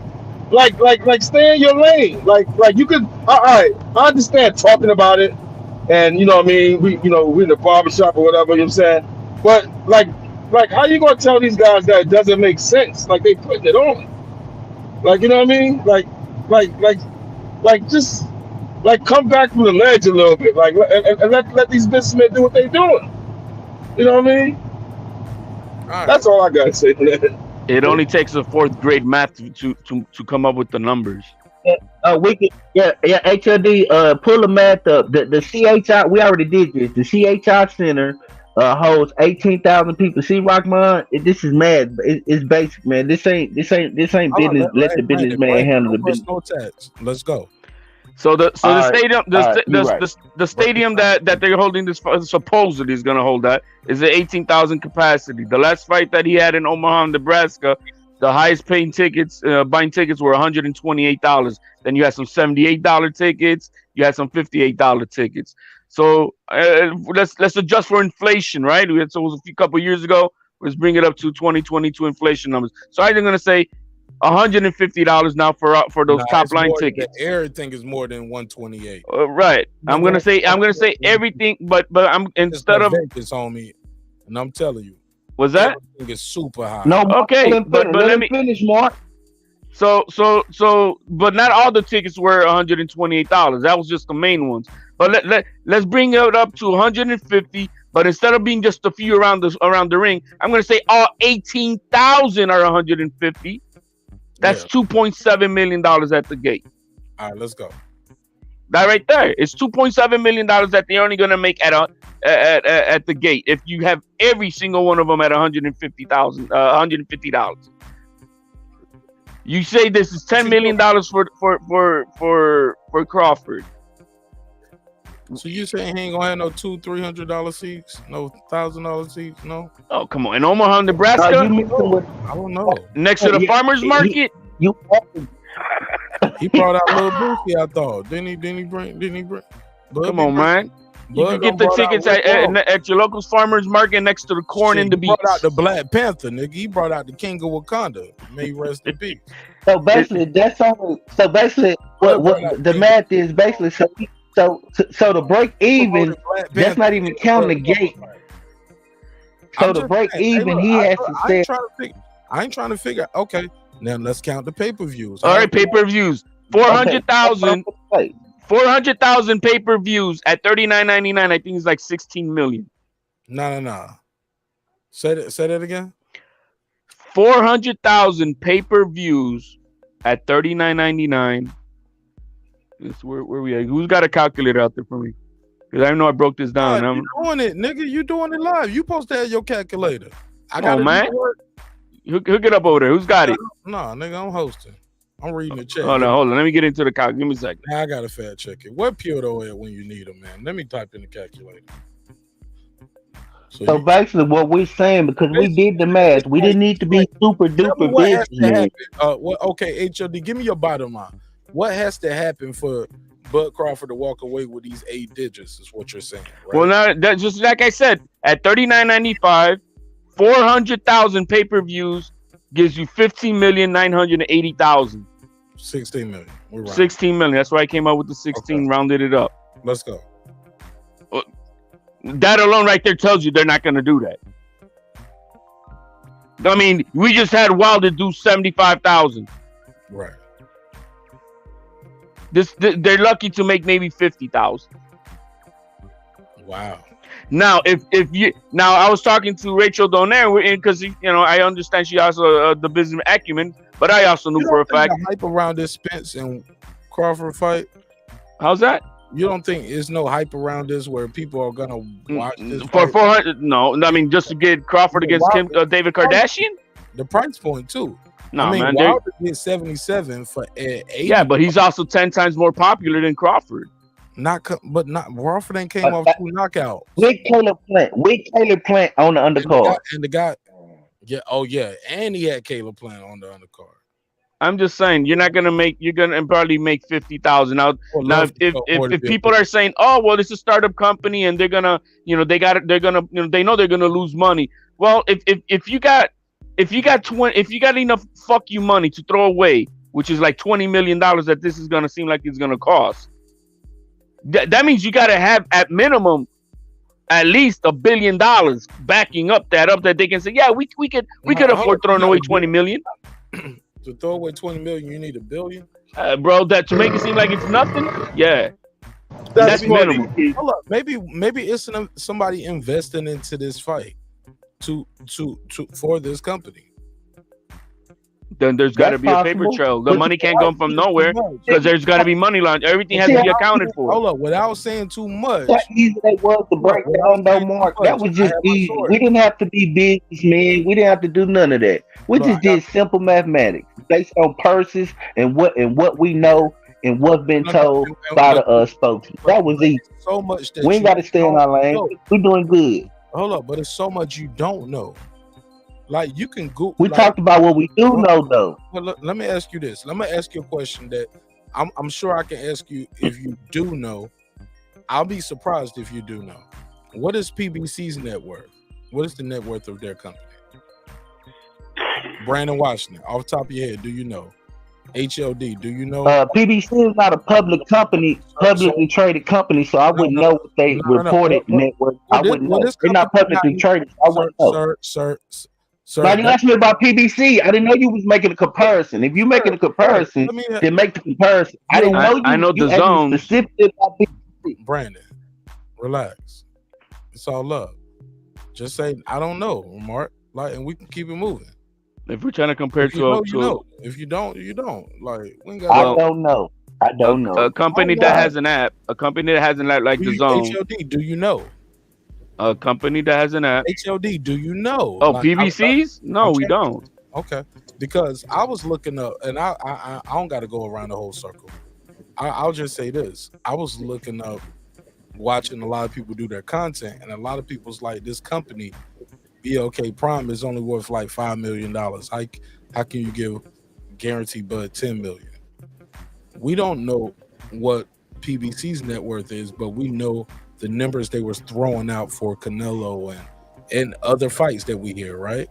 S3: stay in your lane. Like you could. All right, I understand talking about it, and you know what I mean. We we're in the barbershop or whatever. You know what I'm saying. But like how you gonna tell these guys that it doesn't make sense? Like they putting it on. Like you know what I mean? Like just come back from the ledge a little bit. Like and let these businessmen do what they're doing. You know what I mean? That's all I gotta say for that.
S17: It only takes a 4th grade math to come up with the numbers.
S11: We can, HLD, pull the math up. The CHI, we already did this. The CHI Center holds 18,000 people. See, Rockman, this is mad. It's basic, man. This ain't business. Let the businessman handle the business.
S1: No tax. Let's go.
S17: So the stadium,
S11: you're right.
S17: the stadium that they're holding this supposedly is going to hold that is an 18,000 capacity. The last fight that he had in Omaha, Nebraska, the highest paying tickets, buying tickets were $128. Then you had some $78 tickets. You had some $58 tickets. So let's adjust for inflation, right? So it was a couple years ago. Let's bring it up to 2022 inflation numbers. So I'm going to say $150 now for those top line tickets.
S1: Everything is more than 128.
S17: Right. I'm gonna say everything, but I'm instead of
S1: Vegas on me, and I'm telling you,
S17: was that
S1: everything is super high.
S11: No,
S17: okay, but let me
S11: finish, Mark.
S17: So, but not all the tickets were $128. That was just the main ones. But let's bring it up to 150. But instead of being just a few around the ring, I'm gonna say all 18,000 are 150. That's $2.7 million at the gate.
S1: All right, let's go.
S17: That right there. It's $2.7 million that they're only gonna make at the gate if you have every single one of them at $150,000. You say this is $10 million for Crawford.
S1: So you saying he ain't gonna have no $200-$300 seats, no $1,000 seats, no?
S17: Oh, come on. In Omaha, Nebraska?
S1: I don't know.
S17: Next to the farmer's market?
S1: He brought out Lil Boosie, I thought. Didn't he bring?
S17: Come on, man. You can get the tickets at your local farmer's market next to the corn and the beef.
S1: He brought out the Black Panther, nigga. He brought out the King of Wakanda. May he rest in peace.
S11: So basically, that's only. So basically, what the math is basically so to break even, that's not even counting the gate. So to break even, he has to say.
S1: I ain't trying to figure. Okay, now let's count the pay-per-views.
S17: All right, pay-per-views. 400,000. 400,000 pay-per-views at $39.99. I think it's like 16 million.
S1: No. Say that again.
S17: 400,000 pay-per-views at $39.99. Where we at? Who's got a calculator out there for me? Because I know I broke this down.
S1: You doing it, nigga. You doing it live. You supposed to have your calculator. I got
S17: man. Hook it up over there. Who's got it?
S1: No, nigga, I'm hosting. I'm reading the chat.
S17: Hold on. Let me get into the calculator. Give me a second.
S1: Now I gotta fact check it. What Pyoto at when you need them, man? Let me type in the calculator.
S11: So basically, what we're saying, because we did the math, we didn't need to be super duper busy.
S1: Okay, HOD, give me your bottom line. What has to happen for Bud Crawford to walk away with these 8 digits? Is what you're saying, right?
S17: Well, now that just like I said, at $39.95, 400,000 pay-per-views gives you 15,980,000.
S1: 16 million. We're right.
S17: 16 million. That's why I came up with the 16, rounded it up.
S1: Let's go.
S17: That alone right there tells you they're not going to do that. I mean, we just had Wilder do 75,000.
S1: Right.
S17: They're lucky to make maybe 50,000.
S1: Wow.
S17: Now, I was talking to Rachel Donaire because I understand she also the business acumen, but I also knew for a fact
S1: the hype around this Spence and Crawford fight.
S17: How's that?
S1: You don't think there's no hype around this where people are gonna watch this
S17: for
S1: fight?
S17: 400? No, I mean just to get Crawford against David Kardashian.
S1: The price point too.
S17: No,
S1: I mean,
S17: man.
S1: Wilder did 77 for 80.
S17: Yeah, but he's also 10 times more popular than Crawford.
S1: Not Crawford ain't came off 2 knockouts.
S11: With Caleb Plant on the undercard.
S1: And the guy, and he had Caleb Plant on the undercard.
S17: I'm just saying you're gonna probably make 50,000 now. Now, if people are saying, oh well, it's a startup company and they're gonna, they know they're gonna lose money. Well, if you got enough fuck you money to throw away, which is like $20 million that this is gonna seem like it's gonna cost, that means you gotta have at minimum at least $1 billion backing up that they can say, yeah, we could afford throwing away 20 million.
S1: To throw away 20 million, you need $1 billion,
S17: bro. That to make it seem like it's nothing. Yeah, that's minimum.
S1: Hold up, maybe it's somebody investing into this fight for this company.
S17: Then there's got to be a paper trail. The money can't come from nowhere because there's got to be money laundered. Everything has to be accounted for.
S1: Hold up, without saying too much.
S11: That easy they was to break down, no Mark. That was just easy. We didn't have to be businessmen. We didn't have to do none of that. We just did simple mathematics based on purses and what we know and what's been told by the spokesman. That was easy.
S1: So much that
S11: we ain't got to stay in our lane. We're doing good.
S1: Hold up, but it's so much you don't know. Like you can Google.
S11: We talked about what we do know, though.
S1: Well, let me ask you this. Let me ask you a question that I'm sure I can ask you if you do know. I'll be surprised if you do know. What is PBC's net worth? What is the net worth of their company? Brandon Washington, off the top of your head, do you know? HLD, do you know?
S11: PBC is not a publicly traded company, so I wouldn't know what they reported net worth. I wouldn't know. They're not publicly traded. I wouldn't know. Sir, now you asked me about PBC. I didn't know you was making a comparison. If you making a comparison, then make the comparison. I didn't know you.
S17: I know the zone.
S11: Specifically about PBC.
S1: Brandon, relax. It's all love. Just say I don't know, Mark. And we can keep it moving.
S17: If we're trying to compare
S1: if you don't, you don't. Like we
S11: I don't know. I don't know.
S17: A company that has an app, like the Zone.
S1: HLD, do you know?
S17: A company that has an app.
S1: HLD, do you know?
S17: Oh, PVCs? No, we don't.
S1: Okay, because I was looking up, and I don't got to go around the whole circle. I'll just say this: I was looking up watching a lot of people do their content, and a lot of people's like, this company, BLK Prime, is only worth like $5 million. How can you give Guarantee Bud $10 million? We don't know what PBC's net worth is, but we know the numbers they was throwing out for Canelo and other fights that we hear, right?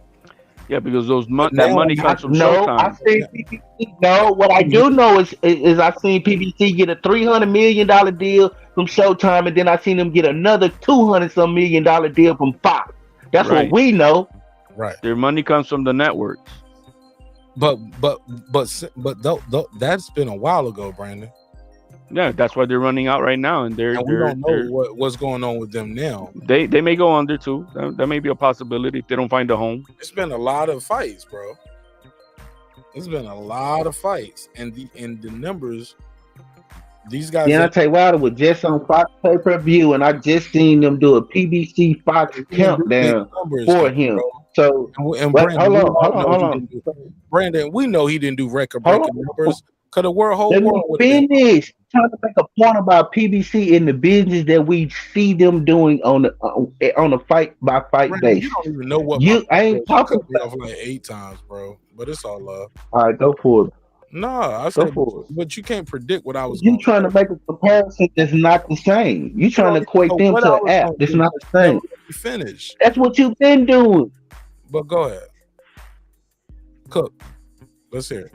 S8: Yeah, because that money comes from Showtime.
S11: I seen PBC. No, what I do know is I seen PBC get a $300 million deal from Showtime, and then I seen them get another $200 million deal from Fox. That's
S8: Right.
S11: what we know.
S1: Right.
S8: Their money comes from the networks.
S1: But that's been a while ago, Brandon.
S8: Yeah, that's why they're running out right now, and
S1: we don't know what's going on with them now.
S8: They may go under too. That may be a possibility if they don't find a home.
S1: It's been a lot of fights, bro. It's been a lot of fights, and the numbers. These guys.
S11: Deontay Wilder was just on Fox pay-per-view, and I just seen them do a PBC Fox countdown for him.
S1: Bro.
S11: So,
S1: and
S11: Brandon, hold on.
S1: Brandon, we know he didn't do record-breaking numbers. Cause the whole
S11: Let me
S1: world would
S11: finish. Trying to make a point about PBC in the business that we see them doing on a fight by fight basis.
S1: You don't even know what
S11: I ain't talking
S1: about like 8 times, bro. But it's all love.
S11: All right, go for it.
S1: No, I said, but you can't predict what I was.
S11: You trying to make a comparison that's not the same. You trying to equate them to an app that's not the same.
S1: Finish.
S11: That's what you've been doing.
S1: But go ahead, Cook. Let's hear it.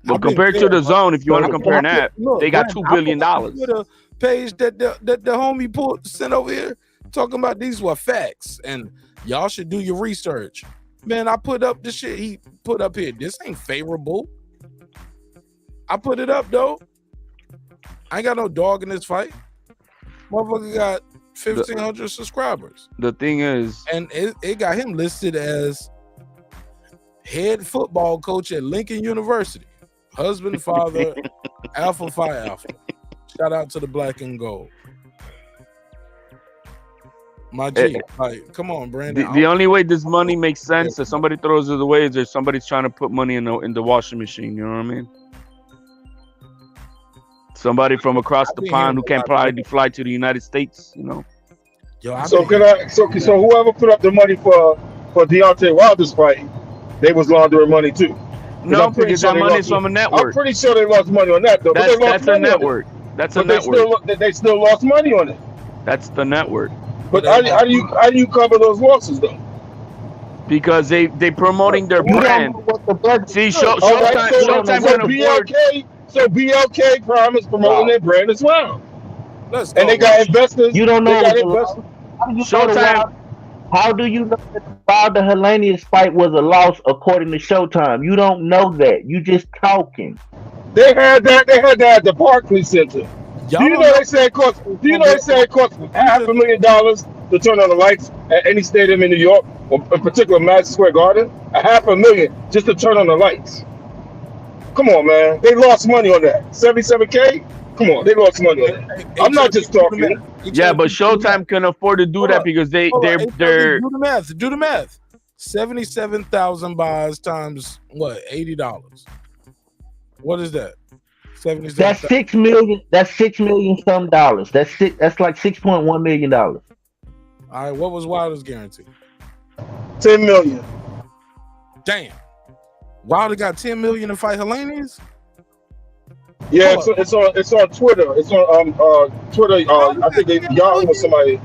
S8: But compared to the Zone, if you want to compare an app, they got $2 billion.
S1: The page that the homie sent over here talking about these were facts, and y'all should do your research. Man, I put up the shit he put up here. This ain't favorable. I put it up though. I ain't got no dog in this fight. Motherfucker got 1,500 subscribers.
S8: The thing is,
S1: and it got him listed as head football coach at Lincoln University. Husband, father, Alpha Phi Alpha. Shout out to the black and gold. My G, like, come on, Brandon.
S8: The only way this money makes sense is somebody throws it away is if somebody's trying to put money in the washing machine. You know what I mean? Somebody from across the pond who can't probably fly to the United States. You know.
S3: So whoever put up the money for Deontay Wilder's fight, they was laundering money too.
S8: No, because that money is from a network.
S3: I'm pretty sure they lost money on that though.
S8: That's a network. That's a network.
S3: They still lost money on it.
S8: That's the network.
S3: But how do you cover those losses though?
S8: Because they promoting their brand. See, Showtime can afford.
S3: So BLK Prime is promoting their brand as well.
S1: And
S3: they got investors.
S11: You don't know.
S8: Showtime.
S11: How do you know that the Wilder Helenius fight was a loss according to Showtime? You don't know that. You just talking.
S3: They had that at the Barclays Center. Do you know they said it cost $500,000 to turn on the lights at any stadium in New York, or in particular Madison Square Garden? $500,000 just to turn on the lights. Come on, man. They lost money on that. $77K? Come on, they lost money on that. I'm not just talking.
S8: Yeah, but Showtime can afford to do that because they're
S1: do the math. 77,000 buys times what? $80. What is that? 77.
S11: That's $6 million. That's $6 million some dollars. That's like $6.1 million.
S1: All right, what was Wilder's guarantee?
S3: $10 million.
S1: Damn. Wilder got $10 million to fight Helenius?
S3: Yeah, it's on Twitter. It's on Twitter. I think Yahoo or somebody.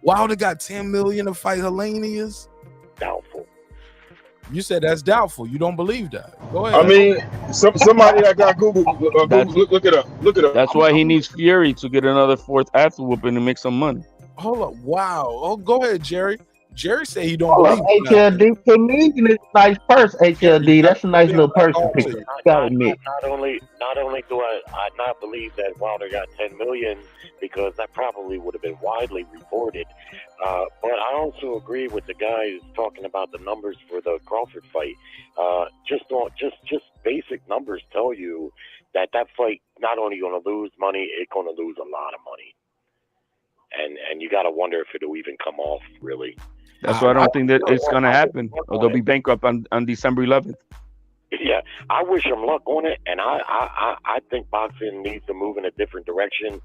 S1: Wilder got $10 million to fight Helenius?
S21: Doubtful.
S1: You said that's doubtful. You don't believe that. Go ahead.
S3: I mean, somebody that got Google, look it up. Look it up.
S8: That's why he needs Fury to get another fourth ass whooping and make some money.
S1: Hold up. Wow. Oh, go ahead, Jerry. Jerry said he don't believe
S11: HLD for me is a nice purse. HLD, that's a nice little person picture. Gotta admit.
S21: Not only do I not believe that Wilder got $10 million, because that probably would have been widely reported, but I also agree with the guys talking about the numbers for the Crawford fight. Just basic numbers tell you that fight not only going to lose money, it's going to lose a lot of money, and you got to wonder if it'll even come off really.
S8: That's why I don't think that it's gonna happen, or they'll be bankrupt on December 11th.
S21: Yeah, Yeah, I wish him luck on it, and I think boxing needs to move in a different direction,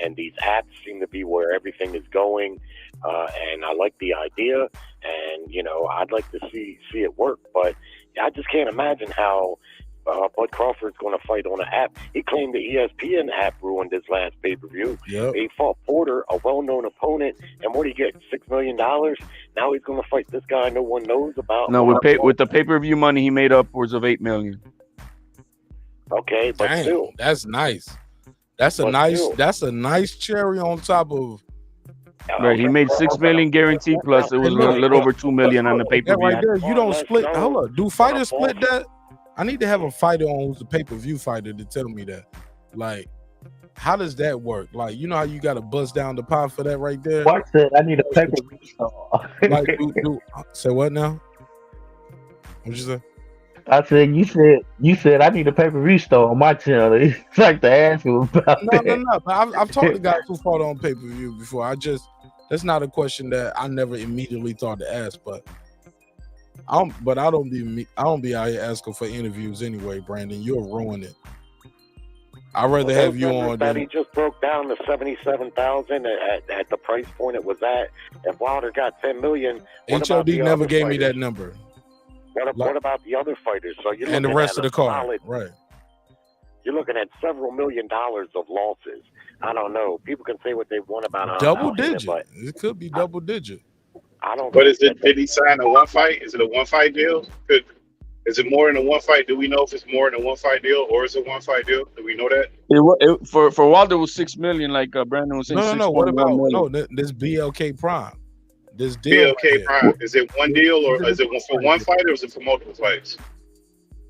S21: and these apps seem to be where everything is going, and I like the idea, and I'd like to see it work, but I just can't imagine how Bud Crawford's going to fight on an app. He claimed the ESPN app ruined his last pay-per-view.
S1: Yep.
S21: He fought Porter, a well-known opponent, and what did he get? $6 million? Now he's going to fight this guy no one knows about.
S17: No, with the pay-per-view money, he made upwards of $8 million.
S21: Okay, but
S1: Damn,
S21: still,
S1: that's nice. That's a nice cherry on top of.
S17: Right, he made $6 million guaranteed, plus it was a little over $2 million on the
S1: That
S17: pay-per-view.
S1: right there, you don't split. Hold up, do fighters split that? I need to have a fighter on who's the pay-per-view fighter to tell me that. Like, how does that work? Like, you know how you got to bust down the pot for that right there?
S11: Mark said, I need a pay-per-view star.
S1: Like, say what now? What'd you say?
S11: I said, you said I need a pay-per-view star on my channel. It's like to ask you about that.
S1: No. But I've talked to guys who fought on pay-per-view before. That's not a question that I never immediately thought to ask, but I don't be out here asking for interviews anyway, Brandon. You'll ruin it. I'd rather have you on.
S21: That he just broke down to 77,000 at the price point it was at. If Wilder got 10 million,
S1: HOD never gave me that number.
S21: What about the other fighters? So you're
S1: And the
S21: looking
S1: rest
S21: at
S1: of the
S21: a
S1: card,
S21: solid-
S1: right?
S21: You're looking at several $1 million of losses. I don't know. People can say what they want about
S1: Double
S21: Alexander,
S1: digit.
S21: but
S1: It could be double digit.
S21: I don't.
S15: But did he sign a one fight? Is it a one fight deal? Is it more than a one fight? Do we know if it's more than a one fight deal or is it one fight deal? Do we know that?
S17: For Wilder it was $6 million, like Brandon was saying.
S1: No. What about
S17: million.
S1: this BLK Prime? This deal.
S15: BLK Prime. Is it one deal or is it for one fight or is it for multiple fights?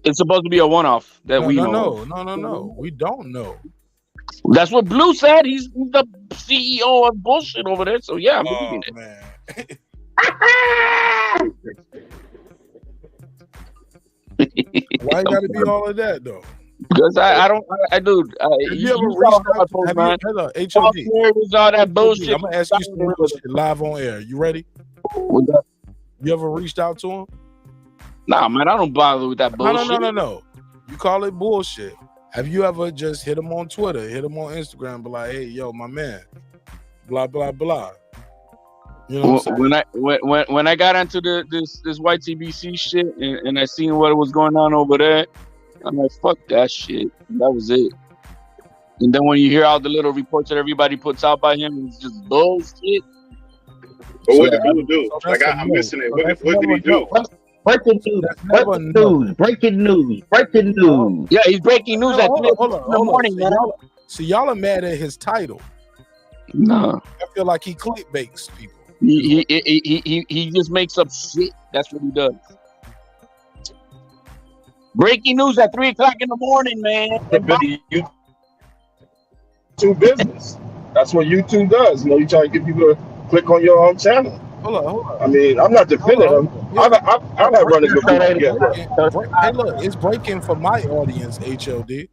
S17: It's supposed to be a one-off that we know.
S1: No. We don't know.
S17: That's what Blue said. He's the CEO of bullshit over there. So yeah, I'm believing it.
S1: Man. Why you gotta be all of that though?
S17: Because I dude.
S1: You ever reached out? Hello, HOD.
S17: All that bullshit.
S1: I'm gonna ask you some real shit live on air. You ready? You ever reached out to him?
S17: Nah, man, I don't bother with that bullshit.
S1: No. You call it bullshit. Have you ever just hit him on Twitter, hit him on Instagram, be like, hey, yo, my man, blah, blah, blah. You know what I'm saying?
S17: When I got into this white TBC shit and I seen what was going on over there, I'm like, fuck that shit. That was it. And then when you hear all the little reports that everybody puts out by him, it's just bullshit.
S15: But what did Blue do? Like I'm missing it. What did he do?
S11: Breaking news.
S17: Yeah, he's breaking news at 3 in the morning, man.
S1: So y'all are mad at his title.
S17: No.
S1: I feel like he clickbaits people.
S17: He just makes up shit. That's what he does. Breaking news at 3 o'clock in the morning, man.
S3: YouTube business. That's what YouTube does. You try to get people to click on your own channel.
S1: Hold on.
S3: I mean, I'm not defending them. I've had running with people.
S1: Hey, look, it's breaking for my audience, HLD.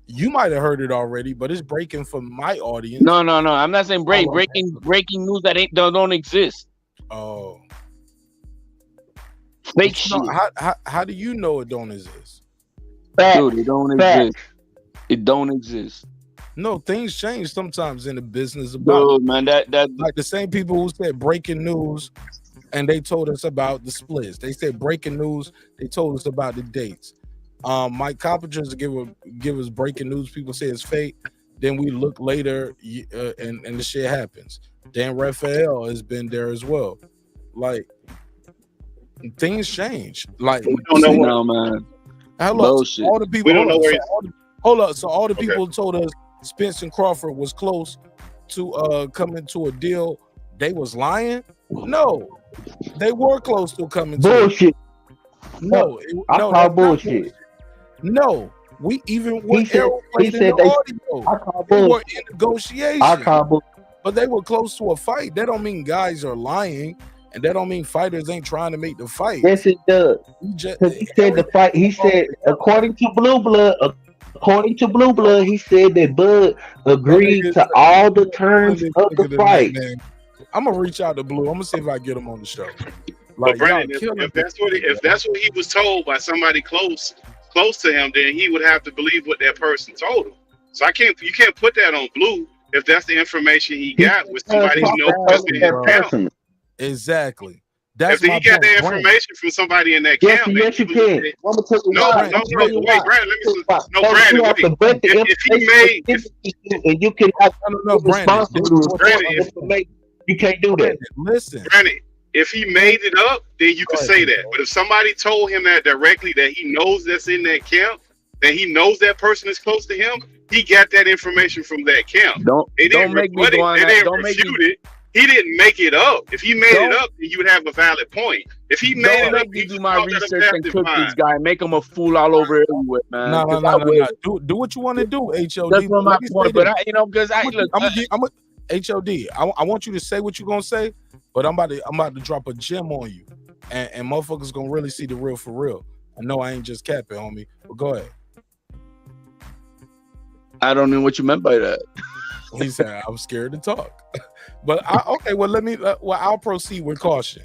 S1: You might have heard it already, but it's breaking for my audience.
S17: No. I'm not saying breaking news that don't exist.
S1: Oh.
S17: Fake shit.
S1: How do you know it don't exist?
S17: Dude, it don't exist. It don't exist.
S1: No, things change sometimes in the business about
S17: man, that
S1: like the same people who said breaking news and they told us about the splits. They said breaking news, they told us about the dates. Mike Carpenter's give us breaking news, people say it's fake. Then we look later and the shit happens. Dan Raphael has been there as well. Like things change. Like
S15: we don't know
S17: no, man.
S1: Bullshit. All the people
S15: we don't know where
S1: hold up. So all the people told us Spence and Crawford was close to coming to a deal. They was lying? No. They were close to coming
S11: bullshit.
S1: No.
S11: I call bullshit.
S1: No. We even
S11: he said
S1: the audio. They were in negotiation.
S11: I call bullshit.
S1: But they were close to a fight. That don't mean guys are lying. And that don't mean fighters ain't trying to make the fight.
S11: Yes, it does. Because he said the fight. He said, according to Blue Blood, he said that Bud agreed to all the terms of the fight.
S1: I'm gonna reach out to Blue. I'm gonna see if I get him on the show.
S15: But Brandon, if that's what he was told by somebody close to him, then he would have to believe what that person told him. So you can't put that on Blue if that's the information he got with somebody he knows just in his camp.
S1: Exactly. That's
S15: if he got that information from somebody in that camp,
S11: yes, you can.
S15: Brandon, wait. If he made,
S11: and you can have responsible
S15: Brandon,
S11: you can't do that.
S1: Listen,
S15: Brandon, if he made it up, then you could say that. But if somebody told him that directly, that he knows that's in that camp, that he knows that person is close to him, he got that information from that camp.
S17: Don't make me go on
S15: They
S17: that.
S15: didn't
S17: Don't make
S15: refute
S17: me.
S15: it. He didn't make it up. If he made it up, then you would have a valid point. If he made
S17: Don't
S15: it up,
S17: make me
S15: he
S17: do
S15: just
S17: my
S15: called that a
S17: research and
S15: passive
S17: cook
S15: mind.
S17: this guy, make him a fool all over everywhere, man.
S1: No.
S17: 'Cause I will.
S1: Do what you want to do, HOD.
S17: That's not my
S1: Let me say
S17: point. But
S1: this.
S17: because
S1: I'm a HOD. I want you to say what you're gonna say, but I'm about to drop a gem on you, and motherfuckers gonna really see the real for real. I know I ain't just capping, homie. But go ahead.
S17: I don't know what you meant by that.
S1: He said I'm scared to talk. But okay, well let me. I'll proceed with caution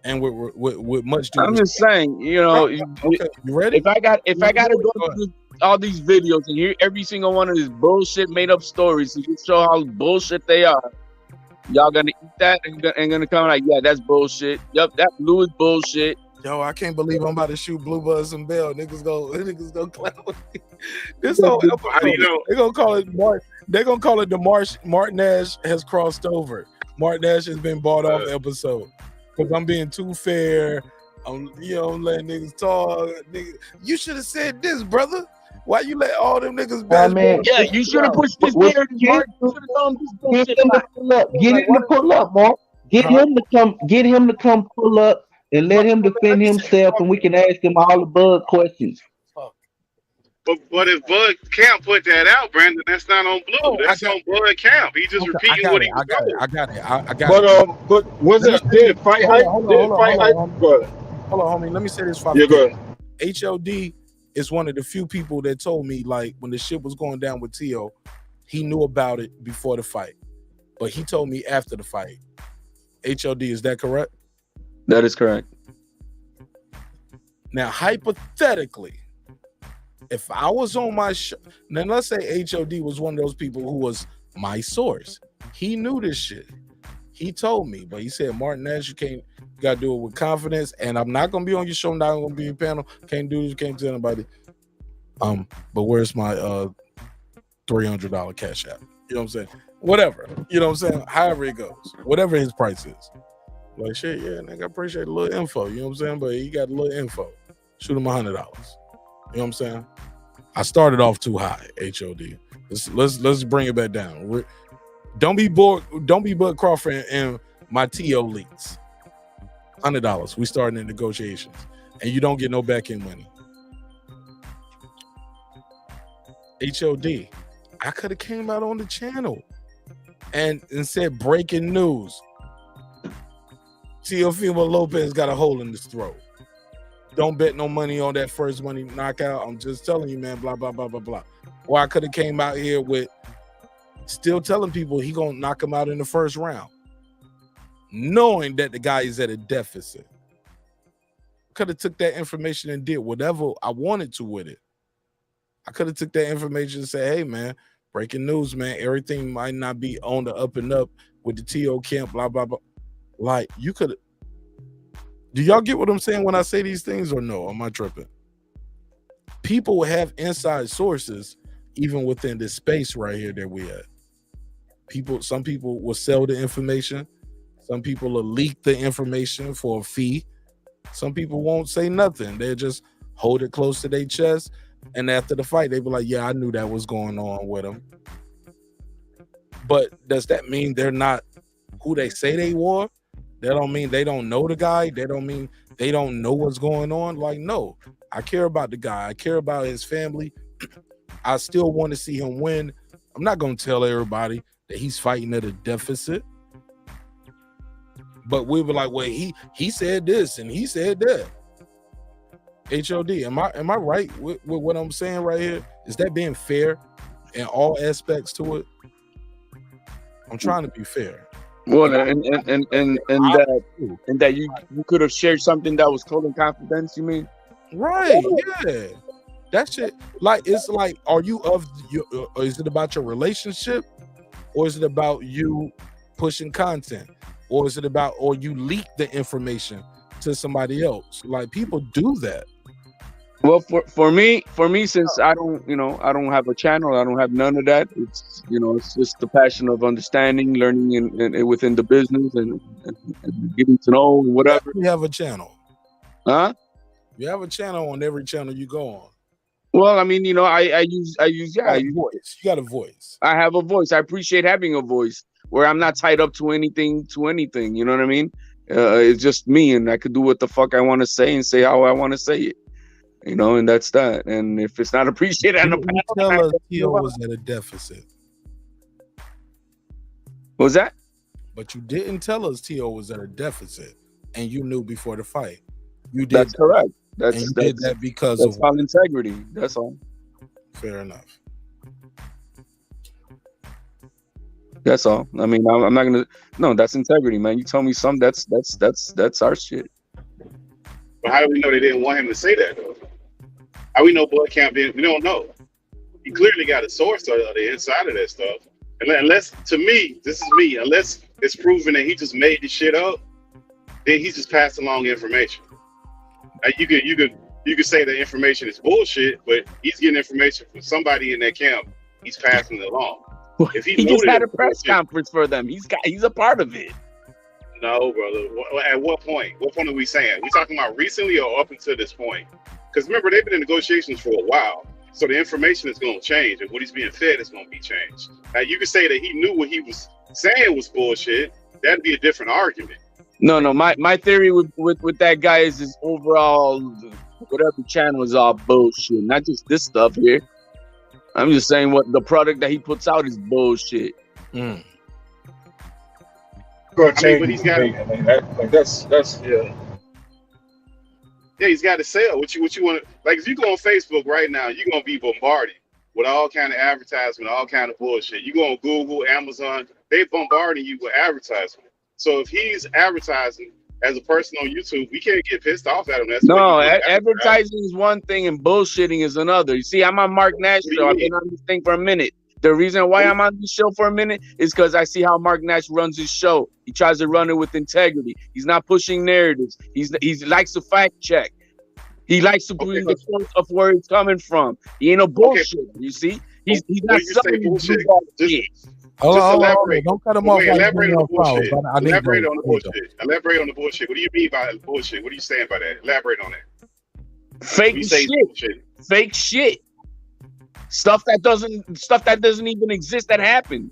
S1: and with much due
S17: I'm just saying,
S1: okay, you ready?
S17: If I got to go through all these videos and hear every single one of these bullshit made up stories to just show how bullshit they are, y'all gonna eat that and gonna come like, yeah, that's bullshit. Yep, that Blue is bullshit.
S1: Yo, I can't believe I'm about to shoot Blue Buzz and Bell. Niggas go clown me. This whole episode, they're gonna call it Mark. They're gonna call it the Mark Nash has crossed over. Mark Nash has been bought off the episode because I'm being too fair. I'm letting niggas talk. You should have said this, brother. Why you let all them niggas bash?
S17: Yeah, you should have pushed this beard. Mark. You should have told him this bullshit.
S11: Get him to pull up. Get him to pull up, Mark. Get him to come pull up and let him defend himself, and we can ask him all the Bud questions.
S15: But if Bud Camp put that out, Brandon, that's not on Blue. That's on Bud Camp. He just repeating what he was told.
S1: I got it.
S3: But was it did fight hype? Did fight hype? Go ahead.
S1: Hold on, homie. Let me say this.
S3: Yeah, go ahead.
S1: HOD is one of the few people that told me, like, when the shit was going down with T.O., he knew about it before the fight, but he told me after the fight. HOD, is that correct?
S17: That is correct.
S1: Now, hypothetically, if I was on my show, then let's say HOD was one of those people who was my source. He knew this shit. He told me, but he said, Martin Nash, you gotta do it with confidence, and I'm not gonna be on your show, not gonna be in your panel, can't do this, can't tell anybody. But where's my $300 cash app? You know what I'm saying? Whatever. You know what I'm saying? However it goes. Whatever his price is. Like, shit, yeah, nigga, I appreciate a little info. You know what I'm saying? But he got a little info. Shoot him $100. You know what I'm saying? I started off too high, HOD. Let's bring it back down. Don't be bored. Don't be Bud Crawford and my TO leaks. $100. We starting in negotiations, and you don't get no back end money. HOD. I could have came out on the channel and said breaking news. Teofimo Lopez got a hole in his throat. Don't bet no money on that first money knockout. I'm just telling you, man, blah, blah, blah, blah, blah. Or I could have came out here with still telling people he gonna knock him out in the first round, knowing that the guy is at a deficit. Could have took that information and did whatever I wanted to with it. I could have took that information and said, hey, man, breaking news, man, everything might not be on the up and up with the TO camp, blah, blah, blah. Like, you could. Do y'all get what I'm saying when I say these things, or no? Am I tripping? People have inside sources even within this space right here that we at. Some people will sell the information. Some people will leak the information for a fee. Some people won't say nothing. They'll just hold it close to their chest. And after the fight, they be like, yeah, I knew that was going on with them. But does that mean they're not who they say they were? That don't mean they don't know the guy. That don't mean they don't know what's going on. Like, no, I care about the guy. I care about his family. I still want to see him win. I'm not going to tell everybody that he's fighting at a deficit. But we were like, well, he said this and he said that. HOD, am I right with what I'm saying right here? Is that being fair in all aspects to it? I'm trying to be fair.
S17: Well, and that you could have shared something that was total confidence. You mean?
S1: Right? Yeah. That shit. Like, it's like, are you is it about your relationship, or is it about you pushing content, or is it about, or you leak the information to somebody else? Like, people do that.
S17: Well, for me, since I don't have a channel, I don't have none of that. It's it's just the passion of understanding, learning, and within the business, and getting to know whatever.
S1: You have a channel,
S17: huh?
S1: You have a channel on every channel you go on.
S17: Well, I mean, I use
S1: voice. You got a voice.
S17: I have a voice. I appreciate having a voice where I'm not tied up to anything. You know what I mean? It's just me, and I could do what the fuck I want to say and say how I want to say it. And that's that. And if it's not appreciated,
S1: You tell us T.O. was at a deficit.
S17: What was that?
S1: But you didn't tell us T.O. was at a deficit, and you knew before the fight. You did.
S17: That's correct.
S1: Did that because
S17: that's
S1: of
S17: all integrity. That's all.
S1: Fair enough.
S17: That's all. I mean, I'm not gonna. No, that's integrity, man. You tell me something. That's our shit.
S15: But how do we know they didn't want him to say that though? How we know Blood Camp didn't? We don't know. He clearly got a source on the inside of that stuff. And unless, to me, this is me, unless it's proven that he just made the shit up, then he's just passing along information. You could say that information is bullshit, but he's getting information from somebody in that camp. He's passing it along. If
S17: he just had a press conference for them. He's a part of it.
S15: No, brother. At what point? What point are we saying? We talking about recently or up until this point? Because remember, they've been in negotiations for a while. So the information is going to change, and what he's being fed is going to be changed. Now, you could say that he knew what he was saying was bullshit. That'd be a different argument.
S17: No. My theory with that guy is his overall, whatever channel is all bullshit. Not just this stuff here. I'm just saying what the product that he puts out is bullshit.
S3: I mean, but he's got that's yeah.
S15: Yeah, he's got to sell. What you want to, like, if you go on Facebook right now, you're gonna be bombarded with all kind of advertisement, all kind of bullshit. You go on Google, Amazon, they bombarding you with advertisement. So if he's advertising as a person on YouTube, we can't get pissed off at him. That's
S17: no, advertising is one thing and bullshitting is another. You see, I'm on Mark Nash show. I've been on this thing for a minute. The reason why I'm on this show for a minute is because I see how Mark Nash runs his show. He tries to run it with integrity. He's not pushing narratives. He likes to fact check. He likes to bring the source of where he's coming from. He ain't a bullshit. You see, he's not selling bullshit.
S15: Just elaborate.
S1: Don't cut him off.
S15: Elaborate on the bullshit. Elaborate on the bullshit. Elaborate on the bullshit. What do you mean by bullshit? What are you saying by that? Elaborate on that.
S17: Fake shit. Fake shit. Stuff that doesn't even exist that happened.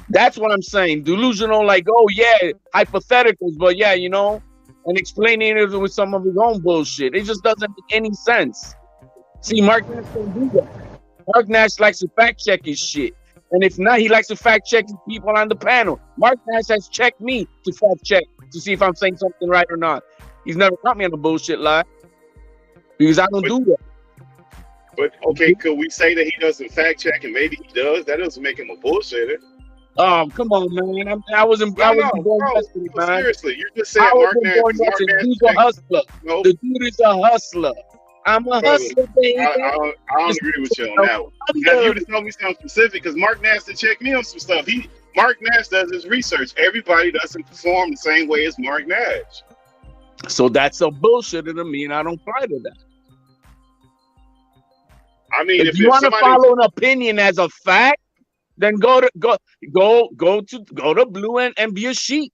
S17: That's what I'm saying. Delusional, like, oh yeah, hypotheticals, but yeah, and explaining it with some of his own bullshit. It just doesn't make any sense. See, Mark Nash don't do that. Mark Nash likes to fact check his shit. And if not, he likes to fact check the people on the panel. Mark Nash has checked me to fact check to see if I'm saying something right or not. He's never caught me on a bullshit lie. Because I don't do that.
S15: But okay, could we say that he doesn't fact check and maybe he does? That doesn't make him a bullshitter.
S17: Come on, man. I wasn't born yesterday, man.
S15: Seriously, you just said Mark Nash.
S17: He's a hustler. Nope. The dude is a hustler. I'm a hustler, baby.
S15: I don't agree with you on that one. Now, you just told me something specific because Mark Nash to check me on some stuff. Mark Nash does his research. Everybody doesn't perform the same way as Mark Nash.
S17: So that's a bullshitter to me, and I don't buy to that.
S15: I mean,
S17: if you want to follow an opinion as a fact, then go to Blue and be a sheep.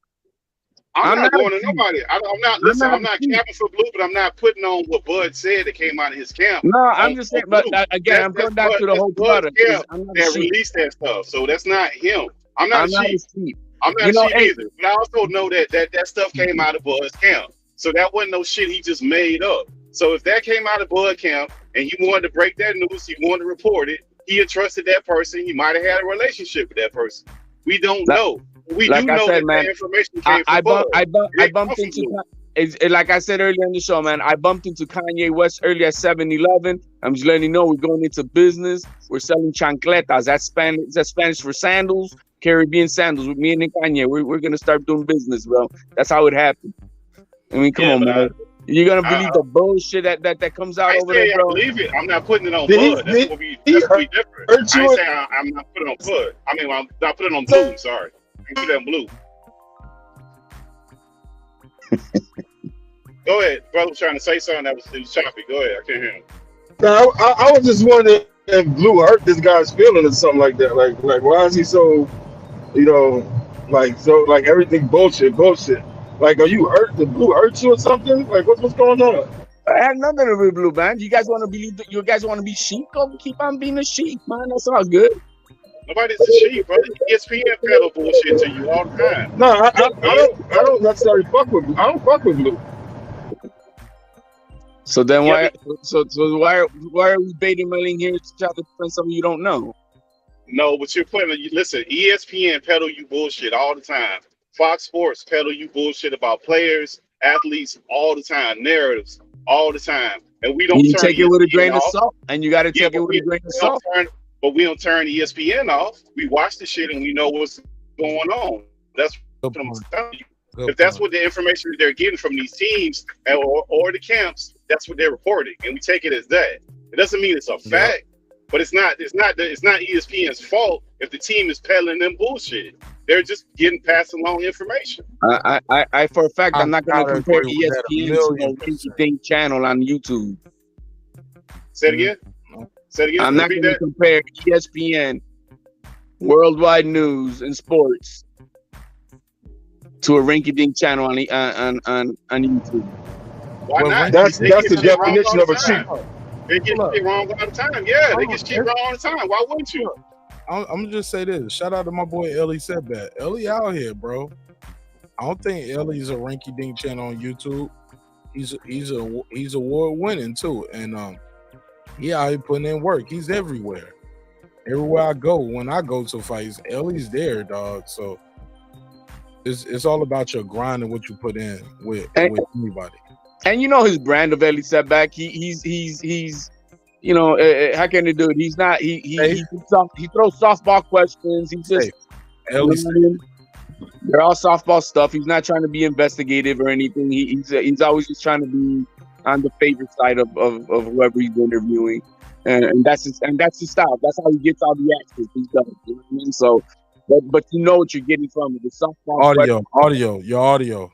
S15: I'm not going to nobody. I'm not capping for Blue, but I'm not putting on what Bud said that came out of his camp.
S17: No, I'm just saying. But again, I'm going back to the whole product.
S15: That released that stuff, so that's not him. I'm not a sheep. I'm not a sheep either. But I also know that stuff came out of Bud's camp, so that wasn't no shit he just made up. So if that came out of Bud camp and he wanted to break that news, he wanted to report it, he entrusted that person, he might have had a relationship with that person. We don't know. We do know that information came from Bud.
S17: like I said earlier in the show, man, I bumped into Kanye West earlier at 7-Eleven. I'm just letting you know we're going into business. We're selling chancletas. That's Spanish for sandals, Caribbean sandals. With me and Kanye, we're gonna start doing business, bro. That's how it happened. I mean, come on, man. You're gonna believe the bullshit that comes out over there, bro?
S15: I believe it. I'm not putting it on
S3: Did
S15: Bud.
S3: he-
S15: That's what we different. I ain't saying I'm not putting it on Bud. I mean, I'm not putting it on Blue. Sorry, I put it on Blue. Go ahead, brother. Was trying to say something that was choppy. Go ahead. I can't hear him.
S3: No, I was just wondering if Blue hurt this guy's feeling or something like that. Like why is he so, like everything bullshit? Like, are you hurt? Did Blue hurt you or something? Like, what's going on?
S17: I had nothing to do with Blue, man. You guys want to believe that? You guys want to be sheep? Go keep on being a sheep, man. That's all good.
S15: Nobody's a sheep, brother. ESPN peddle bullshit to you all the time.
S3: No, I don't necessarily fuck with Blue. I don't fuck with Blue.
S17: So then why are we beta mailing here to try to defend something you don't know?
S15: No, but you're putting. Listen, ESPN peddle you bullshit all the time. Fox Sports peddle you bullshit about players, athletes all the time, narratives all the time, and we don't.
S17: You
S15: turn
S17: take it with a
S15: ESPN
S17: grain of
S15: off.
S17: salt, and you got to take it with a grain of salt.
S15: But we don't turn ESPN off. We watch the shit and we know what's going on. That's what I'm telling you. If that's what the information that they're getting from these teams or the camps, that's what they're reporting, and we take it as that. It doesn't mean it's a fact, but it's not ESPN's fault if the team is peddling them bullshit. They're just passing along information.
S17: I for a fact, I'm not going to compare ESPN to a thing channel on YouTube.
S15: Say it again.
S17: I'm not going to compare ESPN, worldwide news and sports, to a rinky-dink channel on YouTube.
S15: Why not?
S3: That's the definition of a sheep.
S15: They get shit wrong all the time. Yeah, they get shit wrong all the time. Why wouldn't you?
S1: I'm gonna just say this. Shout out to my boy Ellie Setback. Ellie out here, bro. I don't think Ellie's a rinky-dink channel on YouTube. He's award winning too, and he out here putting in work. He's everywhere. Everywhere I go, when I go to fights, Ellie's there, dog. So it's all about your grind and what you put in with anybody.
S17: And you know his brand of Ellie Setback. He's you know, how can they do it? He's not. He throws softball questions. He's just. They're all softball stuff. He's not trying to be investigative or anything. He's always just trying to be on the favorite side of whoever he's interviewing, and that's his style. That's how he gets all the access. He does. You know what I mean? So, but you know what you're getting from it. The softball
S1: audio, your audio.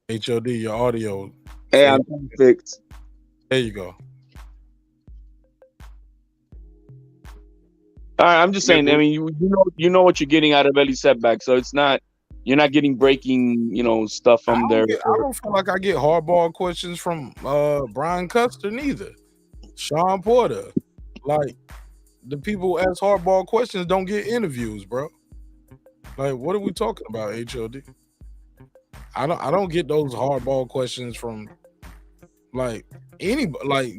S1: HOD, your audio.
S17: Hey, I'm fixed.
S1: There you go.
S17: All right, I'm just saying. I mean, you know what you're getting out of Ellie Setback, so it's not. You're not getting breaking, stuff from there.
S1: I don't feel like I get hardball questions from Brian Custer neither. Sean Porter, like the people who ask hardball questions don't get interviews, bro. Like, what are we talking about, HOD? I don't get those hardball questions from like anybody. Like,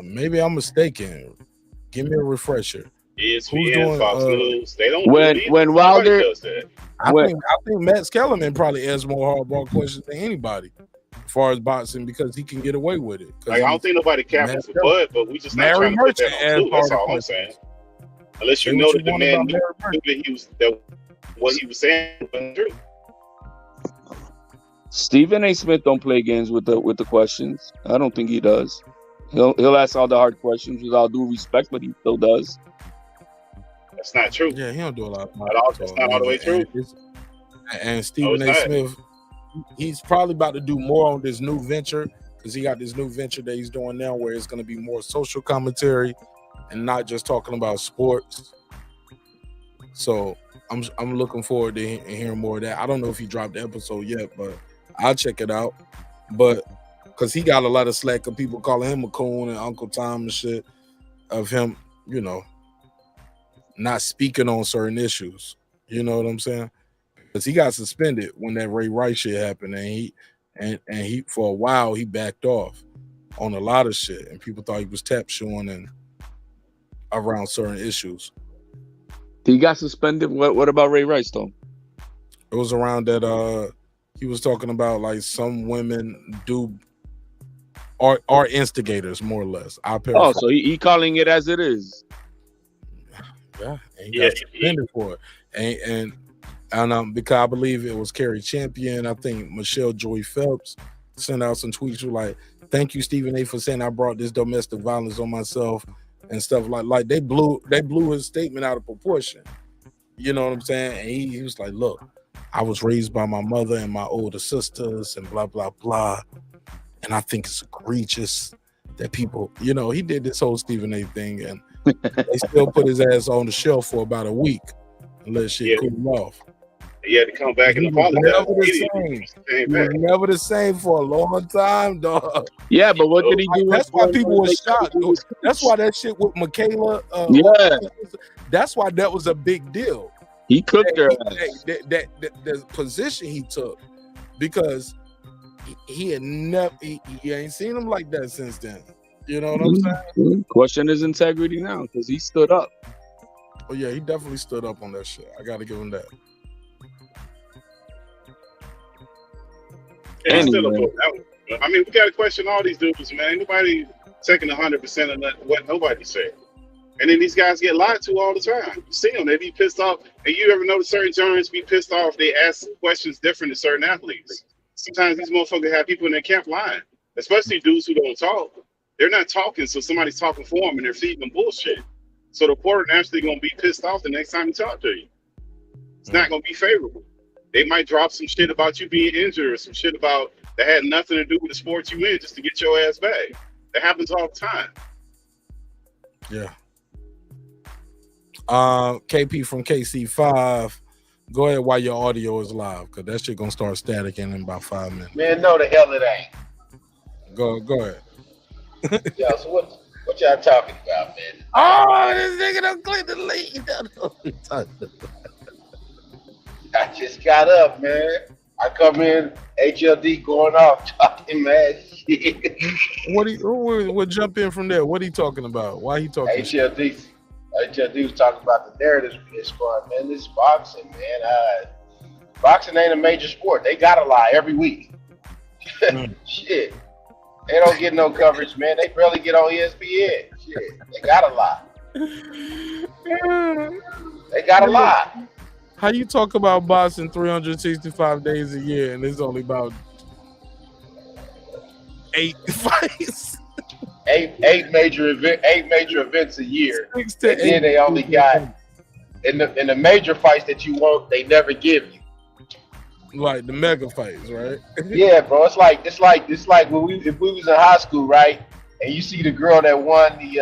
S1: maybe I'm mistaken. Give me a refresher.
S15: ESPN, Fox News, they don't.
S17: When Wilder
S15: does that.
S1: I think Matt Skellerman probably asks more hardball questions than anybody as far as boxing because he can get away with it.
S15: Like, I don't think nobody capping for Bud, but we just not trying to put that on Blue. That's all I'm saying. Unless you know that the man knew that what he was saying wasn't true.
S17: Stephen A. Smith don't play games with the questions. I don't think he does. He'll ask all the hard questions with all due respect, but he still does.
S15: That's not true.
S1: Yeah, he don't do a lot.
S15: That's not all the way true.
S1: And Stephen A. Smith, he's probably about to do more on this new venture because he got this new venture that he's doing now where it's going to be more social commentary and not just talking about sports. So I'm looking forward to hearing more of that. I don't know if he dropped the episode yet, but I'll check it out. But because he got a lot of slack of people calling him a coon and Uncle Tom and shit of him, not speaking on certain issues. You know what I'm saying? Because he got suspended when that Ray Rice shit happened, and he for a while he backed off on a lot of shit, and people thought he was tap showing and around certain issues.
S17: He got suspended. What about Ray Rice though?
S1: It was around that he was talking about like some women are instigators more or less. I
S17: Oh,
S1: paraphrase.
S17: so he calling it as it is.
S1: Yeah, and he got suspended for it. And because I believe it was Carrie Champion, I think Michelle Joy Phelps sent out some tweets like, "Thank you, Stephen A, for saying I brought this domestic violence on myself," and stuff like they blew his statement out of proportion. You know what I'm saying? And he was like, "Look, I was raised by my mother and my older sisters and blah blah blah, and I think it's egregious that people, you know," he did this whole Stephen A thing, and they still put his ass on the shelf for about a week and let shit cool off.
S15: He had to come back and
S1: He was
S15: apologize.
S1: never the same. He was never the same for a long time, dog.
S17: Yeah, but what did he do?
S1: That's why people were shocked. That's why that shit with Michaela. That's why that was a big deal.
S17: He cooked her.
S1: The position he took, because he had never, he ain't seen him like that since then. You know what I'm saying?
S17: Question his integrity now because he stood up.
S1: Oh yeah, he definitely stood up on that shit. I got to give him that.
S15: And still a book. I mean, we got to question all these dudes, man. Ain't nobody taking 100% of what nobody said. And then these guys get lied to all the time. You see them, they be pissed off. And you ever notice certain journalists be pissed off? They ask questions different to certain athletes. Sometimes these motherfuckers have people in their camp lying, especially dudes who don't talk. They're not talking, so somebody's talking for them and they're feeding them bullshit. So the reporter naturally going to be pissed off the next time he talk to you. It's not going to be favorable. They might drop some shit about you being injured or some shit about that had nothing to do with the sport you in just to get your ass back. That happens all the time.
S1: Yeah. KP from KC5, go ahead while your audio is live, because that shit gonna start staticking in about 5 minutes.
S10: Man, no, the hell it ain't.
S1: Go ahead.
S10: Yeah, so what y'all talking about, man?
S1: Oh, this nigga done clicked the lead.
S10: I just got up, man. I come in, HLD going off, talking mad shit.
S1: We'll jump in from there. What he talking about? Why he talking shit?
S10: HLD was talking about the narratives being spun, man. This is boxing, man. Boxing ain't a major sport. They gotta lie every week. Shit. They don't get no coverage, man. They barely get on ESPN. Shit. They gotta lie. They gotta lie.
S1: How you talk about boxing 365 days a year and there's only about 8 fights?
S10: Eight major events a year. And then they only got in the major fights that you want, they never give you.
S1: Like the mega fights, right?
S10: Yeah, bro. It's like when if we was in high school, right? And you see the girl that won the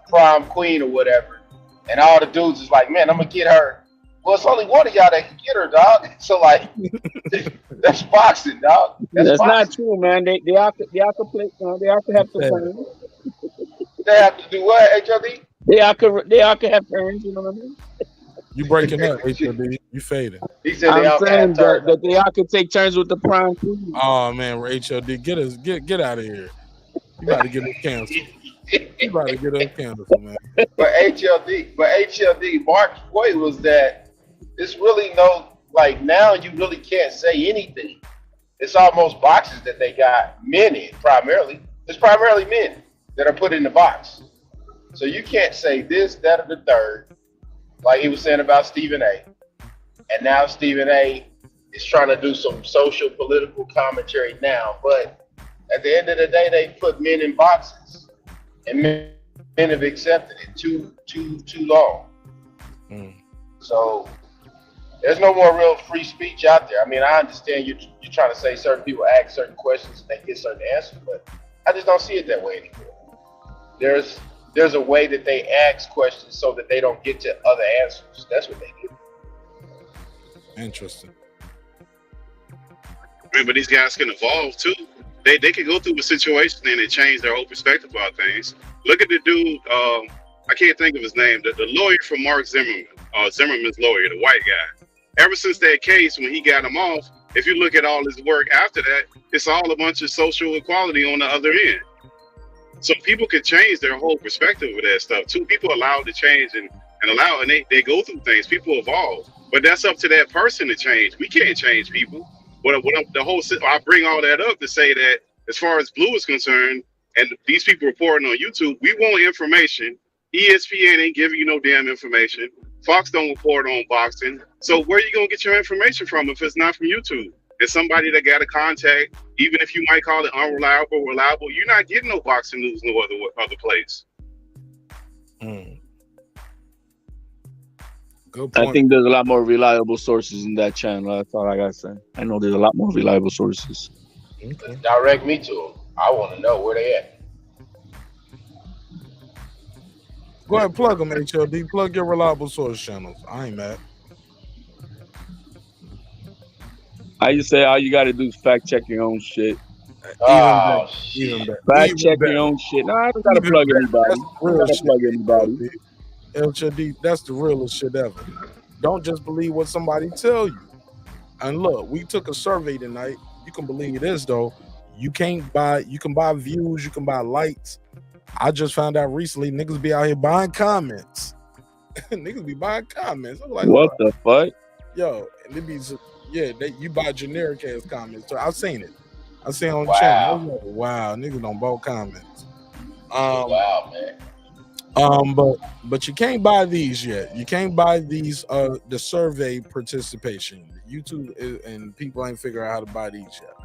S10: prom queen or whatever, and all the dudes is like, man, I'm gonna get her. Well, it's only one of y'all that can get her, dog. So like, that's boxing, dog.
S17: That's not true, man. They have to play. They have to have turns.
S10: They have to do what, HLD?
S17: They have to have turns. You know what I mean?
S1: You breaking up, HLD. You fading.
S10: He said
S17: I'm saying that they all could take turns with the prime queen.
S1: Oh man, HLD, get out of here. You about to get us canceled. You about to get us canceled, man.
S10: But HLD, Mark's point was that it's really no, like, now you really can't say anything. It's almost boxes that they got men in primarily. It's primarily men that are put in the box. So you can't say this, that, or the third, like he was saying about Stephen A. And now Stephen A is trying to do some social political commentary now. But at the end of the day, they put men in boxes. And men have accepted it too long. So there's no more real free speech out there. I mean, I understand you're trying to say certain people ask certain questions and they get certain answers, but I just don't see it that way anymore. There's a way that they ask questions so that they don't get to other answers. That's what they do.
S1: Interesting.
S15: I mean, but these guys can evolve too. They can go through a situation and they change their whole perspective about things. Look at the dude, I can't think of his name, the lawyer from Mark Zimmerman, Zimmerman's lawyer, the white guy. Ever since that case, when he got him off, if you look at all his work after that, it's all a bunch of social equality on the other end. So people can change their whole perspective of that stuff too. People are allowed to change and and allow, and they go through things. People evolve, but that's up to that person to change. We can't change people. I bring all that up to say that as far as Blue is concerned, and these people reporting on YouTube, we want information. ESPN ain't giving you no damn information. Fox don't report on boxing. So where are you gonna get your information from if it's not from YouTube? It's somebody that got a contact, even if you might call it unreliable, reliable. You're not getting no boxing news no other place.
S1: Good point.
S17: I think there's a lot more reliable sources in that channel. That's all I gotta say. I know there's a lot more reliable sources.
S1: Okay.
S10: Direct me to them. I want to know where they at.
S1: Go ahead, plug them, HLD. Plug your reliable source channels. I ain't mad.
S17: I just say all you gotta do is fact check your own shit.
S10: Oh,
S1: Even better.
S17: Fact check your own shit. No, I don't gotta plug anybody.
S1: That's
S17: I don't gotta plug anybody.
S1: HLD, that's the realest shit ever. Don't just believe what somebody tell you. And look, we took a survey tonight. You can believe this though. You can buy views, you can buy likes. I just found out recently niggas be out here buying comments. Niggas be buying comments. I'm like,
S17: what the fuck?
S1: Yo, and it be you buy generic ass comments. So I've seen it. I seen it on the
S10: Wow.
S1: channel. Like, wow, niggas don't buy comments.
S10: Wow, man.
S1: But you can't buy these yet. You can't buy these the survey participation. YouTube and people ain't figure out how to buy these yet.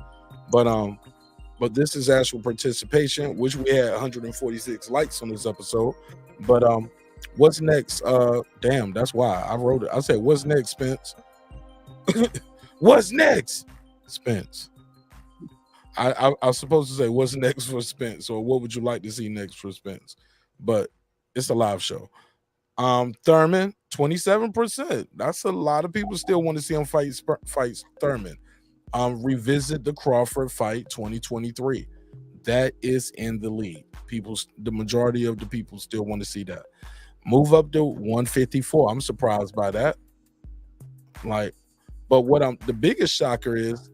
S1: But this is actual participation, which we had 146 likes on this episode. But what's next? Damn, that's why I wrote it. I said, what's next, Spence? What's next, Spence? I was supposed to say what's next for Spence, or what would you like to see next for Spence? But it's a live show. Thurman, 27%. That's a lot of people still want to see him fight Thurman. Revisit the Crawford fight 2023. That is in the lead. The majority of the people still want to see that. Move up to 154. I'm surprised by that. But the biggest shocker is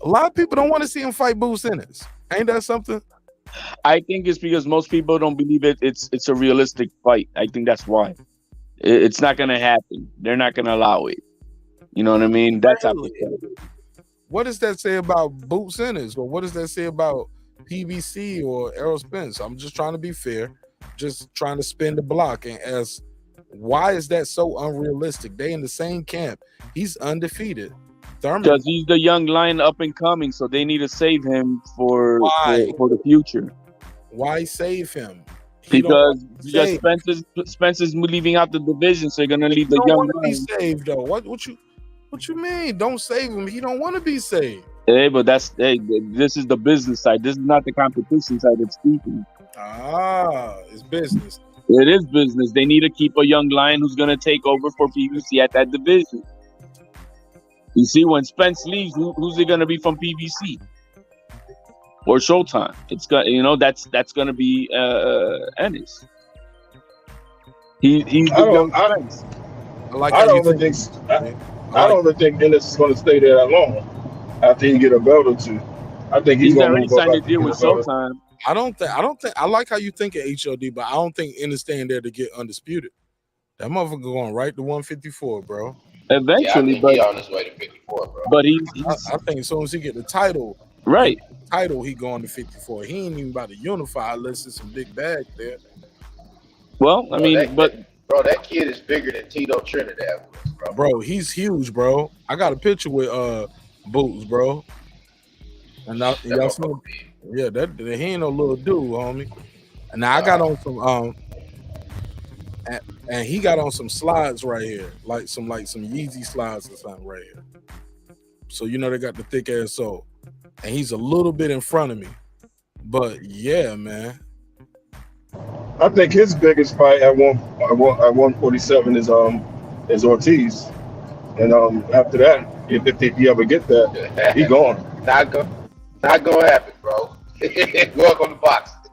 S1: a lot of people don't want to see him fight Boo Simmons. Ain't that something?
S17: I think it's because most people don't believe it's a realistic fight. I think that's why. It's not gonna happen. They're not gonna allow it. You know what I mean? That's how.
S1: What does that say about Boot Simmons, or what does that say about PBC or Errol Spence? I'm just trying to be fair, just trying to spin the block and ask, why is that so unrealistic? They in the same camp. He's undefeated.
S17: Because he's the young lion up and coming, so they need to save him for the future.
S1: Why save him?
S17: Because Spence is leaving out the division, so they're gonna leave the young lion.
S1: Be saved though. What you mean? Don't save him. He don't want to be saved.
S17: Hey, but this is the business side. This is not the competition side of speaking.
S1: It's business.
S17: It is business. They need to keep a young lion who's gonna take over for PBC at that division. You see, when Spence leaves, who's it gonna be from PBC or Showtime? It's got that's gonna be Ennis. He's the Spence.
S3: I don't think Ennis is going to stay there that long after he get a belt or two. I think he's going to
S17: already signed a deal with Showtime.
S1: I don't think. I like how you think of HLD, but I don't think Ennis staying there to get undisputed. That motherfucker going right to 154, bro.
S17: Eventually,
S10: but he on his way to 54, bro.
S17: But
S1: I think as soon as he get the title, he going to 54. He ain't even about to unify unless it's some big bag there.
S17: Well, I mean,
S10: that kid is bigger than Tito Trinidad was, bro.
S1: Bro, he's huge, bro. I got a picture with Boots, bro. And y'all see him? Yeah, he ain't no little dude, homie. And now I got on some and he got on some slides right here, like some Yeezy slides or something right here. So they got the thick ass sole, and he's a little bit in front of me. But yeah, man.
S3: I think his biggest fight at 147 is Ortiz, and after that, if he ever get that, he gone.
S10: Not gonna happen, bro. Welcome to boxing.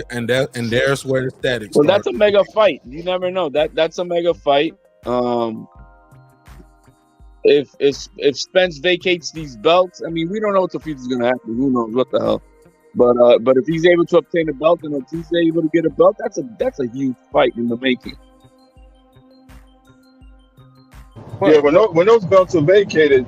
S1: And there's where the static.
S17: Well, that's a mega fight. You never know. That's a mega fight. If Spence vacates these belts, I mean, we don't know what the future's gonna happen. Who knows what the hell? But if he's able to obtain a belt and Ortiz is able to get a belt, that's a huge fight in the making.
S3: Yeah, when those belts are vacated,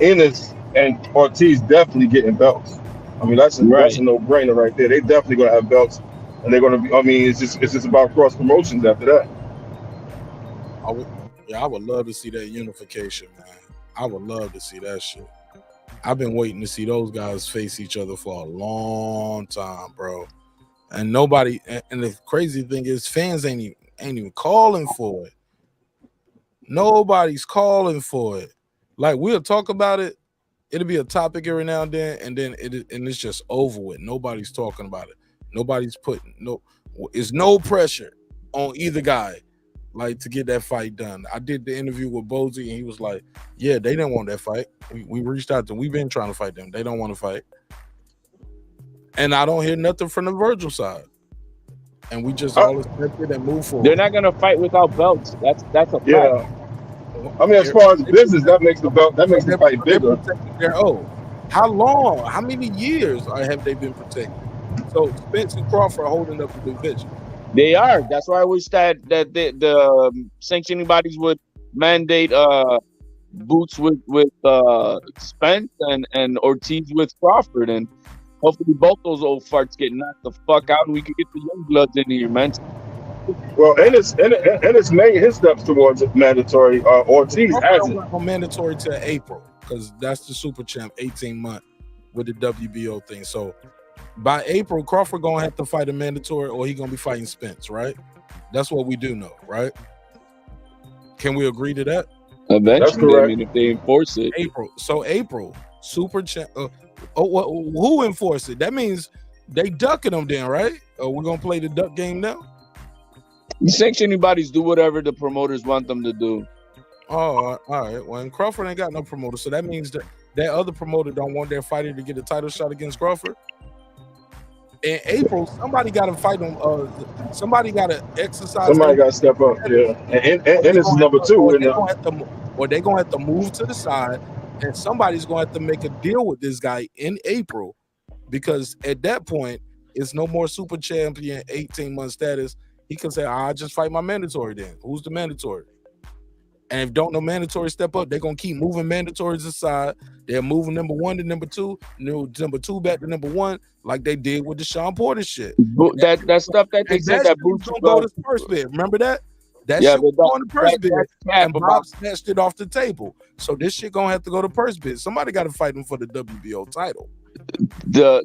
S3: Ennis and Ortiz definitely getting belts. I mean, that's a no-brainer right there. They definitely gonna have belts, and they're gonna be. I mean, it's just about cross promotions after that.
S1: I would love to see that unification, man. I would love to see that shit. I've been waiting to see those guys face each other for a long time, bro. And nobody. And the crazy thing is, fans ain't even calling for it. Nobody's calling for it. Like, we'll talk about it. It'll be a topic every now and then, and it's just over with. Nobody's talking about it. Nobody's it's no pressure on either guy, like, to get that fight done. I did the interview with Bozy, and he was like, yeah, they didn't want that fight. We reached out to them. We've been trying to fight them. They don't want to fight. And I don't hear nothing from the Virgil side. And we just all expected and move forward.
S17: They're not gonna fight without belts. That's a fact.
S3: Yeah. I mean, as far as business, that makes the fight bigger.
S1: How long? How many years have they been protected? So Spence and Crawford are holding up the division.
S17: They are. That's why I wish that the sanctioning bodies would mandate boots with Spence and Ortiz with Crawford, and hopefully both those old farts get knocked the fuck out, and we can get the young bloods in here, man.
S3: Well, Ennis made his steps towards mandatory. Ortiz hasn't.
S1: Mandatory till April, because that's the super champ 18-month with the WBO thing. So by April, Crawford gonna have to fight a mandatory, or he gonna be fighting Spence, right? That's what we do know, right? Can we agree to that?
S17: Eventually, I mean, if they enforce it.
S1: April, super champ. Who enforce it? That means they ducking them then, right? We're gonna play the duck game now.
S17: The sanctioning bodies do whatever the promoters want them to do.
S1: Oh, all right. Well, and Crawford ain't got no promoter, so that means that other promoter don't want their fighter to get a title shot against Crawford. In April, somebody got to fight him. Somebody got to exercise.
S3: Somebody got to step up. Yeah, and this is number two.
S1: Or they're gonna have to move to the side, and somebody's gonna have to make a deal with this guy in April, because at that point, it's no more super champion 18-month status. He can say, I'll just fight my mandatory then. Who's the mandatory? And if don't no mandatory step up, they're going to keep moving mandatories aside. They're moving number one to number two, number two back to number one, like they did with the Sean Porter shit.
S17: That stuff that they said that Boots
S1: going to go to the first bid. Remember that? That shit was going to purse bid, and Bob snatched it off the table. So this shit going to have to go to purse bid. Somebody got to fight him for the WBO title.
S17: The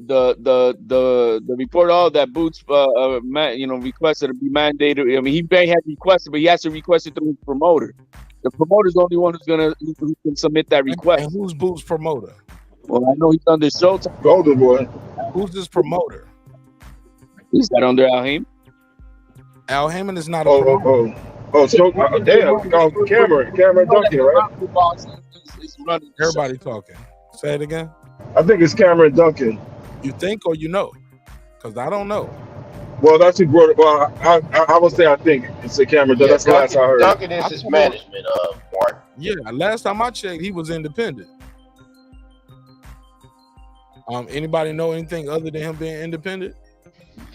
S17: report all that Boots requested to be mandated. I mean, he may have requested, but he has to request it through his promoter. The promoter's the only one who can submit that request.
S1: And who's Boots' promoter?
S17: Well, I know he's under Showtime.
S3: Golden Boy.
S1: Who's this promoter?
S17: Is that under Al Haim?
S1: Al Heyman is not a promoter.
S3: Damn, Cameron Duncan, right?
S1: Everybody talking. Say it again.
S3: I think it's Cameron Duncan.
S1: You think or you know? Because I don't know.
S3: Well, that's who brought it. Well, I would say I think it's a Cameron Duncan. That's the last I heard.
S10: Duncan is his management, Mark.
S1: Yeah, last time I checked, he was independent. Anybody know anything other than him being independent?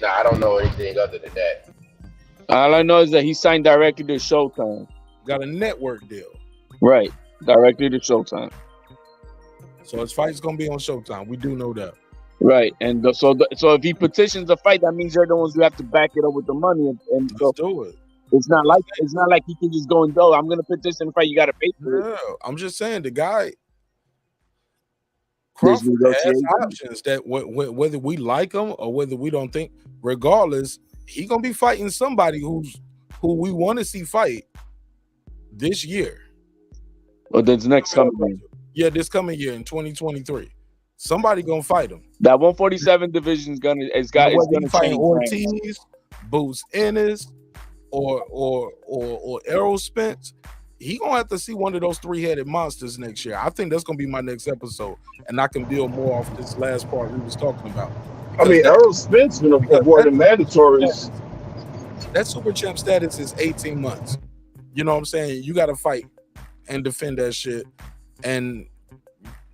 S10: Nah, I don't know anything other than that.
S17: All I know is that he signed directly to Showtime.
S1: Got a network deal.
S17: Right, directly to Showtime.
S1: So his fight's gonna be on Showtime. We do know that.
S17: Right, and so if he petitions a fight, that means they're the ones who have to back it up with the money. And so
S1: let's do it.
S17: It's not like he can just go and go. I'm gonna petition a fight. You got to pay for it.
S1: Yeah, I'm just saying the guy. Crawford has options that whether we like him or whether we don't think, regardless, he gonna be fighting somebody who we want to see fight this year.
S17: Or this next coming year.
S1: Yeah, this coming year in 2023. Somebody gonna fight him.
S17: That 147 division is gonna
S1: fight
S17: change.
S1: Ortiz, Boots Ennis, or Errol Spence. He gonna have to see one of those three-headed monsters next year. I think that's gonna be my next episode, and I can build more off this last part we was talking about.
S3: I mean, Errol Spence been avoiding mandatories.
S1: That super champ status is 18 months. You know what I'm saying? You got to fight and defend that shit. And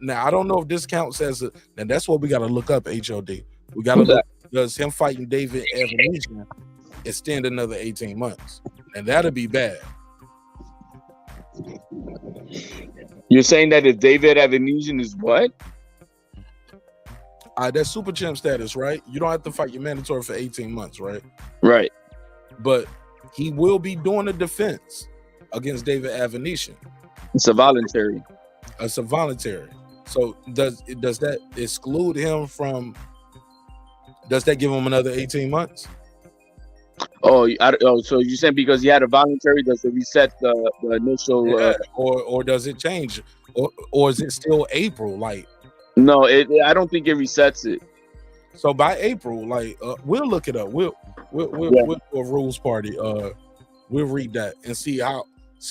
S1: now I don't know if this counts as and that's what we got to look up, HOD. We got to
S17: Who's
S1: look. Does him fighting David Avanesyan extend another 18 months? And that'll be bad.
S17: You're saying that if David Avanesyan is what?
S1: That's super champ status, right? You don't have to fight your mandatory for 18 months, right?
S17: Right.
S1: But he will be doing a defense against David Avanesyan.
S17: It's a voluntary.
S1: It's a voluntary. So does that exclude him from? Does that give him another 18 months?
S17: So you're saying because he had a voluntary, does it reset the initial?
S1: Yeah. Or does it change? Or is it still April? Like,
S17: no, I don't think it resets it.
S1: So by April, like we'll look it up. We'll do a rules party. We'll read that and see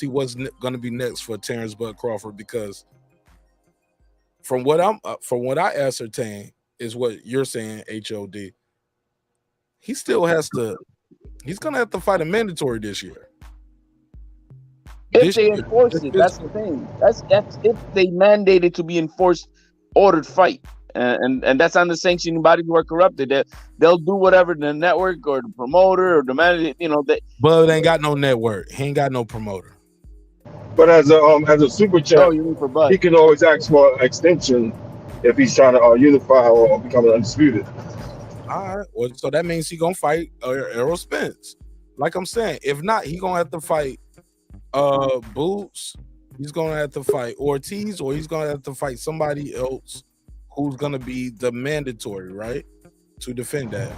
S1: what's going to be next for Terence Bud Crawford, because from what I ascertain is what you're saying, HOD. He still has to. He's going to have to fight a mandatory this year.
S17: If they enforce it, that's the thing. That's if they mandate it to be enforced, ordered fight. And that's on the sanctioning bodies who are corrupted. They'll do whatever the network or the promoter or the manager,
S1: Bud ain't got no network. He ain't got no promoter.
S3: But as a super champ, he can always ask for extension if he's trying to unify or become undisputed.
S1: All right. Well, so that means he's gonna fight Errol Spence. Like I'm saying, if not, he's gonna have to fight Boots. He's gonna have to fight Ortiz, or he's gonna have to fight somebody else who's gonna be the mandatory, right, to defend that.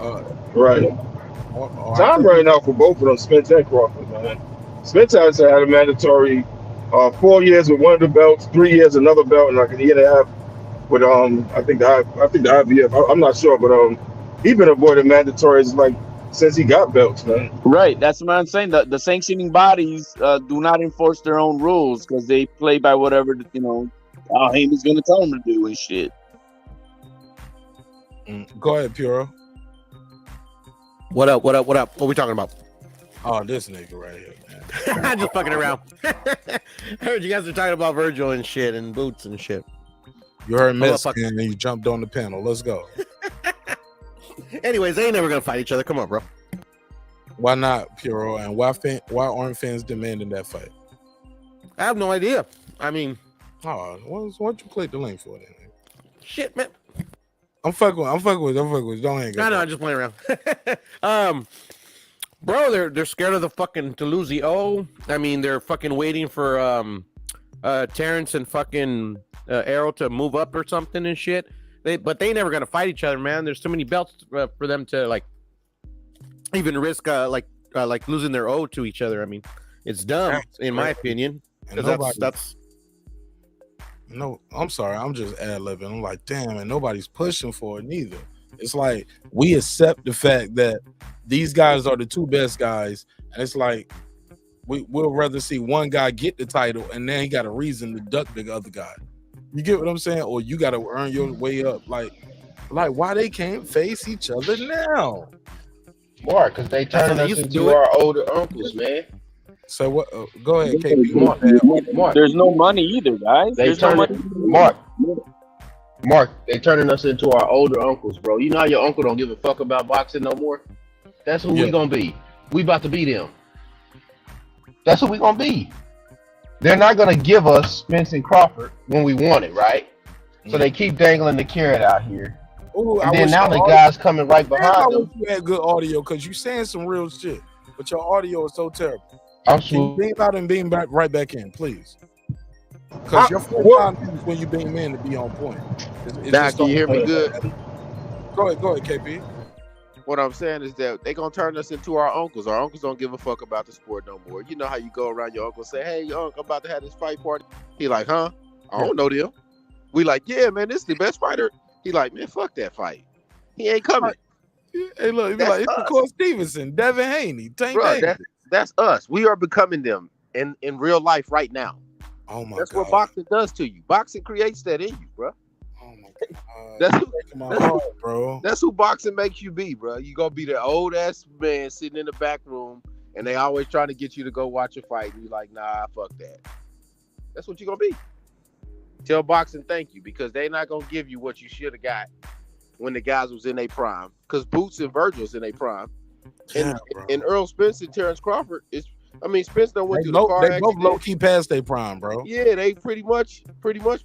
S3: Right. Time right now for both of them, Spence and Crawford, man. Spence has had a mandatory 4 years with one of the belts, 3 years another belt, and like a year and a half with I think the IBF. I'm not sure, but he's been avoiding mandatories like since he got belts, man.
S17: Right. That's what I'm saying. The sanctioning bodies do not enforce their own rules because they play by whatever Al Heyman's gonna tell them to do and shit.
S1: Go ahead, Puro.
S7: What up? What are we talking about?
S1: Oh, this nigga right here, man.
S7: I'm just fucking around. I heard you guys are talking about Virgil and shit and Boots and shit.
S1: You heard Mexican and you jumped on the panel. Let's go.
S7: Anyways, they ain't never gonna fight each other. Come on, bro.
S1: Why not, Puro? And why aren't fans demanding that fight?
S7: I have no idea. I mean,
S1: why'd you click the link for then?
S7: Shit, man.
S1: I'm fucking with. Don't hang up.
S7: No, I'm just playing around. Bro, they're scared of to lose the O. I mean, they're fucking waiting for Terence and fucking Errol to move up or something and shit. But they never gonna fight each other, man. There's too many belts for them to like even risk like losing their O to each other. I mean, it's dumb in my opinion. That's
S1: no, I'm sorry, I'm just ad-libbing. I'm like, damn, and nobody's pushing for it neither. It's like we accept the fact that these guys are the two best guys, and it's like we'll rather see one guy get the title and then he got a reason to duck the other guy. You get what I'm saying? Or you got to earn your way up. Like why they can't face each other now?
S10: Mark, because they turning us into our older uncles, man.
S1: So what? Go ahead, KB.
S10: Mark.
S17: There's no money either, guys.
S10: Mark, they turning us into our older uncles, bro. You know how your uncle don't give a fuck about boxing no more? That's who we gonna be. We about to be them. That's who we gonna be. They're not gonna give us Spence and Crawford when we want it, right? So they keep dangling the carrot out here.
S1: Ooh,
S10: and then now the guys coming right behind them.
S1: You had good audio because you saying some real shit, but your audio is so terrible.
S10: I'm
S1: sure. Beam out and beam back right back in, please. Because your first time is when you beam in to be on point.
S13: Now, can you hear me good?
S1: Go ahead, KP.
S13: What I'm saying is that they gonna turn us into our uncles. Our uncles don't give a fuck about the sport no more. You know how you go around your uncle and say, "Hey, your uncle, I'm about to have this fight party." He like, "Huh? I don't know them." We like, "Yeah, man, this is the best fighter." He like, "Man, fuck that fight. He ain't coming."
S1: Hey, look, be like, it's Cole Stevenson, Devin Haney, Tank Davis.
S13: That's us. We are becoming them in real life right now.
S1: Oh my
S13: That's
S1: God.
S13: what boxing does to you. Boxing creates that in you, bro.
S1: Oh my God.
S13: That's who boxing makes you be, bro. You gonna be the old ass man sitting in the back room, and they always trying to get you to go watch a fight, and you like, nah, fuck that. That's what you gonna be. Tell boxing thank you, because they not gonna give you what you should have got when the guys was in their prime, because Boots and Virgil's in their prime,
S1: Yeah,
S13: and Earl Spence and Terence Crawford is. I mean, Spence done went
S1: They,
S13: through the car
S1: they both
S13: accident.
S1: low key past their prime, bro.
S13: Yeah, they pretty much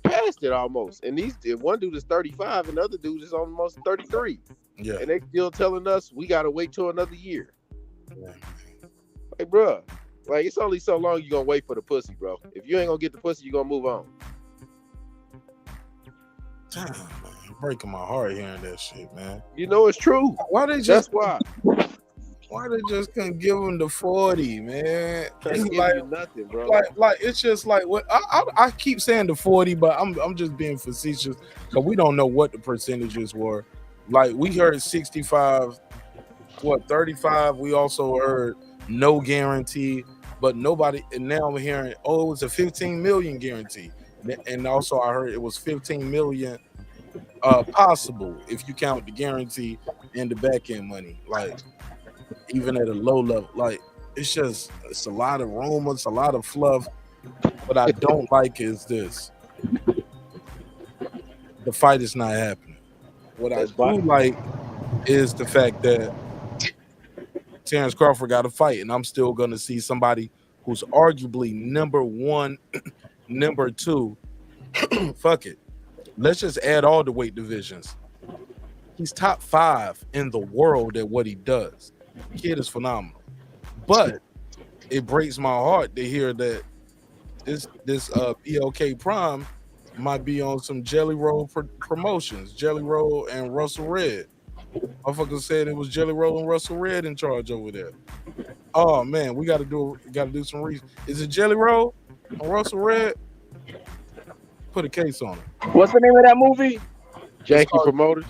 S13: passed it almost. And one dude is 35, and the other dude is almost 33.
S1: Yeah,
S13: and they still telling us we gotta wait till another year.
S1: Yeah.
S13: Like, bro, like it's only so long you gonna wait for the pussy, bro. If you ain't gonna get the pussy, you gonna move on.
S1: Damn, man, you're breaking my heart hearing that shit, man.
S13: You know it's true.
S1: Why they
S13: That's
S1: just
S13: why.
S1: Why they just couldn't give him the 40, man?
S13: Can't give
S1: Like,
S13: you nothing, bro.
S1: like it's just like what I keep saying the 40, but I'm just being facetious because we don't know what the percentages were. Like we heard 65, 35. We also heard no guarantee, but nobody. And now I'm hearing, oh, it was a 15 million guarantee, and also I heard it was 15 million possible if you count the guarantee and the back end money. Like even at a low level, like it's a lot of rumors, a lot of fluff. What I don't like is this: the fight is not happening. What I do like is the fact that Terence Crawford got a fight, and I'm still going to see somebody who's arguably number one, number two. Fuck it. Let's just add all the weight divisions. He's top 5 in the world at what he does. The kid is phenomenal. But it breaks my heart to hear that this BLK Prime might be on some Jelly Roll promotions. Jelly Roll and Russell Red. Motherfucker said it was Jelly Roll and Russell Red in charge over there. Oh man, we gotta do some research. Is it Jelly Roll and Russell Red? Put a case on it.
S17: What's the name of that movie?
S13: Janky Promoters.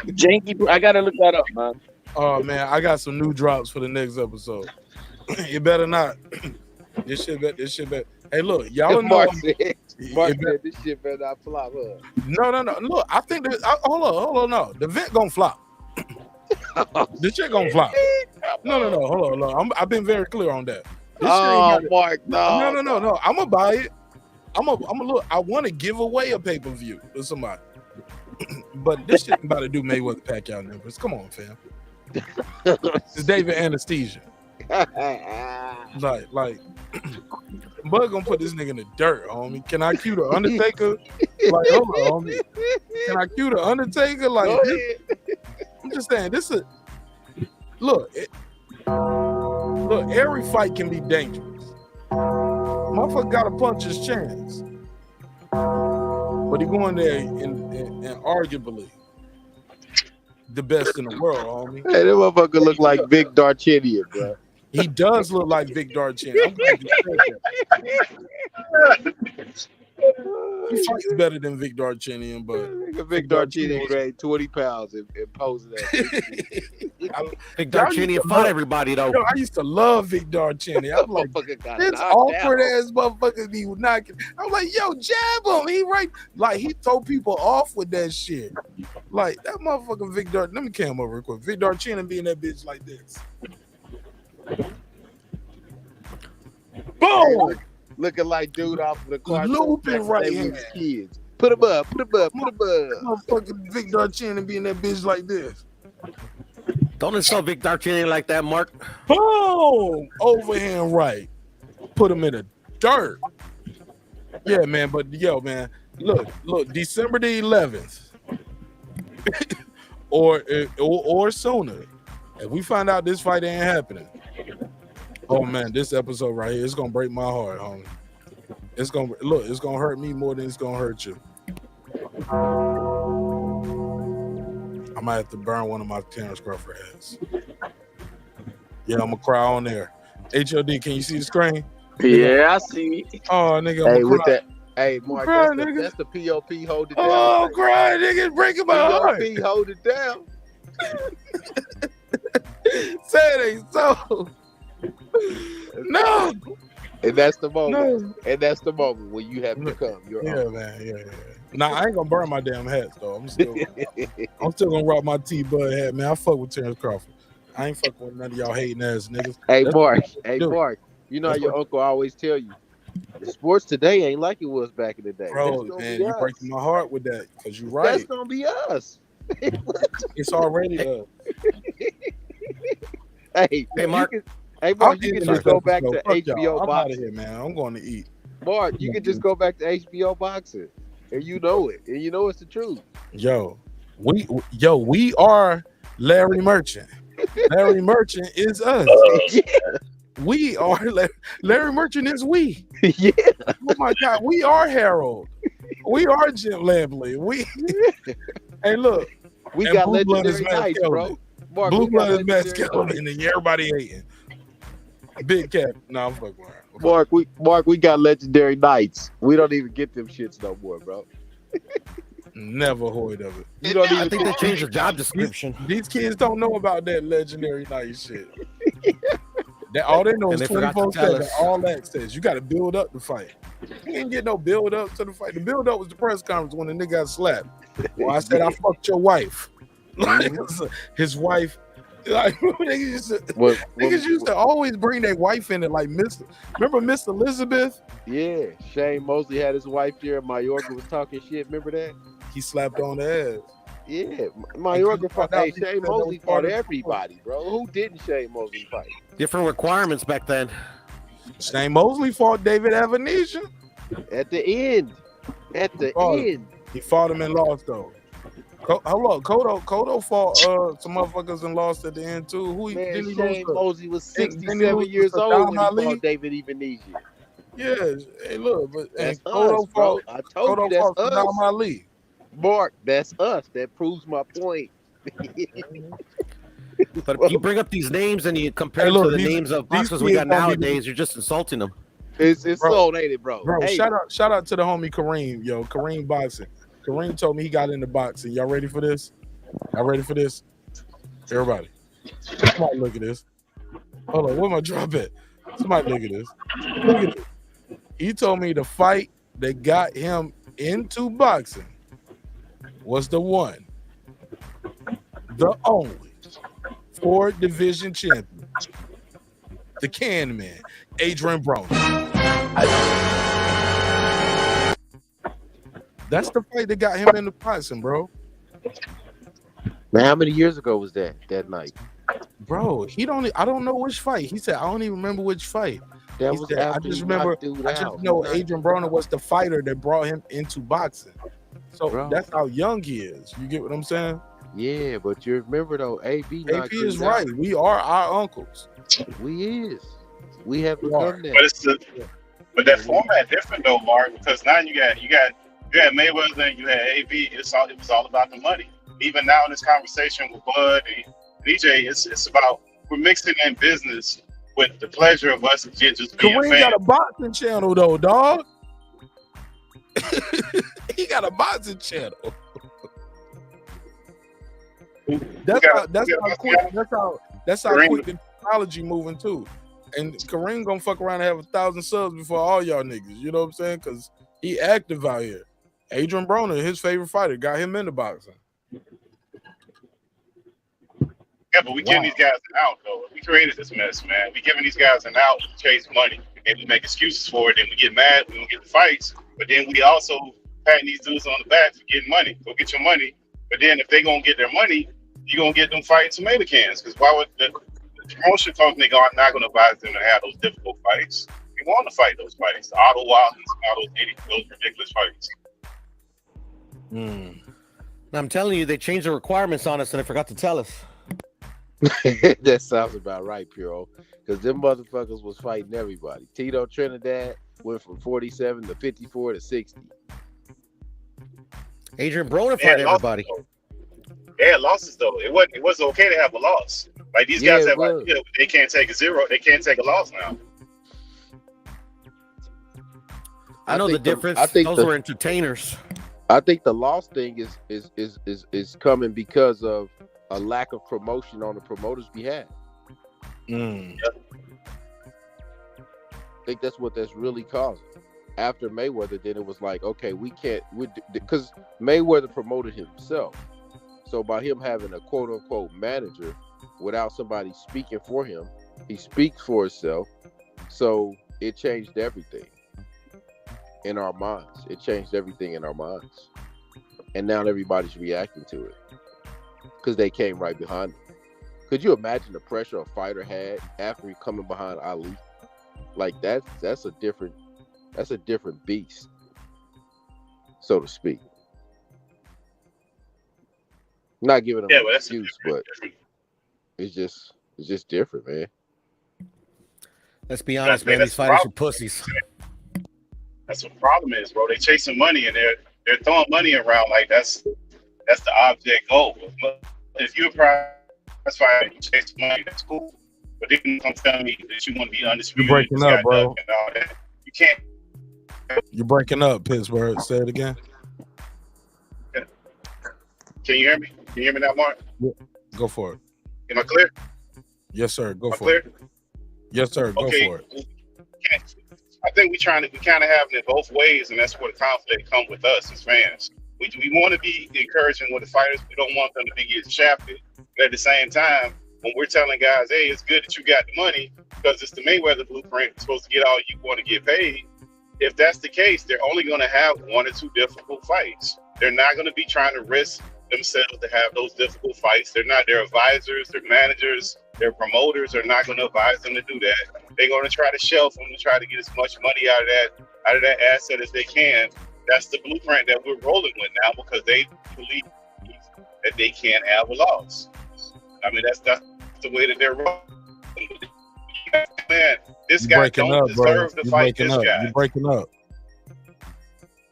S17: Janky. I gotta look that up, man.
S1: Oh man, I got some new drops for the next episode. You better not. This shit better. Hey, look, y'all know.
S13: Mark said this shit better not flop.
S1: No. Look, I think that. Hold on. No, the vent gonna flop. This shit gonna flop. No. Hold on. I've been very clear on that. This
S13: Mark, no.
S1: No. I'm gonna buy it. I'm gonna look. I want to give away a pay-per-view to somebody, but this shit about to do Mayweather Pacquiao numbers. Come on, fam. It's David Anesthesia. like, Bud gonna put this nigga in the dirt, homie. Can I cue the Undertaker? Like, hold on, homie. Can I cue the Undertaker? Like, I'm just saying, look, every fight can be dangerous. Motherfucker gotta punch his chance. But he going there and arguably the best in the world, homie.
S13: Hey, that motherfucker look like Vic Darchinyan, bro.
S1: He does look like Vic Darchinyan. I'm glad you said that. He fights better than Vic Darchinyan, but
S13: Vic Darchinyan gained 20 pounds and posed that.
S7: Vic Darchinyan fought everybody though.
S1: Yo, I used to love Vic Darchinyan. I'm like, this awkward ass motherfucker be knocking. I'm like, yo, jab him. He right, like he throw people off with that shit. Like that motherfucker Vic Darchinyan. Let me cam over real quick. Vic Darchinyan being that bitch like this. Boom!
S13: Looking like dude off of the car.
S1: Looping right here.
S13: Kids. Put him up.
S1: Motherfucking Vic Darchinyan being that bitch like this.
S7: Don't insult Vic Darchinyan like that, Mark.
S1: Boom! Overhand right. Put him in the dirt. Yeah, man. But yo, man, look, December the 11th, or sooner. If we find out this fight ain't happening, oh man, this episode right here, it's gonna break my heart, homie. It's gonna hurt me more than it's gonna hurt you. I might have to burn one of my Terence Crawford hats. Yeah, I'm gonna cry on there. HOD, can you see the screen?
S17: Yeah, I see.
S1: Oh, nigga,
S13: hey,
S1: I'm
S13: with
S1: cry.
S13: that. Hey, Mark,
S1: Cry,
S13: that's the POP hold it down.
S1: Oh, cry, nigga, breaking my heart.
S13: POP hold it down.
S1: Say it ain't so. No.
S13: And that's the moment. No. And that's the moment when you have to come.
S1: Man. Yeah. Nah, I ain't gonna burn my damn hats though. I'm still gonna rock my T-Bud hat, man. I fuck with Terence Crawford. I ain't fucking with none of y'all hating ass niggas.
S13: Hey, Mark. You know how your uncle always tell you, the sports today ain't like it was back in the day.
S1: Bro, man, you're breaking my heart with that because you're right.
S13: That's gonna be us.
S1: It's already
S13: Hey,
S7: Mark.
S13: Mark, you can just go back to
S1: Fuck
S13: HBO
S1: y'all. I'm out of
S13: boxing.
S1: here, man. I'm going to eat.
S13: Mark, you can just go back to HBO boxing, and you know it, and you know it's the truth.
S1: Yo, we are Larry Merchant. Larry Merchant is us. We are Larry Merchant is we.
S13: Yeah.
S1: Oh my God, we are Harold. We are Jim Lampley. We. Hey, look.
S13: We
S1: and
S13: got
S1: Blue Blood is
S13: legendary
S1: Matt
S13: nights,
S1: Kellerman.
S13: bro. Mark,
S1: Blue
S13: we got
S1: Blood is Matt
S13: legendary
S1: Kellerman, and everybody hating. Big Cat. No, I'm fucking around.
S13: Mark, we got legendary nights. We don't even get them shits no more, bro.
S1: Never heard of it.
S13: You don't even
S7: I think they changed the job description.
S1: These kids don't know about that legendary night shit. All they know
S7: And
S1: is
S7: they forgot to tell
S1: 24/7,
S7: us.
S1: all access. You got to build up the fight. You didn't get no build up to the fight. The build up was the press conference when the nigga got slapped. Well, I said I fucked your wife. Like, his wife. Like, niggas used to always bring their wife in it. Like remember Miss Elizabeth?
S13: Yeah, Shane Mosley had his wife there. Mayorga was talking shit. Remember that?
S1: He slapped on the ass.
S13: Yeah, Mayorga fought. Hey, Shane Mosley fought everybody, bro. Who didn't Shane Mosley fight?
S7: Different requirements back then.
S1: Shane Mosley fought David Avanesyan
S13: at the end. At the end,
S1: he fought him and lost though. Hold on, Cotto fought some motherfuckers and lost at the end too. Who
S13: man,
S1: didn't he
S13: Shane
S1: lose
S13: Mosley was
S1: Didn't he
S13: 67
S1: lose
S13: years
S1: to
S13: old when
S1: Don
S13: he
S1: Ali?
S13: fought David Avanesyan.
S1: Yeah, hey, look, but
S13: That's
S1: and Cotto
S13: us, bro.
S1: fought.
S13: I told
S1: Cotto
S13: you that's
S1: fought Saddam
S13: us.
S1: Ali.
S13: Mark, that's us. That proves my point.
S7: But if you bring up these names and you compare them to the names of boxers we got nowadays, you're just insulting them.
S13: It's
S1: Bro,
S13: sold, ain't it, bro?
S1: Bro,
S13: Hey,
S1: shout out to the homie Kareem, yo, Kareem boxing. Kareem told me he got into boxing. Y'all ready for this? Y'all ready for this? Everybody, somebody look at this. Hold on, where my drop at? Somebody look at this. Look at this. He told me the fight that got him into boxing was the one, the only 4 division champion, the Can Man, Adrian Broner. That's the fight that got him into boxing, bro.
S13: man, how many years ago was that night?
S1: Bro, I don't know which fight. He said, I don't even remember which fight.
S13: That
S1: He
S13: was
S1: said,
S13: after
S1: I just
S13: he
S1: remember,
S13: knocked dude
S1: I just
S13: out.
S1: know
S13: He knocked-
S1: Adrian Broner was the fighter that brought him into boxing. So
S13: Bro.
S1: that's how young he is. You get what I'm saying?
S13: Yeah, but you remember though, AB
S1: AP
S13: knocked
S1: is
S13: dude out.
S1: right. We are our uncles.
S13: We is. We have
S1: We are.
S13: become that.
S2: But but that format different though, Mark, because now you had Mayweather and you had AB. It was all about the money. Even now in this conversation with Bud and DJ, it's about we're mixing in business with the pleasure of us just being
S1: Kareem
S2: fans.
S1: got a boxing channel though, dog. He got a boxing channel. That's how
S2: Kareem.
S1: quick the technology moving too. And Kareem gonna fuck around and have 1,000 subs before all y'all niggas. You know what I'm saying? Because he active out here. Adrian Broner, his favorite fighter, got him into boxing.
S2: Yeah, but we giving these guys an out though. We created this mess, man. We giving these guys an out to chase money, and we make excuses for it. Then we get mad, we don't get the fights, but then we also patting these dudes on the back for getting money. Go get your money. But then if they gonna get their money, you gonna get them fighting tomato cans. Because why would the promotion company not gonna advise them to have those difficult fights? They want to fight those fights, the Otto Wildens, all those ridiculous fights.
S7: I'm telling you, they changed the requirements on us and they forgot to tell us.
S13: That sounds about right, Puro. Because them motherfuckers was fighting everybody. Tito Trinidad went from 47 to 54 to 60.
S7: Adrian Broner fought everybody.
S2: Yeah, losses though. It wasn't okay to have a loss. Like these guys have idea, but they can't take a zero. They can't take a loss now.
S7: I know the difference. Those were entertainers.
S13: I think the loss thing is coming because of a lack of promotion on the promoter's behalf. I think that's what that's really causing. After Mayweather, then it was like, okay, because Mayweather promoted himself. So by him having a quote unquote manager without somebody speaking for him, he speaks for himself. So it changed everything in our minds. It changed everything in our minds. And now everybody's reacting to it. because they came right behind him. Could you imagine the pressure a fighter had after he coming behind Ali? Like that's a different beast, so to speak. Not giving him an excuse, but it's just different, man.
S7: Let's be honest, man. These fighters are pussies.
S2: That's what the problem is, bro. They chasing money and they're throwing money around like that's the object goal. If you're a prize fighter, you chase money, that's cool. But then you come tell me that you want to be undisputed.
S1: You're breaking up, bro.
S2: And all that. You can't.
S1: You're breaking up, Pittsburgh. Say it again.
S2: Can you hear me? Can you hear me now, Mark?
S1: Yeah. Go for it.
S2: Am I clear?
S1: Yes, sir. Go for
S2: clear?
S1: it. Yes, sir. Go for it.
S2: I think we kind of having it both ways, and that's where the conflict comes with us as fans. We want to be encouraging with the fighters. We don't want them to be getting shafted. But at the same time, when we're telling guys, hey, it's good that you got the money because it's the Mayweather blueprint. You're supposed to get all you want to get paid. If that's the case, they're only going to have one or two difficult fights. They're not going to be trying to risk themselves to have those difficult fights. They're not their advisors, their managers, their promoters are not going to advise them to do that. They're going to try to shelf them to try to get as much money out of that asset as they can. That's the blueprint that we're rolling with now because they believe that they can't have a loss. I mean, that's the way that they're rolling. Man, this guy don't deserve to fight this guy.
S1: You're breaking up.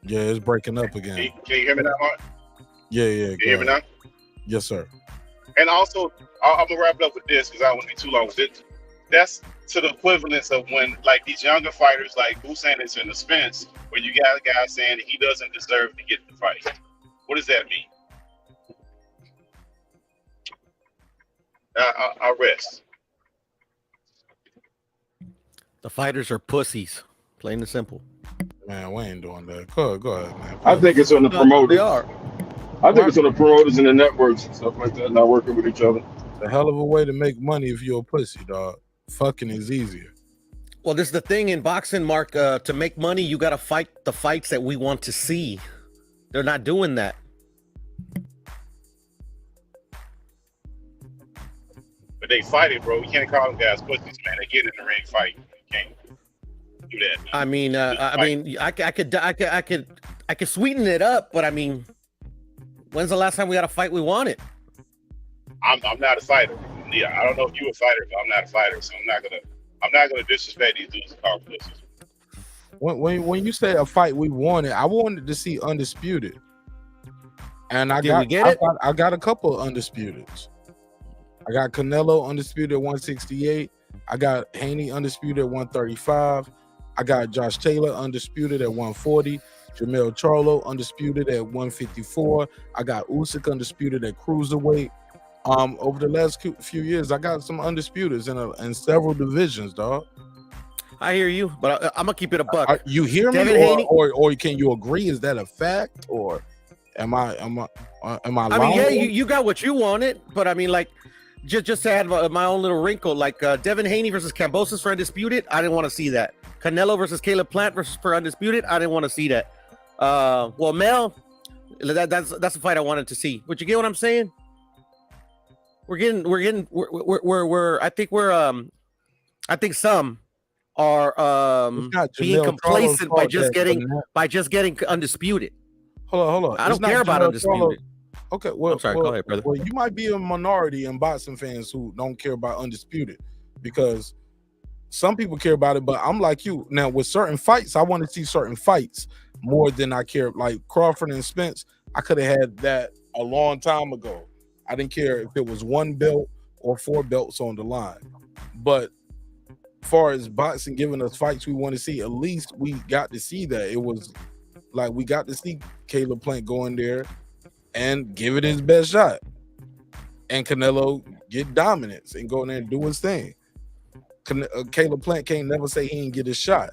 S1: Yeah, it's breaking up again.
S2: Can you hear me now, Mark?
S1: Yeah.
S2: Can you hear me now?
S1: Yes, sir.
S2: And also, I'm gonna wrap it up with this because I don't want to be too long with it. That's to the equivalence of when, like, these younger fighters, like Buchanan and the Spence, where you got a guy saying that he doesn't deserve to get the fight. What does that mean? I'll rest.
S7: The fighters are pussies, plain and simple.
S1: Man, we ain't doing that. Go ahead, man.
S3: I think it's on the promoters.
S7: They are.
S3: I think it's on the promoters and the networks and stuff like that, not working with each other.
S1: It's a hell of a way to make money if you're a pussy, dog. Fucking is easier.
S7: Well, this is the thing in boxing, Mark. To make money, you got to fight the fights that we want to see. They're not doing that.
S2: But they fight it, bro. We can't call them guys pussies, man. They get in the ring fight. You can't do that. Man.
S7: I could sweeten it up, but I mean, when's the last time we got a fight we wanted?
S2: I'm not a fighter. Yeah, I don't know if you're a fighter, but I'm not a fighter, so I'm not gonna disrespect these dudes and call them pussies.
S1: When you say a fight we wanted, I wanted to see Undisputed, and I got a couple of Undisputeds. I got Canelo undisputed at 168. I got Haney undisputed at 135. I got Josh Taylor undisputed at 140. Jamel Charlo undisputed at 154. I got Usyk undisputed at cruiserweight. Over the last few years, I got some undisputeds in several divisions, dog.
S7: I hear you, but I'm gonna keep it a buck.
S1: You hear me, or can you agree? Is that a fact, or am I lying?
S7: I mean, yeah, you got what you wanted, but I mean, like, just to add my own little wrinkle, like Devin Haney versus Kambosos for undisputed, I didn't want to see that. Canelo versus Caleb Plant for undisputed, I didn't want to see that. Well, Mel, that's a fight I wanted to see. But you get what I'm saying? I think some are being complacent by just getting undisputed.
S1: Hold on.
S7: I don't care about undisputed.
S1: Okay, well,
S7: I'm sorry, go ahead, brother.
S1: Well, you might be a minority in boxing fans who don't care about undisputed, because some people care about it, but I'm like you. Now, with certain fights, I want to see certain fights more than I care. Like Crawford and Spence, I could have had that a long time ago. I didn't care if it was 1 belt or 4 belts on the line. But as far as boxing giving us fights we want to see, at least we got to see that. It was like we got to see Caleb Plant go in there and give it his best shot, and Canelo get dominance and go in there and do his thing. Caleb Plant can't never say he didn't get his shot.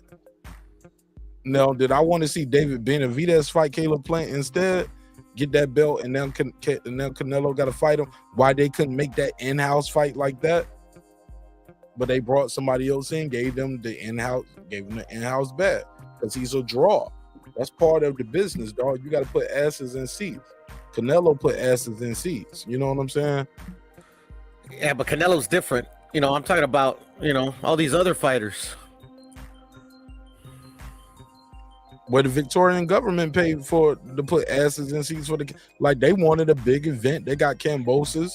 S1: Now, did I want to see David Benavidez fight Caleb Plant instead, get that belt, and then Canelo got to fight him? Why they couldn't make that in-house fight like that? But they brought somebody else in, gave him the in-house bet because he's a draw. That's part of the business, dog. You got to put asses in seats. Canelo put asses in seats. You know what I'm saying?
S7: Yeah, but Canelo's different. You know, I'm talking about, you know, all these other fighters.
S1: Where the Victorian government paid for to put asses in seats for the, like, they wanted a big event. They got Cambosos.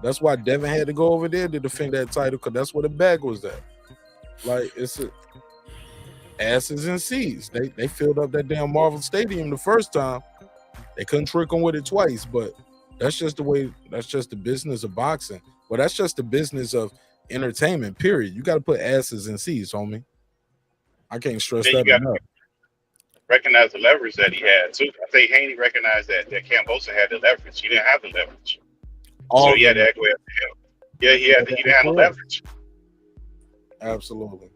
S1: That's why Devin had to go over there to defend that title, because that's where the bag was at. Like, it's asses in seats. They filled up that damn Marvel Stadium the first time. They couldn't trick them with it twice, but that's just the way. That's just the business of boxing. Well, that's just the business of entertainment. Period. You got to put asses in seats, homie. I can't stress
S2: Then you
S1: that
S2: got
S1: enough.
S2: recognize the leverage that he had too. I think Haney recognized that Cambosa had the leverage. He didn't have the leverage, so he had to go after him. Yeah, he didn't have no leverage.
S1: Absolutely.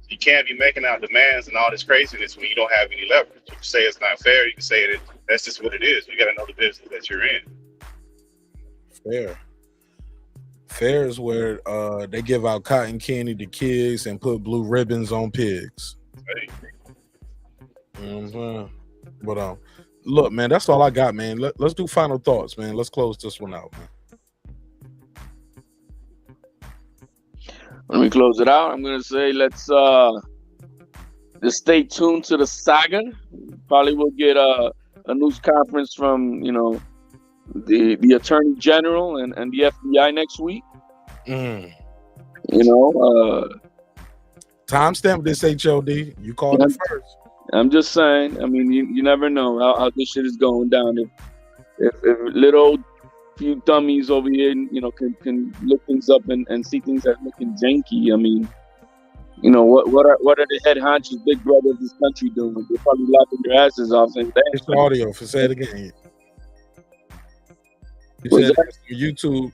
S2: You can't be making out demands and all this craziness when you don't have any leverage. You can say it's not fair. You can say that that's just what it is. You got to know the business that you're in.
S1: Fair is where they give out cotton candy to kids and put blue ribbons on pigs. But look, man, that's all I got, man. Let's do final thoughts, man. Let's close this one out, man.
S17: Let me close it out. I'm gonna say let's just stay tuned to the saga. Probably we'll get a news conference from, you know, the Attorney General and the FBI next week. You know,
S1: timestamp this, HOD. You called it first.
S17: I'm just saying. I mean, you never know how this shit is going down. If little few dummies over here, you know, can look things up and see things that looking janky. I mean, you know, what are the head honchos, big brother of this country doing? They're probably laughing their asses off. And
S1: it's the audio. For say it again. You said YouTube.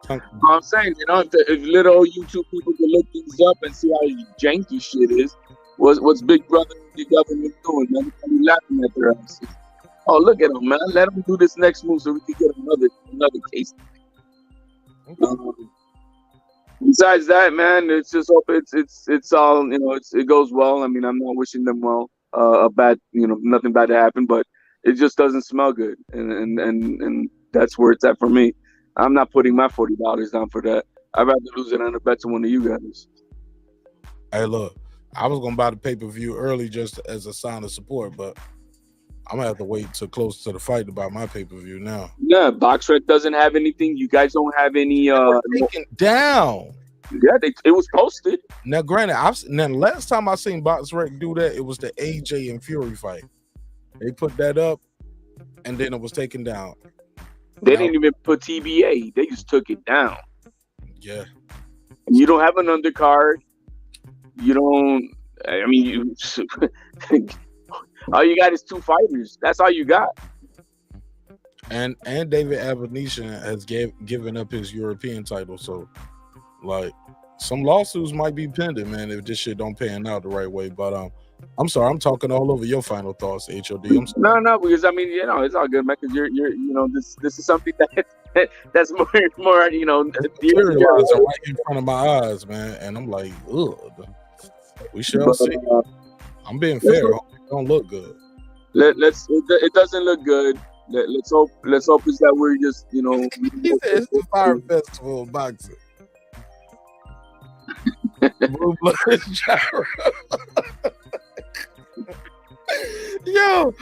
S17: I'm saying, you know, if little YouTube people can look things up and see how janky shit is, what's Big Brother and the government doing, man? They're probably laughing at their asses. Oh, look at them, man. Let them do this next move so we can get another case. Besides that, man, it's just hope it's all, you know, it goes well. I mean, I'm not wishing them well, nothing bad to happen, but it just doesn't smell good, and that's where it's at for me. I'm not putting my $40 down for that. I'd rather lose it on a bet to one of you guys.
S1: Hey, look, I was gonna buy the pay-per-view early just as a sign of support, but I'm gonna have to wait till close to the fight to buy my pay-per-view now.
S17: Yeah, BoxRec doesn't have anything. You guys don't have any.
S1: Taken down.
S17: Yeah, it was posted.
S1: Now, granted, the last time I seen BoxRec do that, it was the AJ and Fury fight. They put that up, and then it was taken down.
S17: They didn't even put TBA. They just took it down.
S1: Yeah.
S17: You don't have an undercard. You don't. I mean, all you got is two fighters. That's all you got.
S1: And David Avanesyan has given up his European title, so like some lawsuits might be pending, man, if this shit don't pan out the right way. But I'm sorry, I'm talking all over your final thoughts, HOD. I'm sorry.
S17: No, because I mean, you know, it's all good, man. Because you're you know, this is something that's more, you know,
S1: materializing right in front of my eyes, man, and I'm like, ugh. We shall see. I'm being fair. It don't look good.
S17: It doesn't look good. Let's hope is that we're just, you know.
S1: He said it's the Fire Festival of boxing. Blue blood gyro. Yo,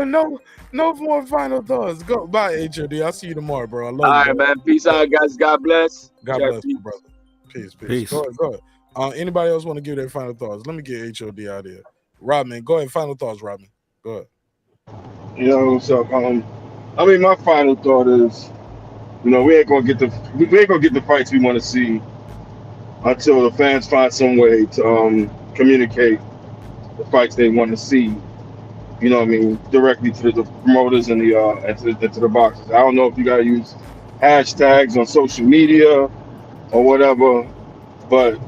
S1: no more final thoughts. Go bye, HOD. I'll see you tomorrow, bro. I love you.
S17: All right, man. Peace out, guys. God bless.
S1: God bless you, brother. Peace. Go ahead. Anybody else want to give their final thoughts? Let me get HOD out here. Rodman, go ahead. Final thoughts, Rodman. Go ahead.
S3: You know, so I mean, my final thought is, you know, we ain't gonna get the fights we want to see until the fans find some way to communicate the fights they want to see. You know what I mean, directly to the promoters and to the boxers. I don't know if you gotta use hashtags on social media or whatever, but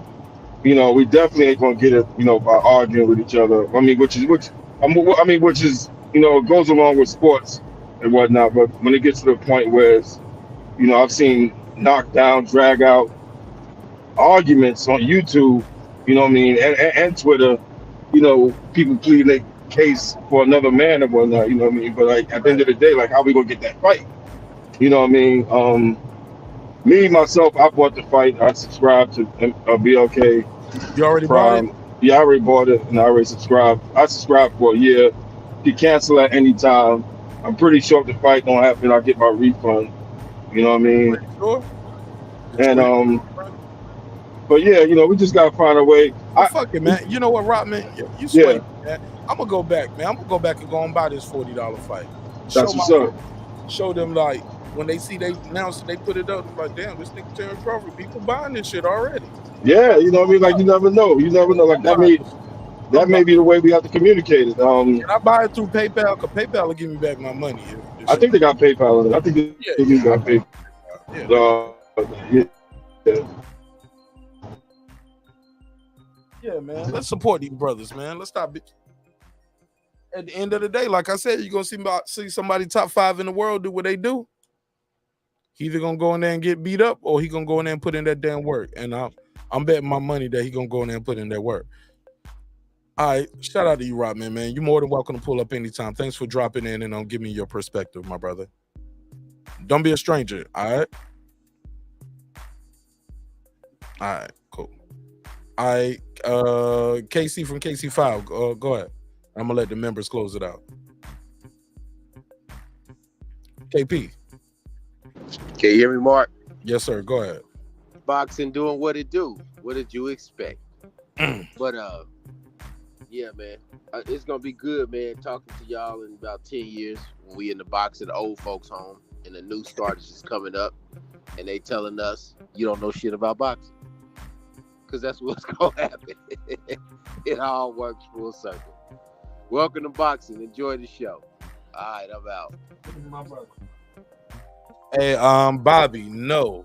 S3: you know, we definitely ain't gonna get it, you know, by arguing with each other. I mean, which is, you know, it goes along with sports and whatnot. But when it gets to the point where it's, you know, I've seen knockdown, drag out arguments on YouTube, you know what I mean, and Twitter, you know, people pleading case for another man and whatnot. You know what I mean? But like at the end of the day, like how we gonna get that fight? You know what I mean? Me myself, I bought the fight. I subscribed to BLK
S1: You already bought it?
S3: Prime. Yeah, I already bought it and I already subscribed. I subscribed for a year. You can cancel at any time. I'm pretty sure if the fight don't happen, I'll get my refund. You know what I mean?
S1: Sure.
S3: And but yeah, you know, we just gotta find a way.
S1: Well, fuck it, man. You know what, Rodman? You sway, man. I'm gonna go back, man. I'm gonna go back and go and buy this $40 fight.
S3: That's what's up.
S1: Show them like when they see they announce it, they put it up. Like, damn, this nigga Terence Crawford, people buying this shit already.
S3: Yeah, you know what I mean? Like you never know. You never know. Like that may be the way we have to communicate it.
S1: Can I buy it through PayPal? Because PayPal will give me back my money.
S3: I think they got PayPal on it. I think they got PayPal.
S1: Yeah, man. Let's support these brothers, man. Let's stop. At the end of the day, like I said, you're gonna see somebody top 5 in the world do what they do. He either gonna go in there and get beat up, or he gonna go in there and put in that damn work. And I'm betting my money that he gonna go in there and put in that work. All right, shout out to you, Rodman, man. You're more than welcome to pull up anytime. Thanks for dropping in and giving me your perspective, my brother. Don't be a stranger, all right? All right, cool. All right, KC from KC5, go ahead. I'm gonna let the members close it out. KP.
S13: Can you hear me, Mark?
S1: Yes, sir. Go ahead.
S13: Boxing doing what it do. What did you expect? But yeah, man, it's gonna be good, man. Talking to y'all in about 10 years when we in the boxing old folks' home and the new starters is coming up, and they telling us you don't know shit about boxing, because that's what's gonna happen. It all works full circle. Welcome to boxing. Enjoy the show. All right, I'm out.
S1: My brother. Hey, Bobby, no.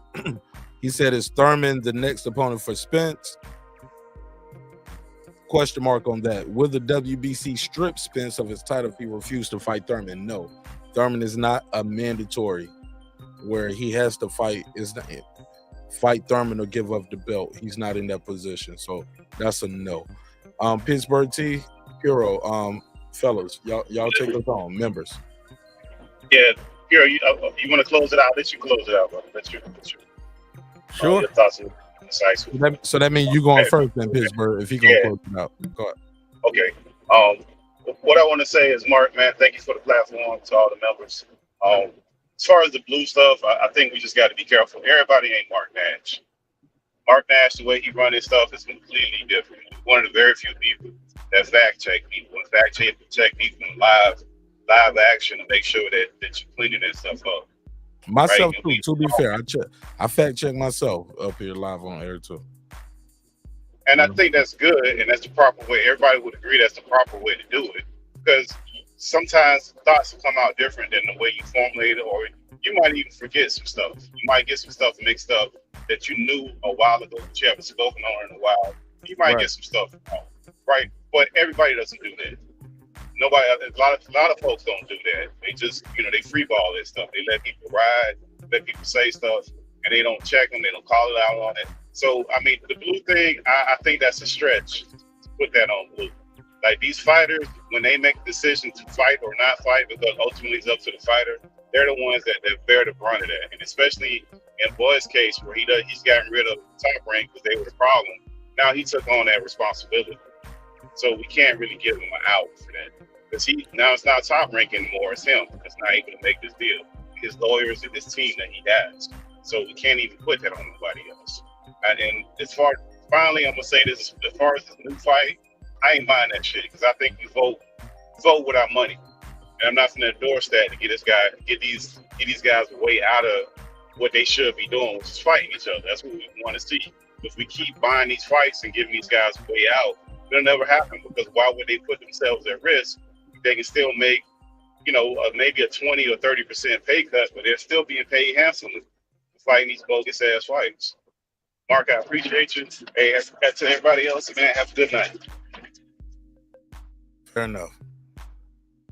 S1: He said, is Thurman the next opponent for Spence? Question mark on that. Will the WBC strip Spence of his title if he refused to fight Thurman? No. Thurman is not a mandatory where he has to fight Thurman or give up the belt. He's not in that position. So that's a no. Pittsburgh T, Hero, fellas, y'all take us on, members.
S2: Yeah, Hero, you want to close it out? Let you close it out, brother. Let's you.
S7: Sure.
S2: Your thoughts are concise.
S1: So that means you going first then, Pittsburgh, if he gonna close it out. Go ahead.
S2: Okay. What I want to say is, Mark, man, thank you for the platform to all the members. As far as the blue stuff, I think we just got to be careful. Everybody ain't Mark Nash. Mark Nash, the way he run his stuff is completely different. He's one of the very few people that fact check people and fact check people in live action to make sure that you're cleaning that stuff up.
S1: Myself
S2: right?
S1: too. To be fair, I fact check myself up here live on air too.
S2: And I think that's good, and that's the proper way. Everybody would agree that's the proper way to do it, because sometimes thoughts will come out different than the way you formulate it, or you might even forget some stuff. You might get some stuff mixed up that you knew a while ago that you haven't spoken on in a while. You might get some stuff wrong, right? But everybody doesn't do that. Nobody, a lot of folks don't do that. They just, they freeball that stuff. They let people ride, let people say stuff, and they don't check them. They don't call it out on it. So, I mean, the blue thing, I think that's a stretch to put that on blue. Like, these fighters, when they make the decision to fight or not fight, because ultimately it's up to the fighter, they're the ones that bear the brunt of that. And especially in Boyd's case, where he's gotten rid of Top Rank because they were the problem. Now he took on that responsibility. So we can't really give him an out for that. Because now it's not Top Rank anymore, it's him that's not able to make this deal. His lawyers and his team that he has. So we can't even put that on nobody else. And as far, finally, I'm gonna say this: as far as this new fight, I ain't buying that shit, because I think we vote with our money, and I'm not gonna endorse that to get these guys way out of what they should be doing, which is fighting each other. That's what we want to see. If we keep buying these fights and giving these guys way out, it'll never happen, because why would they put themselves at risk? They can still make, maybe a 20 or 30% pay cut, but they're still being paid handsomely for fighting these bogus ass fights. Mark, I appreciate you. Hey, to everybody else, man, have a good night.
S1: Fair enough.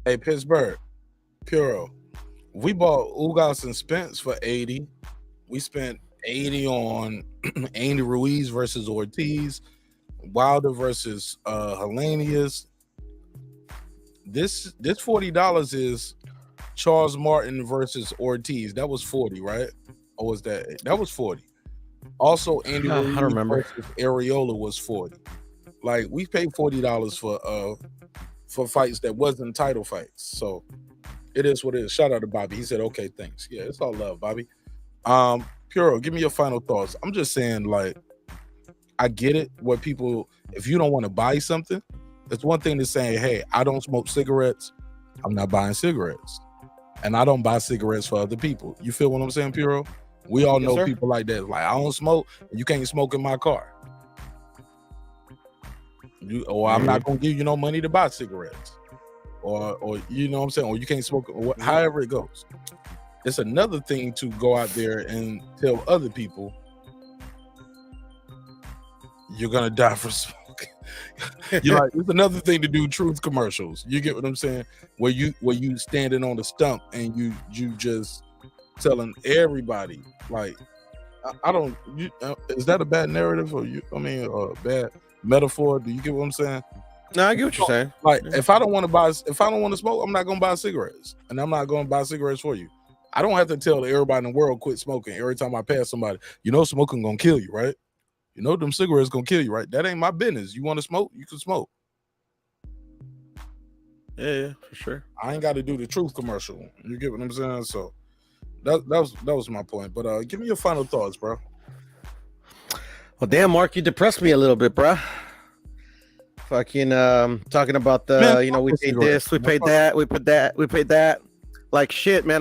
S1: Hey, Pittsburgh, Puro, we bought Ugas and Spence for 80. We spent 80 on Andy Ruiz versus Ortiz, Wilder versus Helenius, this $40 is Charles Martin versus Ortiz. That was 40, right? Or was that was 40? Also, Andy
S7: I
S1: Ruiz
S7: don't remember.
S1: versus Areola was 40. Like we paid $40 for fights that wasn't title fights. So it is what it is. Shout out to Bobby. He said, "Okay, thanks." Yeah, it's all love, Bobby. Puro, give me your final thoughts. I'm just saying, like, I get it. What people, if you don't want to buy something, it's one thing to say, "Hey, I don't smoke cigarettes. I'm not buying cigarettes." And I don't buy cigarettes for other people. You feel what I'm saying, Puro? We all
S7: Yes,
S1: know
S7: sir.
S1: people like that. Like, I don't smoke, and you can't smoke in my car. I'm not gonna give you no money to buy cigarettes. Or you know what I'm saying, or you can't smoke, or however it goes. It's another thing to go out there and tell other people you're gonna die for smoking. It's another thing to do truth commercials. You get what I'm saying? Where you standing on the stump and you just telling everybody, like, I don't. Is that a bad narrative or a bad metaphor? Do you get what I'm saying?
S7: No, I get what you're saying.
S1: Like, if I don't want to smoke, I'm not gonna buy cigarettes, and I'm not gonna buy cigarettes for you. I don't have to tell everybody in the world quit smoking every time I pass somebody. You know, smoking gonna kill you, right? You know, them cigarettes gonna kill you, right? That ain't my business. You want to smoke, you can smoke.
S7: Yeah, for sure.
S1: I ain't got to do the truth commercial. You get what I'm saying? So that was my point. But give me your final thoughts, bro.
S7: Well, damn, Mark, you depressed me a little bit, bro. Fucking talking about we paid this, we paid that, we paid that. Like shit, man.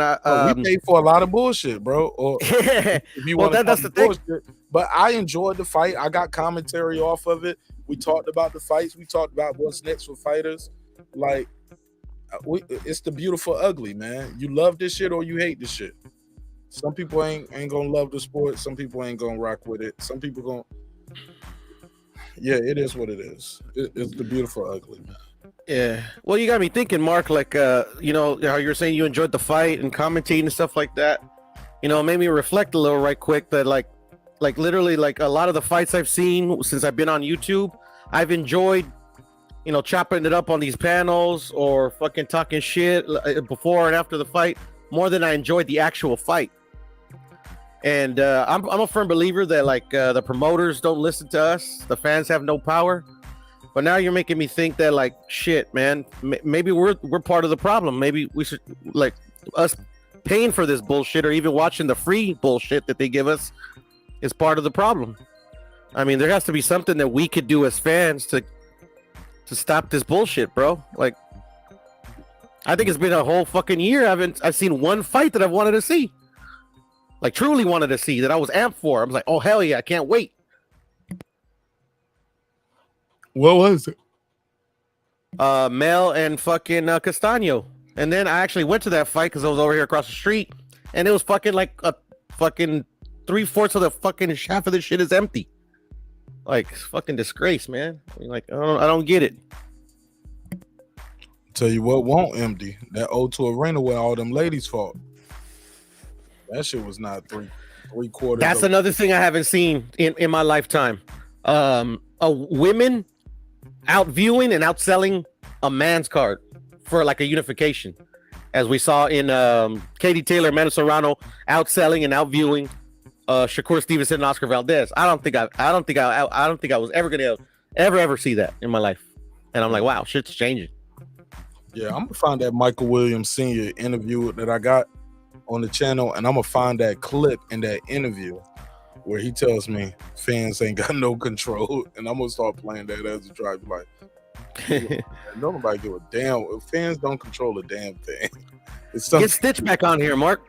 S1: We paid for a lot of bullshit, bro. Or if you
S7: well,
S1: want
S7: that's the thing.
S1: But I enjoyed the fight. I got commentary off of it. We talked about the fights. We talked about what's next for fighters. Like, it's the beautiful ugly, man. You love this shit or you hate this shit. Some people ain't gonna love the sport. Some people ain't gonna rock with it. Some people gonna. Yeah, it is what it is. It's the beautiful ugly, man.
S7: Yeah. Well, you got me thinking, Mark, like, how you're saying you enjoyed the fight and commentating and stuff like that. You know, it made me reflect a little right quick that like literally, like, a lot of the fights I've seen since I've been on YouTube, I've enjoyed, chopping it up on these panels or fucking talking shit before and after the fight more than I enjoyed the actual fight. And I'm a firm believer that, like, the promoters don't listen to us. The fans have no power. But now you're making me think that, like, shit, man, maybe we're part of the problem. Maybe we should, like, us paying for this bullshit or even watching the free bullshit that they give us is part of the problem. I mean, there has to be something that we could do as fans to stop this bullshit, bro. Like, I think it's been a whole fucking year. I've seen one fight that I've wanted to see. Like, truly wanted to see, that I was amped for. I was like, oh, hell yeah, I can't wait.
S1: What was it?
S7: Mel and fucking Castaño. And then I actually went to that fight because I was over here across the street. And it was fucking like a fucking 3/4 of the fucking half of this shit is empty. Like, it's fucking disgrace, man. I mean, like, I don't get it.
S1: Tell you what won't empty. That O2 Arena where all them ladies fought. That shit was not three quarters.
S7: That's another thing I haven't seen in my lifetime. Women out viewing and outselling a man's card for like a unification, as we saw in Katie Taylor, Amanda Serrano outselling and outviewing Shakur Stevenson and Oscar Valdez. I don't think I was ever gonna ever see that in my life. And I'm like, wow, shit's changing.
S1: Yeah, I'm gonna find that Michael Williams Sr. interview that I got on the channel, and I'm gonna find that clip in that interview where he tells me fans ain't got no control, and I'm gonna start playing that as a drive. Like, nobody give a damn. Fans don't control a damn thing.
S7: Get Stitch back on here, Mark.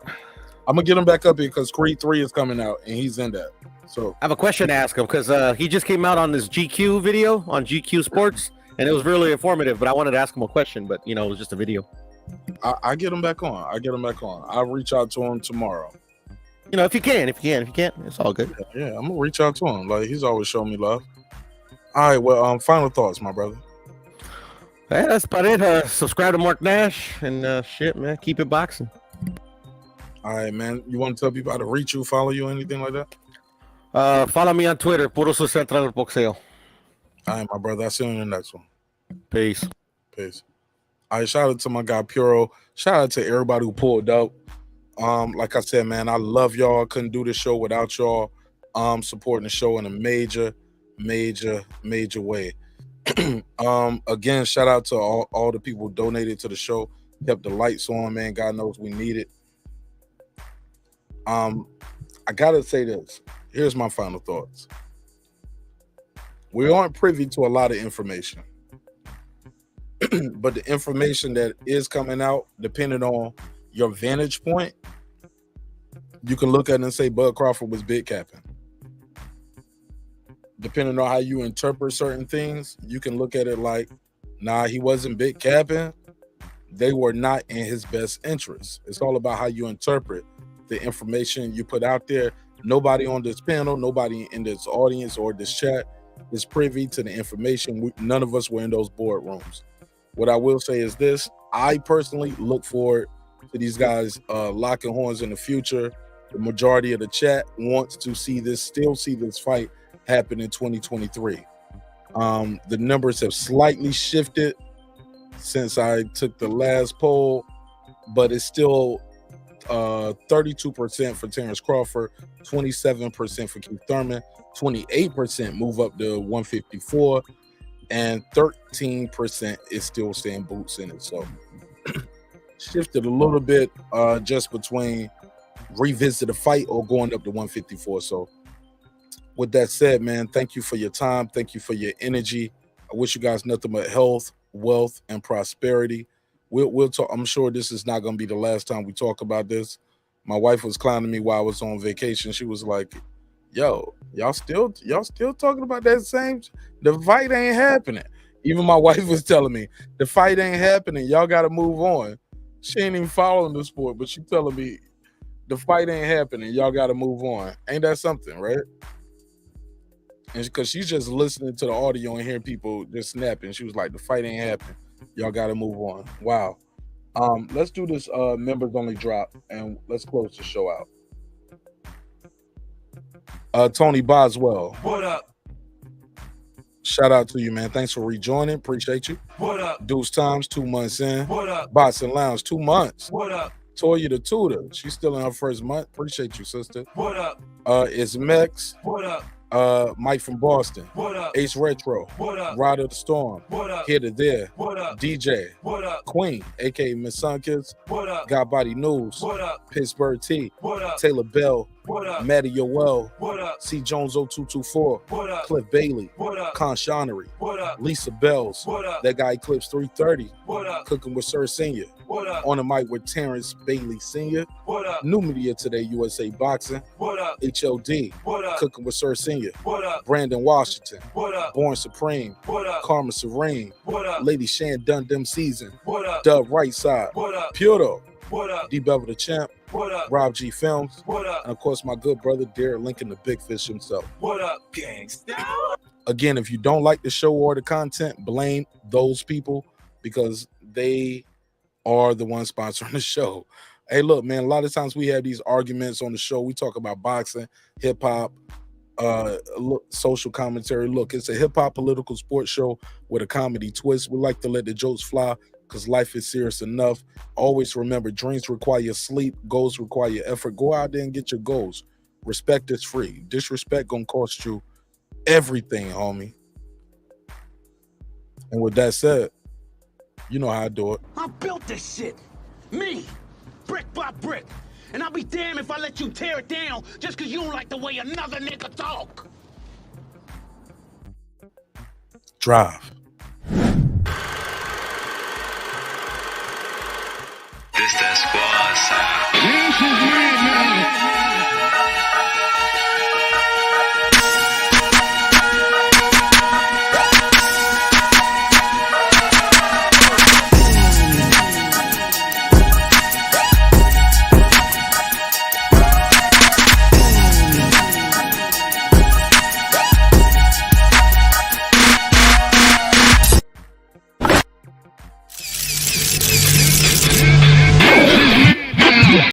S1: I'm gonna get him back up here because Creed 3 is coming out, and he's in that. So
S7: I have a question to ask him because he just came out on this GQ video on GQ Sports, and it was really informative. But I wanted to ask him a question, but it was just a video.
S1: I get him back on. I'll reach out to him tomorrow.
S7: If you can. If you can't, it's all good.
S1: Yeah, I'm gonna reach out to him. Like, he's always shown me love. All right, well, final thoughts, my brother.
S7: Hey, that's about it. Subscribe to Mark Nash and shit, man. Keep it boxing.
S1: All right, man. You want to tell people how to reach you, follow you, anything like that?
S7: Follow me on Twitter, Puro Sur Central del Boxeo.
S1: All right, my brother. I'll see you in the next one.
S7: Peace.
S1: Peace. All right, shout out to my guy Puro. Shout out to everybody who pulled up. Like I said, man, I love y'all. Couldn't do this show without y'all. Supporting the show in a major way. Again, shout out to all the people who donated to the show, kept the lights on, man. God knows we need it. I gotta say this. Here's my final thoughts. We aren't privy to a lot of information. But the information that is coming out, depending on your vantage point, you can look at it and say Bud Crawford was big capping. Depending on how you interpret certain things, you can look at it like, nah, he wasn't big capping. They were not in his best interest. It's all about how you interpret the information you put out there. Nobody on this panel, nobody in this audience or this chat is privy to the information. None of us were in those boardrooms. What I will say is this: I personally look forward to these guys locking horns in the future. The majority of the chat wants to still see this fight happen in 2023. The numbers have slightly shifted since I took the last poll, but it's still 32% for Terence Crawford, 27% for Keith Thurman, 28% move up to 154, and 13% is still saying Boots in it. So shifted a little bit just between revisit a fight or going up to 154. So with that said, man, thank you for your time. Thank you for your energy. I wish you guys nothing but health, wealth, and prosperity. We'll talk. I'm sure this is not going to be the last time we talk about this. My wife was clowning me while I was on vacation. She was like, yo, y'all still talking about that same? The fight ain't happening. Even my wife was telling me the fight ain't happening. Y'all got to move on. She ain't even following the sport, but she telling me the fight ain't happening. Y'all got to move on. Ain't that something, right? And because she's just listening to the audio and hearing people just snapping, she was like, the fight ain't happening. Y'all got to move on. Wow. Let's do this members only drop and let's close the show out. Tony Boswell.
S16: What up?
S1: Shout out to you, man. Thanks for rejoining. Appreciate you.
S16: What up?
S1: Deuce Times, 2 months in.
S16: What up?
S1: Boxing Lounge, 2 months.
S16: What up?
S1: Toya the Tutor. She's still in her first month. Appreciate you, sister.
S16: What up?
S1: It's Mex.
S16: What up?
S1: Mike from Boston.
S16: What up?
S1: Ace Retro.
S16: What up?
S1: Rod of the Storm.
S16: What up?
S1: Here to There.
S16: What up?
S1: DJ.
S16: What up?
S1: Queen, aka Miss Sunkins.
S16: What up?
S1: Got Body News.
S16: What up?
S1: Pittsburgh T.
S16: What up?
S1: Taylor Bell.
S16: What up?
S1: Maddie Yoel.
S16: What up?
S1: C. Jones 0224.
S16: What up?
S1: Cliff Bailey.
S16: What up?
S1: Con Shonery.
S16: What up?
S1: Lisa Bells.
S16: What up?
S1: That guy Eclipse 330.
S16: What up?
S1: Cooking with Sir Senior.
S16: What up?
S1: On the mic with Terrence Bailey Sr.
S16: What up?
S1: New Media Today, USA Boxing.
S16: What up?
S1: HLD.
S16: What up?
S1: Cooking with Sir Senior.
S16: What up?
S1: Brandon Washington.
S16: What up?
S1: Born Supreme.
S16: What up?
S1: Karma Serene.
S16: What up?
S1: Lady Shan Dun Dem Season.
S16: What up?
S1: Dub Right Side.
S16: What up?
S1: Puro.
S16: What up?
S1: D Bevel the Champ.
S16: What up?
S1: Rob G Films.
S16: What up?
S1: And of course, my good brother Derek Lincoln, the Big Fish himself.
S16: What up, gangsta?
S1: Again, if you don't like the show or the content, blame those people because they are the ones sponsoring the show. Hey, look, man, a lot of times we have these arguments on the show. We talk about boxing, hip hop, social commentary. Look, it's a hip hop political sports show with a comedy twist. We like to let the jokes fly because life is serious enough. Always remember, dreams require sleep, goals require effort. Go out there and get your goals. Respect is free. Disrespect gonna cost you everything, homie. And with that said, you know how I do it.
S16: I built this shit. Me. Brick by brick. And I'll be damned if I let you tear it down just because you don't like the way another nigga talk.
S1: Drive.